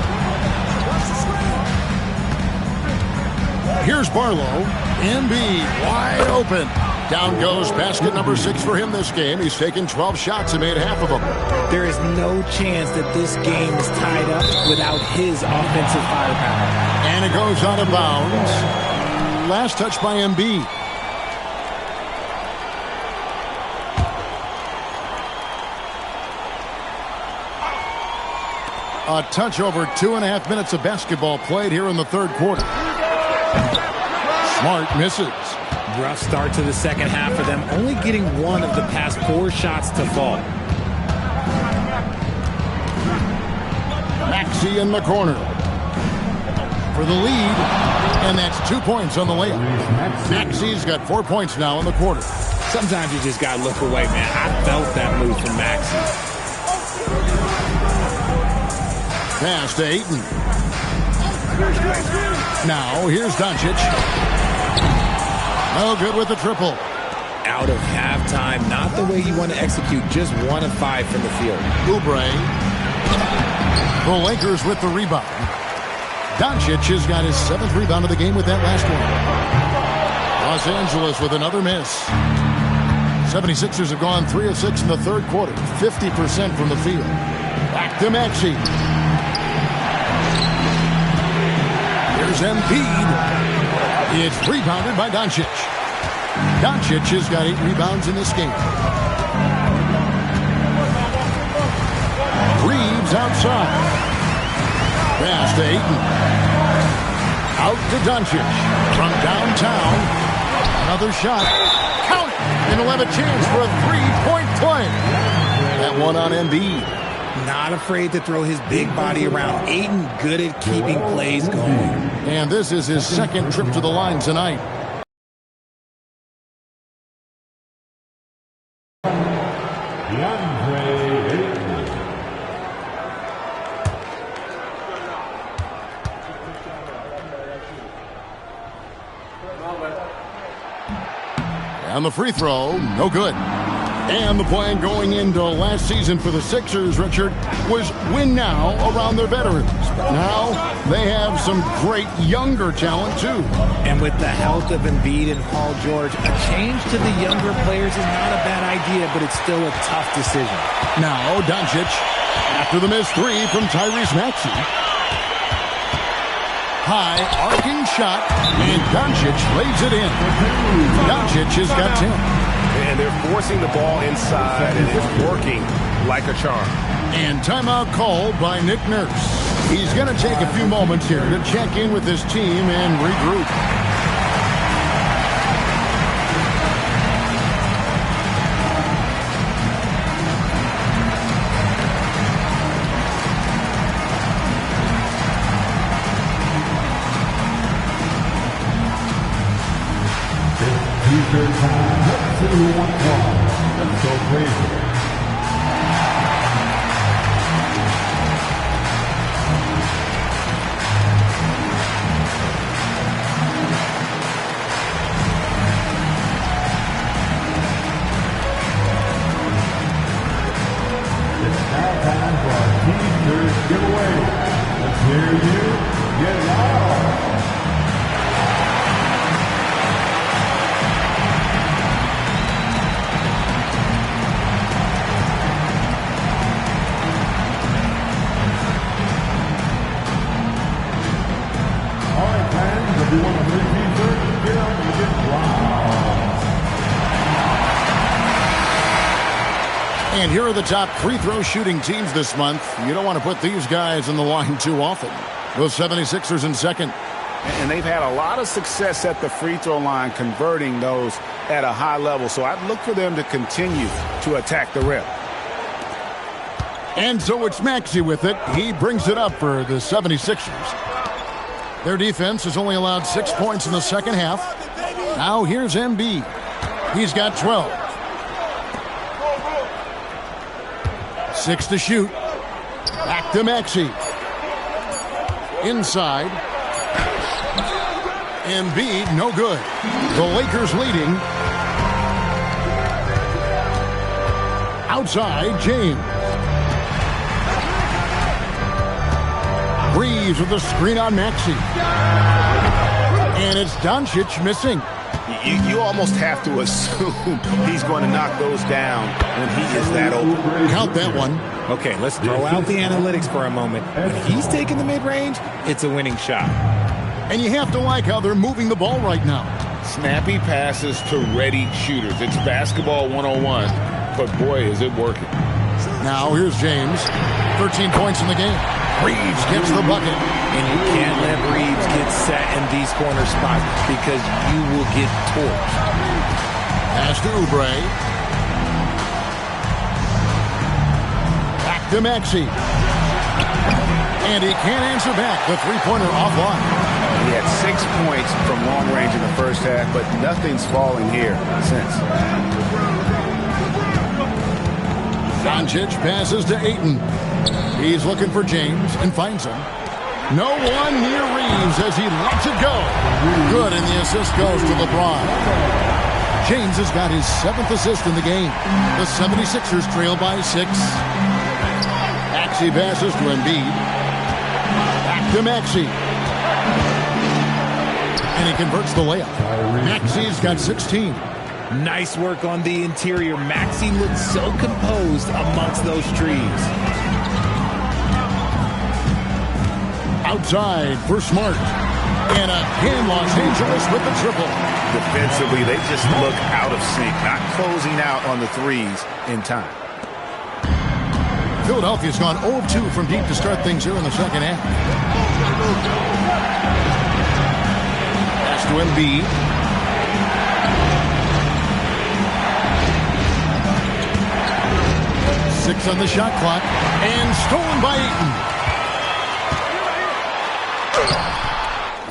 Here's Barlow. Embiid wide open. Down goes basket number 6 for him this game. He's taken 12 shots and made half of them. There is no chance that this game is tied up without his offensive firepower. And it goes out of bounds. Last touch by Embiid. A touch over 2.5 minutes of basketball played here in the third quarter. Smart misses. Rough start to the second half for them, only getting 1 of the past 4 shots to fall. Maxey in the corner for the lead, and that's 2 points on the layup. Maxey's got 4 points now in the quarter. Sometimes you just got to look away, man. I felt that move from Maxey. Pass to Ayton. Now here's Doncic. No good with the triple. Out of halftime, not the way you want to execute, just 1 of 5 from the field. Oubre. The Lakers with the rebound. Doncic has got his 7th rebound of the game with that last one. Los Angeles with another miss. 76ers have gone 3 of 6 in the third quarter, 50% from the field. Back to Maxey. Here's Embiid. It's rebounded by Doncic. Doncic has got 8 rebounds in this game. Reeves outside. Pass to Ayton. Out to Doncic. From downtown. Another shot. Count it! And he'll have a chance for a 3-point play. That one on Embiid. Not afraid to throw his big body around. Ayton good at keeping plays going. And this is his 2nd trip to the line tonight. And the free throw, no good. And the plan going into last season for the Sixers, Richard, was win now around their veterans. But now they have some great younger talent, too. And with the health of Embiid and Paul George, a change to the younger players is not a bad idea, but it's still a tough decision. Now Doncic, after the missed 3 from Tyrese Maxey. High arcing shot, and Doncic lays it in. Doncic has got 10. And they're forcing the ball inside, and it's working like a charm. And timeout called by Nick Nurse. He's going to take a few moments here to check in with his team and regroup. T-shirt time. Let's see who wants one. Let's go crazy. It's now time for our T-shirt giveaway. Let's hear you get loud. If you want a free T-shirt, get out and get loud. And here are the top free throw shooting teams this month. You don't want to put these guys in the line too often. The 76ers in second. And they've had a lot of success at the free throw line converting those at a high level. So I'd look for them to continue to attack the rim. And so it's Maxey with it. He brings it up for the 76ers. Their defense has only allowed 6 points in the second half. Now here's Embiid. He's got 12. 6 to shoot. Back to Maxey. Inside. Embiid, no good. The Lakers leading. Outside, James. Reeves with the screen on Maxey. And it's Doncic missing. You almost have to assume he's going to knock those down when he is that open. Count that one. Okay, let's throw out the analytics for a moment. When he's taking the mid-range, it's a winning shot. And you have to like how they're moving the ball right now. Snappy passes to ready shooters. It's basketball 101, but boy, is it working. Now here's James. 13 points in the game. Reeves gets the bucket. And you can't let Reeves get set in these corner spots because you will get torched. Pass to Oubre. Back to Maxey. And he can't answer back. The three-pointer offline. He had 6 points from long range in the first half, but nothing's falling here since. Doncic passes to Ayton. He's looking for James and finds him. No one near Reeves as he lets it go. Good, and the assist goes to LeBron. James has got his 7th assist in the game. The 76ers trail by 6. Maxey passes to Embiid. Back to Maxey. And he converts the layup. Maxey's got 16. Nice work on the interior. Maxey looks so composed amongst those trees. Outside for Smart. And again, Los Angeles with the triple. Defensively, they just look out of sync, not closing out on the threes in time. Philadelphia's gone 0 of 2 from deep to start things here in the second half. Pass to Embiid. Six on the shot clock. And stolen by Ayton.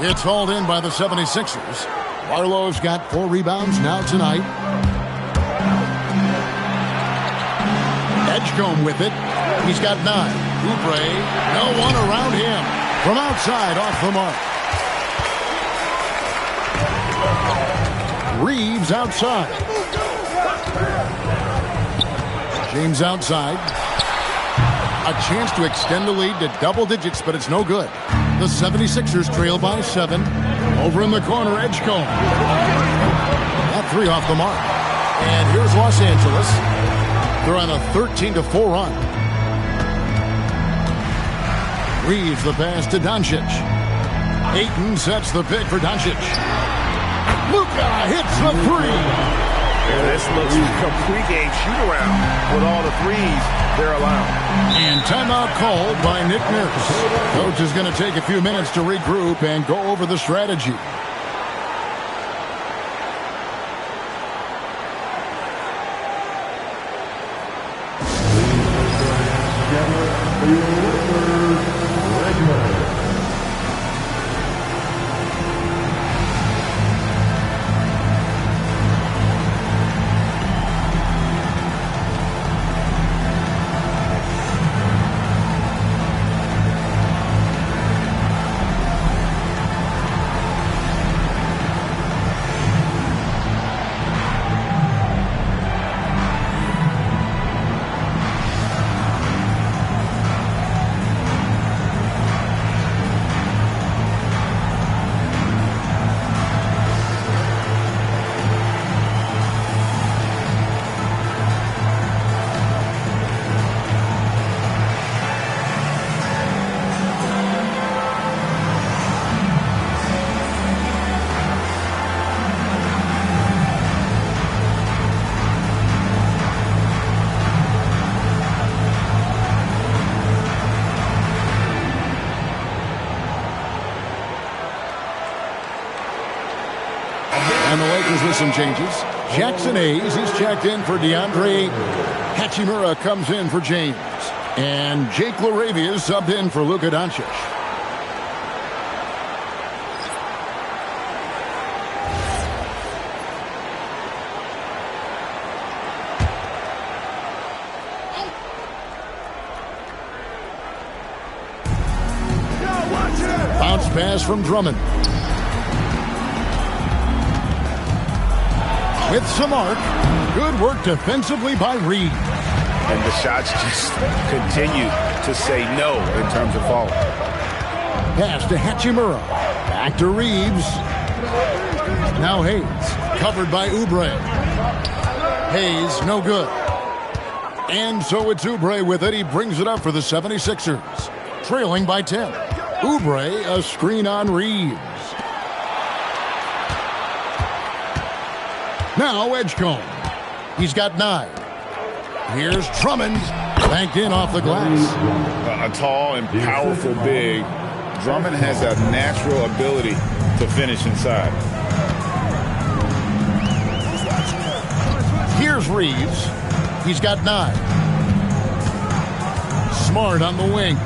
It's hauled in by the 76ers. Barlow's got 4 rebounds now tonight. Edgecombe with it. He's got 9. Oubre, no one around him. From outside, off the mark. Reeves outside. James outside. A chance to extend the lead to double digits, but it's no good. The 76ers trail by 7. Over in the corner, Edgecombe. That 3 off the mark. And here's Los Angeles. They're on a 13-4 run. Reeves the pass to Doncic. Ayton sets the pick for Doncic. Luka hits the 3. And this looks like a pregame shoot-around with all the threes they're allowing. And timeout called by Nick Nurse. Coach is going to take a few minutes to regroup and go over the strategy. And the Lakers with some changes. Jackson Hayes, he's checked in for DeAndre Ayton. Hachimura comes in for James. And Jake LaRavia is subbed in for Luka Doncic. Bounce pass from Drummond. With some arc. Good work defensively by Reed. And the shots just continue to say no in terms of falling. Pass to Hachimura. Back to Reeves. Now Hayes. Covered by Oubre. Hayes, no good. And so it's Oubre with it. He brings it up for the 76ers. Trailing by 10. Oubre, a screen on Reeves. Now Edgecombe. He's got 9. Here's Drummond. Banked in off the glass. A tall and powerful big. Drummond has a natural ability to finish inside. Here's Reeves. He's got 9. Smart on the wing.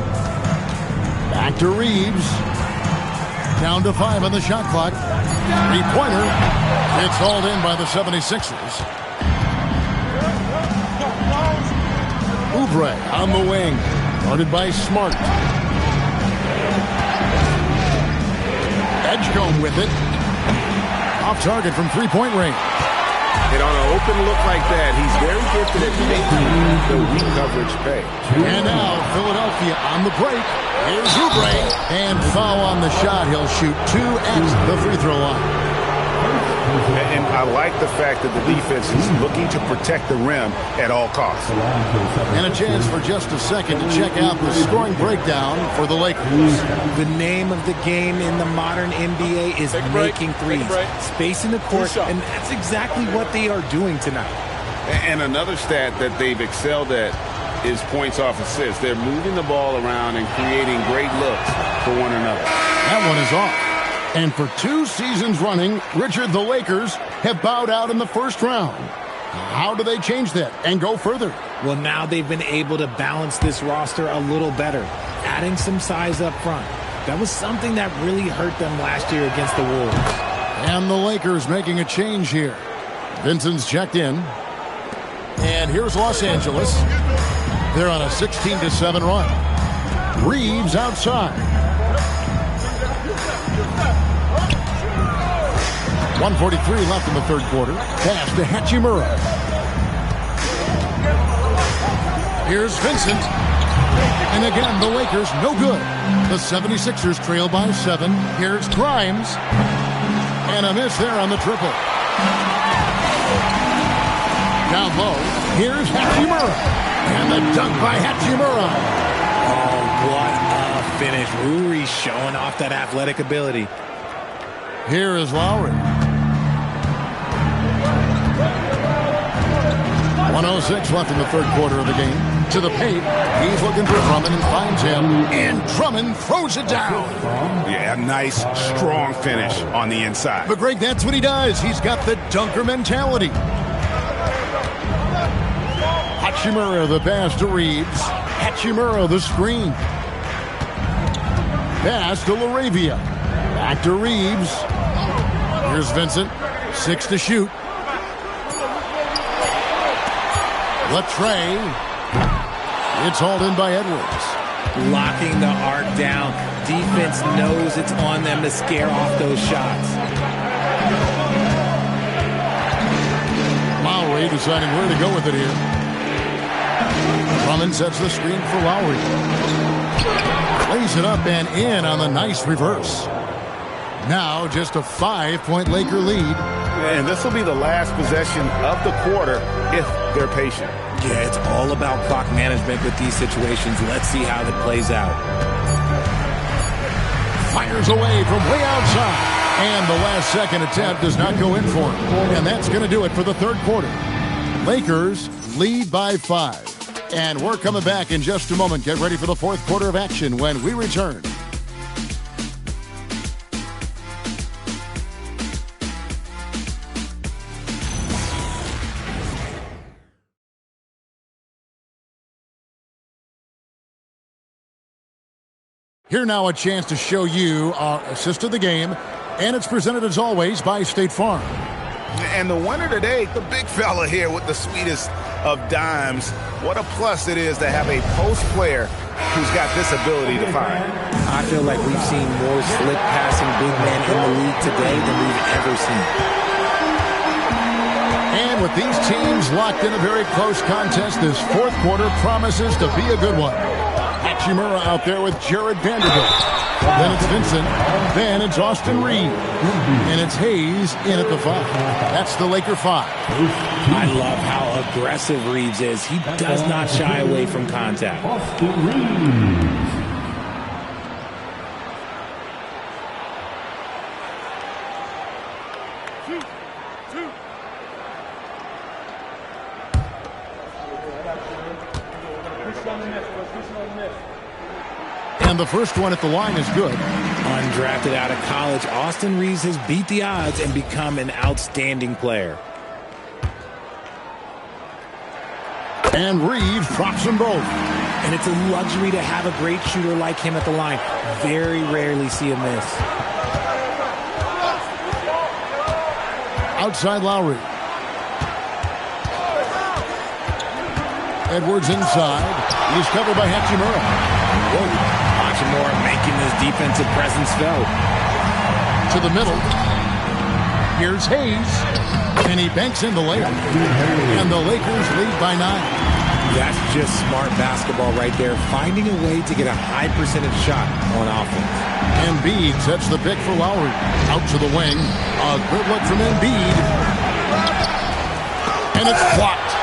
Back to Reeves. Down to 5 on the shot clock. Three-pointer. It's hauled in by the 76ers. Oubre on the wing. Guarded by Smart. Edgecombe with it. Off target from three-point range. And on an open look like that, he's very gifted at making the weak coverage pay. And now Philadelphia on the break. Here's Oubre. And foul on the shot. He'll shoot 2 at the free throw line. And I like the fact that the defense is looking to protect the rim at all costs. And a chance for just a second to check out the scoring breakdown for the Lakers. The name of the game in the modern NBA is making threes, spacing the court, and that's exactly what they are doing tonight. And another stat that they've excelled at is points off assists. They're moving the ball around and creating great looks for one another. That one is off. And for 2 seasons running, Richard, the Lakers have bowed out in the first round. How do they change that and go further? Well, now they've been able to balance this roster a little better, adding some size up front. That was something that really hurt them last year against the Wolves. And the Lakers making a change here. Vincent's checked in. And here's Los Angeles. They're on a 16-7 run. Reeves outside. 1:43 left in the third quarter. Pass to Hachimura. Here's Vincent. And again, the Lakers no good. The 76ers trail by 7. Here's Grimes. And a miss there on the triple. Down low. Here's Hachimura. And the dunk by Hachimura. Oh, what a finish. Rui showing off that athletic ability. Here is Lowry. 1:06 left in the third quarter of the game. To the paint. He's looking for Drummond and finds him. And Drummond throws it down. Yeah, nice, strong finish on the inside. But, Greg, that's what he does. He's got the dunker mentality. Hachimura the pass to Reeves. Hachimura the screen. Pass to LaRavia. Back to Reeves. Here's Vincent. 6 to shoot. Latrey. It's hauled in by Edwards. Locking the arc down. Defense knows it's on them to scare off those shots. Lowry deciding where to go with it here. Drummond sets the screen for Lowry. Lays it up and in on the nice reverse. Now just a 5-point Laker lead. And this will be the last possession of the quarter if they're patient. Yeah, it's all about clock management with these situations. Let's see how that plays out. Fires away from way outside. And the last second attempt does not go in for him. And that's going to do it for the third quarter. Lakers lead by 5. And we're coming back in just a moment. Get ready for the fourth quarter of action when we return. Here now a chance to show you our assist of the game, and it's presented as always by State Farm. And the winner today, the big fella here with the sweetest of dimes. What a plus it is to have a post player who's got this ability to find. I feel like we've seen more slick passing big men in the league today than we've ever seen. And with these teams locked in a very close contest, this fourth quarter promises to be a good one. Hachimura out there with Jared Vanderbilt. Then it's Vincent. Then it's Austin Reeves. And it's Hayes in at the 5. That's the Laker 5. I love how aggressive Reeves is. He does not shy away from contact. Austin Reeves. And the first one at the line is good. Undrafted out of college, Austin Reeves has beat the odds and become an outstanding player. And Reeves drops them both. And it's a luxury to have a great shooter like him at the line. Very rarely see a miss. Outside Lowry. Edwards inside. He's covered by Hachimura. Whoa. Hachimura making his defensive presence felt. To the middle. Here's Hayes. And he banks in the layup. And the Lakers lead by 9. That's just smart basketball right there, finding a way to get a high percentage shot on offense. Embiid sets the pick for Lowry. Out to the wing. A good look from Embiid. And it's blocked.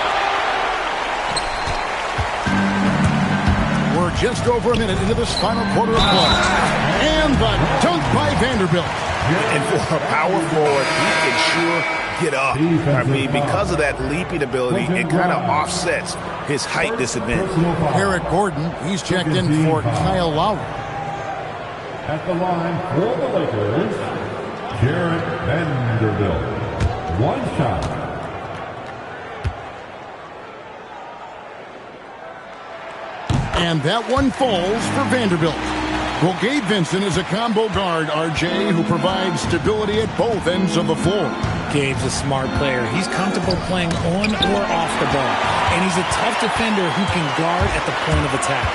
We're just over a minute into this final quarter of play. And the dunk by Vanderbilt. And for a power forward, he can sure get up. I mean, because of that leaping ability, it kind of offsets his height disadvantage. Eric Gordon, he's checked in for Kyle Lowry. At the line for the Lakers, Jarrett Vanderbilt. One shot. And that one falls for Vanderbilt. Well, Gabe Vincent is a combo guard, RJ, who provides stability at both ends of the floor. Gabe's a smart player. He's comfortable playing on or off the ball. And he's a tough defender who can guard at the point of attack.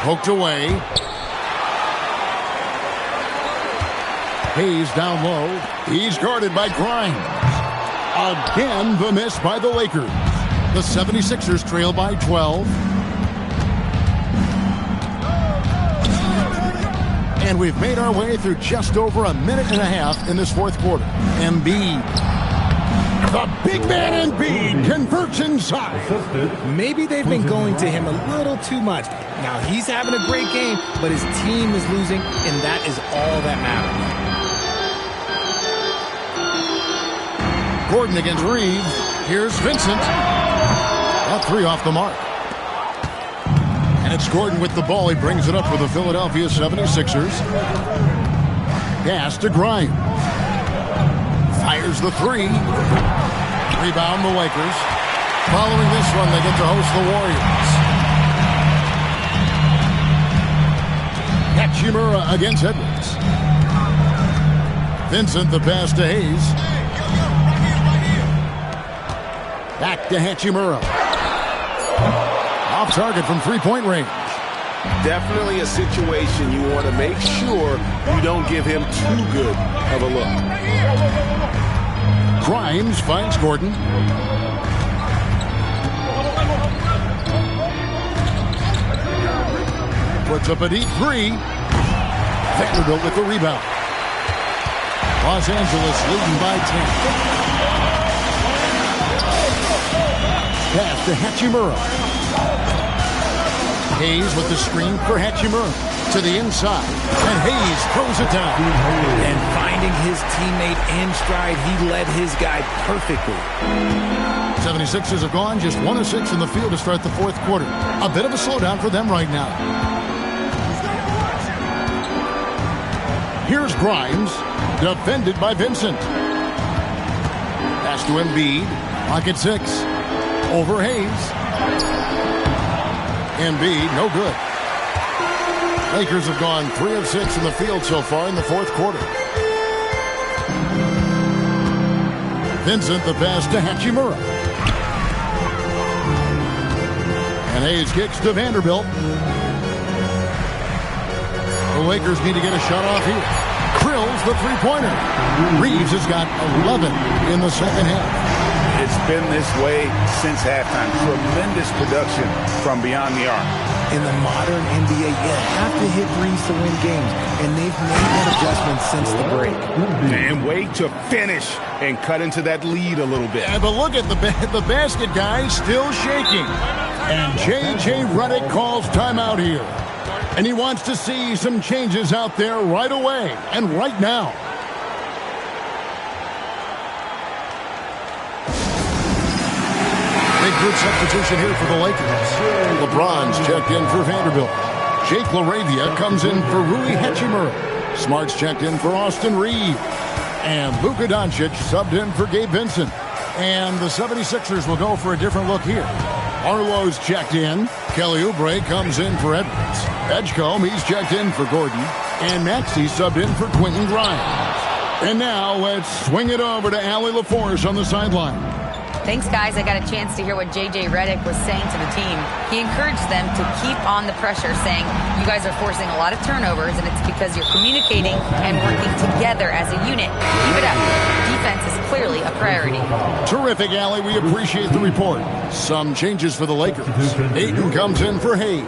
Poked away. Hayes down low. He's guarded by Grimes. Again, the miss by the Lakers. The 76ers trail by 12. And we've made our way through just over a minute and a half in this fourth quarter. Embiid. The big man Embiid converts inside. Maybe they've been going to him a little too much. Now he's having a great game, but his team is losing, and that is all that matters. Gordon against Reeves. Here's Vincent. That three off the mark. And it's Gordon with the ball. He brings it up for the Philadelphia 76ers. Pass to Grimes. Fires the three. Rebound the Lakers. Following this one, they get to host the Warriors. Hachimura against Edwards. Vincent, the pass to Hayes. Back to Hachimura. Off target from three-point range. Definitely a situation you want to make sure you don't give him too good of a look. Grimes finds Gordon. Puts up a deep three. Vanderbilt with the rebound. Los Angeles leading by 10. Pass to Hachimura. Hayes with the screen for Hachimura. To the inside. And Hayes throws it down. And finding his teammate in stride, he led his guy perfectly. 76ers have gone just 1 of 6 in the field to start the fourth quarter. A bit of a slowdown for them right now. Here's Grimes, defended by Vincent. Pass to Embiid. Pocket 6. Over Hayes. Embiid, no good. Lakers have gone 3 of 6 in the field so far in the fourth quarter. Vincent, the pass to Hachimura. And Hayes kicks to Vanderbilt. The Lakers need to get a shot off here. Krill's the three-pointer. Reeves has got 11 in the second half. It's been this way since halftime. Tremendous production from beyond the arc. In the modern NBA, you have to hit threes to win games, and they've made that adjustment since the break. And wait to finish and cut into that lead a little bit. Yeah, but look at the basket guy still shaking. And J.J. Redick calls timeout here. And he wants to see some changes out there right away and right now. Big good substitution here for the Lakers. LeBron's checked in for Vanderbilt. Jake LaRavia comes in for Rui Hachimura. Smart's checked in for Austin Reeves. And Luka Doncic subbed in for Gabe Vincent. And the 76ers will go for a different look here. Arlo's checked in. Kelly Oubre comes in for Edwards. Edgecombe, he's checked in for Gordon. And Maxey subbed in for Quentin Grimes. And now let's swing it over to Allie LaForce on the sideline. Thanks, guys. I got a chance to hear what J.J. Redick was saying to the team. He encouraged them to keep on the pressure, saying, you guys are forcing a lot of turnovers, and it's because you're communicating and working together as a unit. Keep it up. defense is clearly a priority. Terrific, Allie. We appreciate the report. Some changes for the Lakers. Ayton comes in for Hayes.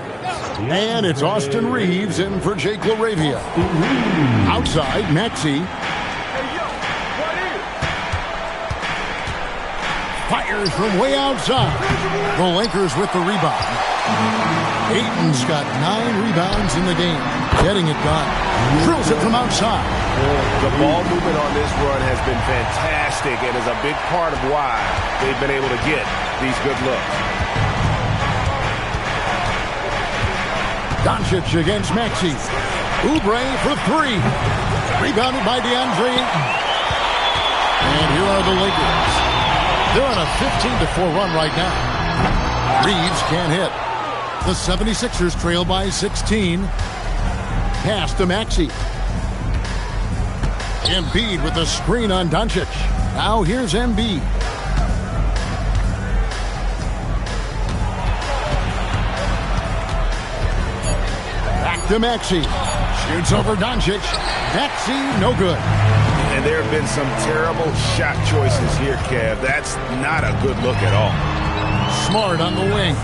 And it's Austin Reeves in for Jake LaRavia. Outside, Maxey. Fires from way outside. The Lakers with the rebound. Ayton's got 9 rebounds in the game. Getting it done. Drills it from outside. The ball movement on this run has been fantastic and is a big part of why they've been able to get these good looks. Doncic against Maxey. Oubre for 3. Rebounded by DeAndre Ayton. And here are the Lakers. They're on a 15-4 run right now. Reeves can't hit. The 76ers trail by 16. Pass to Maxey. Embiid with the screen on Doncic. Now here's Embiid. Back to Maxey. Shoots over Doncic. Maxey, no good. And there have been some terrible shot choices here, Kev. That's not a good look at all. Smart on the wing.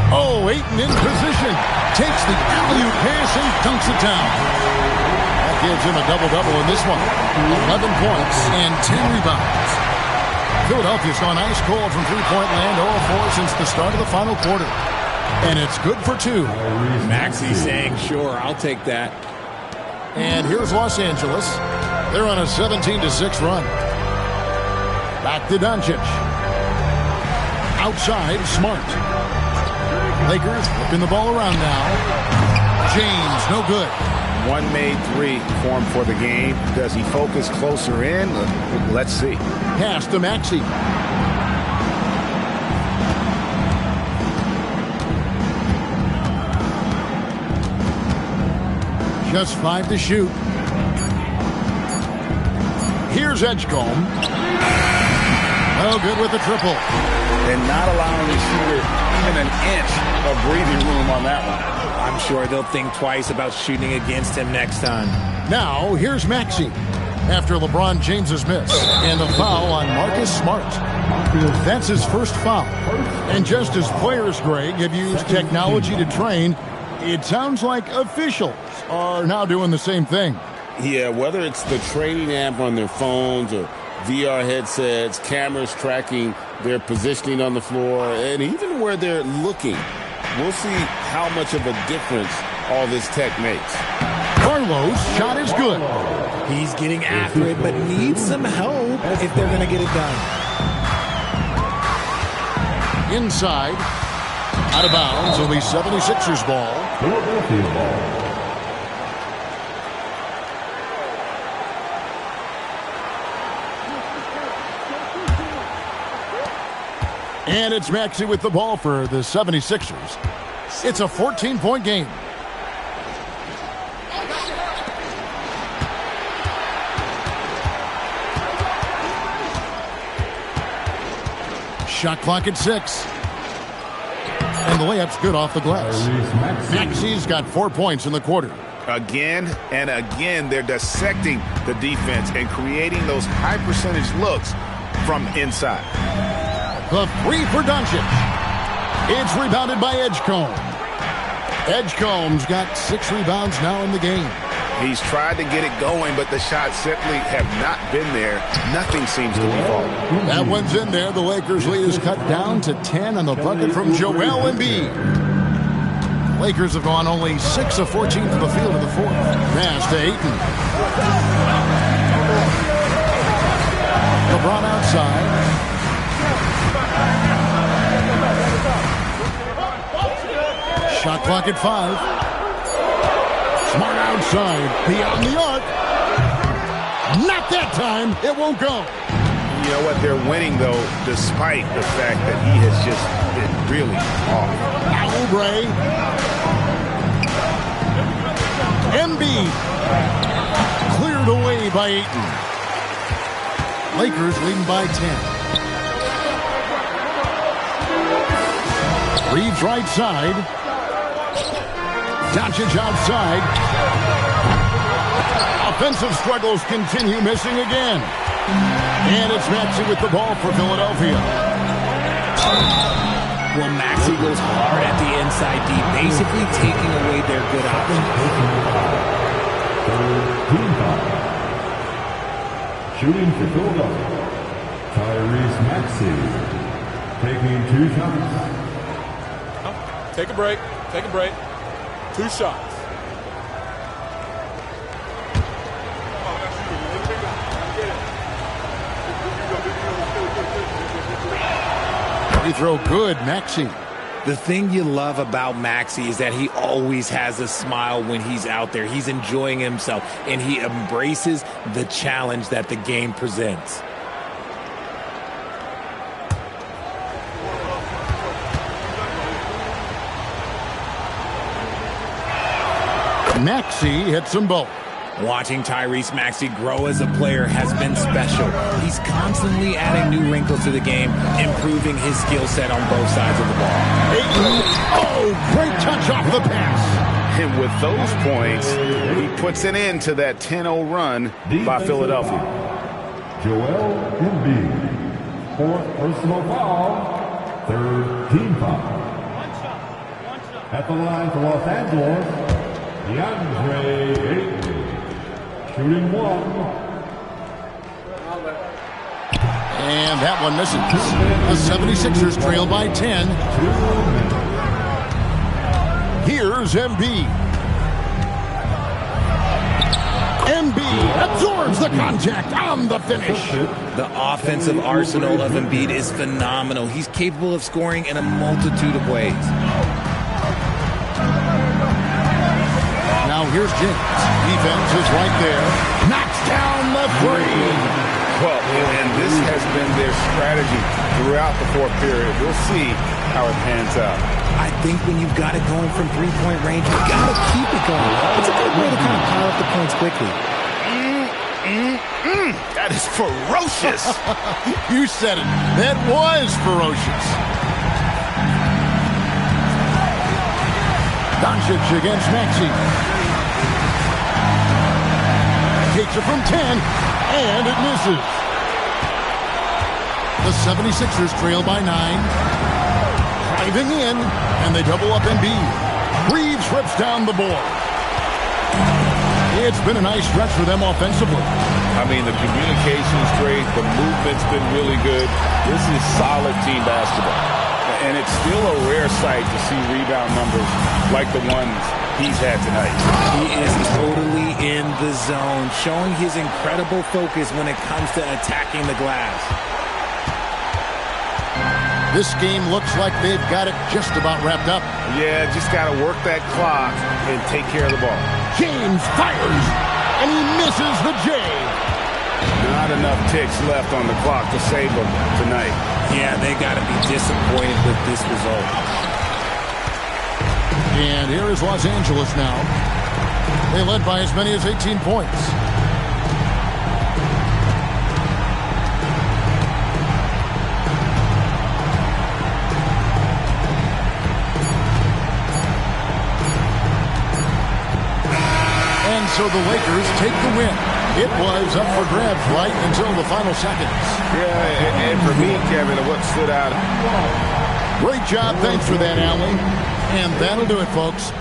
Oh, Ayton in position. Takes the alley-oop pass and dunks it down. That gives him a double-double in this one. 11 points and 10 rebounds. Philadelphia's gone ice cold from three-point land, 0-4 since the start of the final quarter. And it's good for 2. Maxey saying, sure, I'll take that. And here's Los Angeles. They're on a 17-6 run. Back to Doncic. Outside, Smart. Lakers whipping the ball around now. James, no good. One made 3 for him for the game. Does he focus closer in? Let's see. Pass to Maxey. Just 5 to shoot. Here's Edgecombe. No good with the triple. And not allowing the shooter even an inch of breathing room on that one. I'm sure they'll think twice about shooting against him next time. Now, here's Maxey. After LeBron James's miss. And a foul on Marcus Smart. That's his first foul. And just as players, Greg, have used technology to train, it sounds like officials are now doing the same thing. Yeah, whether it's the training app on their phones or VR headsets, cameras tracking their positioning on the floor, and even where they're looking. We'll see how much of a difference all this tech makes. Carlos' shot is good. He's getting after it, but needs some help if they're going to get it done. Inside. Out of bounds, it'll be 76ers ball. Philadelphia ball. And it's Maxey with the ball for the 76ers. It's a 14-point game. Shot clock at 6. And the layup's good off the glass. Maxey's got 4 points in the quarter. Again and again, they're dissecting the defense and creating those high-percentage looks from inside. The 3 for Doncic. It's rebounded by Edgecombe. Edgecombe's got 6 rebounds now in the game. He's tried to get it going, but the shots simply have not been there. Nothing seems to be falling. That one's in there. The Lakers lead is cut down to 10 on the bucket from Joel Embiid. Lakers have gone only 6 of 14 from the field in the fourth. Pass to Ayton. LeBron outside. Shot clock at 5. Smart outside, beyond the arc. Not that time. It won't go. You know what? They're winning, though, despite the fact that he has just been really off. Now Oubre. Embiid. Cleared away by Ayton. Lakers leading by 10. Reeves right side. Doncic outside. Offensive struggles continue, missing again. And it's Maxey with the ball for Philadelphia. Well, Maxey goes hard at the inside D, basically taking away their good options. Team foul. Shooting for Philadelphia, Tyrese Maxey, taking 2 shots. Take a break. Take a break. 2 shots. Free throw good, Maxey. The thing you love about Maxey is that he always has a smile when he's out there. He's enjoying himself, and he embraces the challenge that the game presents. Maxey hits them both. Watching Tyrese Maxey grow as a player has been special. He's constantly adding new wrinkles to the game, improving his skill set on both sides of the ball. Oh, great touch off the pass. And with those points, he puts an end to that 10-0 run by Philadelphia. Joel Embiid, 4th personal foul, 3rd team foul. At the line for Los Angeles, DeAndre Ayton, shooting 1. And that one misses. The 76ers trail by 10. Here's Embiid. Embiid absorbs the contact on the finish. The offensive arsenal of Embiid is phenomenal. He's capable of scoring in a multitude of ways. Now here's James. Defense is right there. Knocks down the 3. Well, and this has been their strategy throughout the 4th period. We'll see how it pans out. I think when you've got it going from 3-point range, you got to keep it going. It's a good way to kind of pile up the points quickly. That is ferocious. You said it. That was ferocious. Doncic against Maxey. Takes it from 10, and it misses. The 76ers trail by 9. Driving in, and they double up Embiid. Reeves rips down the board. It's been a nice stretch for them offensively. I mean, the communication's great. The movement's been really good. This is solid team basketball. And it's still a rare sight to see rebound numbers like the ones he's had tonight. He is totally in the zone, showing his incredible focus when it comes to attacking the glass. This game looks like they've got it just about wrapped up. Yeah, just got to work that clock and take care of the ball. James fires, and he misses the J. Not enough ticks left on the clock to save them tonight. Yeah, they got to be disappointed with this result. And here is Los Angeles now. They led by as many as 18 points. And so the Lakers take the win. It was up for grabs right until the final seconds. Yeah, and for me, Kevin, what stood out. Great job. Thanks for that, Allie. And that'll do it, folks.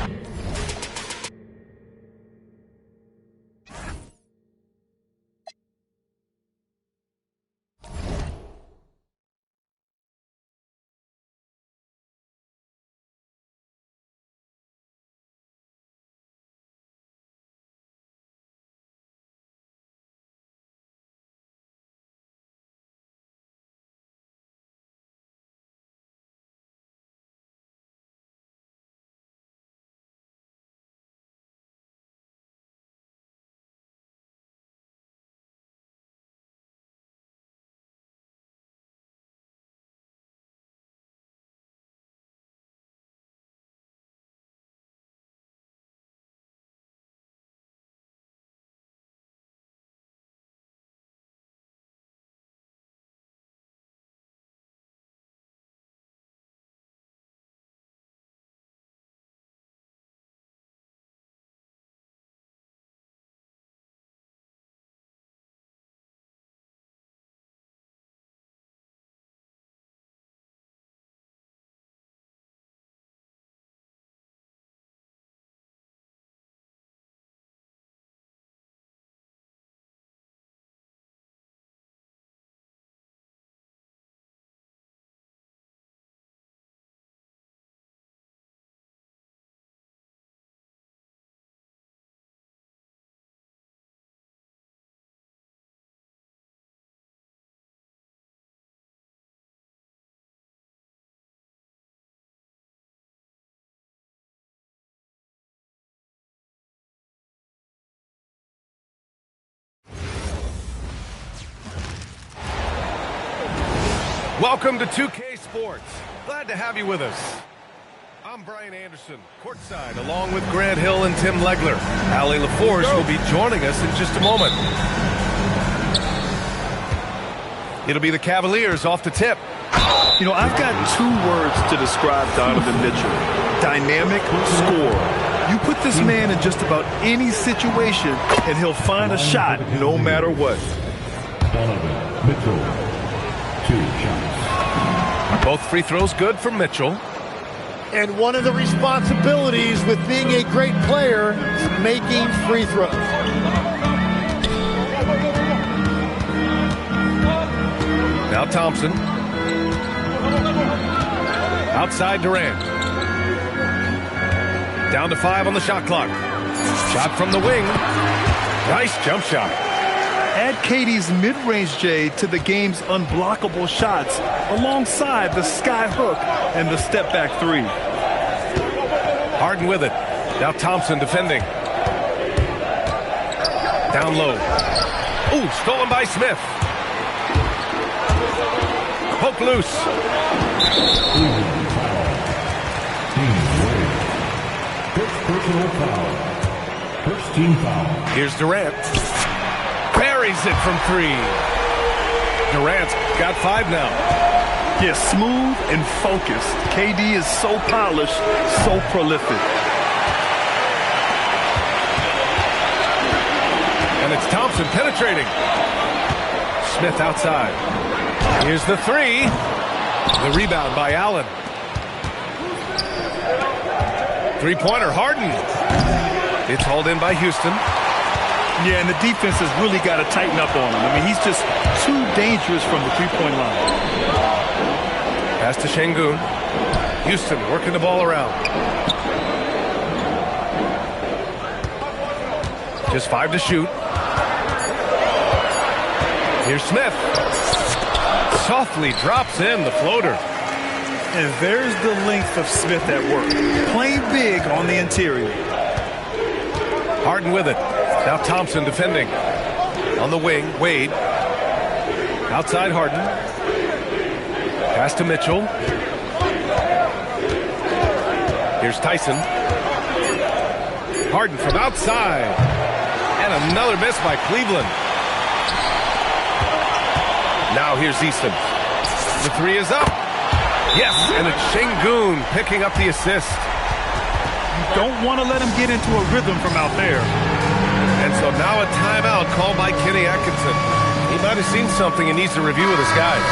Welcome to 2K Sports. Glad to have you with us. I'm Brian Anderson, courtside, along with Grant Hill and Tim Legler. Allie LaForge will be joining us in just a moment. It'll be the Cavaliers off the tip. You know, I've got 2 words to describe Donovan Mitchell. Dynamic scorer. You put this man in just about any situation, and he'll find a shot no matter what. Donovan Mitchell, 2 shots. Both free throws good for Mitchell. And one of the responsibilities with being a great player is making free throws. Now Thompson. Outside Durant. Down to 5 on the shot clock. Shot from the wing. Nice jump shot. Add KD's mid-range J to the game's unblockable shots alongside the sky hook and the step-back 3. Harden with it. Now Thompson defending. Down low. Ooh, stolen by Smith. Poke loose. Personal foul. First team foul. Here's Durant. Buries it from 3. Durant's got 5 now. Yeah, smooth and focused. KD is so polished, so prolific. And it's Thompson penetrating. Smith outside. Here's the 3. The rebound by Allen. Three-pointer, Harden. It's hauled in by Houston. Yeah, and the defense has really got to tighten up on him. I mean, he's just too dangerous from the three-point line. Pass to Şengün. Houston working the ball around. Just 5 to shoot. Here's Smith. Softly drops in the floater. And there's the length of Smith at work. Playing big on the interior. Harden with it. Now Thompson defending. On the wing, Wade. Outside Harden. Pass to Mitchell. Here's Tyson. Harden from outside. And another miss by Cleveland. Now here's Easton. The 3 is up. Yes, and it's Şengün picking up the assist. You don't want to let him get into a rhythm from out there. And so now a timeout called by Kenny Atkinson. He might have seen something and needs to review with his guys.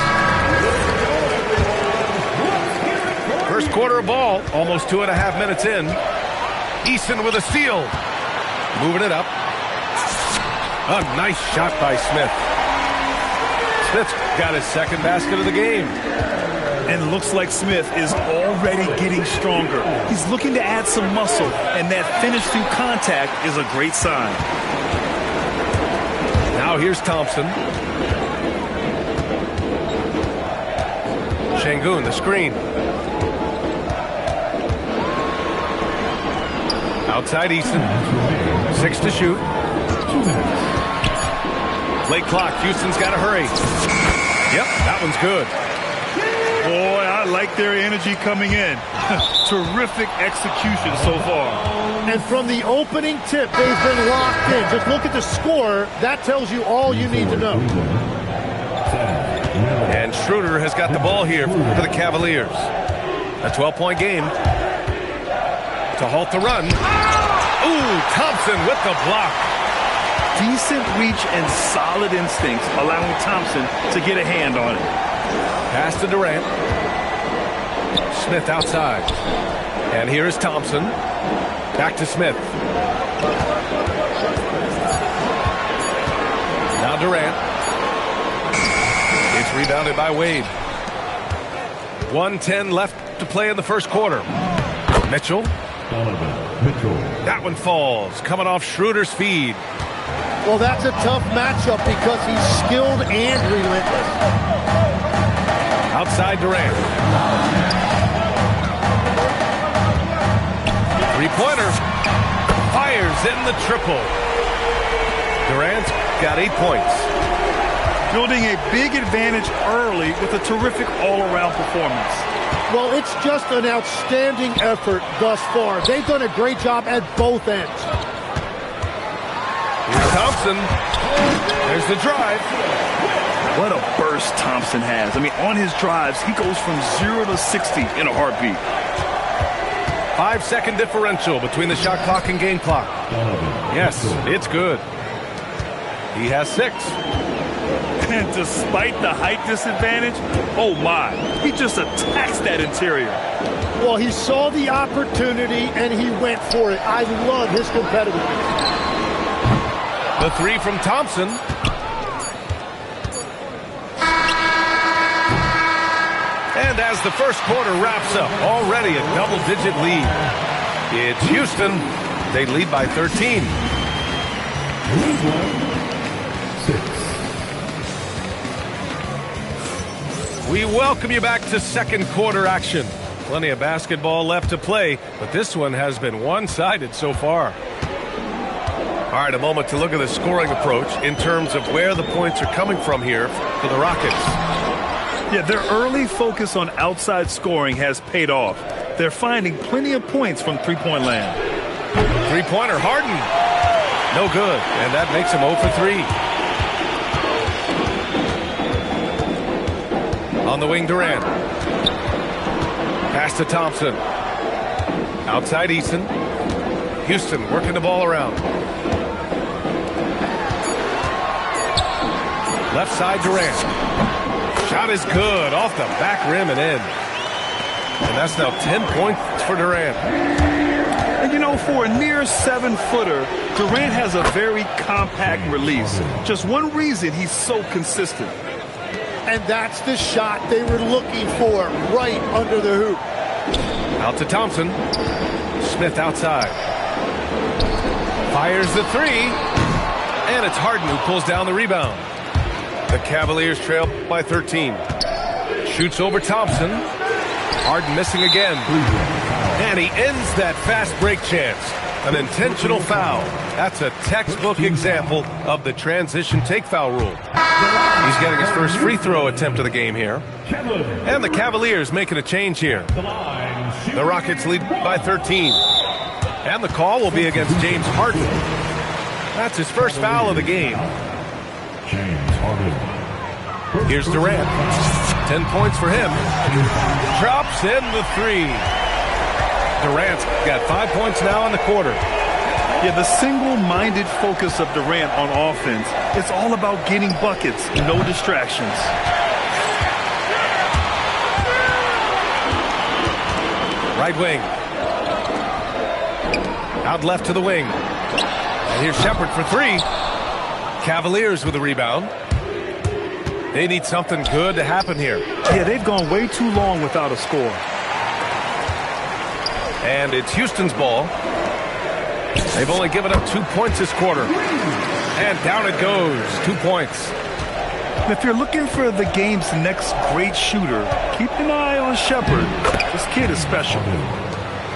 First quarter of ball, almost 2.5 minutes in. Easton with a steal. Moving it up. A nice shot by Smith. Smith's got his second basket of the game. And looks like Smith is already getting stronger. He's looking to add some muscle, and that finish through contact is a great sign. Now here's Thompson. Şengün, the screen. Outside Easton. 6 to shoot. Late clock. Houston's got to hurry. Yep, that one's good. Boy, I like their energy coming in. Terrific execution so far. And from the opening tip, they've been locked in. Just look at the score. That tells you all you need to know. And Schroeder has got the ball here for the Cavaliers. A 12-point game. To halt the run. Ooh, Thompson with the block. Decent reach and solid instincts, allowing Thompson to get a hand on it. Pass to Durant. Smith outside. And here is Thompson. Back to Smith. Now Durant. It's rebounded by Wade. 1:10 left to play in the first quarter. Mitchell. Mitchell. That one falls. Coming off Schroeder's feed. Well, that's a tough matchup because he's skilled and relentless. Outside Durant. Three-pointer. Fires in the triple. Durant's got 8 points. building a big advantage early with a terrific all-around performance. Well, it's just an outstanding effort thus far. They've done a great job at both ends. Here's Thompson. There's the drive. What a burst Thompson has. I mean, on his drives, he goes from 0 to 60 in a heartbeat. 5-second differential between the shot clock and game clock. Yes, it's good. He has 6. And despite the height disadvantage, oh my, he just attacks that interior. Well, he saw the opportunity and he went for it. I love his competitiveness. The 3 from Thompson. And as the first quarter wraps up, already a double-digit lead. It's Houston. They lead by 13. We welcome you back to second quarter action. Plenty of basketball left to play, but this one has been one-sided so far. All right, a moment to look at the scoring approach in terms of where the points are coming from here for the Rockets. Yeah, their early focus on outside scoring has paid off. They're finding plenty of points from three-point land. Three-pointer, Harden. No good, and that makes him 0 for 3. On the wing, Durant. Pass to Thompson. Outside Eason. Houston working the ball around. Left side, Durant. Shot is good, off the back rim and in. And that's now 10 points for Durant. And you know, for a near 7-footer, Durant has a very compact release. Just one reason he's so consistent. And that's the shot they were looking for, right under the hoop. Out to Thompson. Smith outside. Fires the 3. And it's Harden who pulls down the rebound. The Cavaliers trail by 13. Shoots over Thompson. Harden missing again. And he ends that fast break chance. An intentional foul. That's a textbook example of the transition take foul rule. He's getting his first free throw attempt of the game here. And the Cavaliers making a change here. The Rockets lead by 13. And the call will be against James Harden. That's his first foul of the game. Here's Durant. 10 points for him. Drops in the 3. Durant's got 5 points now in the quarter. Yeah, the single-minded focus of Durant on offense, it's all about getting buckets, no distractions. Right wing. Out left to the wing. And here's Shepard for 3. Cavaliers with a rebound. They need something good to happen here. Yeah, they've gone way too long without a score. And it's Houston's ball. They've only given up 2 points this quarter. And down it goes. 2 points. If you're looking for the game's next great shooter, keep an eye on Shepard. This kid is special.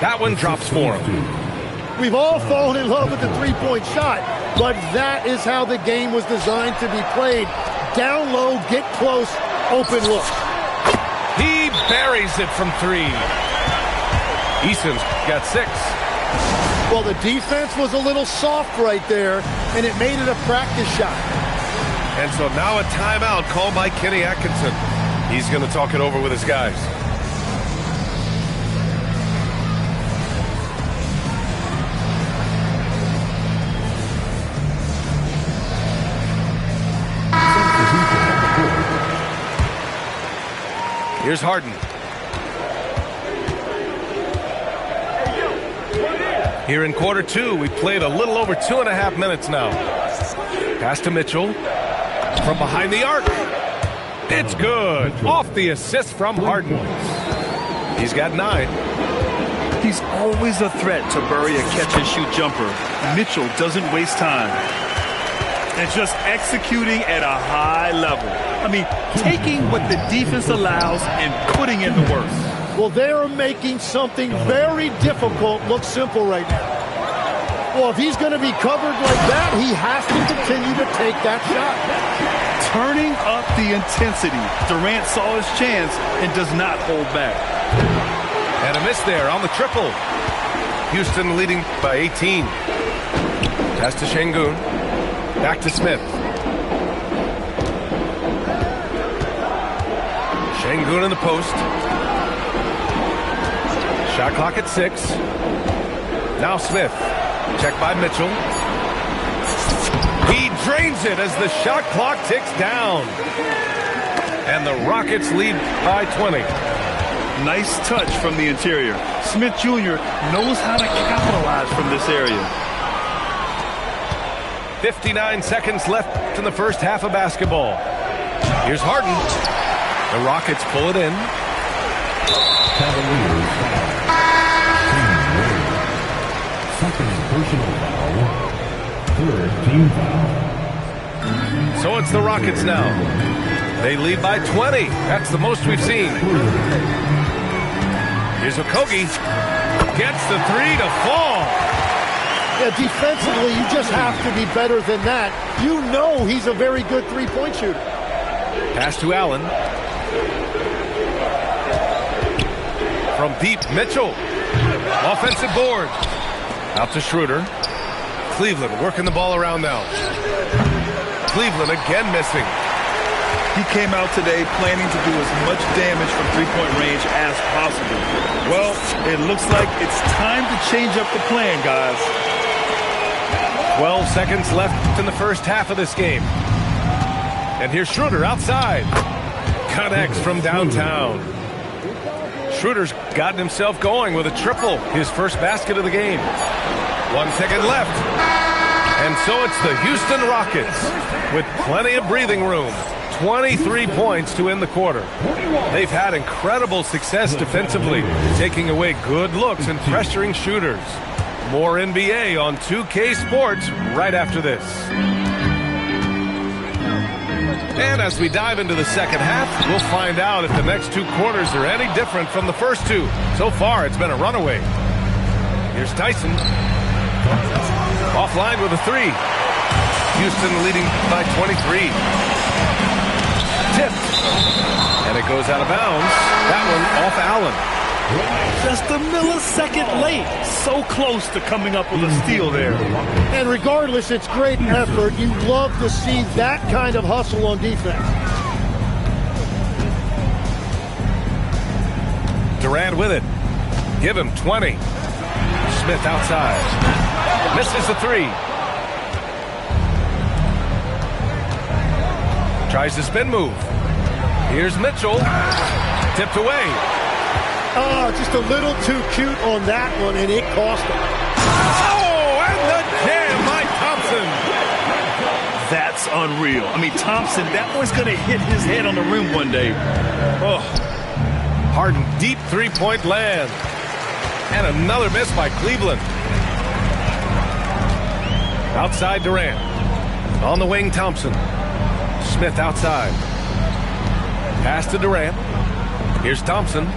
That one drops for him. We've all fallen in love with the three-point shot, but that is how the game was designed to be played. Down low, get close, open look. He buries it from 3. Eason's got 6. Well, the defense was a little soft right there, and it made it a practice shot. And so now a timeout called by Kenny Atkinson. He's going to talk it over with his guys. Here's Harden. Here in quarter 2, we played a little over 2.5 minutes now. Pass to Mitchell. From behind the arc. It's good. Off the assist from Harden. He's got 9. He's always a threat to bury a catch-and-shoot jumper. Mitchell doesn't waste time. And just executing at a high level. I mean, taking what the defense allows and putting in the work. Well, they are making something very difficult look simple right now. Well, if he's going to be covered like that, he has to continue to take that shot. Turning up the intensity. Durant saw his chance and does not hold back. And a miss there on the triple. Houston leading by 18. Pass to Şengün. Back to Smith. Şengün in the post. Shot clock at 6. Now Smith. Checked by Mitchell. He drains it as the shot clock ticks down. And the Rockets lead by 20. Nice touch from the interior. Smith Jr. knows how to capitalize from this area. 59 seconds left in the first half of basketball. Here's Harden. The Rockets pull it in. Second personal foul. Third team foul. So it's the Rockets now. They lead by 20. That's the most we've seen. Here's Okogie. Gets the three to fall. Yeah, defensively, you just have to be better than that. You know he's a very good three-point shooter. Pass to Allen. From deep, Mitchell. Offensive board. Out to Schroeder. Cleveland working the ball around now. Cleveland again missing. He came out today planning to do as much damage from three-point range as possible. Well, it looks like it's time to change up the plan, guys. 12 seconds left in the first half of this game. And here's Schroeder outside. Connects from downtown. Schroeder's gotten himself going with a triple. His first basket of the game. 1 second left. And so it's the Houston Rockets with plenty of breathing room. 23 points to end the quarter. They've had incredible success defensively, taking away good looks and pressuring shooters. More NBA on 2K Sports right after this. And as we dive into the second half, we'll find out if the next two quarters are any different from the first two. So far, it's been a runaway. Here's Tyson. Offline with a three. Houston leading by 23. Tipped. And it goes out of bounds. That one off Allen. Just a millisecond late. So close to coming up with a steal there. And regardless, it's great effort. You love to see that kind of hustle on defense. Durant with it. Give him 20. Smith outside. Misses the three. Tries the spin move. Here's Mitchell. Tipped away. Oh, just a little too cute on that one, and it cost him. Oh, and the jam by Thompson. That's unreal. I mean, Thompson, that one's going to hit his head on the rim one day. Oh. Harden, deep three-point land. And another miss by Cleveland. Outside Durant. On the wing, Thompson. Smith outside. Pass to Durant. Here's Thompson.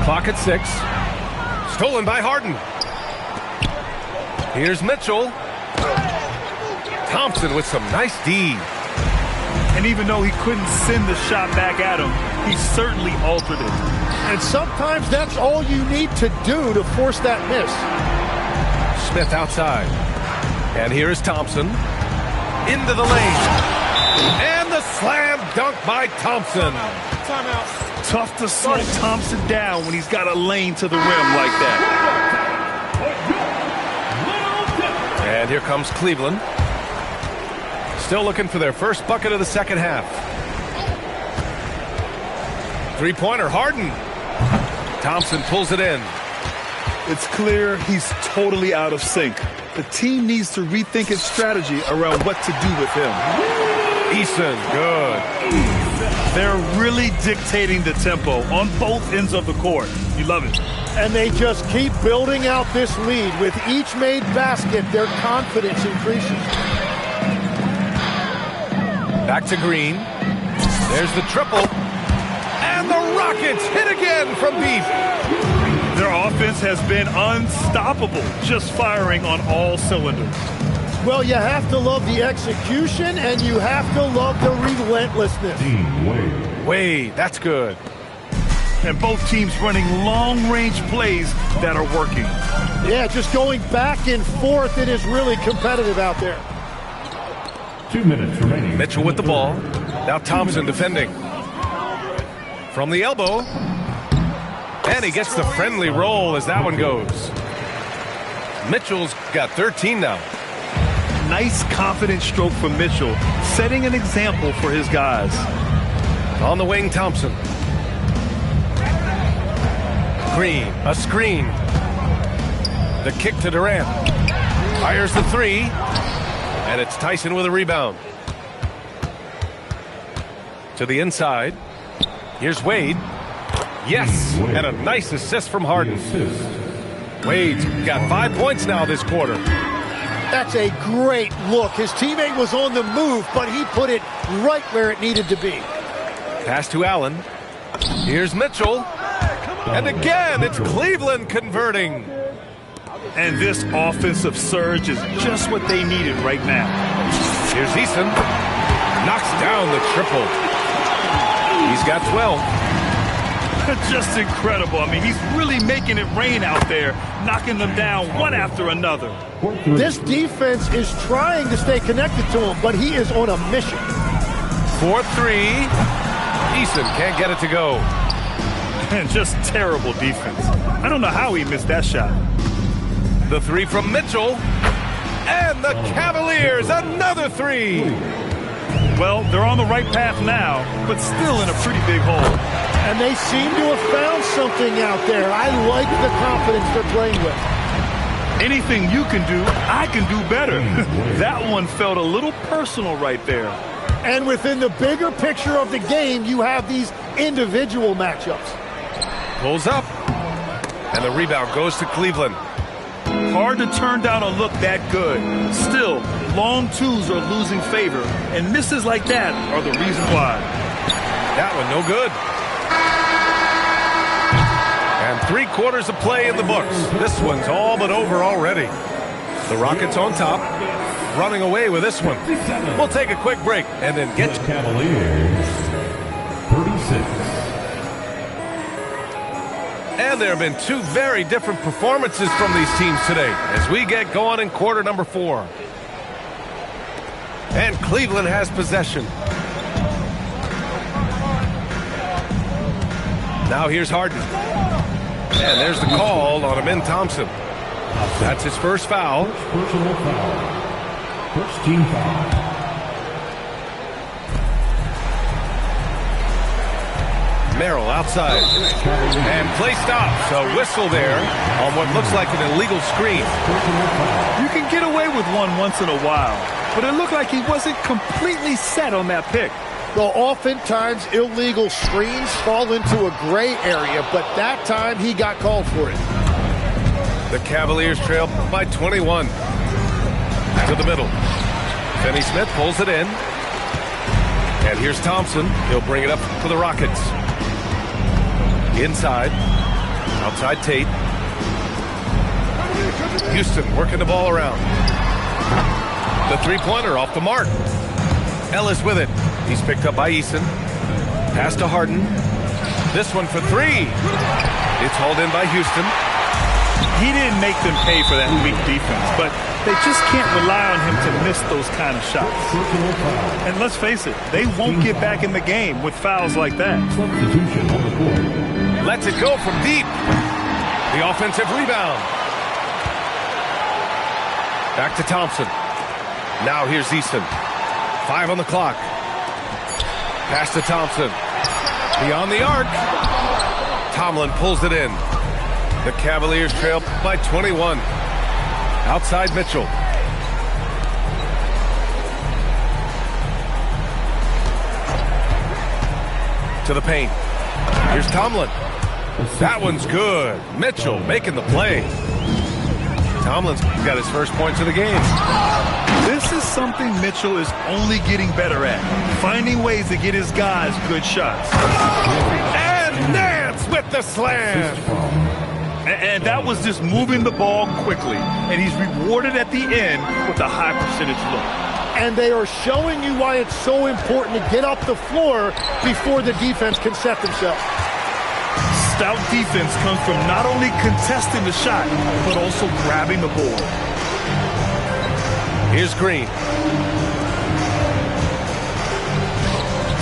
Clock at 6. Stolen by Harden. Here's Mitchell. Thompson with some nice D. And even though he couldn't send the shot back at him, he certainly altered it. And sometimes that's all you need to do to force that miss. Smith outside. And here's Thompson. Into the lane. And the slam dunk by Thompson. Timeout. Tough to slow Thompson down when he's got a lane to the rim like that. And here comes Cleveland. Still looking for their first bucket of the second half. Three-pointer, Harden. Thompson pulls it in. It's clear he's totally out of sync. The team needs to rethink its strategy around what to do with him. Eason, good. They're really dictating the tempo on both ends of the court. You love it. And they just keep building out this lead. With each made basket, their confidence increases. Back to Green. There's the triple. And the Rockets hit again from deep. Their offense has been unstoppable, just firing on all cylinders. Well, you have to love the execution, and you have to love the relentlessness. Wade, that's good. And both teams running long-range plays that are working. Yeah, just going back and forth. It is really competitive out there. 2 minutes remaining. Mitchell with the ball. Now Thompson defending. From the elbow. And he gets the friendly roll as that one goes. Mitchell's got 13 now. Nice, confident stroke from Mitchell, setting an example for his guys. On the wing, Thompson. Green, a screen. The kick to Durant. Fires the three. And it's Tyson with a rebound. To the inside. Here's Wade. Yes, and a nice assist from Harden. Wade's got 5 points now this quarter. That's a great look. His teammate was on the move, but he put it right where it needed to be. Pass to Allen. Here's Mitchell. And again, it's Cleveland converting. And this offensive surge is just what they needed right now. Here's Eason. Knocks down the triple. He's got 12. Just incredible. I mean, he's really making it rain out there, knocking them down one after another. This defense is trying to stay connected to him, but he is on a mission. 4-3. Eason can't get it to go. And just terrible defense. I don't know how he missed that shot. The three from Mitchell. And the Cavaliers, another three. Well, they're on the right path now, but still in a pretty big hole. And they seem to have found something out there. I like the confidence they're playing with. Anything you can do, I can do better. That one felt a little personal right there. And within the bigger picture of the game, you have these individual matchups. Pulls up. And the rebound goes to Cleveland. Hard to turn down a look that good. Still, long twos are losing favor, and misses like that are the reason why. That one no good. And 3 quarters of play in the books. This one's all but over already. The Rockets on top, running away with this one. We'll take a quick break and then get to Cavaliers 36. And there have been 2 very different performances from these teams today as we get going in quarter number 4. And Cleveland has possession. Now here's Harden. And there's the call on Amin Thompson. That's his first foul. Personal foul. First team foul. Merrill outside. And play stops. A whistle there on what looks like an illegal screen. You can get away with one once in a while, but it looked like he wasn't completely set on that pick. Well, oftentimes illegal screens fall into a gray area, but that time he got called for it. The Cavaliers trail by 21. To the middle. Finney-Smith pulls it in. And here's Thompson. He'll bring it up for the Rockets. Inside. Outside Tate. Houston working the ball around. The three-pointer off the mark. Ellis with it. He's picked up by Eason. Pass to Harden. This one for 3. It's hauled in by Houston. He didn't make them pay for that weak defense, but they just can't rely on him to miss those kind of shots. And let's face it, they won't get back in the game with fouls like that. Substitution on the court. Lets it go from deep. The offensive rebound. Back to Thompson. Now here's Easton. 5 on the clock. Pass to Thompson. Beyond the arc. Tomlin pulls it in. The Cavaliers trail by 21. Outside Mitchell. To the paint. Here's Tomlin. That one's good. Mitchell making the play. Tomlin's got his first points of the game. This is something Mitchell is only getting better at. Finding ways to get his guys good shots. And Nance with the slam. And that was just moving the ball quickly. And he's rewarded at the end with a high percentage look. And they are showing you why it's so important to get up the floor before the defense can set themselves. Stout defense comes from not only contesting the shot, but also grabbing the board. Here's Green.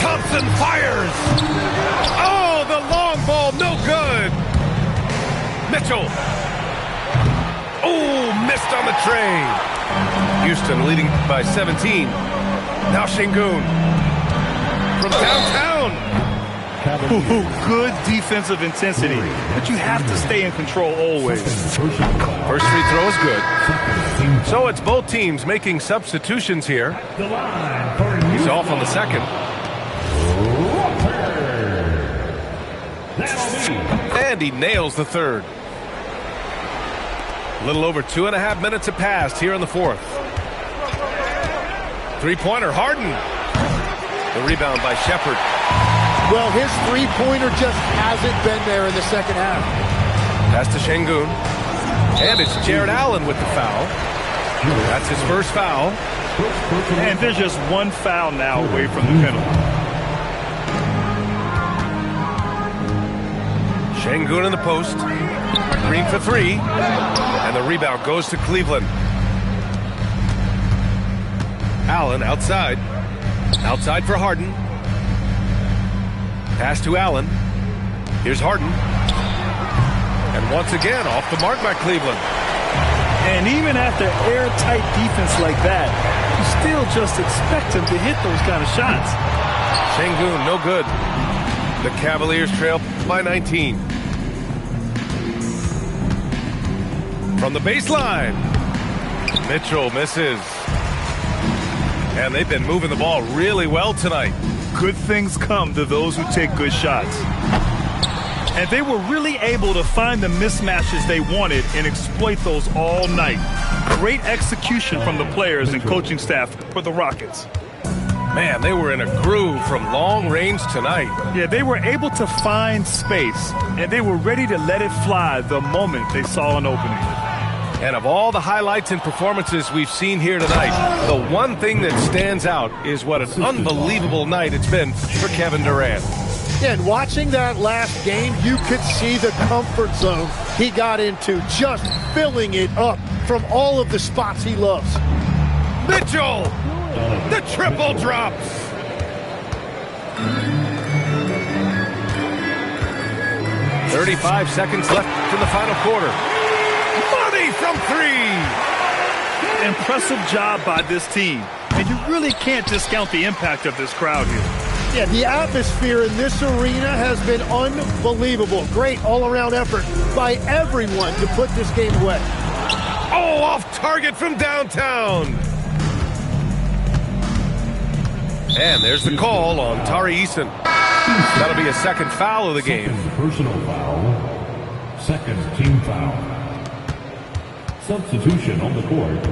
Thompson fires. Oh, the long ball, no good. Mitchell. Oh, missed on the tray. Houston leading by 17. Now Şengün from downtown. Good defensive intensity, but you have to stay in control always. First free throw is good. So it's both teams making substitutions here. He's off on the second. And he nails the third. A little over 2.5 minutes have passed here in the fourth. Three-pointer, Harden. The rebound by Shepherd. Well, his three-pointer just hasn't been there in the second half. Pass to Şengün. And it's Jared Allen with the foul. That's his first foul. And there's just one foul now away from the penalty. Şengün in the post. Green for three. And the rebound goes to Cleveland. Allen outside. Outside for Harden. Pass to Allen. Here's Harden. And once again, off the mark by Cleveland. And even after airtight defense like that, you still just expect him to hit those kind of shots. Şengün, no good. The Cavaliers trail by 19. From the baseline. Mitchell misses. And they've been moving the ball really well tonight. Good things come to those who take good shots. And they were really able to find the mismatches they wanted and exploit those all night. Great execution from the players and coaching staff for the Rockets. Man, they were in a groove from long range tonight. Yeah, they were able to find space, and they were ready to let it fly the moment they saw an opening. And of all the highlights and performances we've seen here tonight, the one thing that stands out is what an unbelievable night it's been for Kevin Durant. Yeah, and watching that last game, you could see the comfort zone he got into, just filling it up from all of the spots he loves. Mitchell! The triple drops! "35 seconds left in the final quarter. Money from three! Impressive job by this team. And you really can't discount the impact of this crowd here. Yeah, the atmosphere in this arena has been unbelievable. Great all-around effort by everyone to put this game away. Oh, off target from downtown! And there's the call on Tari Eason. That'll be a second foul of the game. Personal foul. Second team foul. Substitution on the court.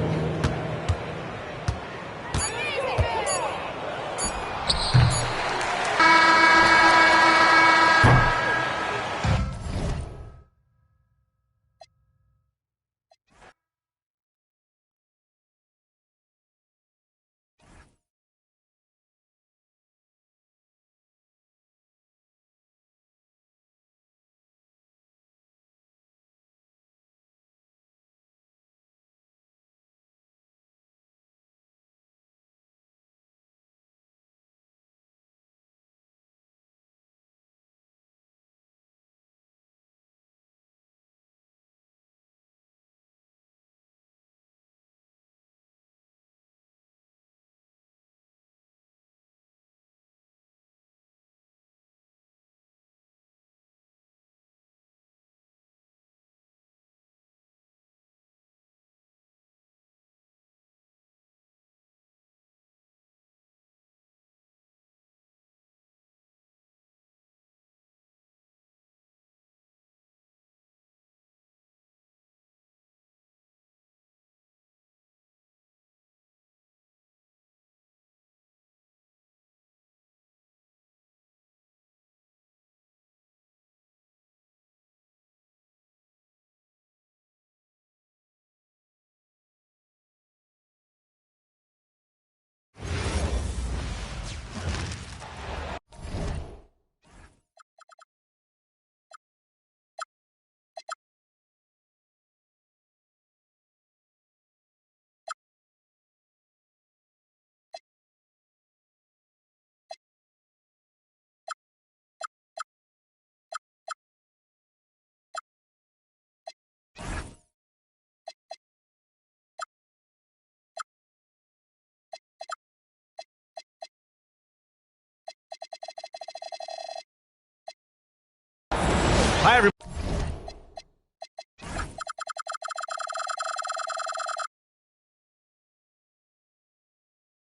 Hi, everybody.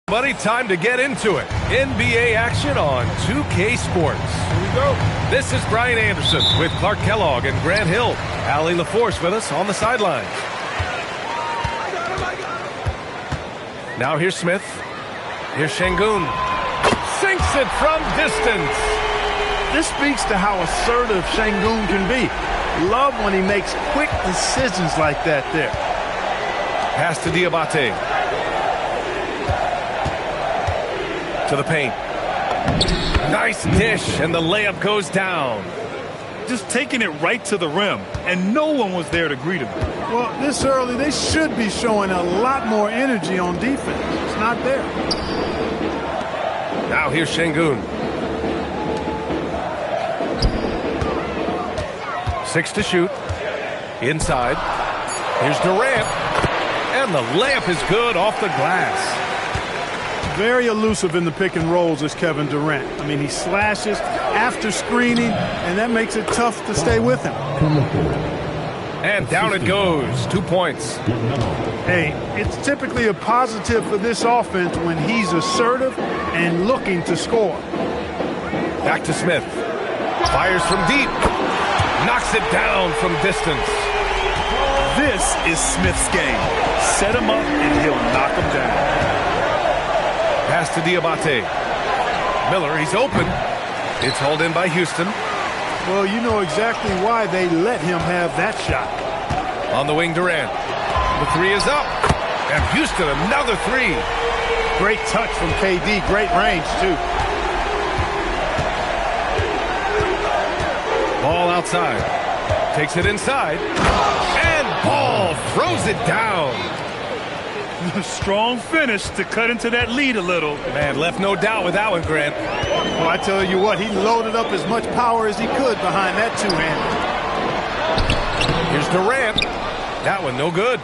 Buddy, time to get into it. NBA action on 2K Sports. Here we go. This is Brian Anderson with Clark Kellogg and Grant Hill. Allie LaForce with us on the sidelines. Now here's Smith. Here's Şengün. Sinks it from distance. This speaks to how assertive Şengün can be. Love when he makes quick decisions like that there. Pass to Diabate. To the paint. Nice dish, and the layup goes down. Just taking it right to the rim, and no one was there to greet him. Well, this early, they should be showing a lot more energy on defense. It's not there. Now here's Şengün. 6 to shoot. Inside. Here's Durant. And the layup is good off the glass. Very elusive in the pick and rolls is Kevin Durant. I mean, he slashes after screening, and that makes it tough to stay with him. And down it goes. 2 points. Hey, it's typically a positive for this offense when he's assertive and looking to score. Back to Smith. Fires from deep. Knocks it down from distance. This is Smith's game. Set him up, and he'll knock him down. Pass to Diabate. Miller, he's open. It's hauled in by Houston. Well, you know exactly why they let him have that shot. On the wing, Durant. The three is up. And Houston, another three. Great touch from KD. Great range, too. Ball outside. Takes it inside. And Ball throws it down. Strong finish to cut into that lead a little. Man, left no doubt with that one, Grant. Well, I tell you what, he loaded up as much power as he could behind that two-hander. Here's Durant. That one no good.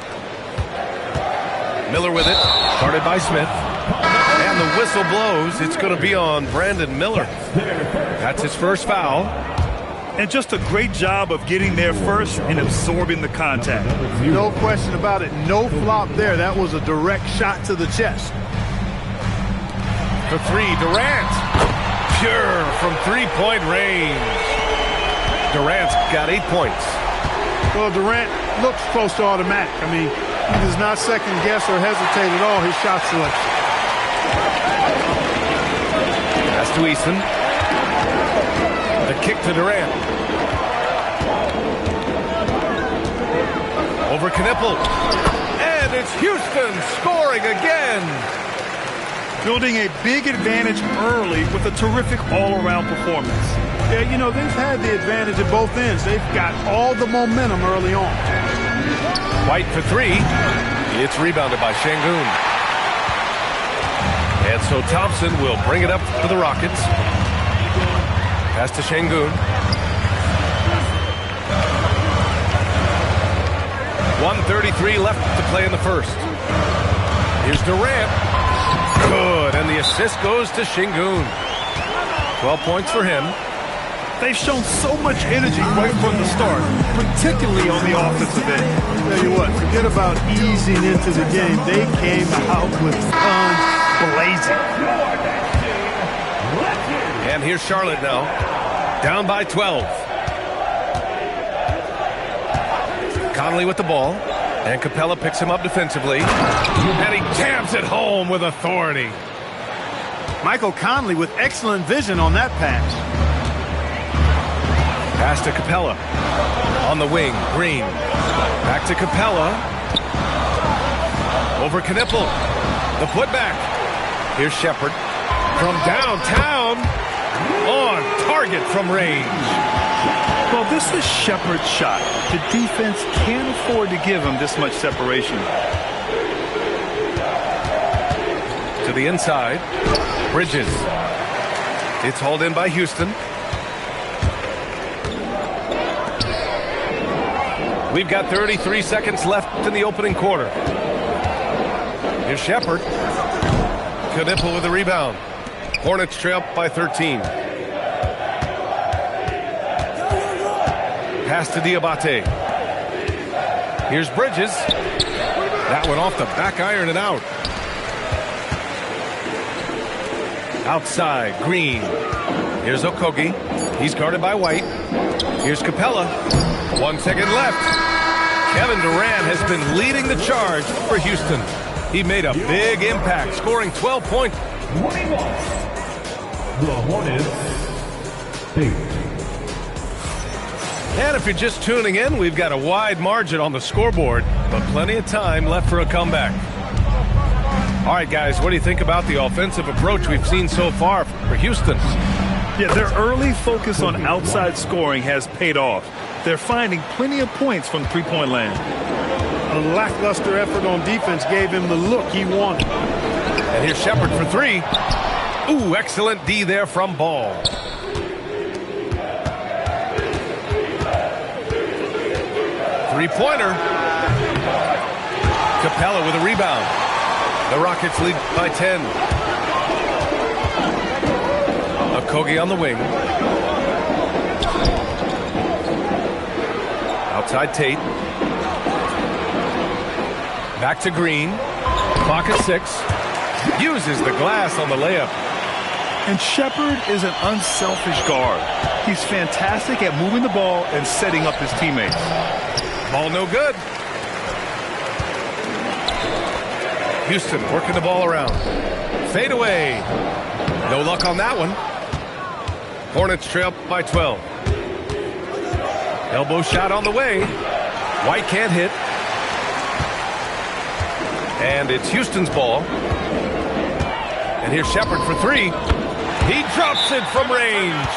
Miller with it. Started by Smith. And the whistle blows. It's going to be on Brandon Miller. That's his first foul. And just a great job of getting there first and absorbing the contact. No question about it. No flop there. That was a direct shot to the chest. For three, Durant. Pure from three-point range. Durant's got 8 points. Well, Durant looks close to automatic. I mean, he does not second guess or hesitate at all his shot selection. Pass to Easton. The kick to Durant. Over Knipple. And it's Houston scoring again. Building a big advantage early with a terrific all-around performance. Yeah, you know, they've had the advantage at both ends. They've got all the momentum early on. White for three. It's rebounded by Şengün. And so Thompson will bring it up for the Rockets. Pass to Şengün. 1:33 left to play in the first. Here's Durant. Good, and the assist goes to Şengün. 12 points for him. They've shown so much energy right from the start, particularly on the offensive end. Tell you what, forget about easing into the game. They came out with guns blazing. And here's Charlotte now, down by 12. Conley with the ball, and Capella picks him up defensively, and he jams it home with authority. Michael Conley with excellent vision on that pass. Pass to Capella. On the wing, Green. Back to Capella. Over Knipple. The putback. Here's Shepherd. From downtown. On target from range. Well, this is Shepherd's shot. The defense can't afford to give him this much separation. To the inside. Bridges. It's hauled in by Houston. We've got 33 seconds left in the opening quarter. Here's Shepherd. Knipple with the rebound. Hornets trail by 13. Pass to Diabate. Here's Bridges. That one off the back iron and out. Outside, Green. Here's Okogie. He's guarded by White. Here's Capella. 1 second left. Kevin Durant has been leading the charge for Houston. He made a big impact, scoring 12 points. The Hornets, 8. And if you're just tuning in, we've got a wide margin on the scoreboard, but plenty of time left for a comeback. All right, guys, what do you think about the offensive approach we've seen so far for Houston? Yeah, their early focus on outside scoring has paid off. They're finding plenty of points from three-point land. A lackluster effort on defense gave him the look he wanted. And here's Shepard for three. Ooh, excellent D there from Ball. Three-pointer. Capella with a rebound. The Rockets lead by 10. Okogie on the wing. Outside Tate. Back to Green. Clock at 6. Uses the glass on the layup. And Shepard is an unselfish guard. He's fantastic at moving the ball and setting up his teammates. Ball no good. Houston working the ball around. Fade away. No luck on that one. Hornets trail by 12. Elbow shot on the way. White can't hit. And it's Houston's ball. And here's Shepard for three. He drops it from range.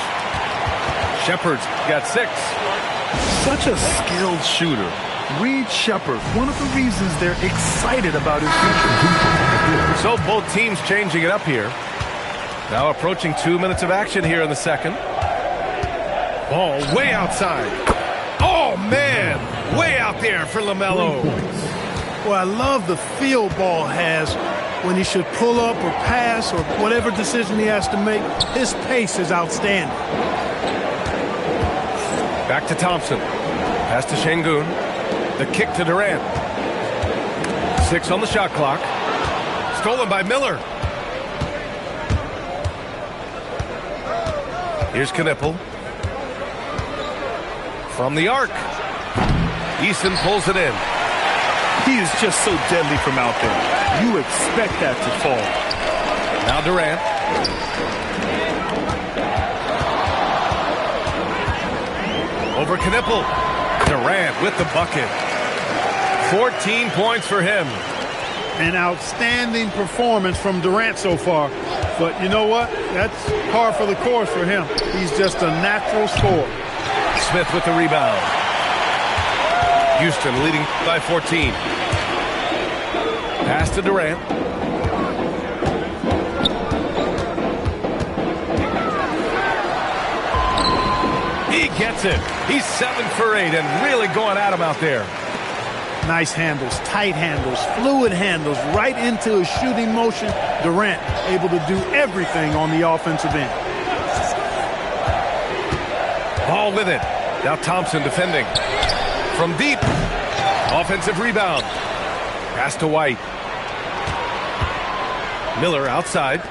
Shepard's got 6. Such a skilled shooter. Reed Shepard, one of the reasons they're excited about his future. So both teams changing it up here. Now approaching 2 minutes of action here in the second. Ball way outside. Oh, man. Way out there for LaMelo. Well, I love the feel Ball has when he should pull up or pass or whatever decision he has to make. His pace is outstanding. Back to Thompson. Pass to Şengün. The kick to Durant. 6 on the shot clock. Stolen by Miller. Here's Knippel. From the arc. Eason pulls it in. He is just so deadly from out there. You expect that to fall. Now Durant. Over Knippel. Durant with the bucket. 14 points for him. An outstanding performance from Durant so far. But you know what? That's par for the course for him. He's just a natural scorer. Smith with the rebound. Houston leading by 14. Pass to Durant. He gets it. He's 7 for 8 and really going at him out there. Nice handles, tight handles, fluid handles, right into his shooting motion. Durant able to do everything on the offensive end. Ball with it. Now Thompson defending. From deep. Offensive rebound. Pass to White. Miller outside.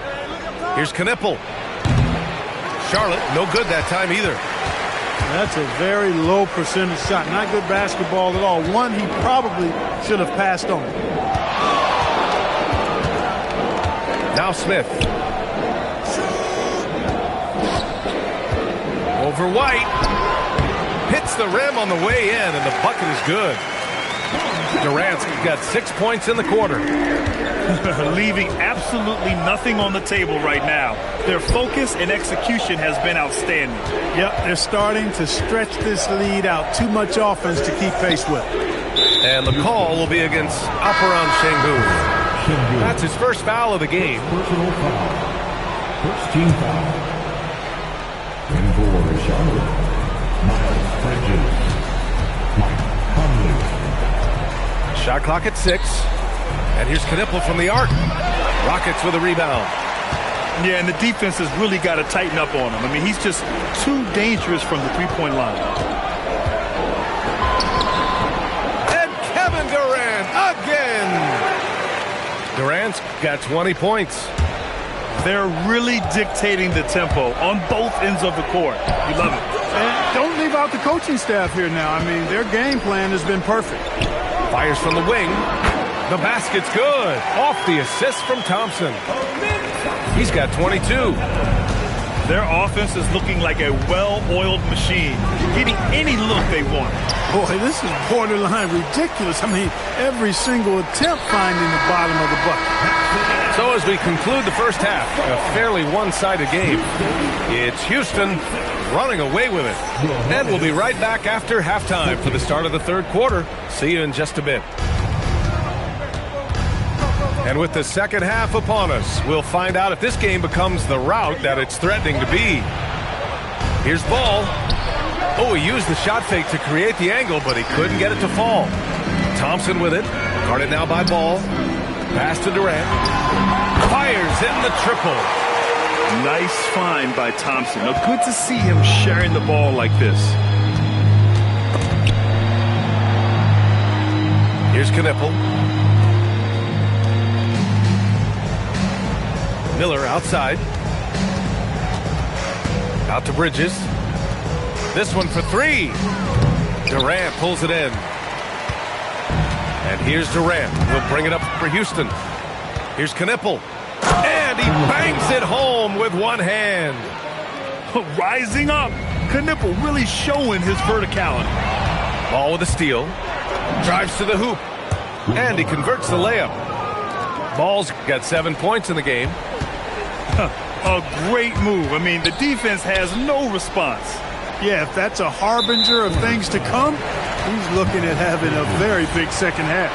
Here's Knippel. Charlotte, no good that time either. That's a very low percentage shot. Not good basketball at all. One he probably should have passed on. Now Smith. Over White. Hits the rim on the way in, and the bucket is good. Durant's got 6 points in the quarter. Leaving absolutely nothing on the table right now. Their focus and execution has been outstanding. Yep, they're starting to stretch this lead out. Too much offense to keep pace with. And the call will be against Alperen Şengün. That's his first foul of the game. Personal foul. First team foul. And for Charlotte, Miles Bridges. Mike Conley. Shot clock at 6. And here's Knippel from the arc. Rockets with a rebound. Yeah, and the defense has really got to tighten up on him. I mean, he's just too dangerous from the three-point line. Durant's got 20 points. They're really dictating the tempo on both ends of the court. You love it. And don't leave out the coaching staff here now. I mean, their game plan has been perfect. Fires from the wing. The basket's good. Off the assist from Thompson. He's got 22. Their offense is looking like a well-oiled machine, getting any look they want. Boy, this is borderline ridiculous. I mean, every single attempt finding the bottom of the bucket. So as we conclude the first half, a fairly one-sided game, it's Houston running away with it. And we'll be right back after halftime for the start of the third quarter. See you in just a bit. And with the second half upon us, we'll find out if this game becomes the rout that it's threatening to be. Here's Ball. Oh, he used the shot fake to create the angle, but he couldn't get it to fall. Thompson with it. Guarded now by Ball. Pass to Durant. Fires in the triple. Nice find by Thompson. Now, good to see him sharing the ball like this. Here's Knipple. Miller outside. Out to Bridges. This one for three. Durant pulls it in. And here's Durant. He'll bring it up for Houston. Here's Knipple. And he bangs it home with one hand. Rising up. Knipple really showing his verticality. Ball with a steal. Drives to the hoop. And he converts the layup. Ball's got 7 points in the game. A great move. I mean, the defense has no response. Yeah, if that's a harbinger of things to come, he's looking at having a very big second half.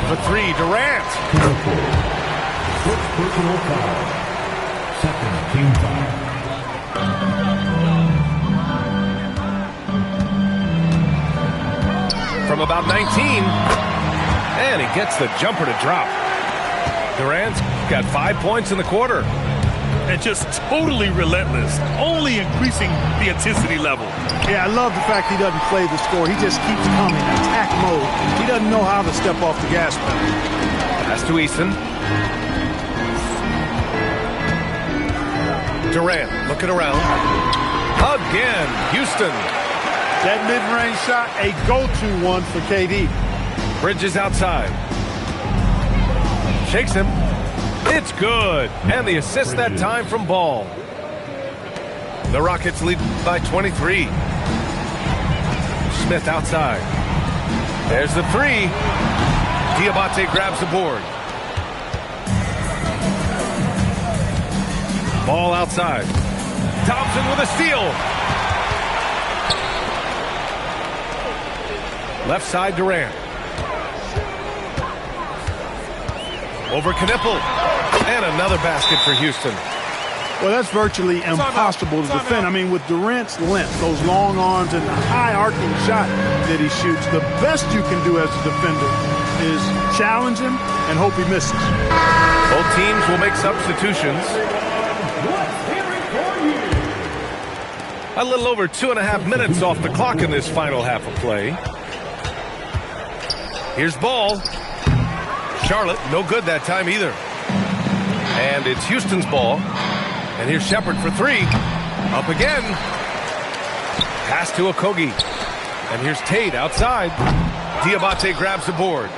For three, Durant. Second team foul. From about 19. And he gets the jumper to drop. Durant's got 5 points in the quarter. And just totally relentless, only increasing the intensity level. Yeah, I love the fact he doesn't play the score. He just keeps coming, attack mode. He doesn't know how to step off the gas pedal. Pass to Eason. Durant looking around. Again, Houston. That mid-range shot, a go-to one for KD. Bridges outside. Shakes him. It's good. And the assist that time from Ball. The Rockets lead by 23. Smith outside. There's the three. Diabate grabs the board. Ball outside. Thompson with a steal. Left side Durant. Over Knipple. And another basket for Houston. Well, that's virtually impossible to defend. I mean, with Durant's length, those long arms, and the high arcing shot that he shoots, the best you can do as a defender is challenge him and hope he misses. Both teams will make substitutions. A little over 2.5 minutes off the clock in this final half of play. Here's Ball. Charlotte, no good that time either. And it's Houston's ball. And here's Shepard for three. Up again. Pass to Okogie. And here's Tate outside. Diabate grabs the board.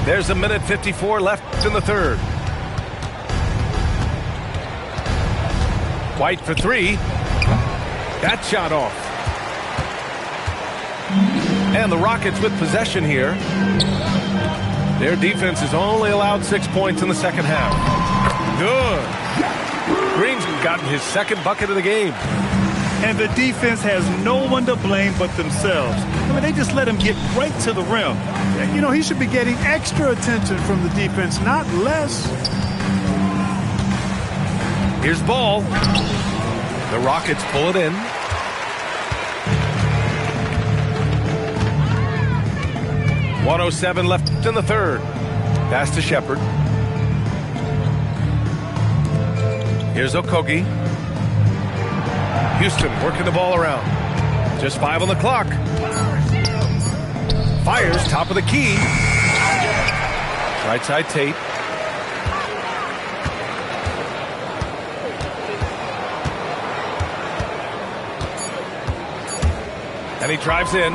There's a minute 54 left in the third. White for three. That shot off. And the Rockets with possession here. Their defense has only allowed 6 points in the second half. Good. Green's gotten his second bucket of the game. And the defense has no one to blame but themselves. I mean, they just let him get right to the rim. You know, he should be getting extra attention from the defense, not less. Here's Ball. The Rockets pull it in. .107 left in the third. Pass to Shepard. Here's Okogie. Houston working the ball around. Just 5 on the clock. Fires top of the key. Right side Tate. And he drives in.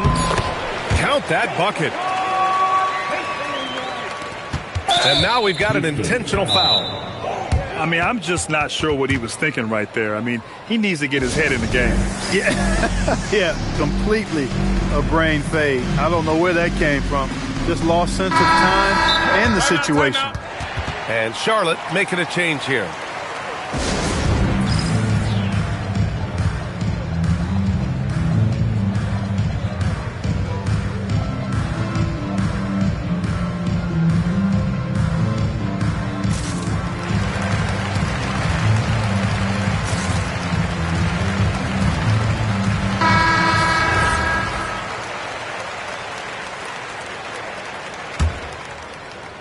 Count that bucket. And now we've got an intentional foul. I mean, I'm just not sure what he was thinking right there. I mean, he needs to get his head in the game. Yeah, yeah, completely a brain fade. I don't know where that came from. Just lost sense of time and the situation. And Charlotte making a change here.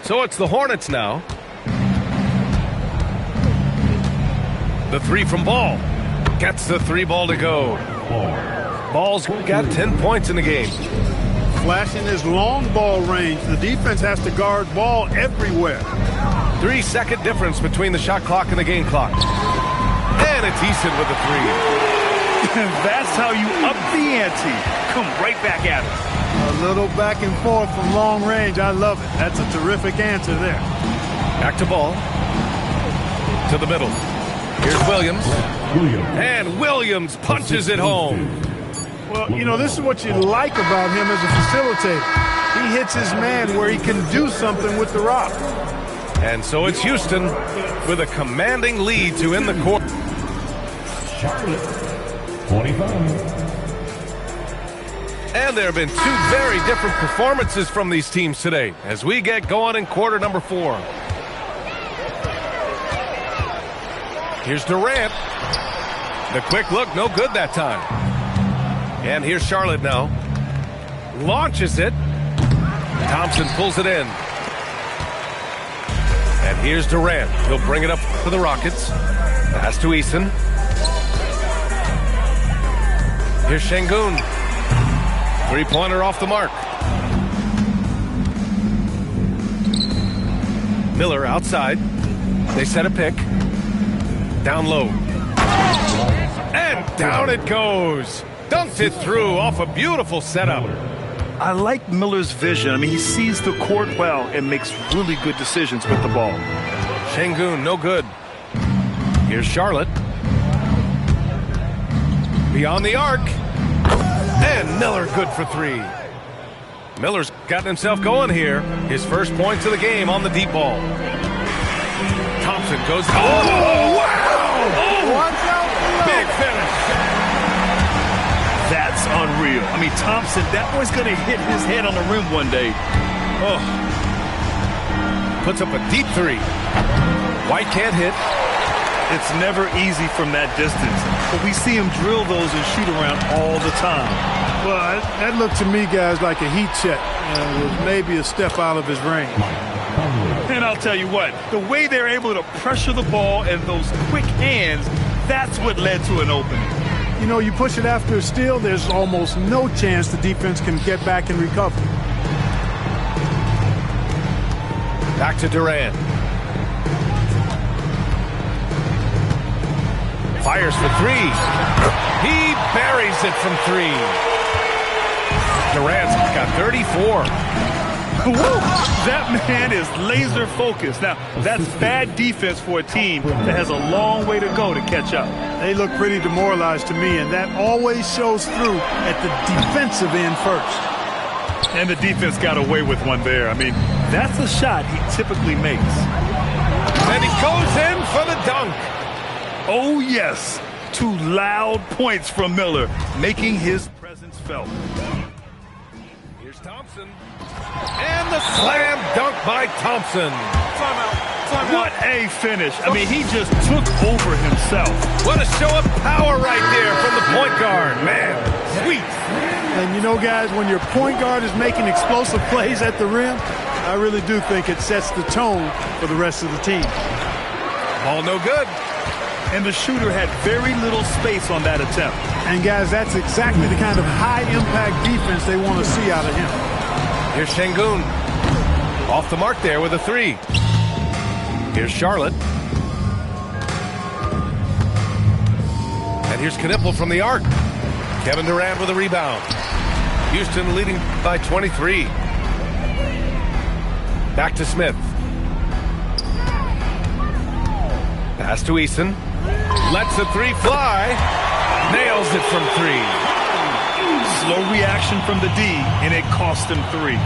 So it's the Hornets now. The three from Ball. Gets the 3 ball to go. Ball's got 10 points in the game. Flashing his long ball range. The defense has to guard Ball everywhere. 3-second difference between the shot clock and the game clock. And it's Eason with the 3. That's how you up the ante. Come right back at us. A little back and forth from long range. I love it. That's a terrific answer there. Back to Ball. To the middle. Here's Williams. And Williams punches it home. Well, you know, this is what you like about him as a facilitator. He hits his man where he can do something with the rock. And so it's Houston with a commanding lead to end the quarter. Charlotte, 25. And there have been 2 very different performances from these teams today as we get going in quarter number 4. Here's Durant. The quick look, no good that time. And here's Charlotte now. Launches it. Thompson pulls it in. And here's Durant. He'll bring it up for the Rockets. Pass to Eason. Here's Şengün. 3-pointer off the mark. Miller outside. They set a pick. Down low. And down it goes. Dunked it through off a beautiful setup. I like Miller's vision. I mean, he sees the court well and makes really good decisions with the ball. Şengün, no good. Here's Charlotte. Beyond the arc. And Miller good for 3. Miller's gotten himself going here. His first points of the game on the deep ball. Thompson goes. Oh, wow! Oh, big finish. That's unreal. I mean, Thompson, that boy's going to hit his head on the rim one day. Oh. Puts up a deep 3. White can't hit. It's never easy from that distance, but we see him drill those and shoot around all the time. Well, that looked to me, guys, like a heat check. With maybe a step out of his range. And I'll tell you what, the way they're able to pressure the ball and those quick hands, that's what led to an opening. You know, you push it after a steal, there's almost no chance the defense can get back and recover. Back to Durant. Fires for 3. He buries it from 3. Durant's got 34. Woo! That man is laser focused. Now, that's bad defense for a team that has a long way to go to catch up. They look pretty demoralized to me, and that always shows through at the defensive end first. And the defense got away with one there. I mean, that's a shot he typically makes. And he goes in for the dunk. Oh, yes. 2 loud points from Miller, making his presence felt. Here's Thompson. And the slam dunk by Thompson. Timeout. What a finish. I mean, he just took over himself. What a show of power right there from the point guard. Man, sweet. And you know, guys, when your point guard is making explosive plays at the rim, I really do think it sets the tone for the rest of the team. Ball no good. and the shooter had very little space on that attempt. And, guys, that's exactly the kind of high-impact defense they want to see out of him. Here's Şengün. Off the mark there with a three. Here's Charlotte. And here's Knipple from the arc. Kevin Durant with a rebound. Houston leading by 23. Back to Smith. Pass to Eason. Lets the three fly. Nails it from three. Slow reaction from the D, and it cost him three.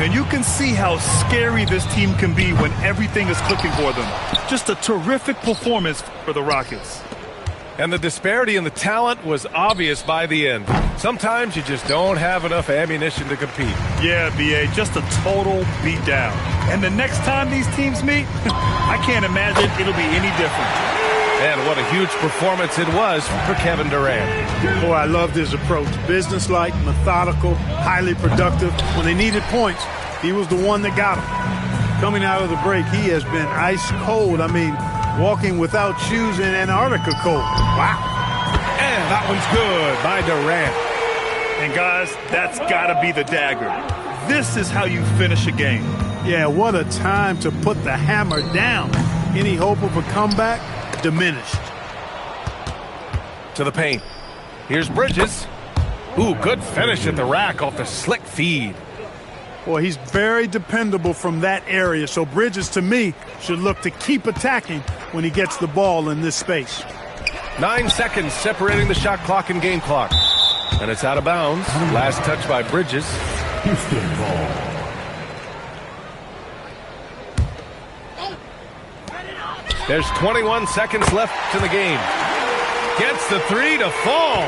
And you can see how scary this team can be when everything is clicking for them. Just a terrific performance for the Rockets. And the disparity in the talent was obvious by the end. Sometimes you just don't have enough ammunition to compete. Yeah, B.A., just a total beatdown. And the next time these teams meet, I can't imagine it'll be any different. And what a huge performance it was for Kevin Durant. Boy, I loved his approach. Businesslike, methodical, highly productive. When they needed points, he was the one that got them. Coming out of the break, he has been ice cold. I mean, walking without shoes in Antarctica cold. Wow. And that one's good by Durant. And, guys, that's got to be the dagger. This is how you finish a game. Yeah, what a time to put the hammer down. Any hope of a comeback? Diminished. To the paint. Here's Bridges. Ooh, good finish at the rack off the slick feed. Boy, he's very dependable from that area, so Bridges, to me, should look to keep attacking when he gets the ball in this space. 9 seconds separating the shot clock and game clock. And it's out of bounds. Last touch by Bridges. Houston ball. There's 21 seconds left in the game. Gets the three to fall.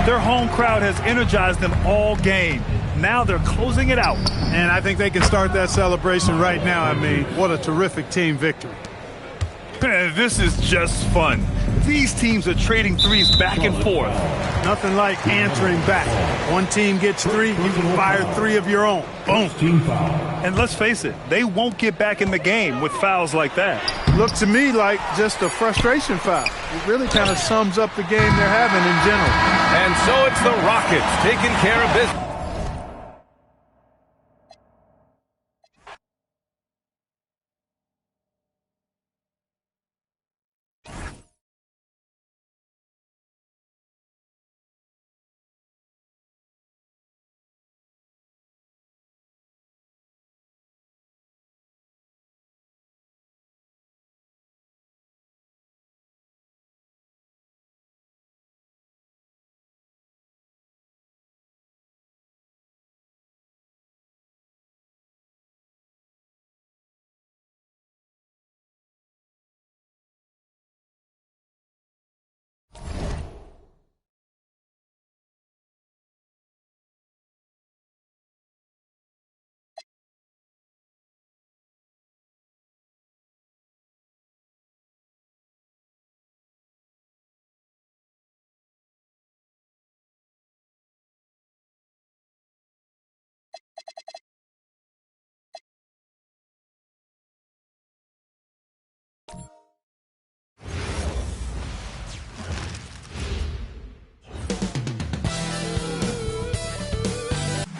Their home crowd has energized them all game. Now they're closing it out. And I think they can start that celebration right now. I mean, what a terrific team victory. This is just fun. These teams are trading threes back and forth. Nothing like answering back. One team gets three, you can fire three of your own. Boom. Team foul. And let's face it, they won't get back in the game with fouls like that. Looked to me like just a frustration foul. It really kind of sums up the game they're having in general. And so it's the Rockets taking care of business.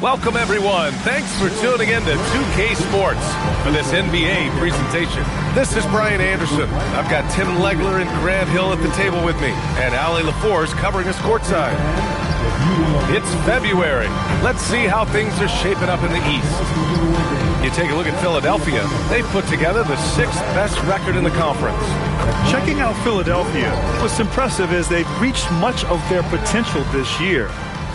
Welcome, everyone. Thanks for tuning in to 2K Sports for this NBA presentation. This is Brian Anderson. I've got Tim Legler and Grant Hill at the table with me, and Allie LaForce covering us courtside. It's February. Let's see how things are shaping up in the East. You take a look at Philadelphia. They've put together the 6th best record in the conference. Checking out Philadelphia, what's impressive is they've reached much of their potential this year.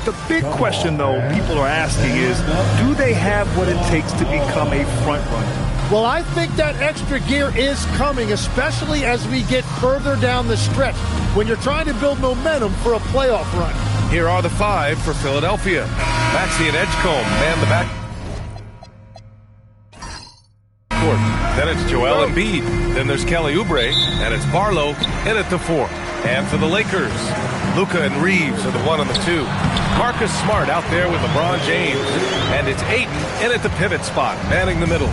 The big question, though, people are asking is, do they have what it takes to become a front runner? Well, I think that extra gear is coming, especially as we get further down the stretch, when you're trying to build momentum for a playoff run. Here are the 5 for Philadelphia. Maxey and Edgecombe man the back court. Then it's Joel Embiid. Then there's Kelly Oubre, and it's Barlow in at the 4. And for the Lakers, Luka and Reeves are the 1 and the 2. Marcus Smart out there with LeBron James. And it's Ayton in at the pivot spot, manning the middle.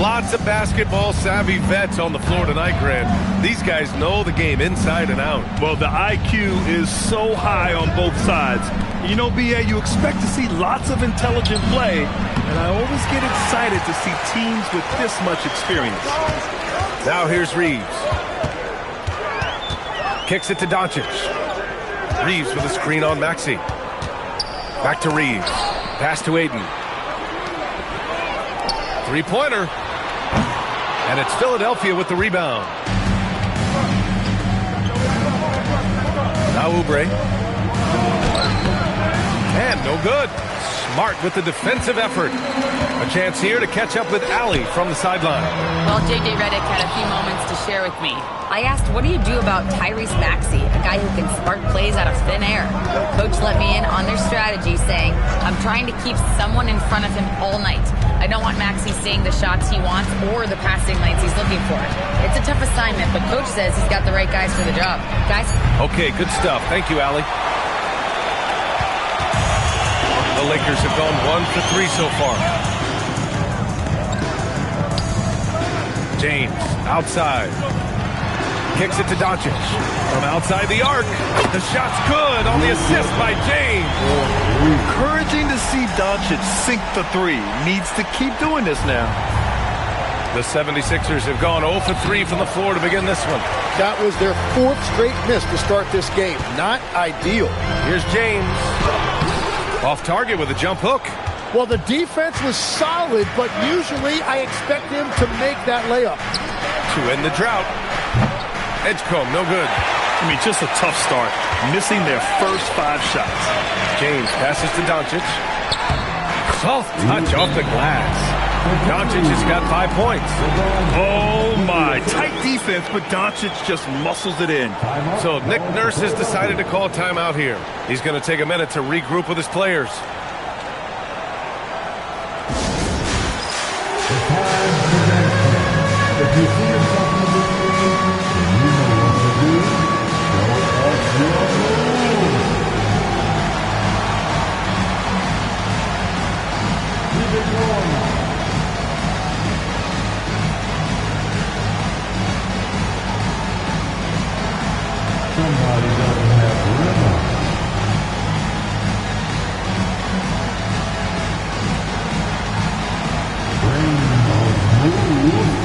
Lots of basketball-savvy vets on the floor tonight, Grant. These guys know the game inside and out. Well, the IQ is so high on both sides. You know, B.A., you expect to see lots of intelligent play, and I always get excited to see teams with this much experience. Now here's Reeves. Kicks it to Doncic. Reeves with a screen on Maxey. Back to Reeves. Pass to Ayton. Three-pointer. And it's Philadelphia with the rebound. Now Oubre. And no good. Smart with the defensive effort. A chance here to catch up with Allie from the sideline. Well, J.J. Redick had a few moments to share with me. I asked, what do you do about Tyrese Maxey, a guy who can spark plays out of thin air? Coach let me in on their strategy, saying, I'm trying to keep someone in front of him all night. I don't want Maxey seeing the shots he wants or the passing lanes he's looking for. It's a tough assignment, but Coach says he's got the right guys for the job. Guys? Okay, good stuff. Thank you, Allie. The Lakers have gone 1 for 3 so far. James, outside. Kicks it to Doncic. From outside the arc. The shot's good on the assist by James. Encouraging to see Doncic sink the three. Needs to keep doing this now. The 76ers have gone 0 for 3 from the floor to begin this one. That was their 4th straight miss to start this game. Not ideal. Here's James. Off target with a jump hook. Well, the defense was solid, but usually I expect them to make that layup. To end the drought. Edgecombe, no good. I mean, just a tough start. Missing their first 5 shots. James passes to Doncic. Soft touch off the glass. Doncic has got 5 points. Oh, my. Tight defense, but Doncic just muscles it in. So Nick Nurse has decided to call timeout here. He's going to take a minute to regroup with his players. If you see yourself in this game, and you know what to do, show us your moves. Keep it going. Somebody doesn't have rhythm. Bring those moves.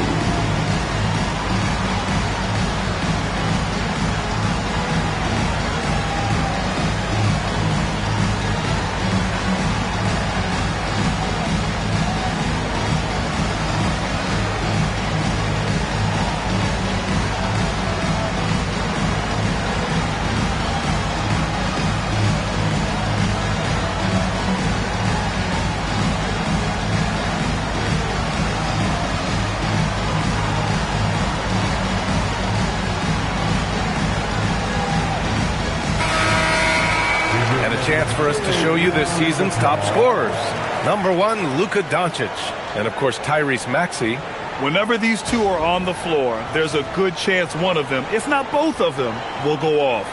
Chance for us to show you this season's top scorers. Number 1, Luka Doncic. And, of course, Tyrese Maxey. Whenever these two are on the floor, there's a good chance one of them, if not both of them, will go off.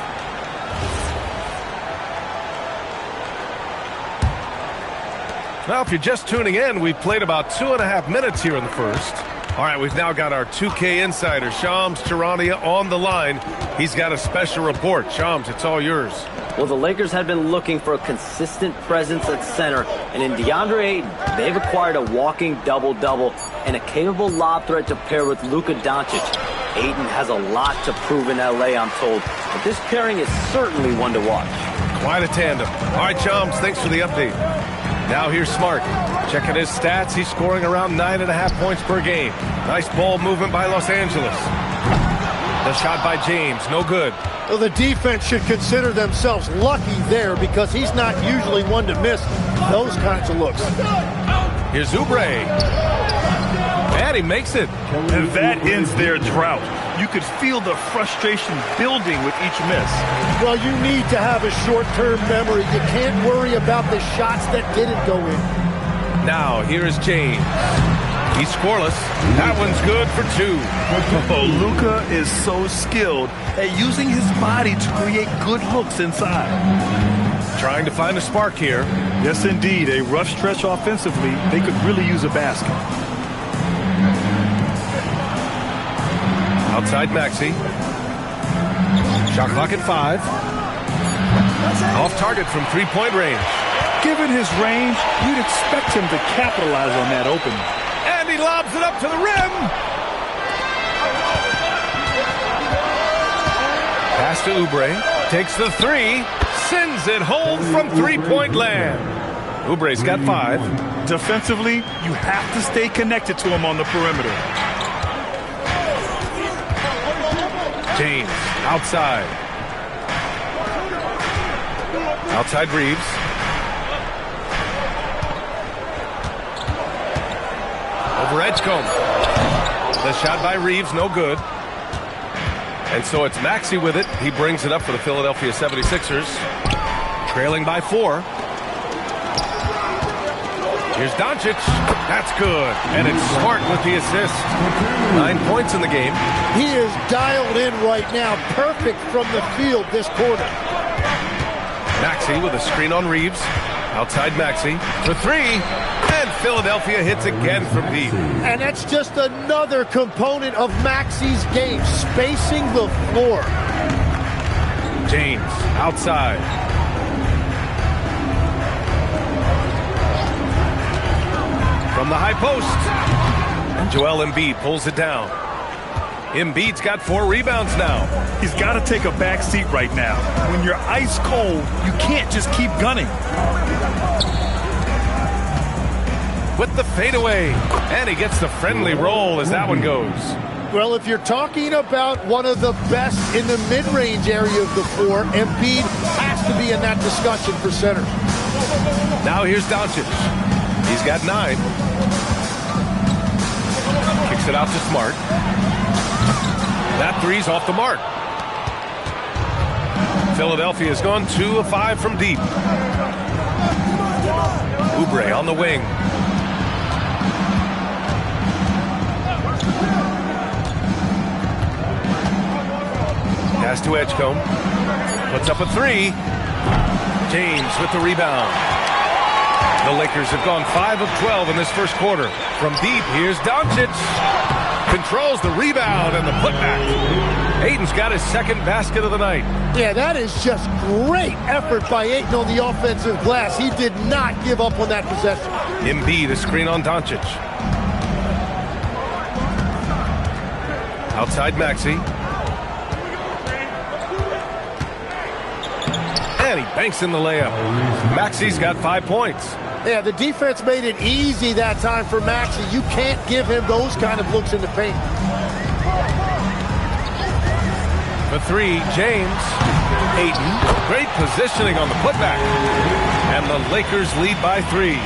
Well, if you're just tuning in, we've played about 2.5 minutes here in the first. All right, we've now got our 2K insider, Shams Charania, on the line. He's got a special report. Shams, it's all yours. Well, the Lakers had been looking for a consistent presence at center, and in DeAndre Ayton, they've acquired a walking double-double and a capable lob threat to pair with Luka Doncic. Ayton has a lot to prove in LA, I'm told, but this pairing is certainly one to watch. Quite a tandem. All right, Shams, thanks for the update. Now here's Smart. Checking his stats, he's scoring around 9.5 points per game. Nice ball movement by Los Angeles. The shot by James, no good. Well, the defense should consider themselves lucky there because he's not usually one to miss those kinds of looks. Here's Oubre. And he makes it. And that ends their drought. You could feel the frustration building with each miss. Well, you need to have a short-term memory. You can't worry about the shots that didn't go in. Now, here's James. He's scoreless. That one's good for 2. Oh, Luka is so skilled at using his body to create good looks inside. trying to find a spark here. Yes, indeed. A rough stretch offensively. They could really use a basket. Outside Maxey. Shot clock at 5. Off target from three-point range. Given his range, you'd expect him to capitalize on that opening. And he lobs it up to the rim. Pass to Oubre. Takes the 3. Sends it home from three-point land. Oubre's got 5. Defensively, you have to stay connected to him on the perimeter. James, outside. Outside Reeves. Over Edgecombe. The shot by Reeves, no good. And so it's Maxey with it. He brings it up for the Philadelphia 76ers. Trailing by 4. Here's Doncic. That's good. And it's Smart with the assist. 9 points in the game. He is dialed in right now. Perfect from the field this quarter. Maxey with a screen on Reeves. Outside Maxey for 3. And Philadelphia hits again from deep. And that's just another component of Maxey's game, spacing the floor. James outside. From the high post. And Joel Embiid pulls it down. Embiid's got 4 rebounds now. He's got to take a back seat right now. When you're ice cold, you can't just keep gunning. With the fadeaway. And he gets the friendly roll as that one goes. Well, if you're talking about one of the best in the mid-range area of the floor, Embiid has to be in that discussion for center. Now here's Doncic. He's got 9. Kicks it out to Smart. That 3's off the mark. Philadelphia's gone 2 of 5 from deep. Oubre on the wing. Pass to Edgecombe. Puts up a 3. James with the rebound. The Lakers have gone 5 of 12 in this first quarter. From deep, here's Doncic. Controls the rebound and the putback. Ayton's got his second basket of the night. Yeah, that is just great effort by Ayton on the offensive glass. He did not give up on that possession. Embiid, a screen on Doncic. Outside Maxey. And he banks in the layup. Maxey's got 5 points. Yeah, the defense made it easy that time for Maxey. You can't give him those kind of looks in the paint. For 3, James. Ayton. Great positioning on the putback. And the Lakers lead by 3.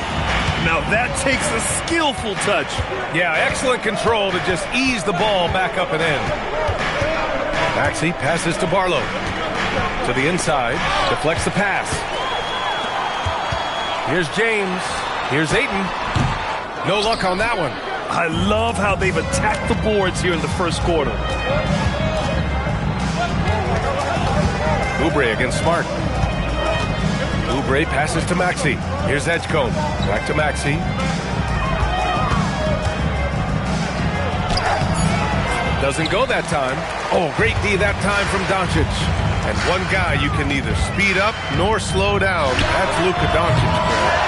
Now that takes a skillful touch. Yeah, excellent control to just ease the ball back up and in. Maxey passes to Barlow. To the inside. Deflects the pass. Here's James. Here's Ayton. No luck on that one. I love how they've attacked the boards here in the first quarter. Oubre against Smart. Oubre passes to Maxey. Here's Edgecombe. Back to Maxey. Doesn't go that time. Oh, great D that time from Doncic. And one guy you can neither speed up nor slow down. That's Luka Doncic.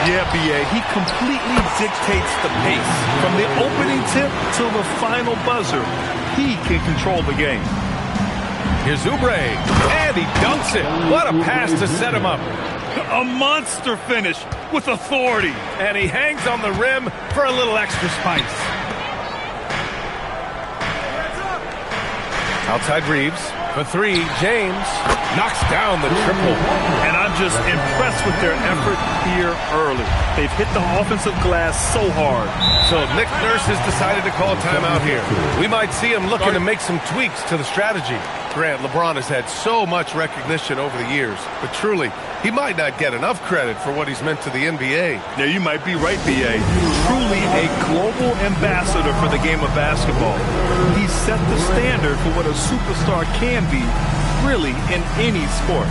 Yeah, B.A. He completely dictates the pace. From the opening tip till the final buzzer, he can control the game. Here's Oubre. And he dunks it. What a pass to set him up. A monster finish with authority. And he hangs on the rim for a little extra spice. Outside Reeves. For 3, James knocks down the triple. And I'm just impressed with their effort here early. They've hit the offensive glass so hard. So Nick Nurse has decided to call a timeout here. We might see him looking to make some tweaks to the strategy. Grant, LeBron has had so much recognition over the years, but truly, he might not get enough credit for what he's meant to the NBA. Yeah, you might be right, B.A. Truly a global ambassador for the game of basketball. He set the standard for what a superstar can be, really, in any sport.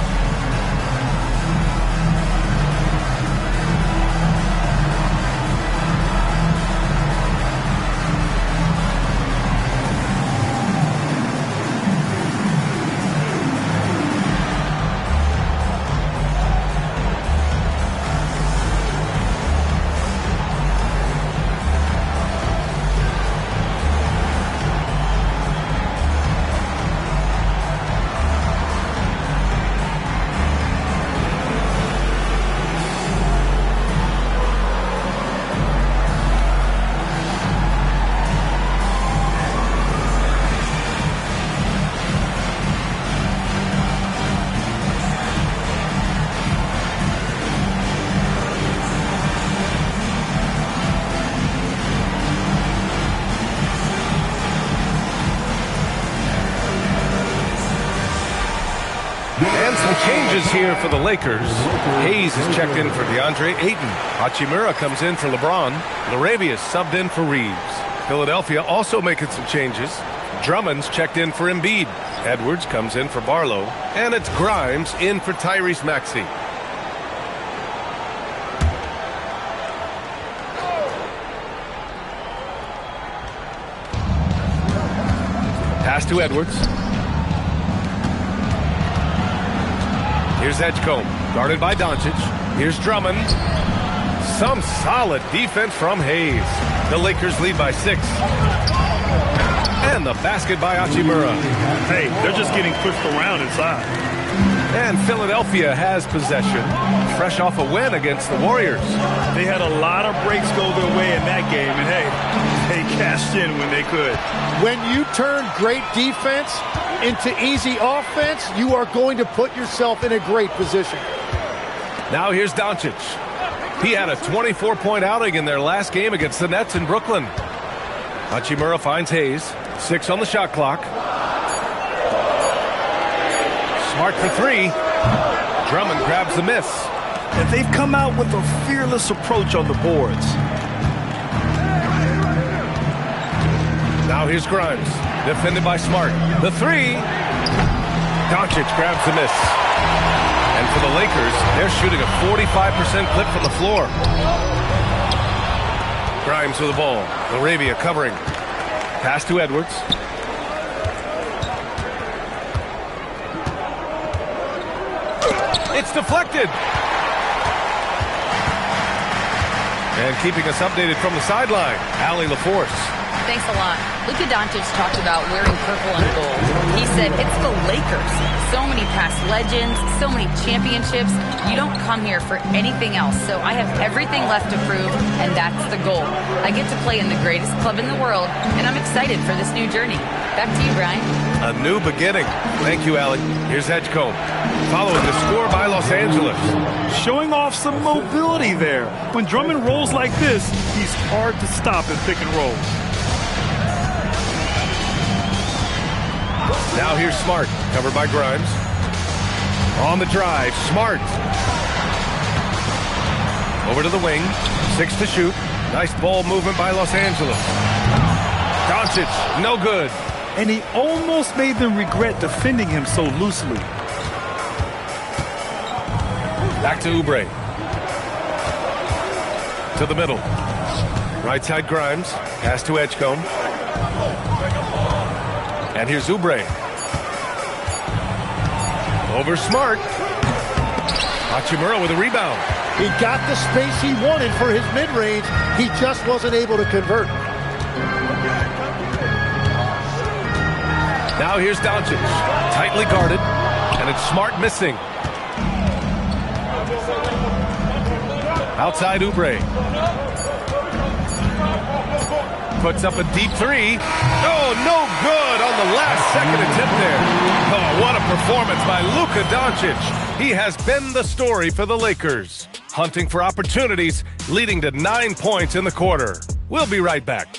And some changes here for the Lakers. Hayes is checked in for DeAndre Ayton. Hachimura comes in for LeBron. Laravius subbed in for Reeves. Philadelphia also making some changes. Drummond's checked in for Embiid. Edwards comes in for Barlow. And it's Grimes in for Tyrese Maxey. Pass to Edwards. Here's Edgecombe, guarded by Doncic. Here's Drummond. Some solid defense from Hayes. The Lakers lead by 6. And the basket by Hachimura. Hey, they're just getting pushed around inside. And Philadelphia has possession, fresh off a win against the Warriors. They had a lot of breaks go their way in that game, and hey, they cashed in when they could. When you turn great defense into easy offense, you are going to put yourself in a great position. Now here's Doncic. He had a 24-point outing in their last game against the Nets in Brooklyn. Hachimura finds Hayes. 6 on the shot clock. Smart for 3. Drummond grabs the miss. And they've come out with a fearless approach on the boards. Now here's Grimes. Defended by Smart. The 3. Doncic grabs the miss. And for the Lakers, they're shooting a 45% clip from the floor. Grimes with the ball. Laravia covering. Pass to Edwards. It's deflected. And keeping us updated from the sideline, Allie LaForce. Thanks a lot. Luka Doncic talked about wearing purple and gold. He said, it's the Lakers. So many past legends, so many championships. You don't come here for anything else. So I have everything left to prove, and that's the goal. I get to play in the greatest club in the world, and I'm excited for this new journey. Back to you, Brian. A new beginning. Thank you, Allie. Here's Edgecombe. Following the score by Los Angeles. Showing off some mobility there. When Drummond rolls like this, he's hard to stop in pick and roll. Now here's Smart, covered by Grimes. On the drive, Smart. Over to the wing, 6 to shoot. Nice ball movement by Los Angeles. Doncic, no good. And he almost made them regret defending him so loosely. Back to Oubre. To the middle. Right side Grimes. Pass to Edgecombe. And here's Oubre. Over Smart. Hachimura with a rebound. He got the space he wanted for his mid-range. He just wasn't able to convert. Now here's Doncic. Tightly guarded. And it's Smart missing. Outside Oubre. Puts up a deep 3. Oh, no good on the last second attempt there. Oh, what a performance by Luka Doncic. He has been the story for the Lakers. Hunting for opportunities, leading to 9 points in the quarter. We'll be right back.